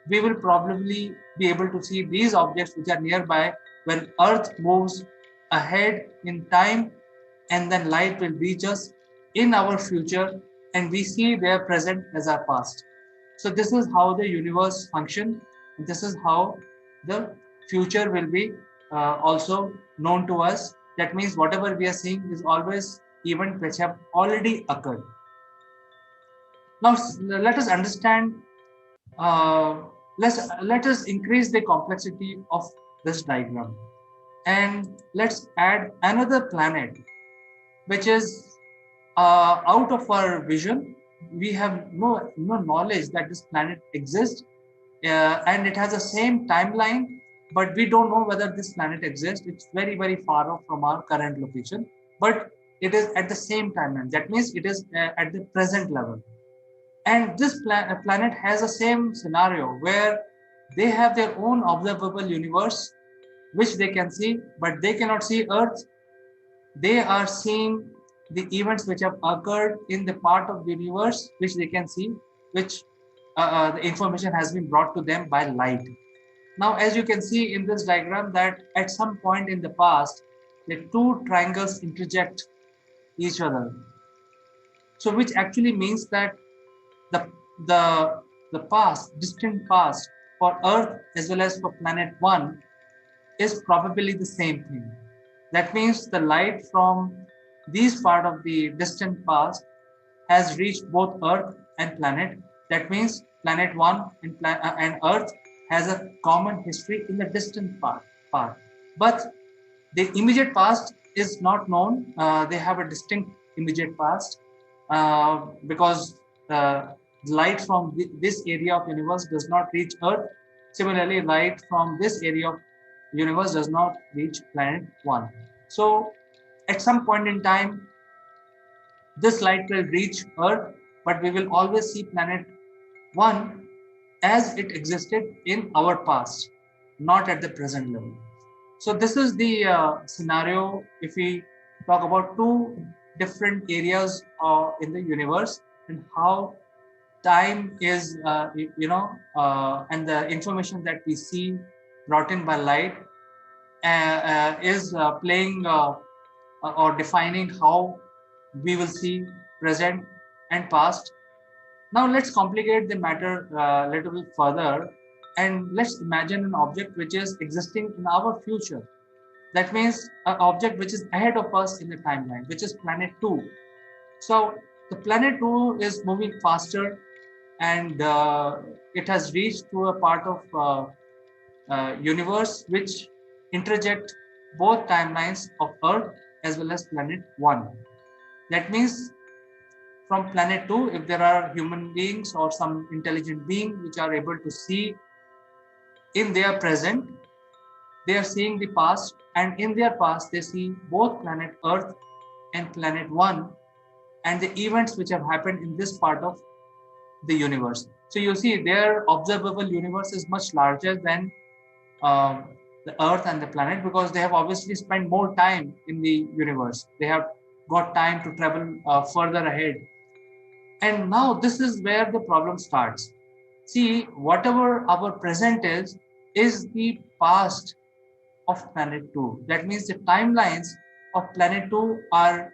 We will probably be able to see these objects which are nearby when Earth moves ahead in time, and then light will reach us in our future, and we see their present as our past. So this is how the universe functions. This is how the future will be also known to us. That means whatever we are seeing is always events which have already occurred. Now let us understand. Let us increase the complexity of this diagram, and let's add another planet, which is out of our vision. We have no knowledge that this planet exists, and it has the same timeline, but we don't know whether this planet exists. It's very, very far off from our current location, but it is at the same timeline. That means it is at the present level. And this planet has the same scenario where they have their own observable universe, which they can see, but they cannot see Earth. They are seeing the events which have occurred in the part of the universe which they can see, which the information has been brought to them by light. Now, as you can see in this diagram, that at some point in the past, the two triangles interject each other. So which actually means that the, the past, distant past for Earth as well as for planet 1 is probably the same thing. That means the light from these part of the distant past has reached both Earth and planet. That means planet 1 and Earth has a common history in the distant part. But the immediate past is not known. They have a distinct immediate past because light from this area of universe does not reach Earth. Similarly, light from this area of universe does not reach planet 1. So at some point in time, this light will reach Earth, but we will always see planet 1 as it existed in our past, not at the present level. So this is the scenario if we talk about two different areas in the universe and how time is, and the information that we see brought in by light is playing or defining how we will see present and past. Now let's complicate the matter a little bit further and let's imagine an object which is existing in our future. That means an object which is ahead of us in the timeline, which is planet 2. So the planet 2 is moving faster and it has reached to a part of universe which interject both timelines of Earth as well as planet 1. That means from planet 2, if there are human beings or some intelligent being which are able to see in their present, they are seeing the past, and in their past they see both planet Earth and planet 1 and the events which have happened in this part of the universe. So you see their observable universe is much larger than the Earth and the planet because they have obviously spent more time in the universe. They have got time to travel further ahead. And now this is where the problem starts. See, whatever our present is the past of planet 2. That means the timelines of planet 2 are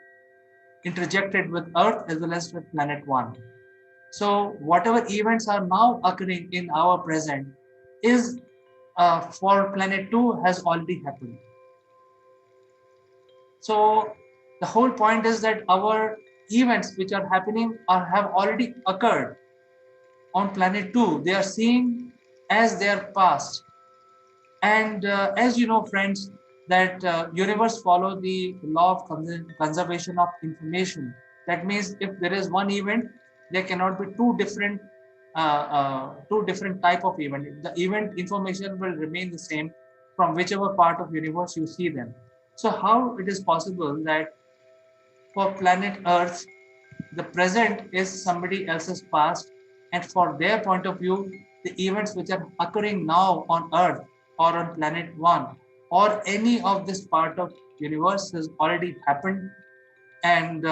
interjected with Earth as well as with planet 1. So whatever events are now occurring in our present is for planet 2 has already happened. So the whole point is that our events which are happening have already occurred on planet 2. They are seen as their past. And as you know, friends, that universe follow the law of conservation of information. That means if there is one event, there cannot be two different type of event. The event information will remain the same from whichever part of universe you see them. So how it is possible that for planet Earth, the present is somebody else's past, and for their point of view, the events which are occurring now on Earth or on planet 1 or any of this part of universe has already happened, and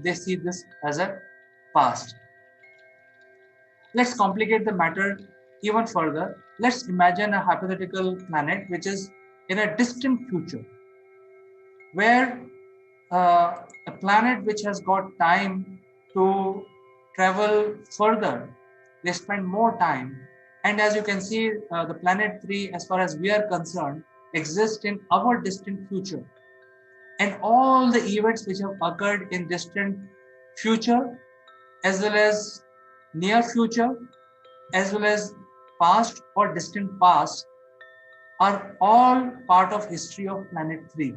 they see this as a past. Let's complicate the matter even further. Let's imagine a hypothetical planet which is in a distant future, where a planet which has got time to travel further, they spend more time. And as you can see, the planet 3, as far as we are concerned, exists in our distant future. And all the events which have occurred in distant future, as well as near future, as well as past or distant past, are all part of history of planet 3.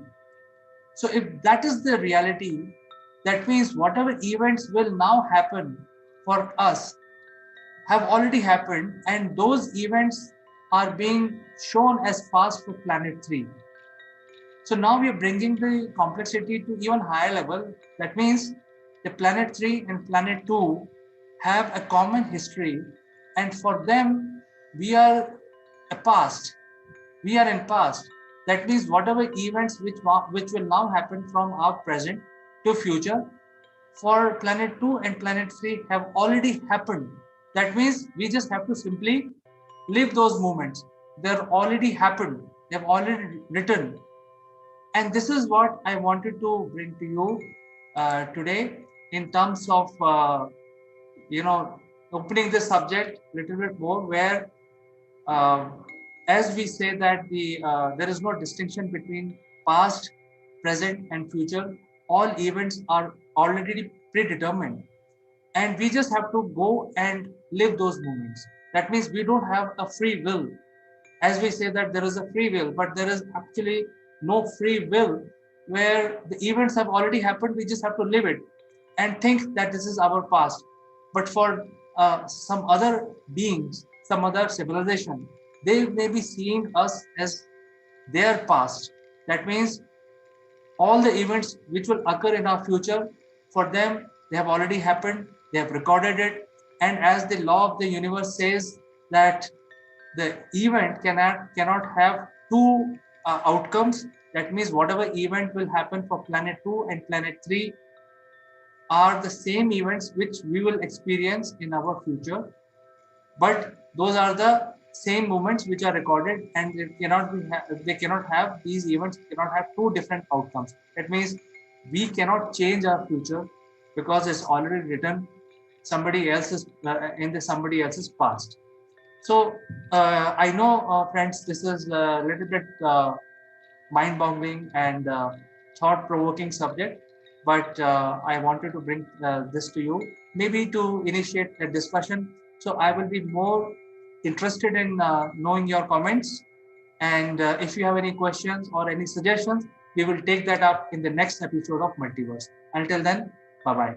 So if that is the reality, that means whatever events will now happen for us have already happened, and those events are being shown as past for planet 3. So now we are bringing the complexity to even higher level. That means the planet 3 and planet 2 have a common history, and for them, we are a past. We are in past. That means whatever events which will now happen from our present to future, for planet 2 and planet 3 have already happened. That means we just have to simply live those moments. They've already happened. They've already written. And this is what I wanted to bring to you today in terms of, opening the subject a little bit more, where as we say that there is no distinction between past, present, and future. All events are already predetermined, and we just have to go and live those moments. That means we don't have a free will. As we say that there is a free will, but there is actually no free will where the events have already happened. We just have to live it and think that this is our past. But for some other beings, some other civilization, they may be seeing us as their past. That means all the events which will occur in our future, for them, they have already happened, they have recorded it. And as the law of the universe says that the event cannot have two outcomes. That means whatever event will happen for planet 2 and planet 3 are the same events which we will experience in our future, but those are the same moments which are recorded, and they cannot have these events cannot have two different outcomes. That means we cannot change our future because it's already written somebody else's in the somebody else's past. So I know, friends, this is a little bit mind-boggling and thought-provoking subject, but I wanted to bring this to you, maybe to initiate a discussion. So I will be more interested in knowing your comments, and if you have any questions or any suggestions, we will take that up in the next episode of Multiverse. Until then, bye-bye.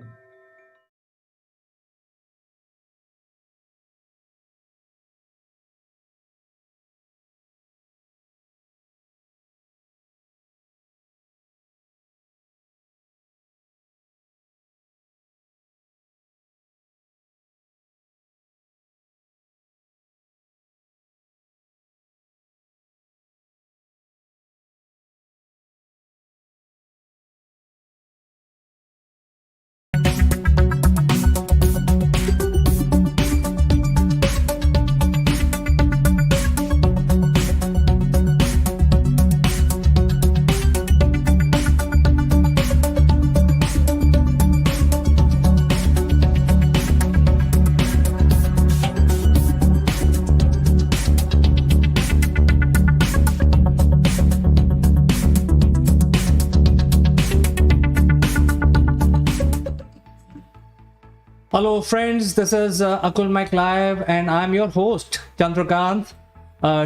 Hello friends, this is Akulmach Live and I'm your host Chandrakant.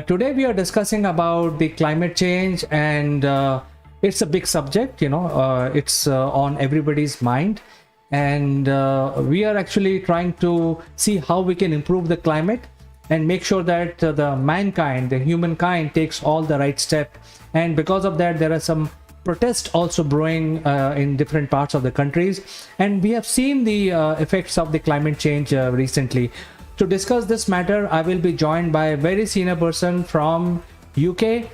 Today we are discussing about the climate change, and it's a big subject, it's on everybody's mind, and we are actually trying to see how we can improve the climate and make sure that the humankind takes all the right step. And because of that, there are some protests also brewing in different parts of the countries, and we have seen the effects of the climate change recently. To discuss this matter, I will be joined by a very senior person from UK.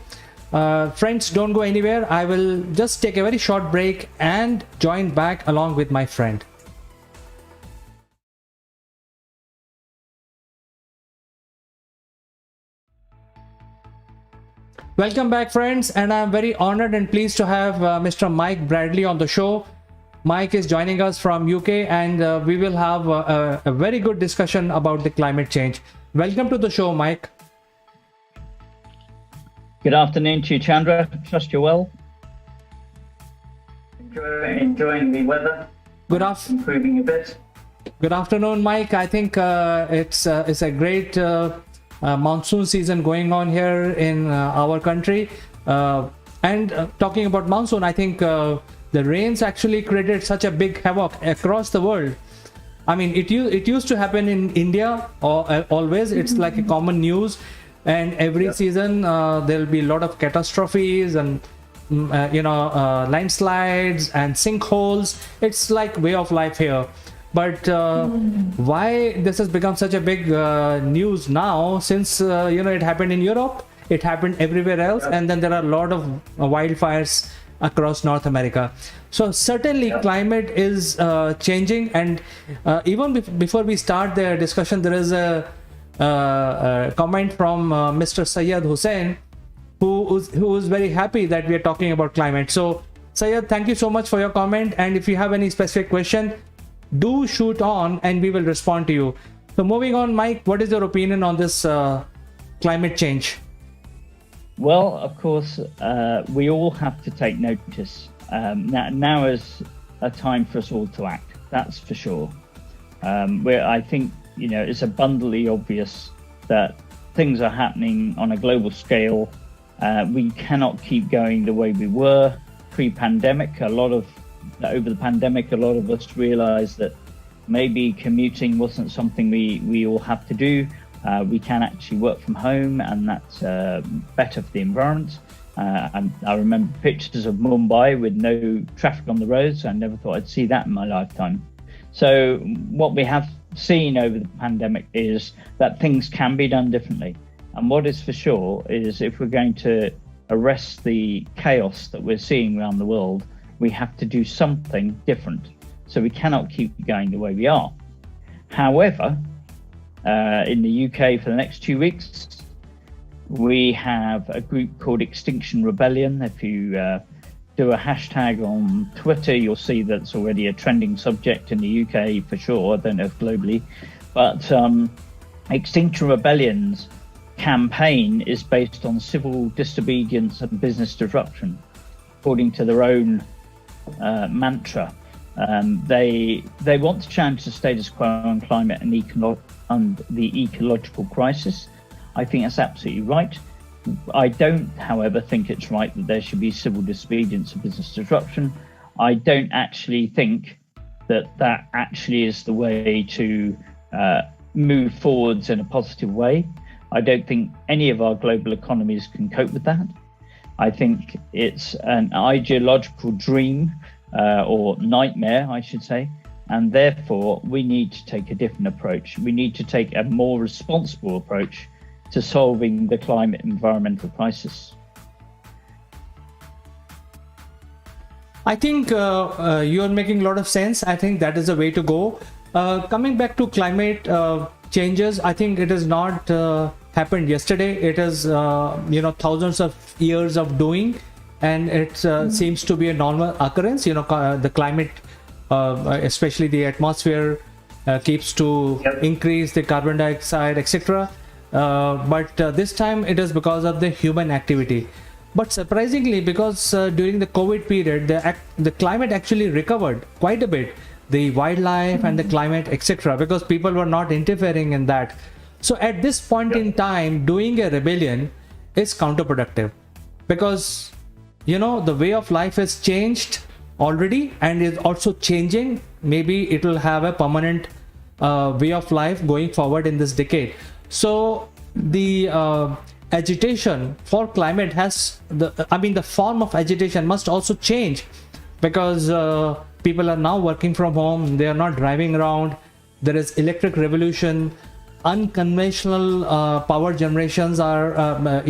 Friends, don't go anywhere. I will just take a very short break and join back along with my friend. Welcome back, friends, and I'm very honored and pleased to have Mr. Mike Bradley on the show. Mike is joining us from UK, and we will have a very good discussion about the climate change. Welcome to the show, Mike. Good afternoon to you, Chandra. Trust you're well. Enjoying the weather. Improving a bit. Good afternoon, Mike. I think it's a great monsoon season going on here in our country. And talking about monsoon, I think the rains actually created such a big havoc across the world. I mean, it used to happen in India always. It's like a common news, and every season there'll be a lot of catastrophes and landslides and sinkholes. It's like way of life here. But why this has become such a big news now, since it happened in Europe, it happened everywhere else, and then there are a lot of wildfires across North America. So certainly climate is changing, and even before we start the discussion, there is a comment from Mr. Syed Hussain, who is very happy that we are talking about climate. So Syed, thank you so much for your comment, and if you have any specific question, do shoot on and we will respond to you. So moving on, Mike, what is your opinion on this climate change? Well, of course, we all have to take notice. Now is a time for us all to act, that's for sure. I think, it's abundantly obvious that things are happening on a global scale. We cannot keep going the way we were. pre-pandemic. Over the pandemic, a lot of us realized that maybe commuting wasn't something we all have to do. We can actually work from home, and that's better for the environment. And I remember pictures of Mumbai with no traffic on the roads. I never thought I'd see that in my lifetime. So what we have seen over the pandemic is that things can be done differently. And what is for sure is if we're going to arrest the chaos that we're seeing around the world, we have to do something different. So we cannot keep going the way we are. However, in the UK for the next 2 weeks, we have a group called Extinction Rebellion. If you do a hashtag on Twitter, you'll see that's already a trending subject in the UK for sure. I don't know if globally, but Extinction Rebellion's campaign is based on civil disobedience and business disruption, according to their own mantra. They want to challenge the status quo on climate and the ecological crisis. I think that's absolutely right. I don't, however, think it's right that there should be civil disobedience and business disruption. I don't actually think that actually is the way to move forwards in a positive way. I don't think any of our global economies can cope with that. I think it's an ideological dream or nightmare, I should say, and therefore we need to take a different approach. We need to take a more responsible approach to solving the climate environmental crisis. I think you are making a lot of sense. I think that is the way to go. Coming back to climate changes, I think it has not happened yesterday. It is thousands of years of doing, and it seems to be a normal occurrence. The climate, especially the atmosphere, keeps to increase the carbon dioxide, etc. But this time it is because of the human activity. But surprisingly, because during the COVID period, the climate actually recovered quite a bit, the wildlife and the climate, etc., because people were not interfering in that. So at this point in time, doing a rebellion is counterproductive, because the way of life has changed already and is also changing. Maybe it will have a permanent way of life going forward in this decade. So the agitation for climate the form of agitation must also change, because people are now working from home, they are not driving around, there is electric revolution, unconventional power generations are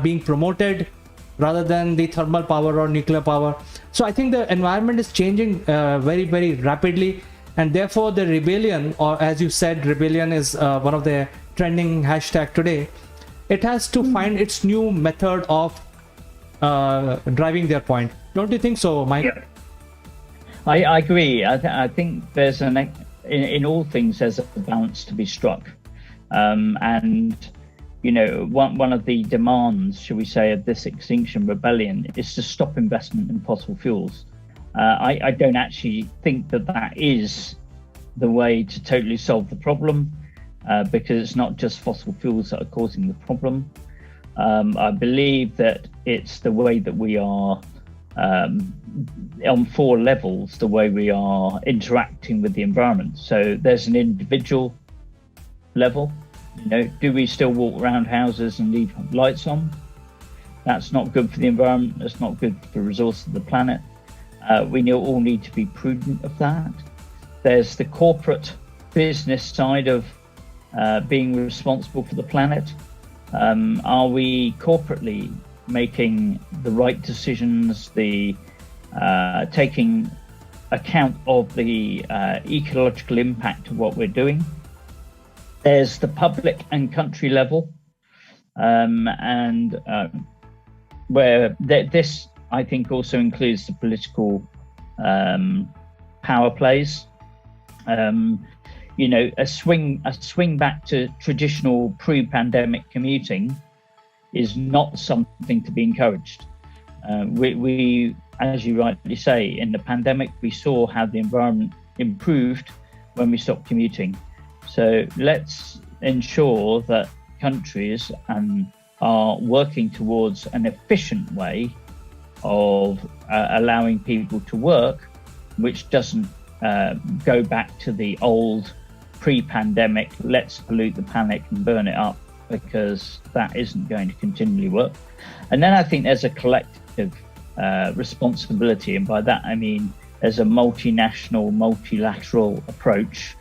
being promoted rather than the thermal power or nuclear power. So I think the environment is changing very, very rapidly, and therefore the rebellion, or as you said, rebellion is one of the trending hashtag today. It has to find its new method of driving their point. Don't you think so, Mike? Yeah. I agree. I think there's in all things there's a balance to be struck, and one of the demands, shall we say, of this Extinction Rebellion is to stop investment in fossil fuels. I don't actually think that is the way to totally solve the problem, because it's not just fossil fuels that are causing the problem. I believe that it's the way that we are on 4 levels, the way we are interacting with the environment. So there's an individual level. Do we still walk around houses and leave lights on? That's not good for the environment. That's not good for the resources of the planet. We all need to be prudent of that. There's the corporate business side of being responsible for the planet. Are we corporately making the right decisions, taking account of the ecological impact of what we're doing? There's the public and country level, where this, I think, also includes the political power plays. A swing back to traditional pre-pandemic commuting is not something to be encouraged. We, as you rightly say, in the pandemic, we saw how the environment improved when we stopped commuting. So let's ensure that countries are working towards an efficient way of allowing people to work, which doesn't go back to the old pre-pandemic, let's pollute the planet and burn it up, because that isn't going to continually work. And then I think there's a collective responsibility, and by that I mean there's a multinational, multilateral approach.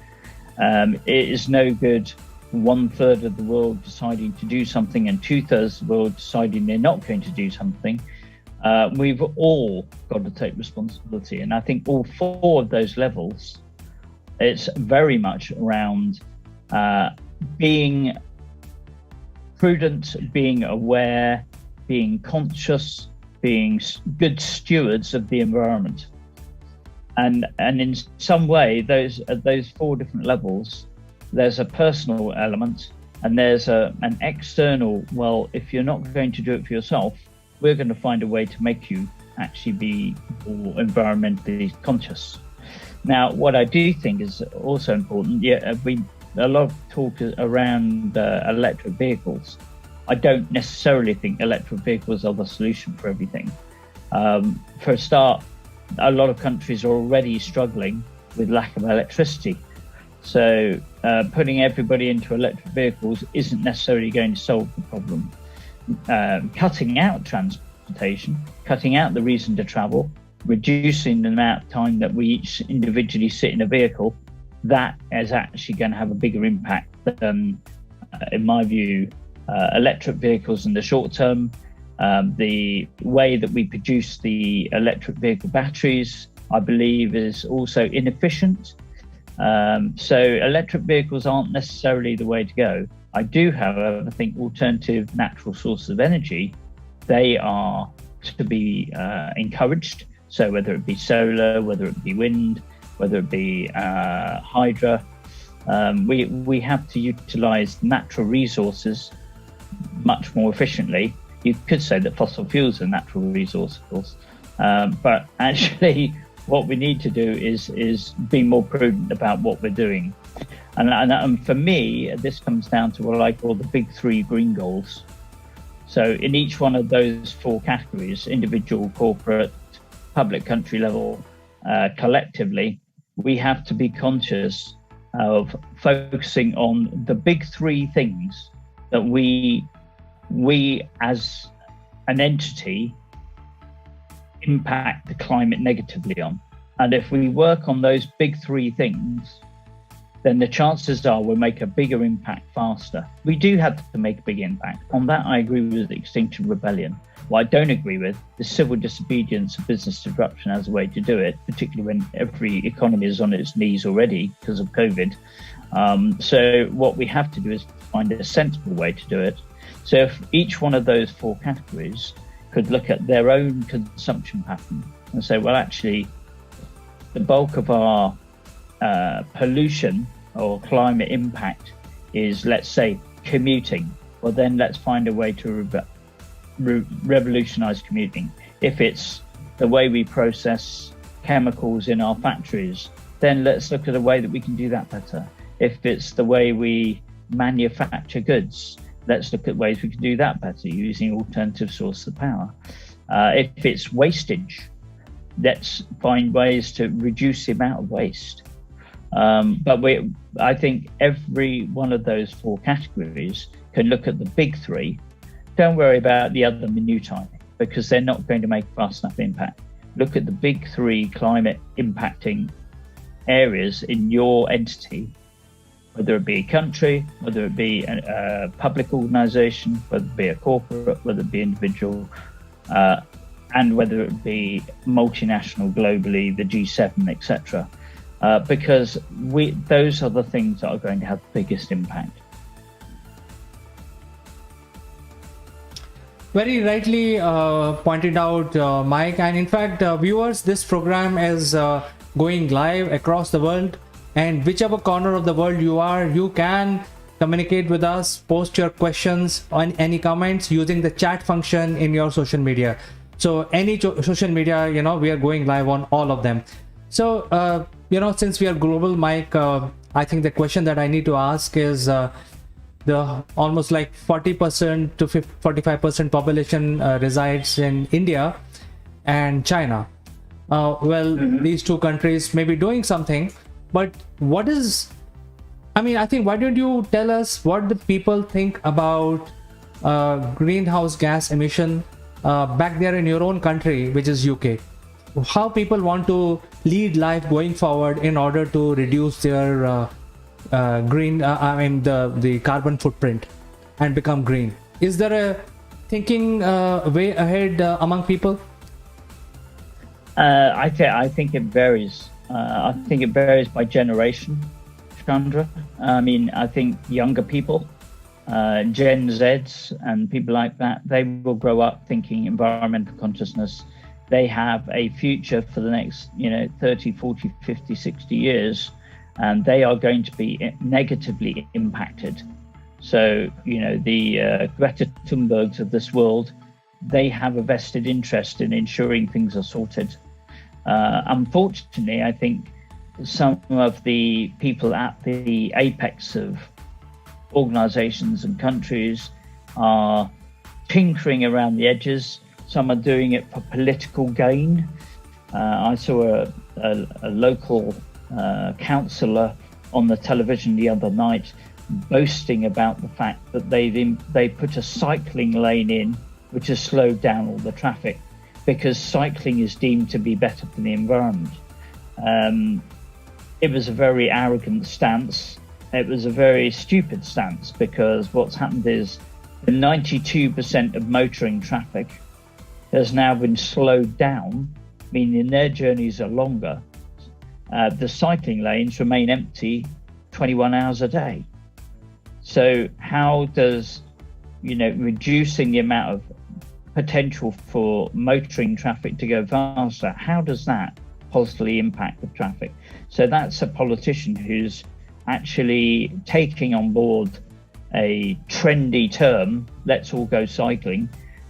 It is no good 1/3 of the world deciding to do something and 2/3 of the world deciding they're not going to do something. We've all got to take responsibility, and I think all 4 of those levels, it's very much around being prudent, being aware, being conscious, being good stewards of the environment. And in some way, those at those 4 different levels, there's a personal element and there's an external, well, if you're not going to do it for yourself, we're going to find a way to make you actually be more environmentally conscious. Now, what I do think is also important, a lot of talk around electric vehicles. I don't necessarily think electric vehicles are the solution for everything. For a start, a lot of countries are already struggling with lack of electricity. So putting everybody into electric vehicles isn't necessarily going to solve the problem. Cutting out transportation, cutting out the reason to travel, reducing the amount of time that we each individually sit in a vehicle, that is actually going to have a bigger impact than, in my view, electric vehicles in the short term. The way that we produce the electric vehicle batteries, I believe, is also inefficient. So electric vehicles aren't necessarily the way to go. I do, however, think alternative natural sources of energy, they are to be encouraged. So whether it be solar, whether it be wind, whether it be hydro, we have to utilize natural resources much more efficiently. You could say that fossil fuels are natural resource, of course, but actually what we need to do is be more prudent about what we're doing. And for me, this comes down to what I call the big 3 green goals. So in each one of those 4 categories, individual, corporate, public, country level, collectively, we have to be conscious of focusing on the big 3 things that we as an entity impact the climate negatively on. And if we work on those big 3 things, then the chances are we'll make a bigger impact faster. We do have to make a big impact. On that, I agree with Extinction Rebellion. What I don't agree with is civil disobedience and business disruption as a way to do it, particularly when every economy is on its knees already because of COVID. So what we have to do is find a sensible way to do it. So if each one of those 4 categories could look at their own consumption pattern and say, well, actually, the bulk of our pollution or climate impact is, let's say, commuting. Well, then let's find a way to revolutionize commuting. If it's the way we process chemicals in our factories, then let's look at a way that we can do that better. If it's the way we manufacture goods, let's look at ways we can do that better using alternative sources of power. If it's wastage, let's find ways to reduce the amount of waste. But I think every one of those 4 categories can look at the big 3. Don't worry about the other minutiae because they're not going to make fast enough impact. Look at the big 3 climate impacting areas in your entity, whether it be a country, whether it be a public organization, whether it be a corporate, whether it be individual, and whether it be multinational globally, the G7, etc. Because those are the things that are going to have the biggest impact. Very rightly pointed out, Mike. And in fact, viewers, this program is going live across the world. And whichever corner of the world you are, you can communicate with us, post your questions on any comments using the chat function in your social media. So any social media, we are going live on all of them. So, since we are global, Mike, I think the question that I need to ask is the almost like 40% to 45% population resides in India. and China. Well, these two countries may be doing something, but what is, I mean, I think, why don't you tell us what the people think about greenhouse gas emission back there in your own country, which is UK? How people want to lead life going forward in order to reduce their the carbon footprint and become green. Is there a thinking way ahead among people? I think it varies. I think it varies by generation, Chandra. I mean, I think younger people, Gen Zs and people like that, they will grow up thinking environmental consciousness. They have a future for the next, 30, 40, 50, 60 years, and they are going to be negatively impacted. So, the Greta Thunbergs of this world, they have a vested interest in ensuring things are sorted. Unfortunately, I think some of the people at the apex of organizations and countries are tinkering around the edges. Some are doing it for political gain. I saw a local councillor on the television the other night boasting about the fact that they put a cycling lane in, which has slowed down all the traffic because cycling is deemed to be better for the environment. It was a very arrogant stance. It was a very stupid stance, because what's happened is the 92% of motoring traffic has now been slowed down, meaning their journeys are longer. The cycling lanes remain empty 21 hours a day. So how does, reducing the amount of potential for motoring traffic to go faster, how does that positively impact the traffic? So that's a politician who's actually taking on board a trendy term, let's all go cycling.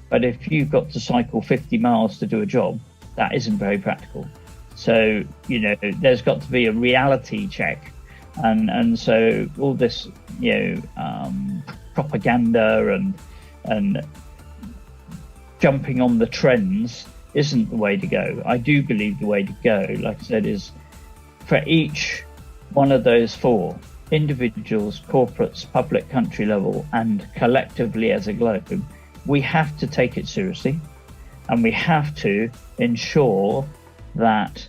But if you've got to cycle 50 miles to do a job, that isn't very practical. So, there's got to be a reality check. And so all this, propaganda and jumping on the trends isn't the way to go. I do believe the way to go, like I said, is for each one of those four, individuals, corporates, public, country level, and collectively as a globe, we have to take it seriously, and we have to ensure that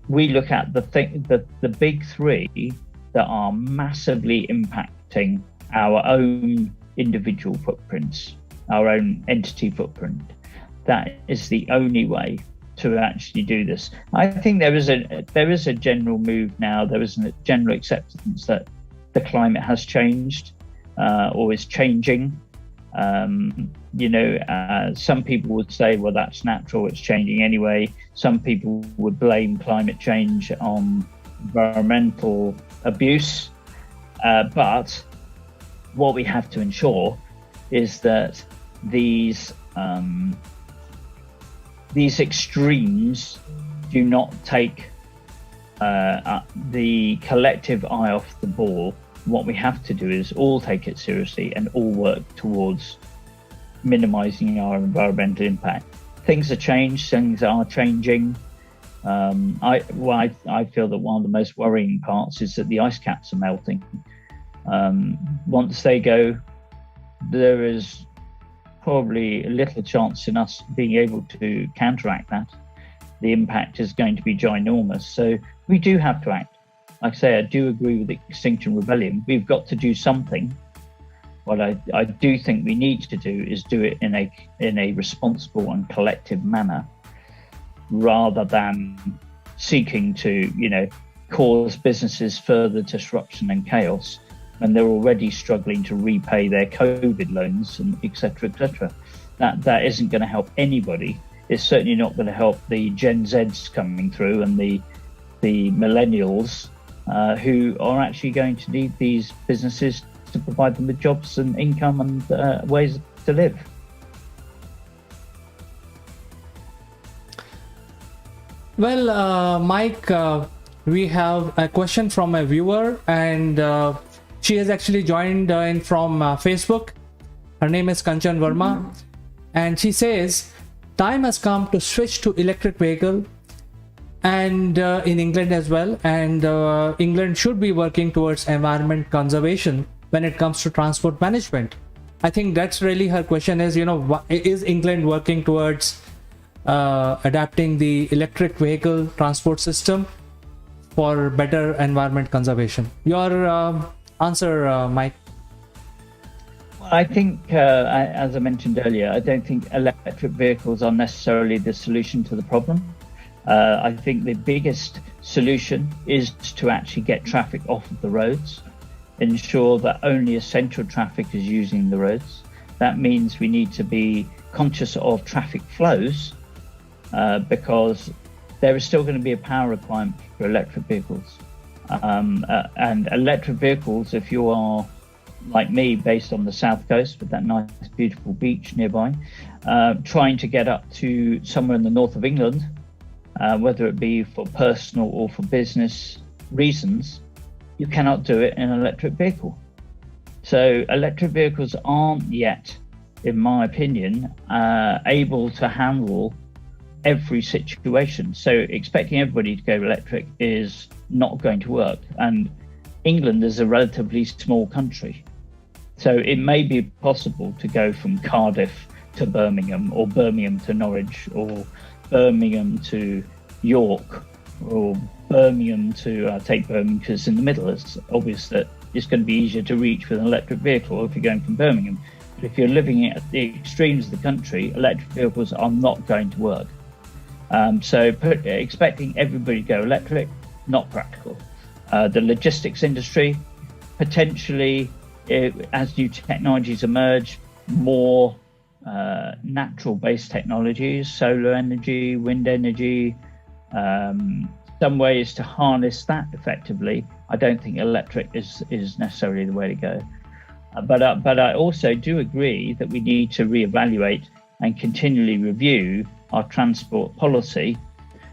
we look at the big three that are massively impacting our own individual footprints, our own entity footprint. That is the only way to actually do this. I think there is a general move now. There is a general acceptance that the climate has changed or is changing. Some people would say, well, that's natural, it's changing anyway. Some people would blame climate change on environmental abuse. But what we have to ensure is that these extremes do not take the collective eye off the ball. What we have to do is all take it seriously and all work towards minimizing our environmental impact. Things are changing. I feel that one of the most worrying parts is that the ice caps are melting. Once they go, there is probably little chance in us being able to counteract that. The impact is going to be ginormous. So we do have to act. Like I say, I do agree with Extinction Rebellion. We've got to do something. What I do think we need to do is do it in a responsible and collective manner, rather than seeking to, cause businesses further disruption and chaos when they're already struggling to repay their COVID loans and et cetera, et cetera. That isn't going to help anybody. It's certainly not going to help the Gen Zs coming through and the millennials who are actually going to need these businesses to provide them with jobs and income and ways to live. Well, Mike, we have a question from a viewer, and she has actually joined in from Facebook. Her name is Kanchan Verma, and she says, time has come to switch to electric vehicle, and in England as well. And England should be working towards environment conservation when it comes to transport management. I think that's really her question is, is England working towards adapting the electric vehicle transport system for better environment conservation? Your answer, Mike. I think, as I mentioned earlier, I don't think electric vehicles are necessarily the solution to the problem. I think the biggest solution is to actually get traffic off of the roads, ensure that only essential traffic is using the roads. That means we need to be conscious of traffic flows, because there is still going to be a power requirement for electric vehicles. And electric vehicles, if you are like me, based on the south coast with that nice, beautiful beach nearby, trying to get up to somewhere in the north of England, whether it be for personal or for business reasons, you cannot do it in an electric vehicle. So electric vehicles aren't yet, in my opinion, able to handle every situation. So expecting everybody to go electric is not going to work. And England is a relatively small country. So it may be possible to go from Cardiff to Birmingham, or Birmingham to Norwich, or Birmingham to York, or Birmingham to take Birmingham because it's in the middle. It's obvious that it's going to be easier to reach with an electric vehicle if you're going from Birmingham. But if you're living at the extremes of the country, electric vehicles are not going to work. So expecting everybody to go electric, not practical. The logistics industry, potentially, as new technologies emerge, more natural-based technologies, solar energy, wind energy, some ways to harness that effectively. I don't think electric is necessarily the way to go. But I also do agree that we need to reevaluate and continually review our transport policy,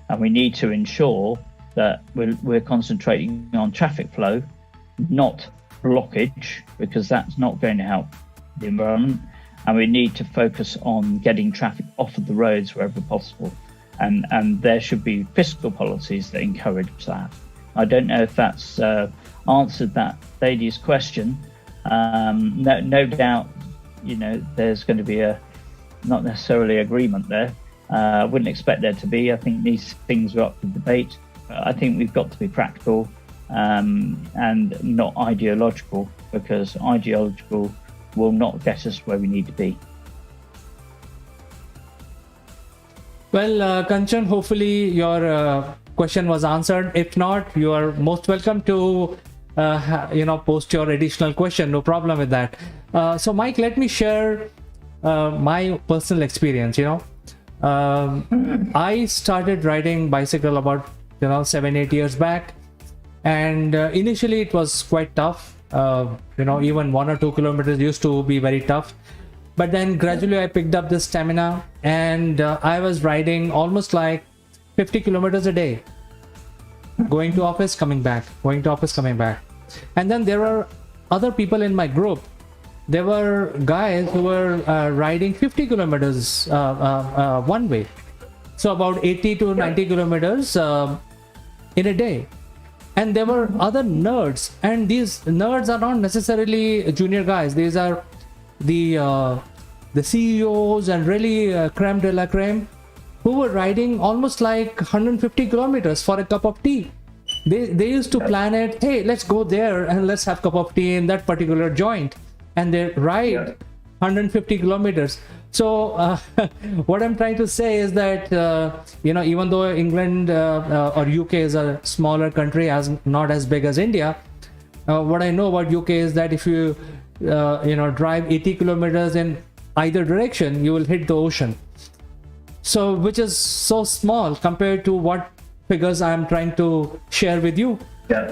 and we need to ensure that we're concentrating on traffic flow, not blockage, because that's not going to help the environment. And we need to focus on getting traffic off of the roads wherever possible. And there should be fiscal policies that encourage that. I don't know if that's answered that lady's question. No doubt, there's going to be not necessarily agreement there. I wouldn't expect there to be. I think these things are up for debate. I think we've got to be practical and not ideological, because ideological will not get us where we need to be. Well, Kanchan, hopefully your question was answered. If not, you are most welcome to post your additional question. No problem with that. So Mike, let me share my personal experience. I started riding bicycle about 7-8 years back, and initially it was quite tough. Even 1 or 2 kilometers used to be very tough. But then gradually I picked up this stamina, and I was riding almost like 50 kilometers a day, going to office, coming back, going to office, coming back. And then there were other people in my group. There were guys who were riding 50 kilometers one way. So about 80 to 90 kilometers in a day. And there were other nerds, and these nerds are not necessarily junior guys. These are the CEOs and really creme de la creme, who were riding almost like 150 kilometers for a cup of tea. They used to plan it, hey, let's go there and let's have a cup of tea in that particular joint, and they ride 150 kilometers. So what I'm trying to say is that even though England or UK is a smaller country, not as big as India, what I know about UK is that if you drive 80 kilometers in either direction, you will hit the ocean. So which is so small compared to what figures I'm trying to share with you.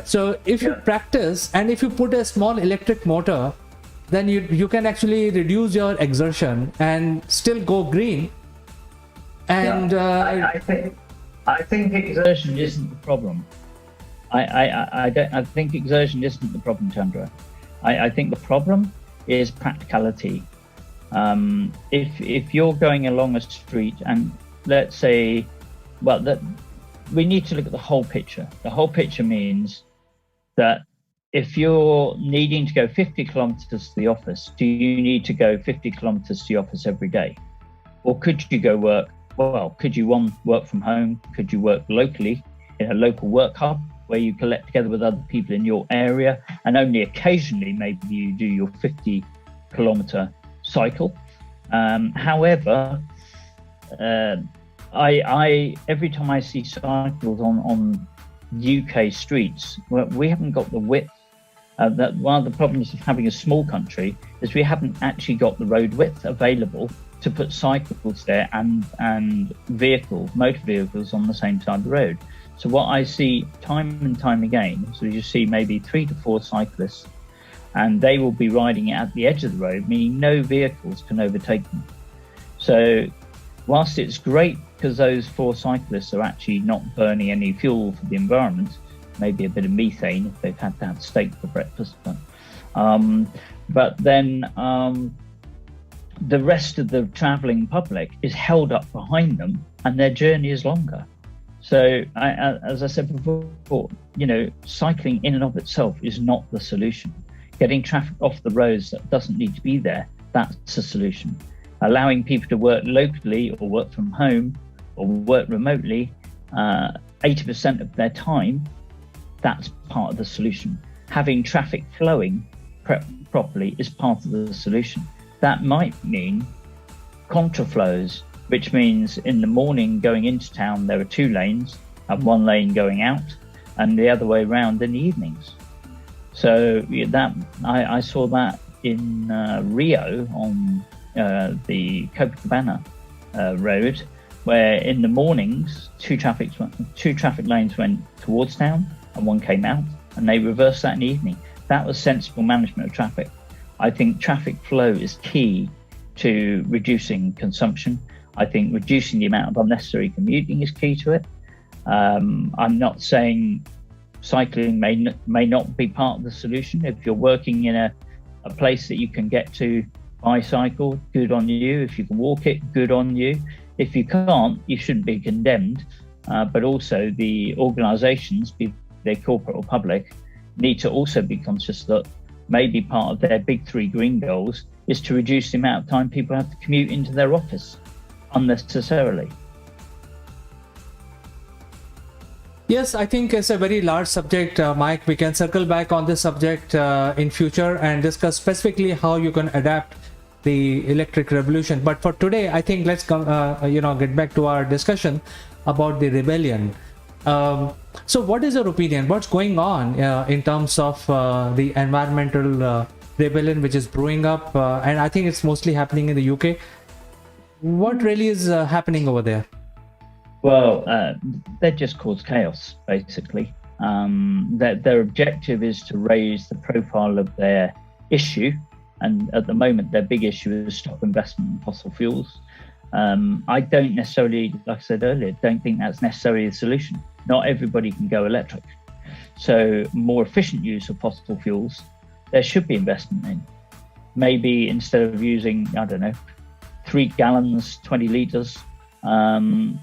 So if you practice, and if you put a small electric motor, then you can actually reduce your exertion and still go green. And I think exertion isn't the problem. I think exertion isn't the problem, Chandra. I think the problem is practicality. If you're going along a street and let's say, we need to look at the whole picture. The whole picture means that if you're needing to go 50 kilometers to the office, do you need to go 50 kilometers to the office every day? Or could you go work? Well, could you work from home? Could you work locally in a local work hub where you collect together with other people in your area, and only occasionally maybe you do your 50 kilometer cycle? However, I every time I see cycles on UK streets, we haven't got the width. That one of the problems of having a small country is we haven't actually got the road width available to put cycles there and motor vehicles on the same side of the road. So what I see time and time again, so you see maybe 3 to 4 cyclists, and they will be riding at the edge of the road, meaning no vehicles can overtake them. So whilst it's great because those 4 cyclists are actually not burning any fuel for the environment, maybe a bit of methane if they've had to have steak for breakfast, but then the rest of the travelling public is held up behind them and their journey is longer. So as I said before, cycling in and of itself is not the solution. Getting traffic off the roads that doesn't need to be there, that's a solution. Allowing people to work locally or work from home or work remotely 80% of their time, that's part of the solution. Having traffic flowing properly is part of the solution. That might mean contraflows, which means in the morning going into town, there are 2 lanes and 1 lane going out, and the other way around in the evenings. So that I saw that in Rio on the Copacabana road, where in the mornings, 2 traffic lanes went towards town and 1 came out, and they reversed that in the evening. That was sensible management of traffic. I think traffic flow is key to reducing consumption. I think reducing the amount of unnecessary commuting is key to it. I'm not saying cycling may not be part of the solution. If you're working in a place that you can get to by cycle, good on you. If you can walk it, good on you. If you can't, you shouldn't be condemned. But also the organisations, be they corporate or public, need to also be conscious that maybe part of their big 3 green goals is to reduce the amount of time people have to commute into their office unnecessarily. Yes, I think it's a very large subject, Mike. We can circle back on this subject in future and discuss specifically how you can adapt the electric revolution. But for today, I think let's get back to our discussion about the rebellion. So what is your opinion? What's going on in terms of the environmental rebellion which is brewing up? And I think it's mostly happening in the UK. What really is happening over there? Well, they just cause chaos, basically. Their objective is to raise the profile of their issue. And at the moment, their big issue is stop investment in fossil fuels. I don't necessarily, like I said earlier, don't think that's necessarily the solution. Not everybody can go electric. So more efficient use of fossil fuels, there should be investment in. Maybe instead of using, 3 gallons, 20 litres,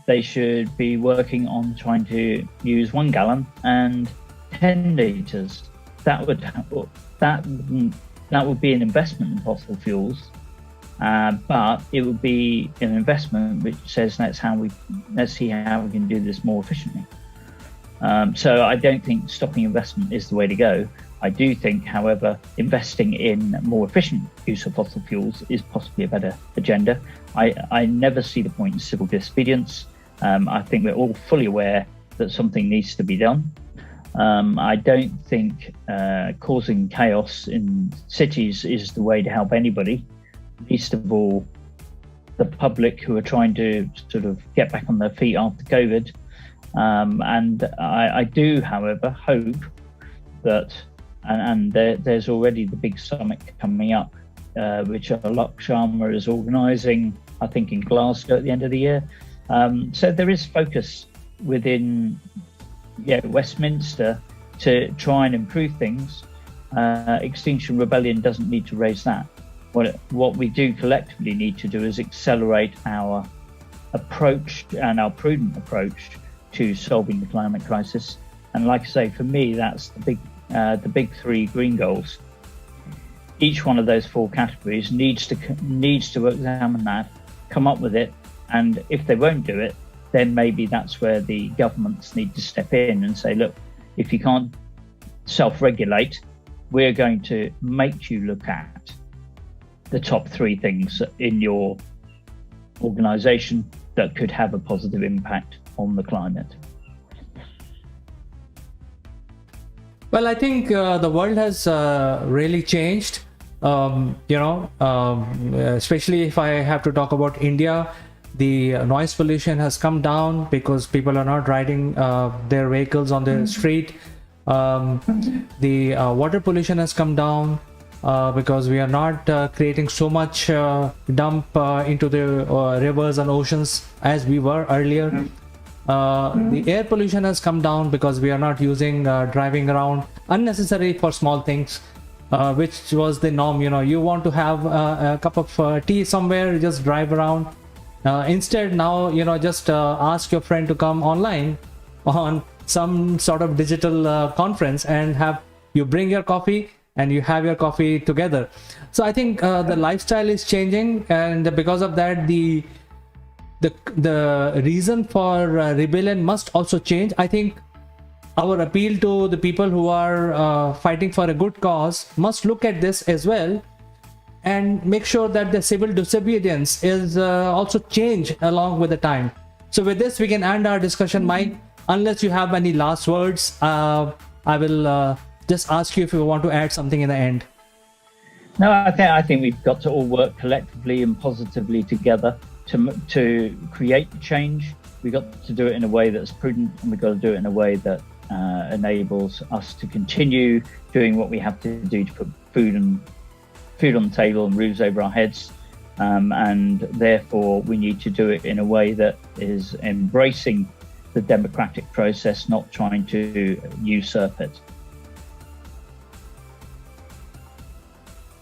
they should be working on trying to use 1 gallon and 10 litres. That would be an investment in fossil fuels, but it would be an investment which says let's see how we can do this more efficiently. So I don't think stopping investment is the way to go. I do think, however, investing in more efficient use of fossil fuels is possibly a better agenda. I never see the point in civil disobedience. I think we're all fully aware that something needs to be done. I don't think causing chaos in cities is the way to help anybody, least of all the public who are trying to sort of get back on their feet after COVID. And I do, however, hope that, and there's already the big summit coming up, which Akulmach Sharma is organising, I think in Glasgow at the end of the year. So there is focus within Westminster to try and improve things. Extinction Rebellion doesn't need to raise that. What we do collectively need to do is accelerate our approach and our prudent approach to solving the climate crisis. And like I say, for me, that's the big three green goals. Each one of those four categories needs to examine that, come up with it, and if they won't do it, then maybe that's where the governments need to step in and say, look, if you can't self-regulate, we're going to make you look at the top three things in your organization that could have a positive impact on the climate. Well, I think the world has really changed. Especially if I have to talk about India, the noise pollution has come down because people are not riding their vehicles on the street. The water pollution has come down because we are not creating so much dump into the rivers and oceans as we were earlier. The air pollution has come down because we are not using driving around unnecessary for small things, which was the norm. You want to have a cup of tea somewhere, just drive around. Instead, now just ask your friend to come online on some sort of digital conference and have you bring your coffee and you have your coffee together. So I think the lifestyle is changing, and because of that, the reason for rebellion must also change. I think our appeal to the people who are fighting for a good cause must look at this as well and make sure that the civil disobedience is also changed along with the time. So with this, we can end our discussion, Mike. Unless you have any last words, I will just ask you if you want to add something in the end. No, I think we've got to all work collectively and positively together to create change. We've got to do it in a way that's prudent, and we've got to do it in a way that enables us to continue doing what we have to do to put food on the table and roofs over our heads. And therefore, we need to do it in a way that is embracing the democratic process, not trying to usurp it.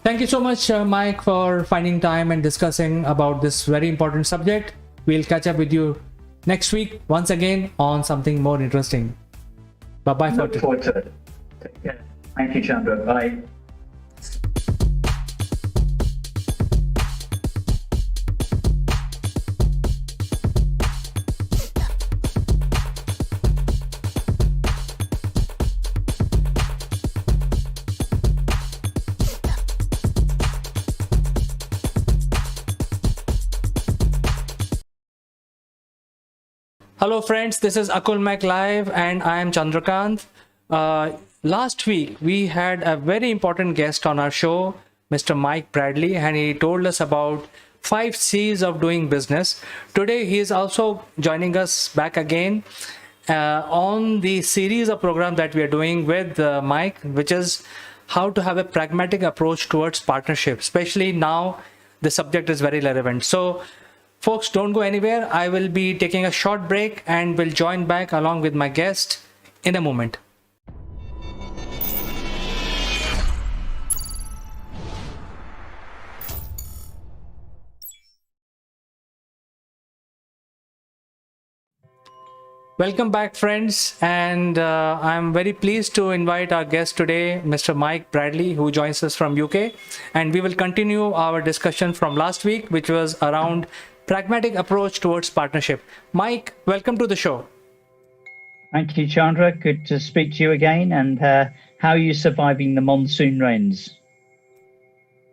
Thank you so much, Mike, for finding time and discussing about this very important subject. We'll catch up with you next week once again on something more interesting. Bye-bye for today. Look forward to it. Take care. Thank you, Chandra. Bye. Hello friends, this is Akulmach Live and I am Chandrakant. Last week we had a very important guest on our show, Mr. Mike Bradley, and he told us about 5 C's of doing business. Today he is also joining us back again on the series of program that we are doing with Mike, which is how to have a pragmatic approach towards partnership. Especially now the subject is very relevant. So folks, don't go anywhere. I will be taking a short break and will join back along with my guest in a moment. Welcome back, friends, and I'm very pleased to invite our guest today, Mr. Mike Bradley, who joins us from UK, and we will continue our discussion from last week, which was around pragmatic approach towards partnership. Mike, welcome to the show. Thank you, Chandra. Good to speak to you again. And how are you surviving the monsoon rains?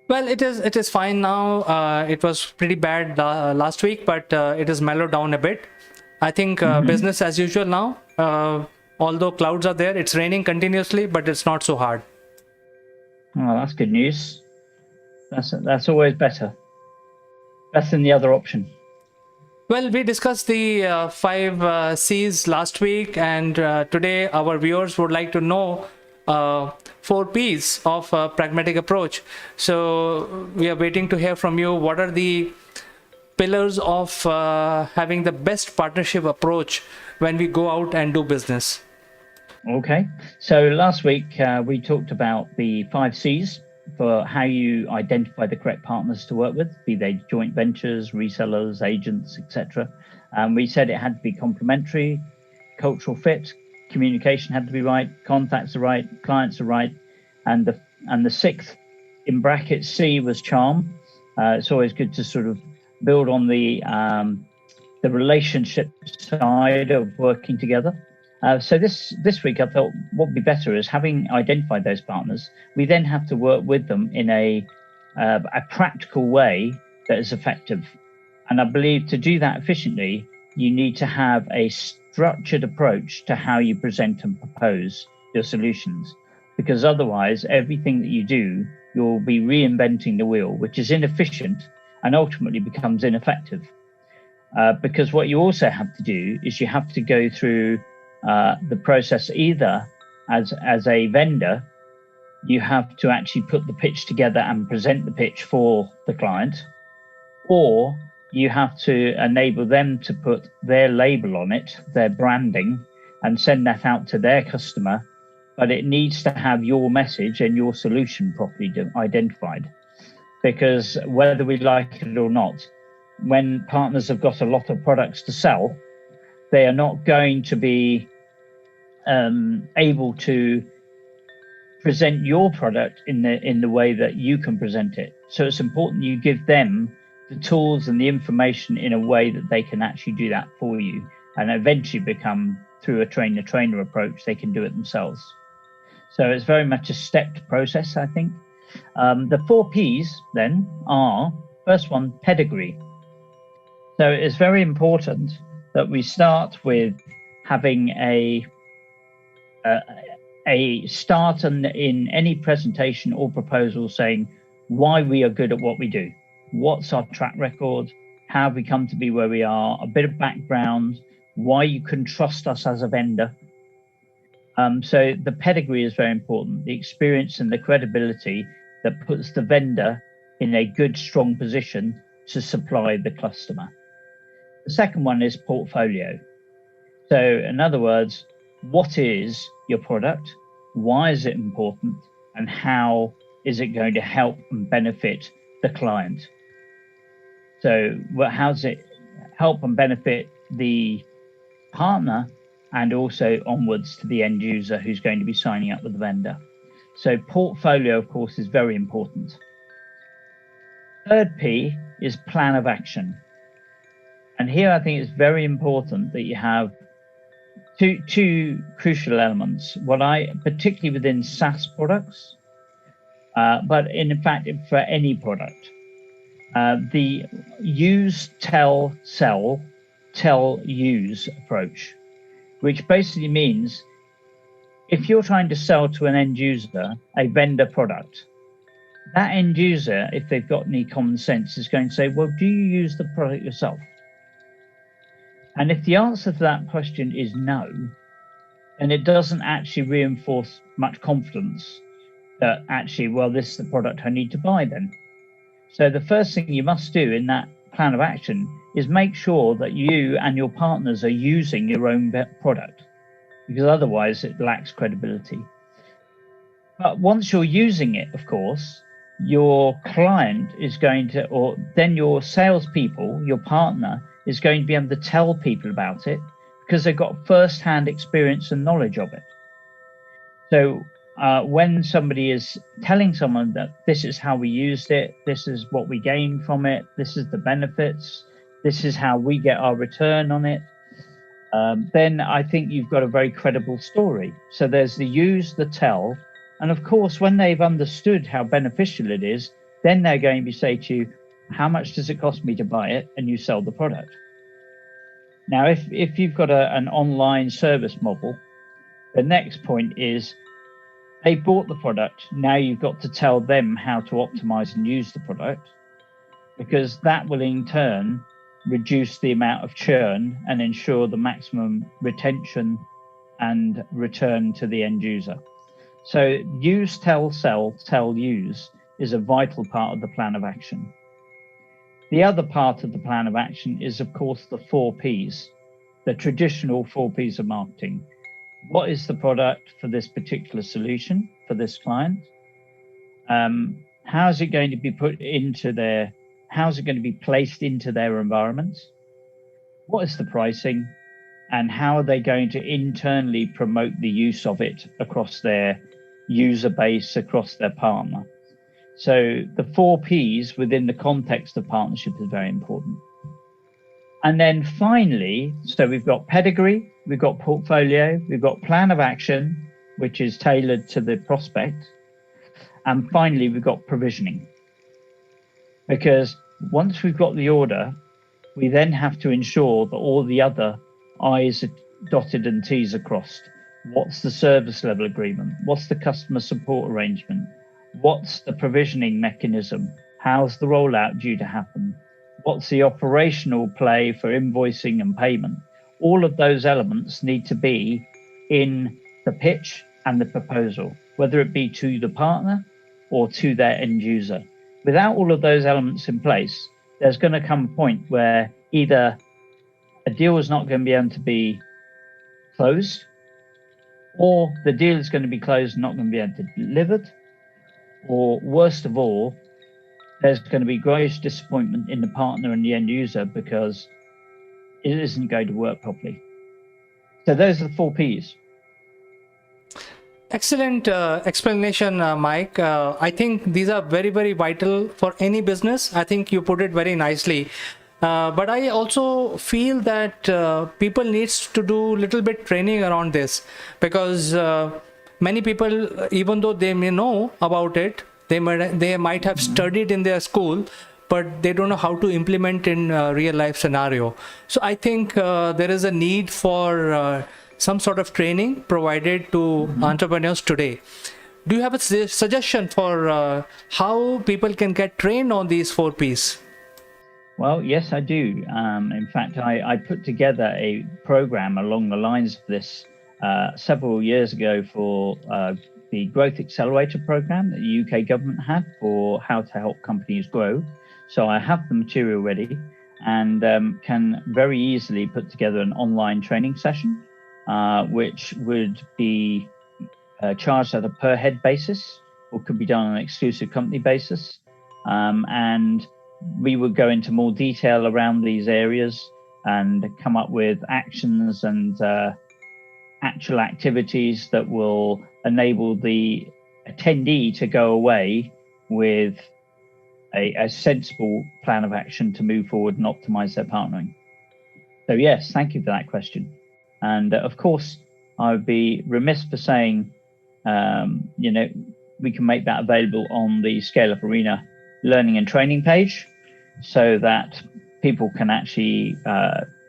Well, it is fine now. It was pretty bad last week, but it has mellowed down a bit. I think business as usual now. Although clouds are there, it's raining continuously, but it's not so hard. Oh, that's good news. That's always better. Better than the other option. Well, we discussed the 5 C's last week, and today our viewers would like to know 4 P's of pragmatic approach. So we are waiting to hear from you. What are the pillars of having the best partnership approach when we go out and do business? Okay. So last week we talked about the 5 C's. for how you identify the correct partners to work with, be they joint ventures, resellers, agents, etc. We said it had to be complementary, cultural fit, communication had to be right, contacts are right, clients are right, and the sixth in brackets C was charm. It's always good to sort of build on the relationship side of working together. So this week I thought what would be better is, having identified those partners, we then have to work with them in a practical way that is effective. And I believe to do that efficiently, you need to have a structured approach to how you present and propose your solutions, because otherwise everything that you do, you'll be reinventing the wheel, which is inefficient and ultimately becomes ineffective. Because what you also have to do is you have to go through the process either as a vendor, you have to actually put the pitch together and present the pitch for the client, or you have to enable them to put their label on it, their branding, and send that out to their customer. But it needs to have your message and your solution properly identified. Because whether we like it or not, when partners have got a lot of products to sell, they are not going to be able to present your product in the way that you can present it. So it's important you give them the tools and the information in a way that they can actually do that for you, and eventually become, through a trainer approach, they can do it themselves. So it's very much a stepped process, I think. The 4 Ps then are, first one, pedigree. So it's very important that we start with having a start in any presentation or proposal saying why we are good at what we do. What's our track record? How have we come to be where we are? A bit of background, why you can trust us as a vendor. So the pedigree is very important, the experience and the credibility that puts the vendor in a good, strong position to supply the customer. The second one is portfolio. So in other words, what is your product? Why is it important? And how is it going to help and benefit the client? So how does it help and benefit the partner, and also onwards to the end user who's going to be signing up with the vendor? So portfolio, of course, is very important. Third P is plan of action. And here I think it's very important that you have two crucial elements. Particularly within SaaS products, but in fact for any product, the use, tell, sell, tell, use approach, which basically means if you're trying to sell to an end user a vendor product, that end user, if they've got any common sense, is going to say, well, do you use the product yourself? And if the answer to that question is no, then it doesn't actually reinforce much confidence that actually, well, this is the product I need to buy then. So the first thing you must do in that plan of action is make sure that you and your partners are using your own product, because otherwise it lacks credibility. But once you're using it, of course, your client is going to, or then your salespeople, your partner is going to be able to tell people about it because they've got first-hand experience and knowledge of it. So when somebody is telling someone that this is how we used it, this is what we gained from it, this is the benefits, this is how we get our return on it, then I think you've got a very credible story. So there's the use, the tell, and of course, when they've understood how beneficial it is, then they're going to say to you, how much does it cost me to buy it? And you sell the product. Now, if you've got an online service model, the next point is they bought the product. Now you've got to tell them how to optimize and use the product, because that will in turn reduce the amount of churn and ensure the maximum retention and return to the end user. So use, tell, sell, tell, use is a vital part of the plan of action. The other part of the plan of action is, of course, the 4 Ps, the traditional 4 Ps of marketing. What is the product for this particular solution for this client? How's it going to be how's it going to be placed into their environments? What is the pricing? And how are they going to internally promote the use of it across their user base, across their partner? So the 4 Ps within the context of partnership is very important. And then finally, so we've got pedigree, we've got portfolio, we've got plan of action, which is tailored to the prospect. And finally, we've got provisioning. Because once we've got the order, we then have to ensure that all the other I's are dotted and T's are crossed. What's the service level agreement? What's the customer support arrangement? What's the provisioning mechanism? How's the rollout due to happen? What's the operational play for invoicing and payment? All of those elements need to be in the pitch and the proposal, whether it be to the partner or to their end user. Without all of those elements in place, there's going to come a point where either a deal is not going to be able to be closed, or the deal is going to be closed and not going to be able to be delivered, or worst of all, there's going to be gross disappointment in the partner and the end user because it isn't going to work properly. So those are the 4 Ps. Excellent explanation, Mike. I think these are very, very vital for any business. I think you put it very nicely. But I also feel that people needs to do little bit training around this, because many people, even though they may know about it, they might have studied in their school, but they don't know how to implement in real life scenario. So I think there is a need for some sort of training provided to entrepreneurs today. Do you have a suggestion for how people can get trained on these 4 Ps? Well, yes, I do. In fact, I put together a program along the lines of this several years ago for the Growth Accelerator program that the UK government had for how to help companies grow. So I have the material ready and can very easily put together an online training session, which would be charged at a per head basis, or could be done on an exclusive company basis. And we would go into more detail around these areas and come up with actions and actual activities that will enable the attendee to go away with a sensible plan of action to move forward and optimize their partnering. So yes, thank you for that question. And of course, I would be remiss for saying, we can make that available on the Scale Up Arena learning and training page so that people can actually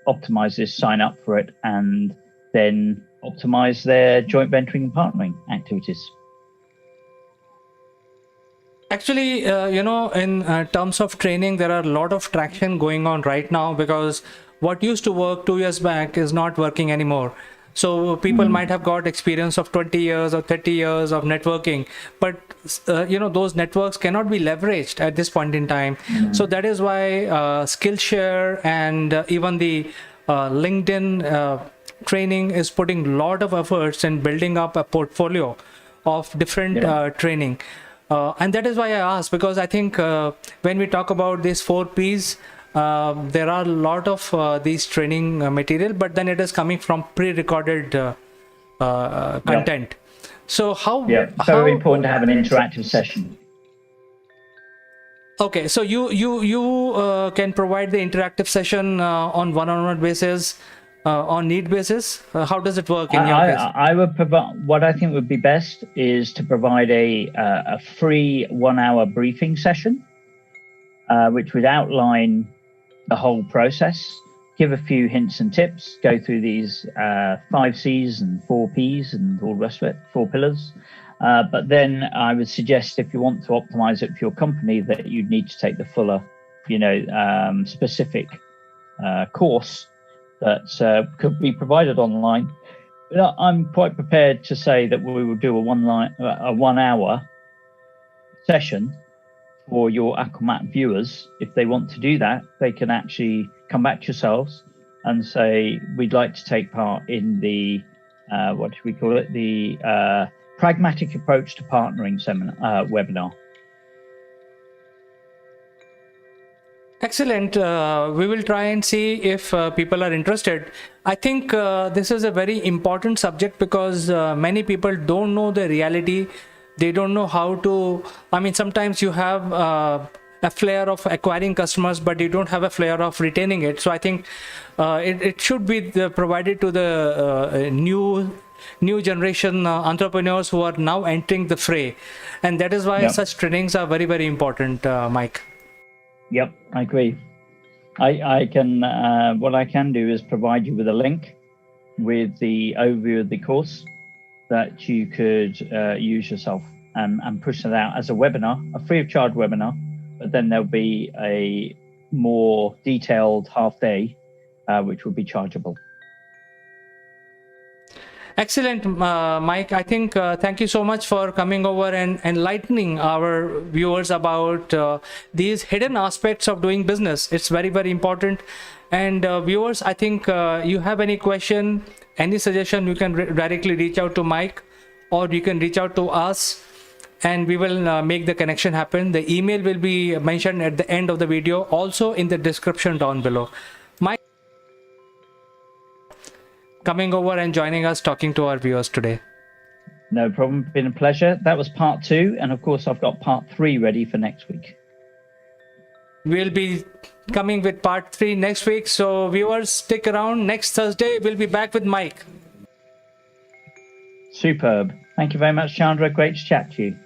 optimize this, sign up for it, and then optimize their joint venturing and partnering activities. Actually, in terms of training, there are a lot of traction going on right now, because what used to work 2 years back is not working anymore. So people might have got experience of 20 years or 30 years of networking, but those networks cannot be leveraged at this point in time. So that is why Skillshare and even the LinkedIn training is putting a lot of efforts in building up a portfolio of different training. And that is why I asked, because I think when we talk about these 4 Ps, there are a lot of these training material, but then it is coming from pre-recorded content. So how? Yeah, very important to have an interactive session. Okay, so you can provide the interactive session on one-on-one basis, on need basis. How does it work in your case? I would provide, what I think would be best is to provide a free 1-hour briefing session, which would outline the whole process, give a few hints and tips, go through these 5 Cs and 4 Ps and all the rest of it, 4 pillars. But then I would suggest, if you want to optimize it for your company, that you need to take the fuller, specific course that could be provided online. But I'm quite prepared to say that we will do a 1-hour session for your Akulmach viewers. If they want to do that, they can actually come back to yourselves and say, we'd like to take part in the, what do we call it? The pragmatic approach to partnering seminar, webinar. Excellent. We will try and see if people are interested. I think this is a very important subject because many people don't know the reality. They don't know how to. I mean, sometimes you have a flair of acquiring customers, but you don't have a flair of retaining it. So I think it should be provided to the new generation entrepreneurs who are now entering the fray, and that is why Yep. such trainings are very, very important, Mike. Yep, I agree. I can what I can do is provide you with a link with the overview of the course that you could use yourself and push that out as a webinar, a free of charge webinar. But then there'll be a more detailed half day, which will be chargeable. Excellent, Mike. I think thank you so much for coming over and enlightening our viewers about these hidden aspects of doing business. It's very, very important. And viewers, I think you have any question, any suggestion, you can directly reach out to Mike, or you can reach out to us, and we will make the connection happen. The email will be mentioned at the end of the video, also in the description down below. Mike, coming over and joining us, talking to our viewers today. No problem. Been a pleasure. That was part 2. And of course, I've got part 3 ready for next week. We'll be coming with part 3 next week. So viewers, stick around. Next Thursday, we'll be back with Mike. Superb. Thank you very much, Chandra. Great to chat to you.